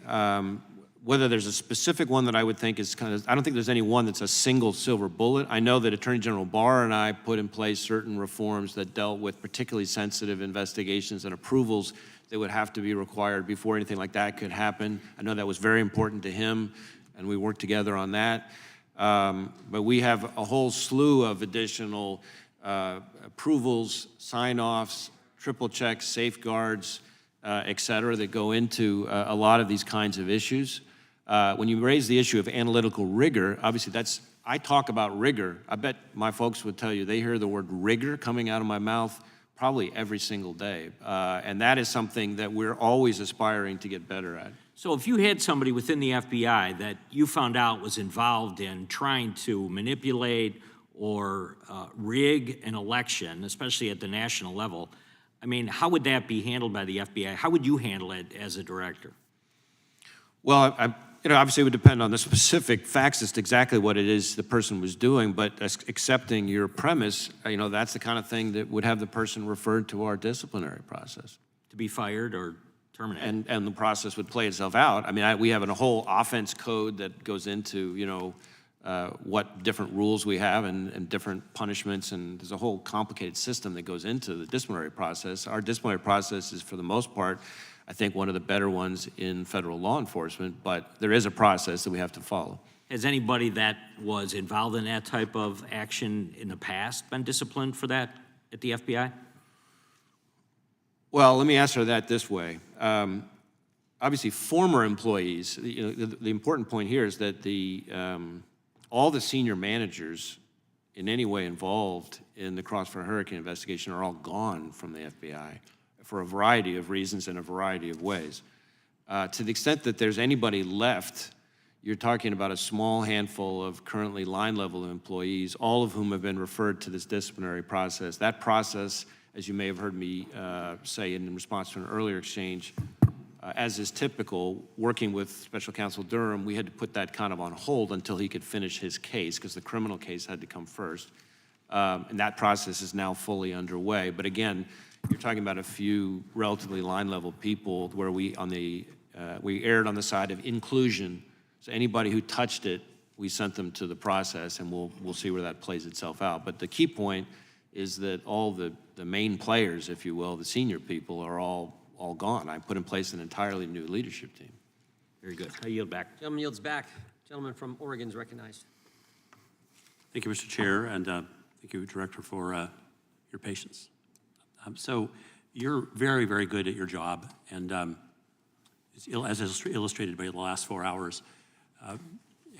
Whether there's a specific one that I would think is I don't think there's any one that's a single silver bullet. I know that Attorney General Barr and I put in place certain reforms that dealt with particularly sensitive investigations and approvals that would have to be required before anything like that could happen. I know that was very important to him, and we worked together on that. But we have a whole slew of additional approvals, sign-offs, triple checks, safeguards, et cetera, that go into a lot of these kinds of issues. When you raise the issue of analytical rigor, obviously I talk about rigor. I bet my folks would tell you they hear the word rigor coming out of my mouth probably every single day. And that is something that we're always aspiring to get better at. So if you had somebody within the FBI that you found out was involved in trying to manipulate or rig an election, especially at the national level, I mean, how would that be handled by the FBI? How would you handle it as a director? Well, obviously it would depend on the specific facts as to exactly what it is the person was doing, but accepting your premise, that's the kind of thing that would have the person referred to our disciplinary process. To be fired or terminated? And the process would play itself out. I mean, we have a whole offense code that goes into, what different rules we have and different punishments, and there's a whole complicated system that goes into the disciplinary process. Our disciplinary process is, for the most part, I think one of the better ones in federal law enforcement, but there is a process that we have to follow. Has anybody that was involved in that type of action in the past been disciplined for that at the FBI? Well, let me answer that this way. Obviously, former employees, the important point here is that all the senior managers in any way involved in the Crossfire Hurricane investigation are all gone from the FBI for a variety of reasons in a variety of ways. To the extent that there's anybody left, you're talking about a small handful of currently line-level employees, all of whom have been referred to this disciplinary process. That process, as you may have heard me say in response to an earlier exchange, as is typical, working with Special Counsel Durham, we had to put that kind of on hold until he could finish his case, because the criminal case had to come first. And that process is now fully underway. But again, you're talking about a few relatively line-level people where we erred on the side of inclusion. So anybody who touched it, we sent them to the process, and we'll see where that plays itself out. But the key point is that all the main players, if you will, the senior people, are all gone. I put in place an entirely new leadership team. Very good. I yield back. Gentleman yields back. Gentleman from Oregon is recognized. Thank you, Mr. Chair, and thank you, Director, for your patience. So you're very, very good at your job, and as is illustrated by the last 4 hours.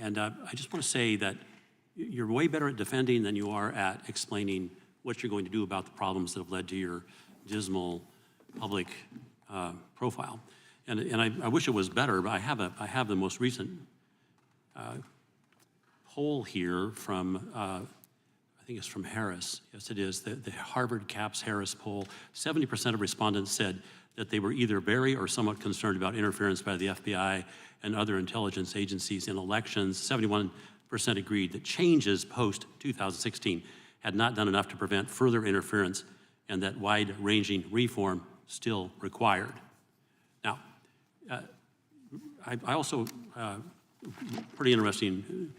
And I just want to say that you're way better at defending than you are at explaining what you're going to do about the problems that have led to your dismal public profile. And I wish it was better, but I have the most recent poll here from, I think it's from Harris. Yes, it is, the Harvard CAPS Harris poll. 70% of respondents said that they were either very or somewhat concerned about interference by the FBI and other intelligence agencies in elections. 71% agreed that changes post-2016 had not done enough to prevent further interference and that wide-ranging reform still required. Now, I also, pretty interesting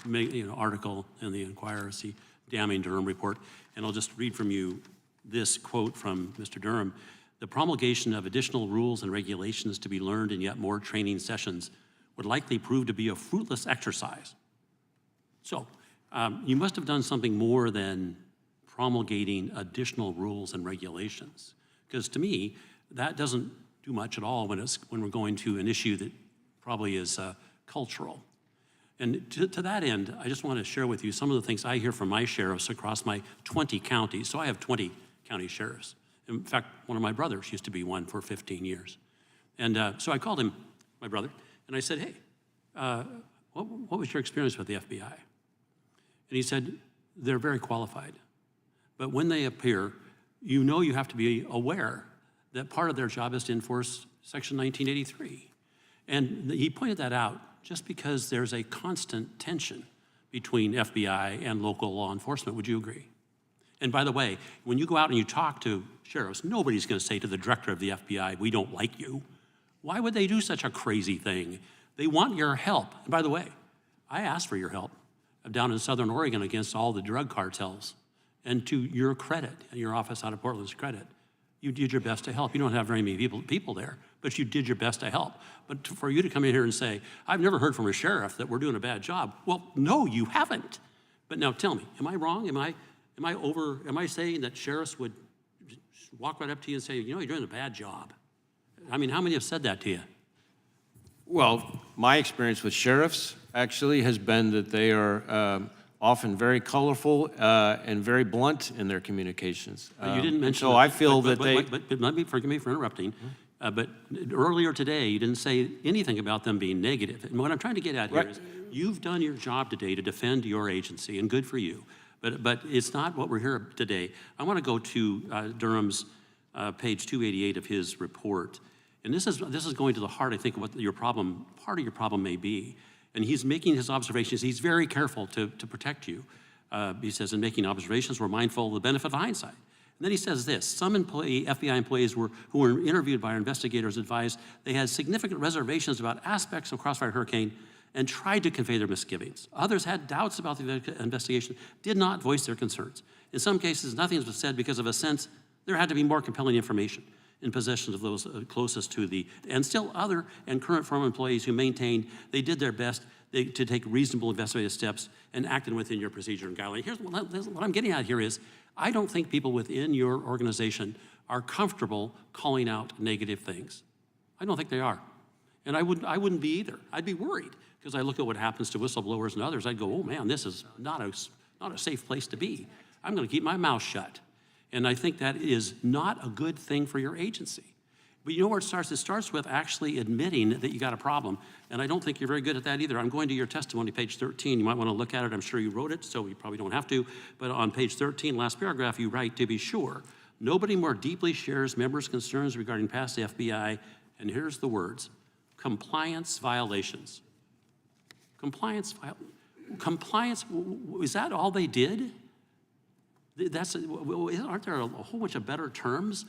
article in the Inquirer, the damning Durham report, and I'll just read from you this quote from Mr. Durham. The promulgation of additional rules and regulations to be learned in yet more training sessions would likely prove to be a fruitless exercise. So you must have done something more than promulgating additional rules and regulations, because to me, that doesn't do much at all when we're going to an issue that probably is cultural. And to that end, I just want to share with you some of the things I hear from my sheriffs across my 20 counties. So I have 20 county sheriffs. In fact, one of my brothers used to be one for 15 years. And so I called him, my brother, and I said, hey, what was your experience with the FBI? And he said, they're very qualified. But when they appear, you know you have to be aware that part of their job is to enforce Section 1983. And he pointed that out just because there's a constant tension between FBI and local law enforcement. Would you agree? And by the way, when you go out and you talk to sheriffs, nobody's going to say to the director of the FBI, we don't like you. Why would they do such a crazy thing? They want your help. And by the way, I asked for your help down in Southern Oregon against all the drug cartels. And to your credit, and your office out of Portland's credit, you did your best to help. You don't have very many people there, but you did your best to help. But for you to come in here and say, I've never heard from a sheriff that we're doing a bad job. Well, no, you haven't. But now tell me, am I wrong? Am I saying that sheriffs would walk right up to you and say, you know, you're doing a bad job? I mean, how many have said that to you? Well, my experience with sheriffs actually has been that they are often very colorful and very blunt in their communications. But you didn't mention. So I feel that they. But let me, forgive me for interrupting. But earlier today, you didn't say anything about them being negative. And what I'm trying to get at here is, you've done your job today to defend your agency, and good for you. But it's not what we're here today. I want to go to Durham's page 288 of his report. And this is going to the heart, I think, of what part of your problem may be. And he's making his observations. He's very careful to protect you. He says, in making observations, we're mindful of the benefit of hindsight. And then he says this, some FBI employees who were interviewed by our investigators advised they had significant reservations about aspects of Crossfire Hurricane and tried to convey their misgivings. Others had doubts about the investigation, did not voice their concerns. In some cases, nothing was said because of a sense there had to be more compelling information in possession of those closest to and still other and current former employees who maintained they did their best to take reasonable investigative steps and acted within your procedure and guideline. Here's what I'm getting at here is, I don't think people within your organization are comfortable calling out negative things. I don't think they are. And I wouldn't be either. I'd be worried, because I look at what happens to whistleblowers and others. I'd go, oh man, this is not a safe place to be. I'm going to keep my mouth shut. And I think that is not a good thing for your agency. But you know where it starts? It starts with actually admitting that you got a problem. And I don't think you're very good at that either. I'm going to your testimony, page 13. You might want to look at it. I'm sure you wrote it, so you probably don't have to. But on page 13, last paragraph, you write, to be sure, nobody more deeply shares members' concerns regarding past FBI, and here's the words, compliance violations. Compliance, is that all they did? Aren't there a whole bunch of better terms?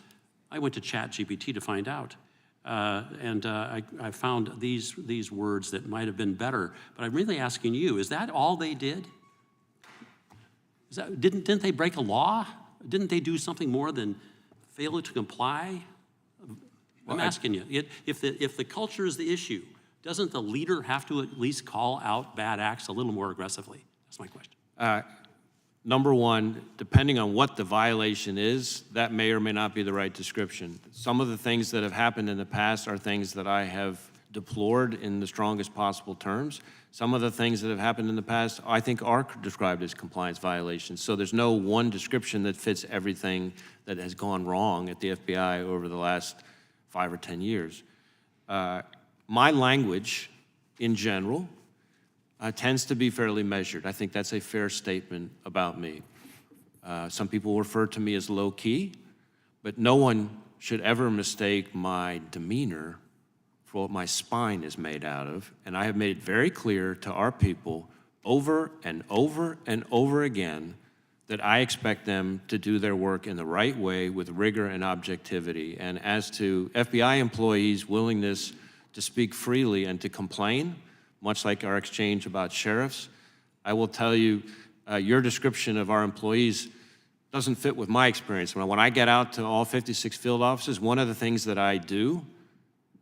I went to ChatGPT to find out, and I found these words that might have been better. But I'm really asking you: is that all they did? Didn't they break a law? Didn't they do something more than fail to comply? I'm asking you: if the culture is the issue, doesn't the leader have to at least call out bad acts a little more aggressively? That's my question. Number one, depending on what the violation is, that may or may not be the right description. Some of the things that have happened in the past are things that I have deplored in the strongest possible terms. Some of the things that have happened in the past, I think, are described as compliance violations. So there's no one description that fits everything that has gone wrong at the FBI over the last 5 or 10 years. My language, in general, tends to be fairly measured. I think that's a fair statement about me. Some people refer to me as low-key, but no one should ever mistake my demeanor for what my spine is made out of. And I have made it very clear to our people over and over and over again that I expect them to do their work in the right way with rigor and objectivity. And as to FBI employees' willingness to speak freely and to complain, much like our exchange about sheriffs, I will tell you, your description of our employees doesn't fit with my experience. When I get out to all 56 field offices, one of the things that I do,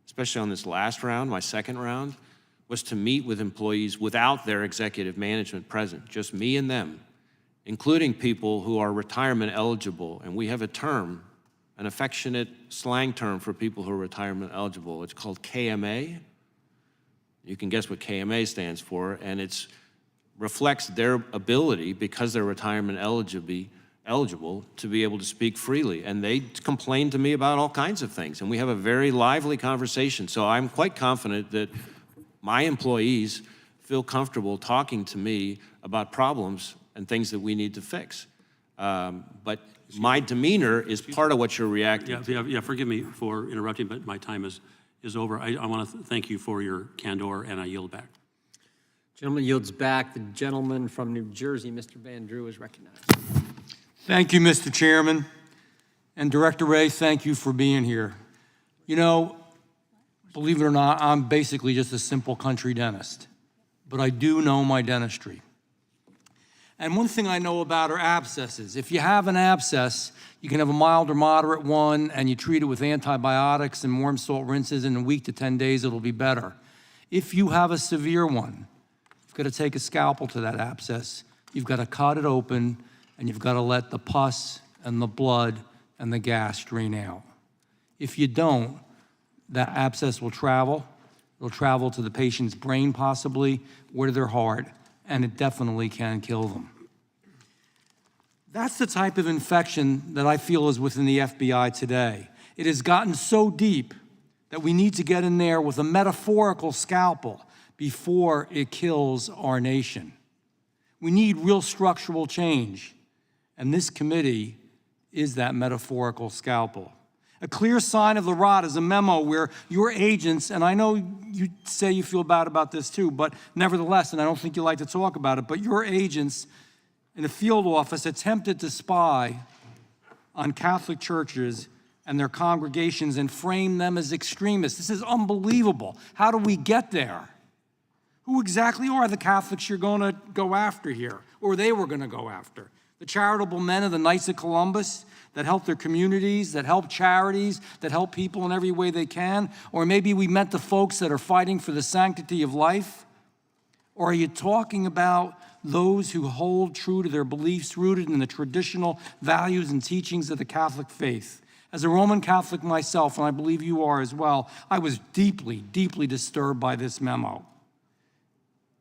especially on this last round, my second round, was to meet with employees without their executive management present, just me and them, including people who are retirement eligible. And we have a term, an affectionate slang term for people who are retirement eligible. It's called KMA. You can guess what KMA stands for, and it reflects their ability, because they're retirement eligible, to be able to speak freely. And they complain to me about all kinds of things, and we have a very lively conversation. So I'm quite confident that my employees feel comfortable talking to me about problems and things that we need to fix. But my demeanor is part of what you're reacting to. Yeah, forgive me for interrupting, but my time is over. I want to thank you for your candor, and I yield back. Gentleman yields back. The gentleman from New Jersey, Mr. Van Drew, is recognized. Thank you, Mr. Chairman. And Director Wray, thank you for being here. You know, believe it or not, I'm basically just a simple country dentist, but I do know my dentistry. And one thing I know about are abscesses. If you have an abscess, you can have a mild or moderate one, and you treat it with antibiotics and warm salt rinses, and in a week to 10 days, it'll be better. If you have a severe one, you've got to take a scalpel to that abscess. You've got to cut it open, and you've got to let the pus and the blood and the gas drain out. If you don't, that abscess will travel. It'll travel to the patient's brain possibly, or to their heart, and it definitely can kill them. That's the type of infection that I feel is within the FBI today. It has gotten so deep that we need to get in there with a metaphorical scalpel before it kills our nation. We need real structural change, and this committee is that metaphorical scalpel. A clear sign of the rot is a memo where your agents, and I know you say you feel bad about this too, but nevertheless, and I don't think you like to talk about it, but your agents in the field office attempted to spy on Catholic churches and their congregations and frame them as extremists. This is unbelievable. How do we get there? Who exactly are the Catholics you're going to go after here, or they were going to go after? The charitable men of the Knights of Columbus that help their communities, that help charities, that help people in every way they can? Or maybe we meant the folks that are fighting for the sanctity of life? Or are you talking about those who hold true to their beliefs rooted in the traditional values and teachings of the Catholic faith? As a Roman Catholic myself, and I believe you are as well, I was deeply, deeply disturbed by this memo.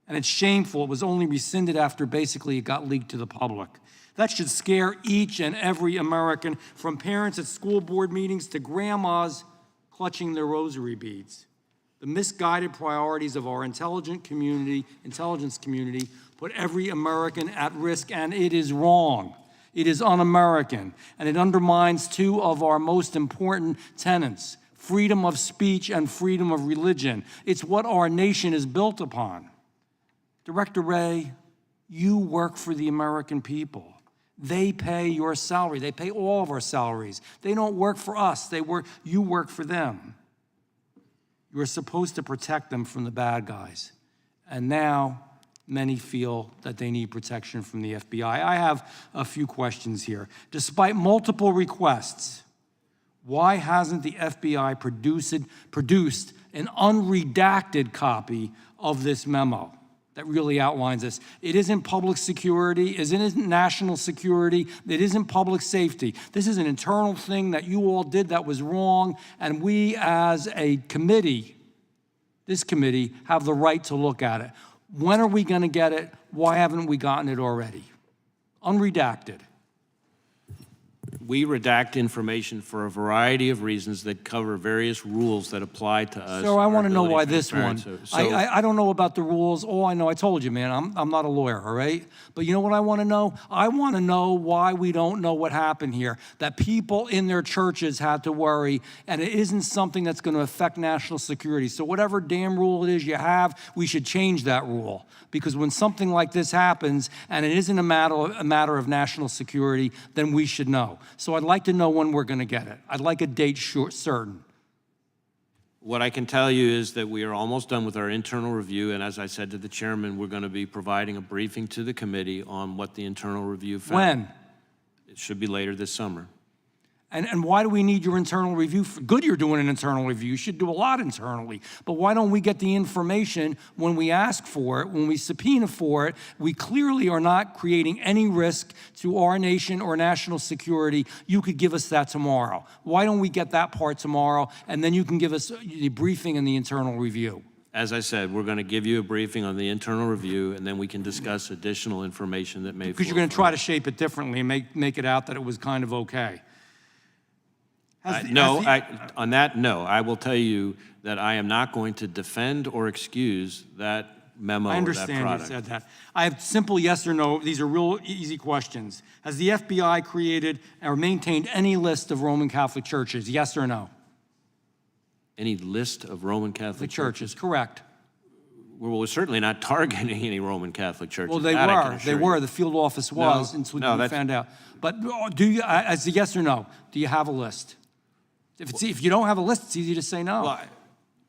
And it's shameful. It was only rescinded after basically it got leaked to the public. That should scare each and every American, from parents at school board meetings to grandmas clutching their rosary beads. The misguided priorities of our intelligence community put every American at risk, and it is wrong. It is un-American, and it undermines two of our most important tenets: freedom of speech and freedom of religion. It's what our nation is built upon. Director Wray, you work for the American people. They pay your salary. They pay all of our salaries. They don't work for us. You work for them. You are supposed to protect them from the bad guys. And now many feel that they need protection from the FBI. I have a few questions here. Despite multiple requests, why hasn't the FBI produced an unredacted copy of this memo that really outlines this. It isn't public security, it isn't national security, it isn't public safety. This is an internal thing that you all did that was wrong, and we as a committee, this committee, have the right to look at it. When are we gonna get it? Why haven't we gotten it already? Unredacted. We redact information for a variety of reasons that cover various rules that apply to us. So I our want to know ability why to this one. transparent. So- I don't know about the rules. All I know, I told you, man, I'm not a lawyer, all right? But you know what I want to know? I want to know why we don't know what happened here. That people in their churches had to worry, and it isn't something that's going to affect national security. So whatever damn rule it is you have, we should change that rule. Because when something like this happens, and it isn't a matter of national security, then we should know. So I'd like to know when we're going to get it. I'd like a date certain. What I can tell you is that we are almost done with our internal review, and as I said to the chairman, we're going to be providing a briefing to the committee on what the internal review found. When? It should be later this summer. And why do we need your internal review? Good you're doing an internal review. You should do a lot internally. But why don't we get the information when we ask for it, when we subpoena for it? We clearly are not creating any risk to our nation or national security. You could give us that tomorrow. Why don't we get that part tomorrow, and then you can give us the briefing and the internal review? As I said, we're going to give you a briefing on the internal review, and then we can discuss additional information that may. Because you're going to try to shape it differently and make it out that it was kind of okay. On that, no. I will tell you that I am not going to defend or excuse that memo or that product. I understand you said that. I have simple yes or no. These are real easy questions. Has the FBI created or maintained any list of Roman Catholic churches? Yes or no? Any list of Roman Catholic churches? Correct. Well, we're certainly not targeting any Roman Catholic churches. Well, they were. They were. The field office was until we found out. But do you, as a yes or no, do you have a list? If you don't have a list, it's easy to say no. Well,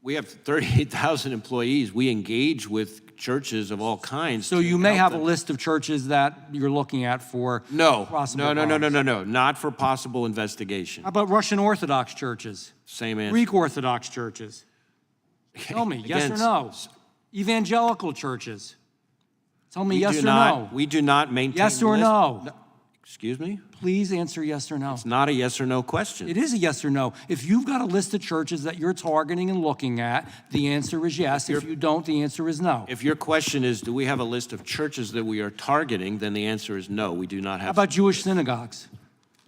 we have 38,000 employees. We engage with churches of all kinds. So you may have a list of churches that you're looking at for possible No, not for possible investigation. How about Russian Orthodox churches? Same answer. Greek Orthodox churches? Tell me, yes or no? Evangelical churches? Tell me yes or no. We do not maintain yes or no. Excuse me? Please answer yes or no. It's not a yes or no question. It is a yes or no. If you've got a list of churches that you're targeting and looking at, the answer is yes. If you don't, the answer is no. If your question is, do we have a list of churches that we are targeting, then the answer is no, we do not have. How about Jewish synagogues?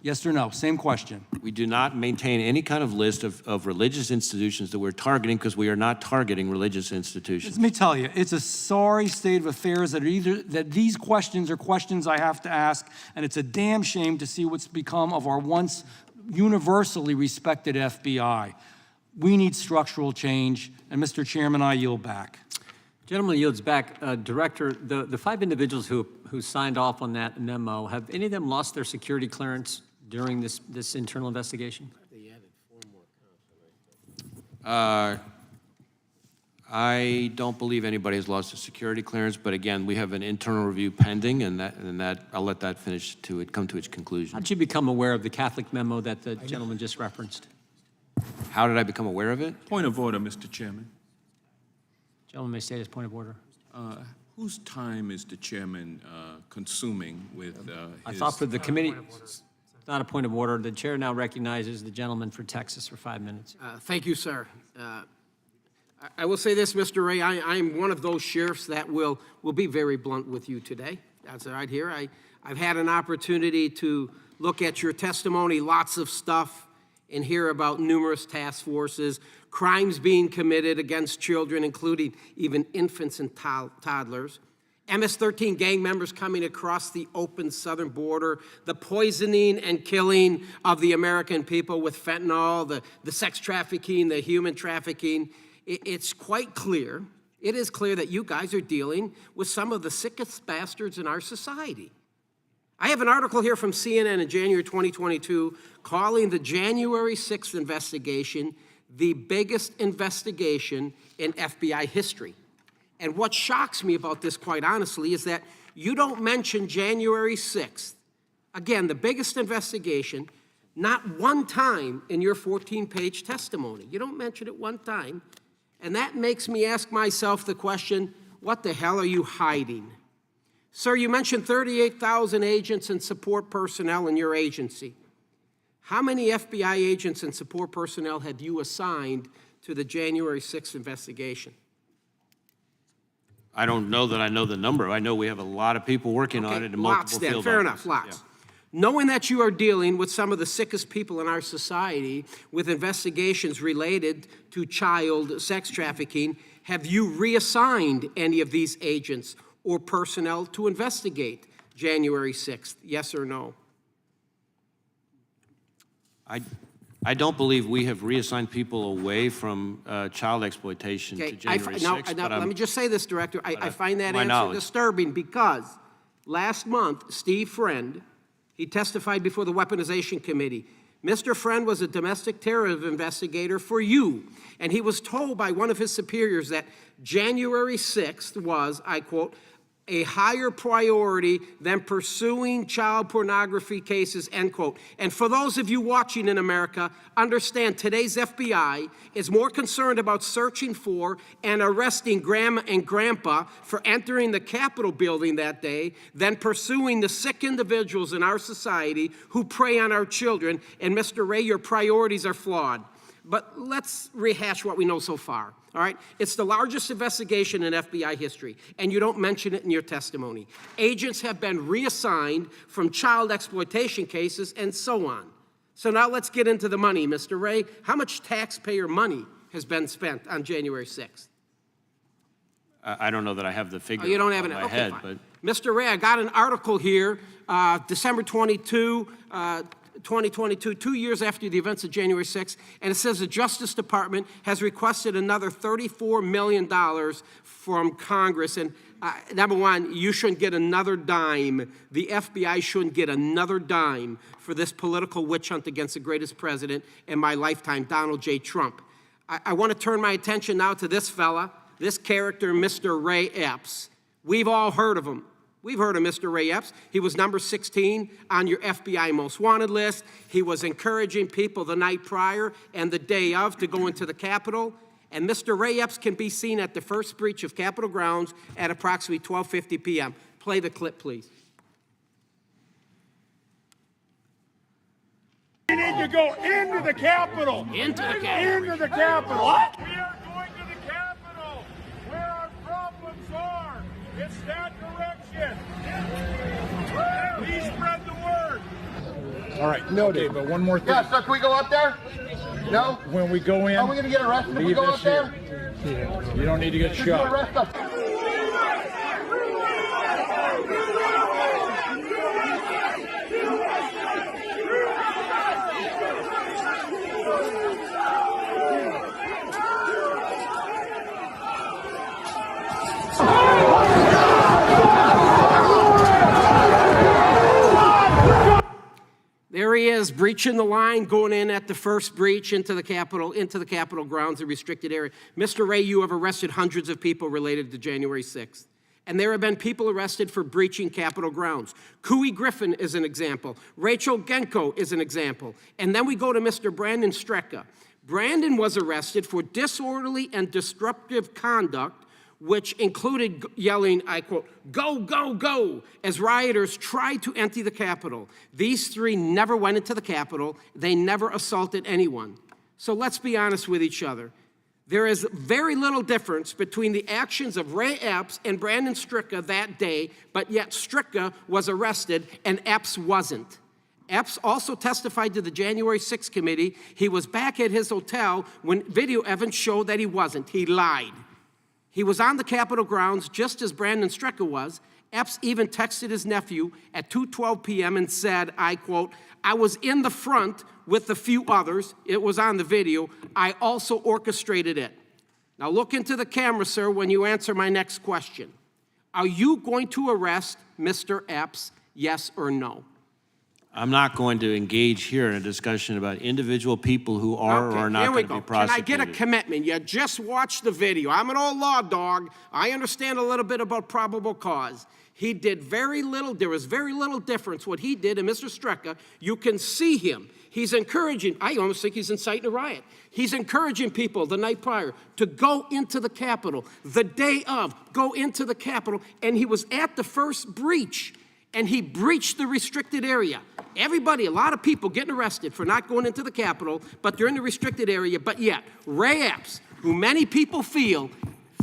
Yes or no? Same question. We do not maintain any kind of list of religious institutions that we're targeting because we are not targeting religious institutions. Let me tell you, it's a sorry state of affairs that these questions are questions I have to ask, and it's a damn shame to see what's become of our once universally respected FBI. We need structural change, and Mr. Chairman, I yield back. Gentleman yields back. Director, the 5 individuals who signed off on that memo, have any of them lost their security clearance during this internal investigation? I don't believe anybody has lost a security clearance, but again, we have an internal review pending, and that I'll let that come to its conclusion. How did you become aware of the Catholic memo that the gentleman just referenced? How did I become aware of it? Point of order, Mr. Chairman. Gentleman may state his point of order. Whose time is the chairman consuming with I thought for the committee, it's not a point of order. The chair now recognizes the gentleman for Texas for 5 minutes. Thank you, sir. I will say this, Mr. Ray, I'm one of those sheriffs that will be very blunt with you today. That's right here. I've had an opportunity to look at your testimony, lots of stuff, and hear about numerous task forces, crimes being committed against children, including even infants and toddlers, MS-13 gang members coming across the open southern border, the poisoning and killing of the American people with fentanyl, the sex trafficking, the human trafficking. It's quite clear, it is clear that you guys are dealing with some of the sickest bastards in our society. I have an article here from CNN in January 2022 calling the January 6th investigation the biggest investigation in FBI history. And what shocks me about this, quite honestly, is that you don't mention January 6th, again, the biggest investigation, not one time in your 14-page testimony. You don't mention it one time. And that makes me ask myself the question, what the hell are you hiding? Sir, you mentioned 38,000 agents and support personnel in your agency. How many FBI agents and support personnel had you assigned to the January 6th investigation? I don't know that I know the number. I know we have a lot of people working on it in multiple field Fair offices. enough, lots. Knowing that you are dealing with some of the sickest people in our society with investigations related to child sex trafficking, have you reassigned any of these agents or personnel to investigate January 6th? Yes or no? I don't believe we have reassigned people away from child exploitation to January 6th. Now, let me just say this, Director. I find that answer knowledge. disturbing because last month, Steve Friend, he testified before the Weaponization Committee. Mr. Friend was a domestic terrorism investigator for you, and he was told by one of his superiors that January 6th was, I quote, a higher priority than pursuing child pornography cases, end quote. And for those of you watching in America, understand today's FBI is more concerned about searching for and arresting Grandma and Grandpa for entering the Capitol building that day than pursuing the sick individuals in our society who prey on our children. And Mr. Ray, your priorities are flawed. But let's rehash what we know so far, all right? It's the largest investigation in FBI history, and you don't mention it in your testimony. Agents have been reassigned from child exploitation cases and so on. So now let's get into the money, Mr. Ray. How much taxpayer money has been spent on January 6th? I don't know that I have the figure You don't have in it? my Okay, head, fine. but Mr. Ray, I got an article here, December 22, 2022, 2 years after the events of January 6th, and it says the Justice Department has requested another $34 million from Congress. And number one, you shouldn't get another dime. The FBI shouldn't get another dime for this political witch hunt against the greatest president in my lifetime, Donald J. Trump. I want to turn my attention now to this fella, this character, Mr. Ray Epps. We've all heard of him. We've heard of Mr. Ray Epps. He was number 16 on your FBI most wanted list. He was encouraging people the night prior and the day of to go into the Capitol. And Mr. Ray Epps can be seen at the first breach of Capitol grounds at approximately 12:50 p.m. Play the clip, please. We need to go into the Capitol. Into the Capitol. Into the Capitol. What? We are going to the Capitol, where our problems are. It's that direction. Please spread the word. All right, noted. Okay, but one more thing. Yeah, so can we go up there? No? When we go in, Are we going to get arrested if we go up there? Yeah, you don't need to get Just shot. arrest us. There he is, breaching the line, going in at the first breach into the Capitol grounds, the restricted area. Mr. Ray, you have arrested hundreds of people related to January 6th. And there have been people arrested for breaching Capitol grounds. Cooey Griffin is an example. Rachel Genko is an example. And then we go to Mr. Brandon Strecka. Brandon was arrested for disorderly and disruptive conduct, which included yelling, I quote, "Go, go, go," as rioters tried to empty the Capitol. These three never went into the Capitol. They never assaulted anyone. So let's be honest with each other. There is very little difference between the actions of Ray Epps and Brandon Strecka that day, but yet Strecka was arrested and Epps wasn't. Epps also testified to the January 6th committee. He was back at his hotel when video evidence showed that he wasn't. He lied. He was on the Capitol grounds just as Brandon Strecka was. Epps even texted his nephew at 2:12 p.m. and said, I quote, "I was in the front with a few others." It was on the video. "I also orchestrated it." Now look into the camera, sir, when you answer my next question. Are you going to arrest Mr. Epps, yes or no? I'm not going to engage here in a discussion about individual people who are or are not Here we going to be go. Can I prosecuted. get a commitment? You just watched the video. I'm an old law dog. I understand a little bit about probable cause. He did very little. There was very little difference what he did and Mr. Strecka. You can see him. He's encouraging, I almost think he's inciting a riot. He's encouraging people the night prior to go into the Capitol, the day of, go into the Capitol, and he was at the first breach, and he breached the restricted area. Everybody, a lot of people getting arrested for not going into the Capitol, but they're in the restricted area, but yet, Ray Epps, who many people feel,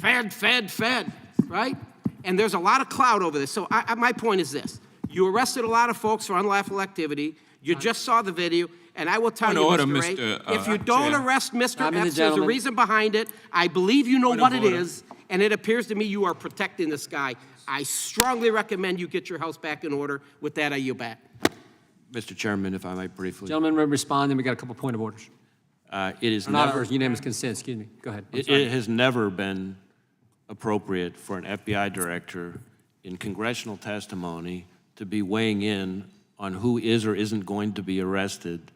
fed, right? And there's a lot of clout over this. So my point is this. You arrested a lot of folks for unlawful activity. You just saw the video, and I will tell you, Mr. Ray, if you don't arrest Mr. Epps, there's a reason behind it. I believe you know what it is, and it appears to me you are protecting this guy. I strongly recommend you get your house back in order. With that, I yield back. Mr. Chairman, if I might briefly. Gentlemen, will respond, then we got a couple point of orders. It is Not never, unanimous consent, excuse me. Go ahead. it has never been appropriate for an FBI director in congressional testimony to be weighing in on who is or isn't going to be arrested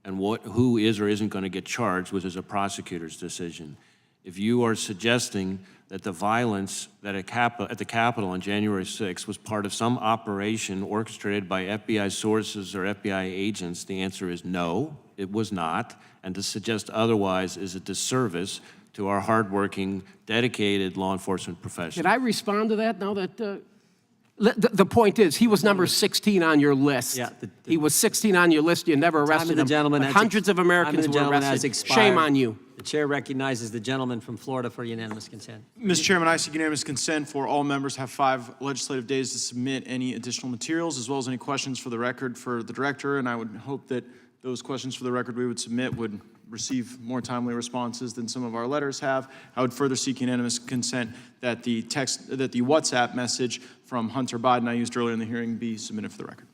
and who is or isn't going to get charged, which is a prosecutor's decision. If you are suggesting that the violence that at the Capitol on January 6th was part of some operation orchestrated by FBI sources or FBI agents, the answer is no, it was not. And to suggest otherwise is a disservice to our hardworking, dedicated law enforcement profession. Can I respond to that now that, the point is, he was number 16 on your list. Yeah, he was 16 on your list, you never arrested him. But hundreds of Americans were arrested. Shame on you. The chair recognizes the gentleman from Florida for unanimous consent. Mr. Chairman, I seek unanimous consent for all members have 5 legislative days to submit any additional materials as well as any questions for the record for the director, and I would hope that those questions for the record we would submit would receive more timely responses than some of our letters have. I would further seek unanimous consent that the WhatsApp message from Hunter Biden I used earlier in the hearing be submitted for the record.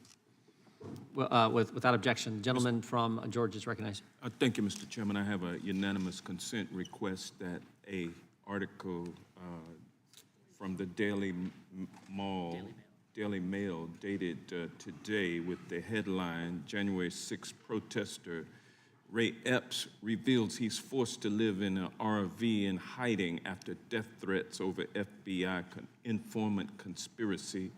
Well, without objection, the gentleman from Georgia is recognized. Thank you, Mr. Chairman. I have a unanimous consent request that a article from the Daily Mail dated today with the headline, January 6th protester Ray Epps reveals he's forced to live in an RV in hiding after death threats over FBI informant conspiracy.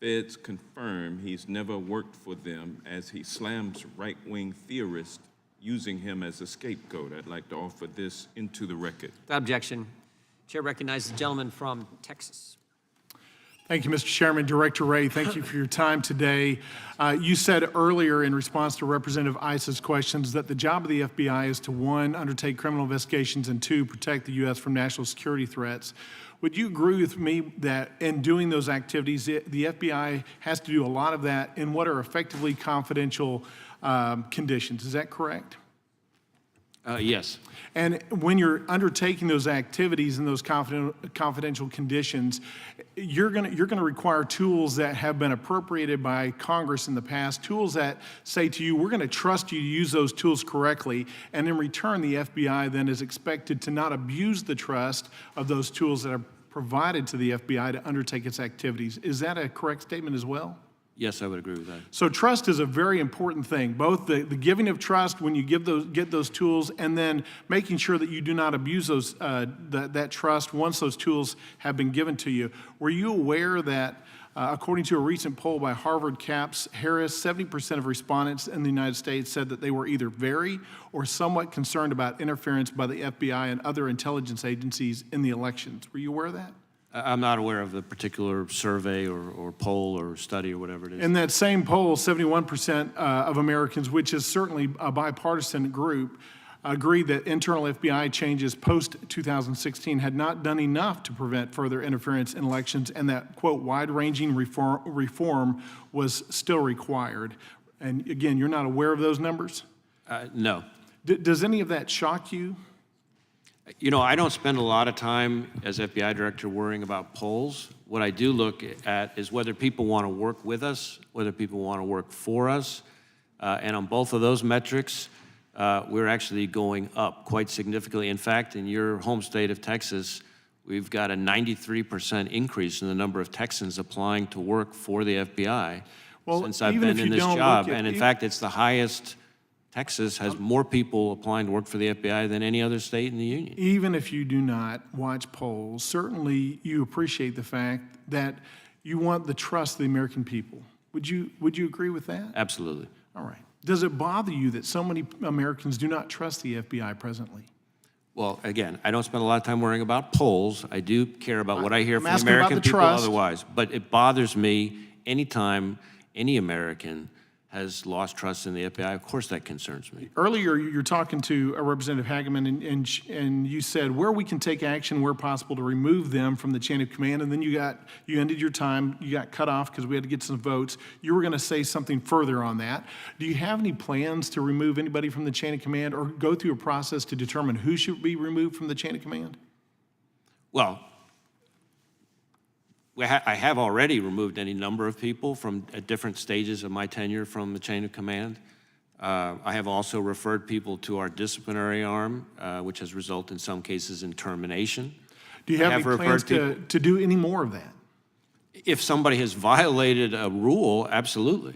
Feds confirm he's never worked for them as he slams right-wing theorists using him as a scapegoat. I'd like to offer this into the record. Without objection, chair recognizes the gentleman from Texas. Thank you, Mr. Chairman. Director Ray, thank you for your time today. You said earlier in response to Representative Iss's questions that the job of the FBI is to, 1, undertake criminal investigations, and 2, protect the U.S. from national security threats. Would you agree with me that in doing those activities, the FBI has to do a lot of that in what are effectively confidential conditions? Is that correct? Yes. And when you're undertaking those activities in those confidential conditions, you're going to require tools that have been appropriated by Congress in the past, tools that say to you, we're going to trust you to use those tools correctly, and in return, the FBI then is expected to not abuse the trust of those tools that are provided to the FBI to undertake its activities. Is that a correct statement as well? Yes, I would agree with that. So trust is a very important thing, both the giving of trust when you get those tools, and then making sure that you do not abuse those that trust once those tools have been given to you. Were you aware that according to a recent poll by Harvard Capps Harris, 70% of respondents in the United States said that they were either very or somewhat concerned about interference by the FBI and other intelligence agencies in the elections? Were you aware of that? I'm not aware of the particular survey or poll or study or whatever it is. In that same poll, 71% of Americans, which is certainly a bipartisan group, agreed that internal FBI changes post-2016 had not done enough to prevent further interference in elections, and that, quote, wide-ranging reform was still required. And again, you're not aware of those numbers? No. Does any of that shock you? You know, I don't spend a lot of time as FBI director worrying about polls. What I do look at is whether people want to work with us, whether people want to work for us. And on both of those metrics, we're actually going up quite significantly. In fact, in your home state of Texas, we've got a 93% increase in the number of Texans applying to work for the FBI. since I've even been if in you this don't job. look at- And in fact, it's the highest, Texas has more people applying to work for the FBI than any other state in the union. Even if you do not watch polls, certainly you appreciate the fact that you want the trust of the American people. Would you agree with that? Absolutely. All right. Does it bother you that so many Americans do not trust the FBI presently? Well, again, I don't spend a lot of time worrying about polls. I do care about what I hear I'm from the asking about American the people trust. otherwise. But it bothers me anytime any American has lost trust in the FBI. Of course, that concerns me. Earlier, you're talking to Representative Hageman, and you said where we can take action where possible to remove them from the chain of command, and then you ended your time, you got cut off because we had to get some votes. You were going to say something further on that. Do you have any plans to remove anybody from the chain of command or go through a process to determine who should be removed from the chain of command? Well, I have already removed any number of people from at different stages of my tenure from the chain of command. I have also referred people to our disciplinary arm, which has resulted in some cases in termination. Do you have any plans to do any more of that? If somebody has violated a rule, absolutely.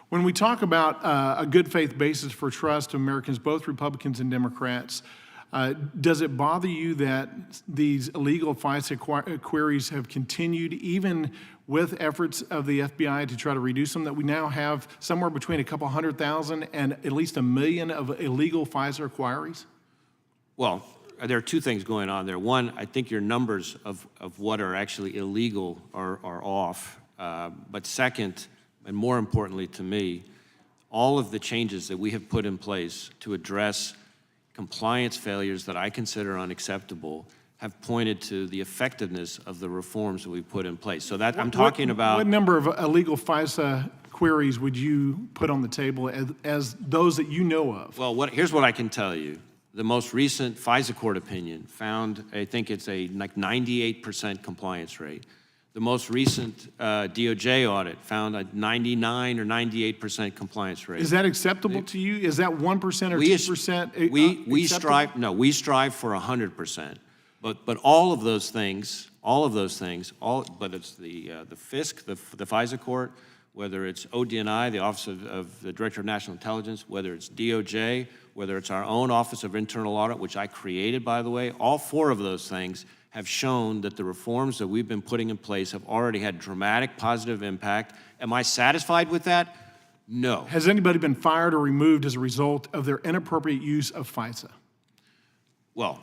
When we talk about a good faith basis for trust to Americans, both Republicans and Democrats, does it bother you that these illegal FISA queries have continued even with efforts of the FBI to try to reduce them, that we now have somewhere between a couple 100,000 and at least 1 million of illegal FISA queries? Well, there are two things going on there. One, I think your numbers of what are actually illegal are off. But second, and more importantly to me, all of the changes that we have put in place to address compliance failures that I consider unacceptable have pointed to the effectiveness of the reforms that we put in place. So that I'm talking about. What number of illegal FISA queries would you put on the table as those that you know of? Well, here's what I can tell you. The most recent FISA court opinion found, I think it's a like 98% compliance rate. The most recent DOJ audit found a 99 or 98% compliance rate. Is that acceptable to you? Is that 1% or 2%? We strive, no, we strive for 100%. But all of those things, whether it's the FISC, the FISA court, whether it's ODNI, the Office of the Director of National Intelligence, whether it's DOJ, whether it's our own Office of Internal Audit, which I created, by the way, all four of those things have shown that the reforms that we've been putting in place have already had dramatic positive impact. Am I satisfied with that? No. Has anybody been fired or removed as a result of their inappropriate use of FISA? Well,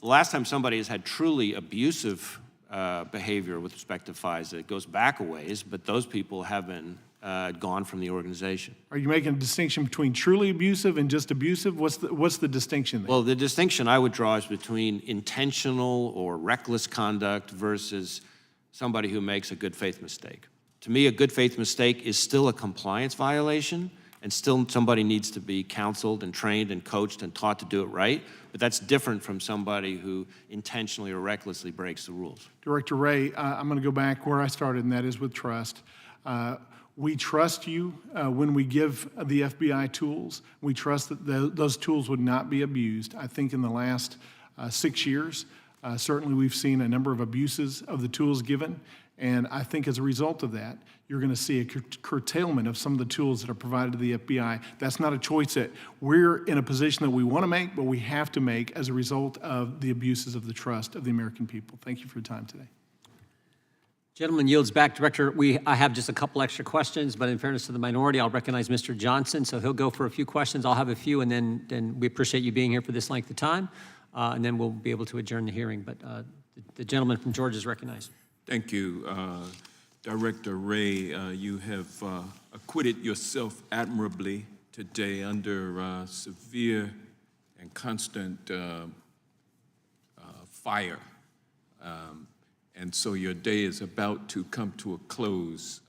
the last time somebody has had truly abusive behavior with respect to FISA, it goes back a ways, but those people have been gone from the organization. Are you making a distinction between truly abusive and just abusive? What's the distinction there? Well, the distinction I would draw is between intentional or reckless conduct versus somebody who makes a good faith mistake. To me, a good faith mistake is still a compliance violation, and still somebody needs to be counseled and trained and coached and taught to do it right, but that's different from somebody who intentionally or recklessly breaks the rules. Director Wray, I'm going to go back where I started, and that is with trust. We trust you when we give the FBI tools. We trust that those tools would not be abused. I think in the last 6 years, certainly we've seen a number of abuses of the tools given, and I think as a result of that, you're going to see a curtailment of some of the tools that are provided to the FBI. That's not a choice that we're in a position that we want to make, but we have to make as a result of the abuses of the trust of the American people. Thank you for your time today. Gentleman yields back. Director, I have just a couple extra questions, but in fairness to the minority, I'll recognize Mr. Johnson, so he'll go for a few questions. I'll have a few, and then we appreciate you being here for this length of time, and then we'll be able to adjourn the hearing. But the gentleman from Georgia is recognized. Thank you. Director Wray, you have acquitted yourself admirably today under severe and constant fire. And so your day is about to come to a close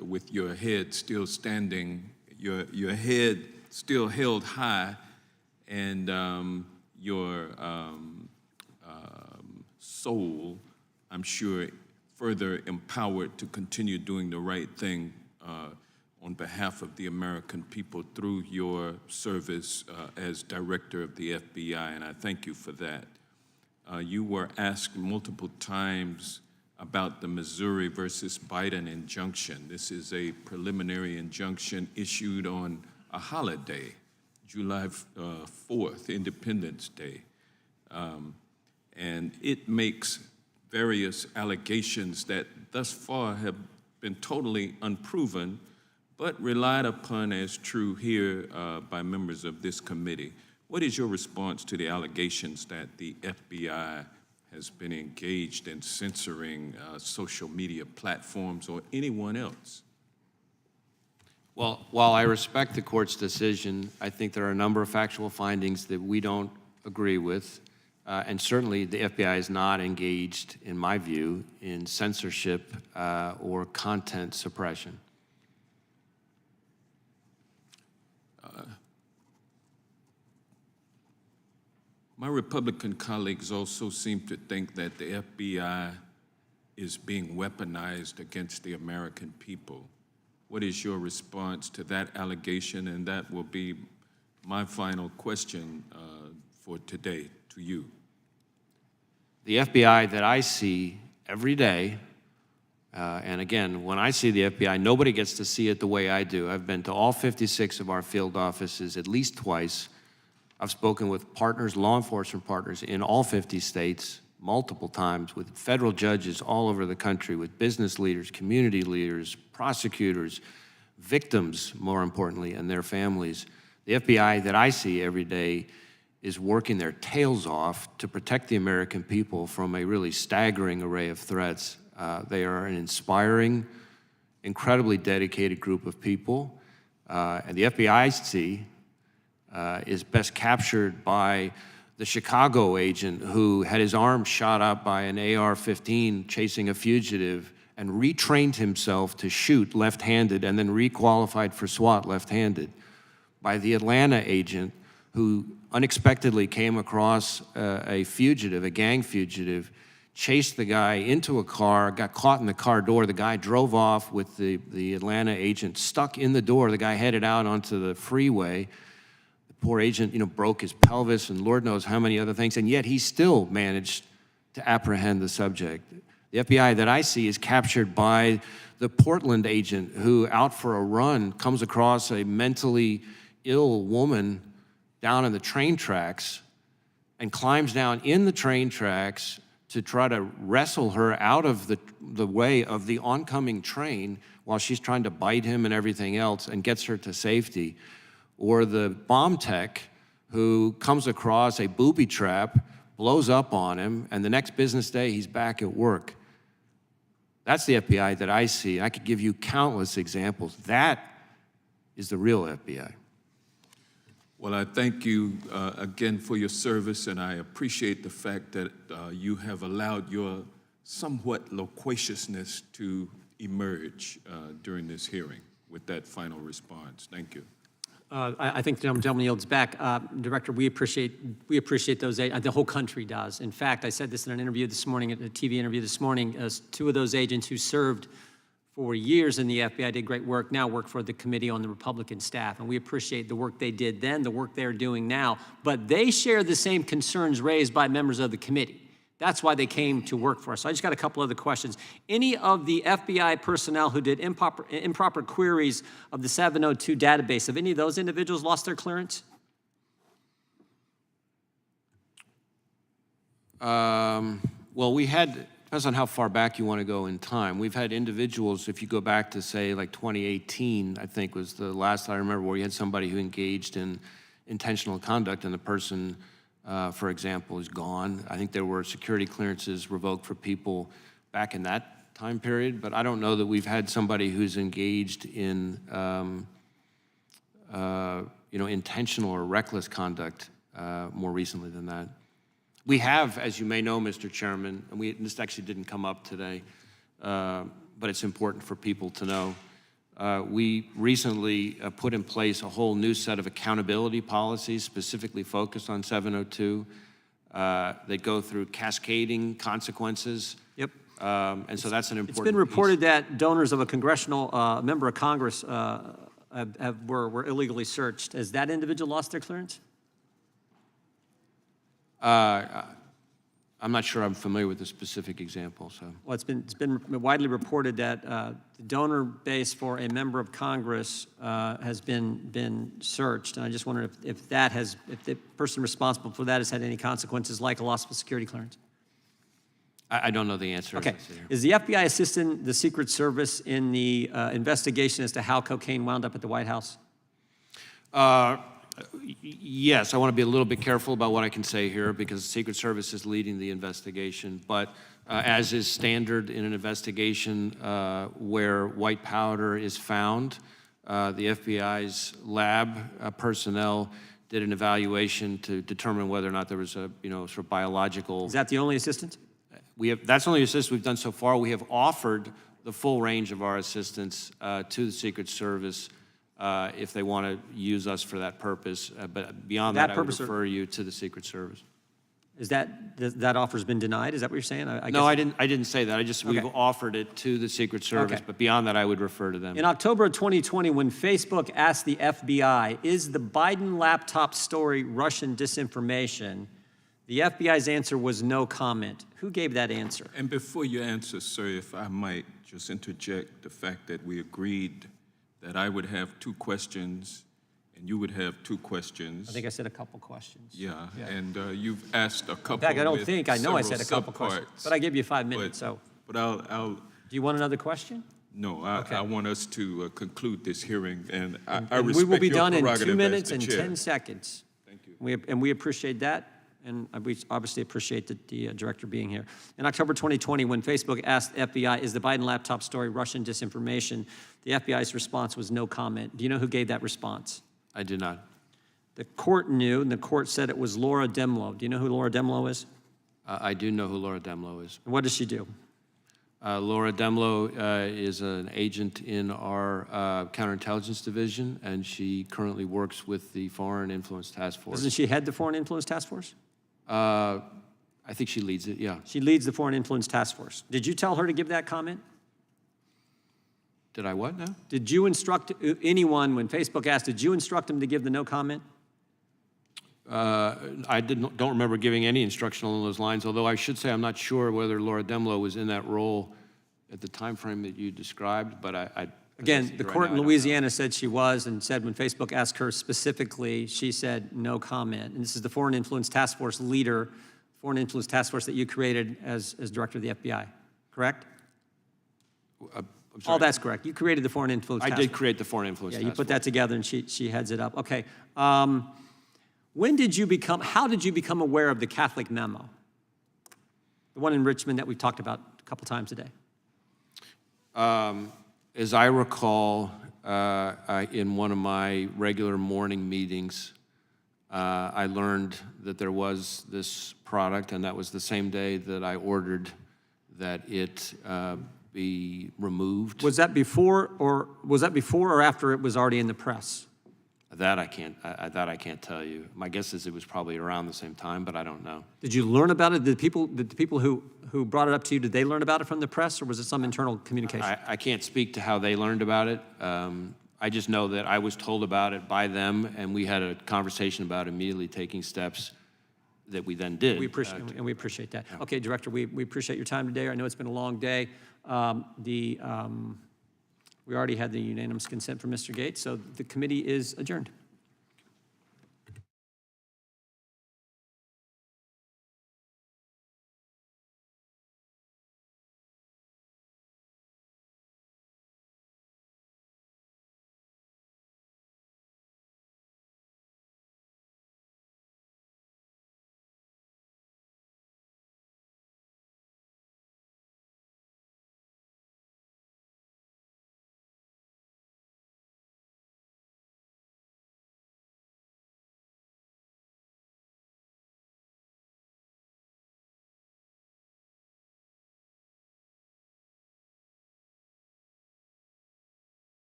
with your head still standing, your head still held high, and your soul, I'm sure, further empowered to continue doing the right thing on behalf of the American people through your service as director of the FBI, and I thank you for that. You were asked multiple times about the Missouri versus Biden injunction. This is a preliminary injunction issued on a holiday, July 4th, Independence Day. And it makes various allegations that thus far have been totally unproven, but relied upon as true here by members of this committee. What is your response to the allegations that the FBI has been engaged in censoring social media platforms or anyone else? Well, while I respect the court's decision, I think there are a number of factual findings that we don't agree with. And certainly the FBI is not engaged, in my view, in censorship or content suppression. My Republican colleagues also seem to think that the FBI is being weaponized against the American people. What is your response to that allegation? And that will be my final question for today to you. The FBI that I see every day, and again, when I see the FBI, nobody gets to see it the way I do. I've been to all 56 of our field offices at least twice. I've spoken with partners, law enforcement partners in all 50 states multiple times, with federal judges all over the country, with business leaders, community leaders, prosecutors, victims, more importantly, and their families. The FBI that I see every day is working their tails off to protect the American people from a really staggering array of threats. They are an inspiring, incredibly dedicated group of people. And the FBI I see is best captured by the Chicago agent who had his arm shot up by an AR-15 chasing a fugitive and retrained himself to shoot left-handed and then requalified for SWAT left-handed. By the Atlanta agent who unexpectedly came across a fugitive, a gang fugitive, chased the guy into a car, got caught in the car door. The guy drove off with the Atlanta agent stuck in the door. The guy headed out onto the freeway. Poor agent, broke his pelvis and Lord knows how many other things, and yet he still managed to apprehend the subject. The FBI that I see is captured by the Portland agent who, out for a run, comes across a mentally ill woman down in the train tracks and climbs down in the train tracks to try to wrestle her out of the way of the oncoming train while she's trying to bite him and everything else, and gets her to safety. Or the bomb tech who comes across a booby trap, blows up on him, and the next business day he's back at work. That's the FBI that I see. I could give you countless examples. That is the real FBI. Well, I thank you again for your service, and I appreciate the fact that you have allowed your somewhat loquaciousness to emerge during this hearing with that final response. Thank you. I think the gentleman yields back. Director, we appreciate those. The whole country does. In fact, I said this in an interview this morning, a TV interview this morning. Two of those agents who served for years in the FBI, did great work, now work for the committee on the Republican staff. And we appreciate the work they did then, the work they're doing now. But they share the same concerns raised by members of the committee. That's why they came to work for us. So I just got a couple other questions. Any of the FBI personnel who did improper queries of the 702 database, have any of those individuals lost their clearance? Well, we had, depends on how far back you want to go in time. We've had individuals, if you go back to, say, like 2018, I think was the last I remember, where you had somebody who engaged in intentional conduct and the person, for example, is gone. I think there were security clearances revoked for people back in that time period, but I don't know that we've had somebody who's engaged in, intentional or reckless conduct more recently than that. We have, as you may know, Mr. Chairman, and this actually didn't come up today, but it's important for people to know. We recently put in place a whole new set of accountability policies specifically focused on 702. They go through cascading consequences. Yep. And so that's an important It's been reported that donors of a congressional member of Congress were illegally searched. Has that individual lost their clearance? I'm not sure I'm familiar with the specific example, so. Well, it's been widely reported that the donor base for a member of Congress has been searched, and I just wonder if the person responsible for that has had any consequences, like a loss of a security clearance. I don't know the answer. Okay. Is the FBI assisting the Secret Service in the investigation as to how cocaine wound up at the White House? Yes, I want to be a little bit careful about what I can say here because the Secret Service is leading the investigation. But as is standard in an investigation where white powder is found, the FBI's lab personnel did an evaluation to determine whether or not there was a sort of biological. Is that the only assistance? That's the only assistance we've done so far. We have offered the full range of our assistance to the Secret Service if they want to use us for that purpose. But beyond that, I would refer you to the Secret Service. Is that offer's been denied? Is that what you're saying? No, I didn't say that. We've offered it to the Secret Service, Okay. but beyond that, I would refer to them. In October of 2020, when Facebook asked the FBI, is the Biden laptop story Russian disinformation? The FBI's answer was no comment. Who gave that answer? And before you answer, sir, if I might just interject the fact that we agreed that I would have 2 questions and you would have 2 questions. I think I said a couple questions. Yeah, and you've asked a couple. In fact, I don't with think I know I said a several couple questions, subparts. but I give you 5 minutes. But I'll. Do you want another question? No, I want us to conclude this hearing, and I And respect we will be your done in 2 prerogative minutes as the and chair. 10 seconds. Thank you. We appreciate that, and we obviously appreciate the director being here. In October 2020, when Facebook asked the FBI, is the Biden laptop story Russian disinformation, the FBI's response was no comment. Do you know who gave that response? I do not. The court knew, and the court said it was Laura Demlow. Do you know who Laura Demlow is? I do know who Laura Demlow is. And what does she do? Laura Demlow is an agent in our counterintelligence division, and she currently works with the Foreign Influence Task Force. Doesn't she head the Foreign Influence Task Force? I think she leads it, yeah. She leads the Foreign Influence Task Force. Did you tell her to give that comment? Did I what now? Did you instruct anyone, when Facebook asked, did you instruct them to give the no comment? I don't remember giving any instruction along those lines, although I should say I'm not sure whether Laura Demlow was in that role at the time frame that you described, but Again, the court in Louisiana said she was, and said when Facebook asked her specifically, she said no comment. And this is the Foreign Influence Task Force leader, Foreign Influence Task Force that you created as director of the FBI, correct? Oh, that's correct. You created the Foreign Influence Task Force. I did create the Foreign Influence Task Yeah, Force. you put that together, and she heads it up. Okay. How did you become aware of the Catholic memo? The one in Richmond that we talked about a couple times today. As I recall, in one of my regular morning meetings, I learned that there was this product, and that was the same day that I ordered that it be removed. Was that before or after it was already in the press? That I can't tell you. My guess is it was probably around the same time, but I don't know. Did you learn about it? Did the people who brought it up to you, did they learn about it from the press, or was it some internal communication? I can't speak to how they learned about it. I just know that I was told about it by them, and we had a conversation about immediately taking steps that we then did. We appreciate that. Yeah. Okay, Director, we appreciate your time today. I know it's been a long day. We already had the unanimous consent from Mr. Gates, so the committee is adjourned.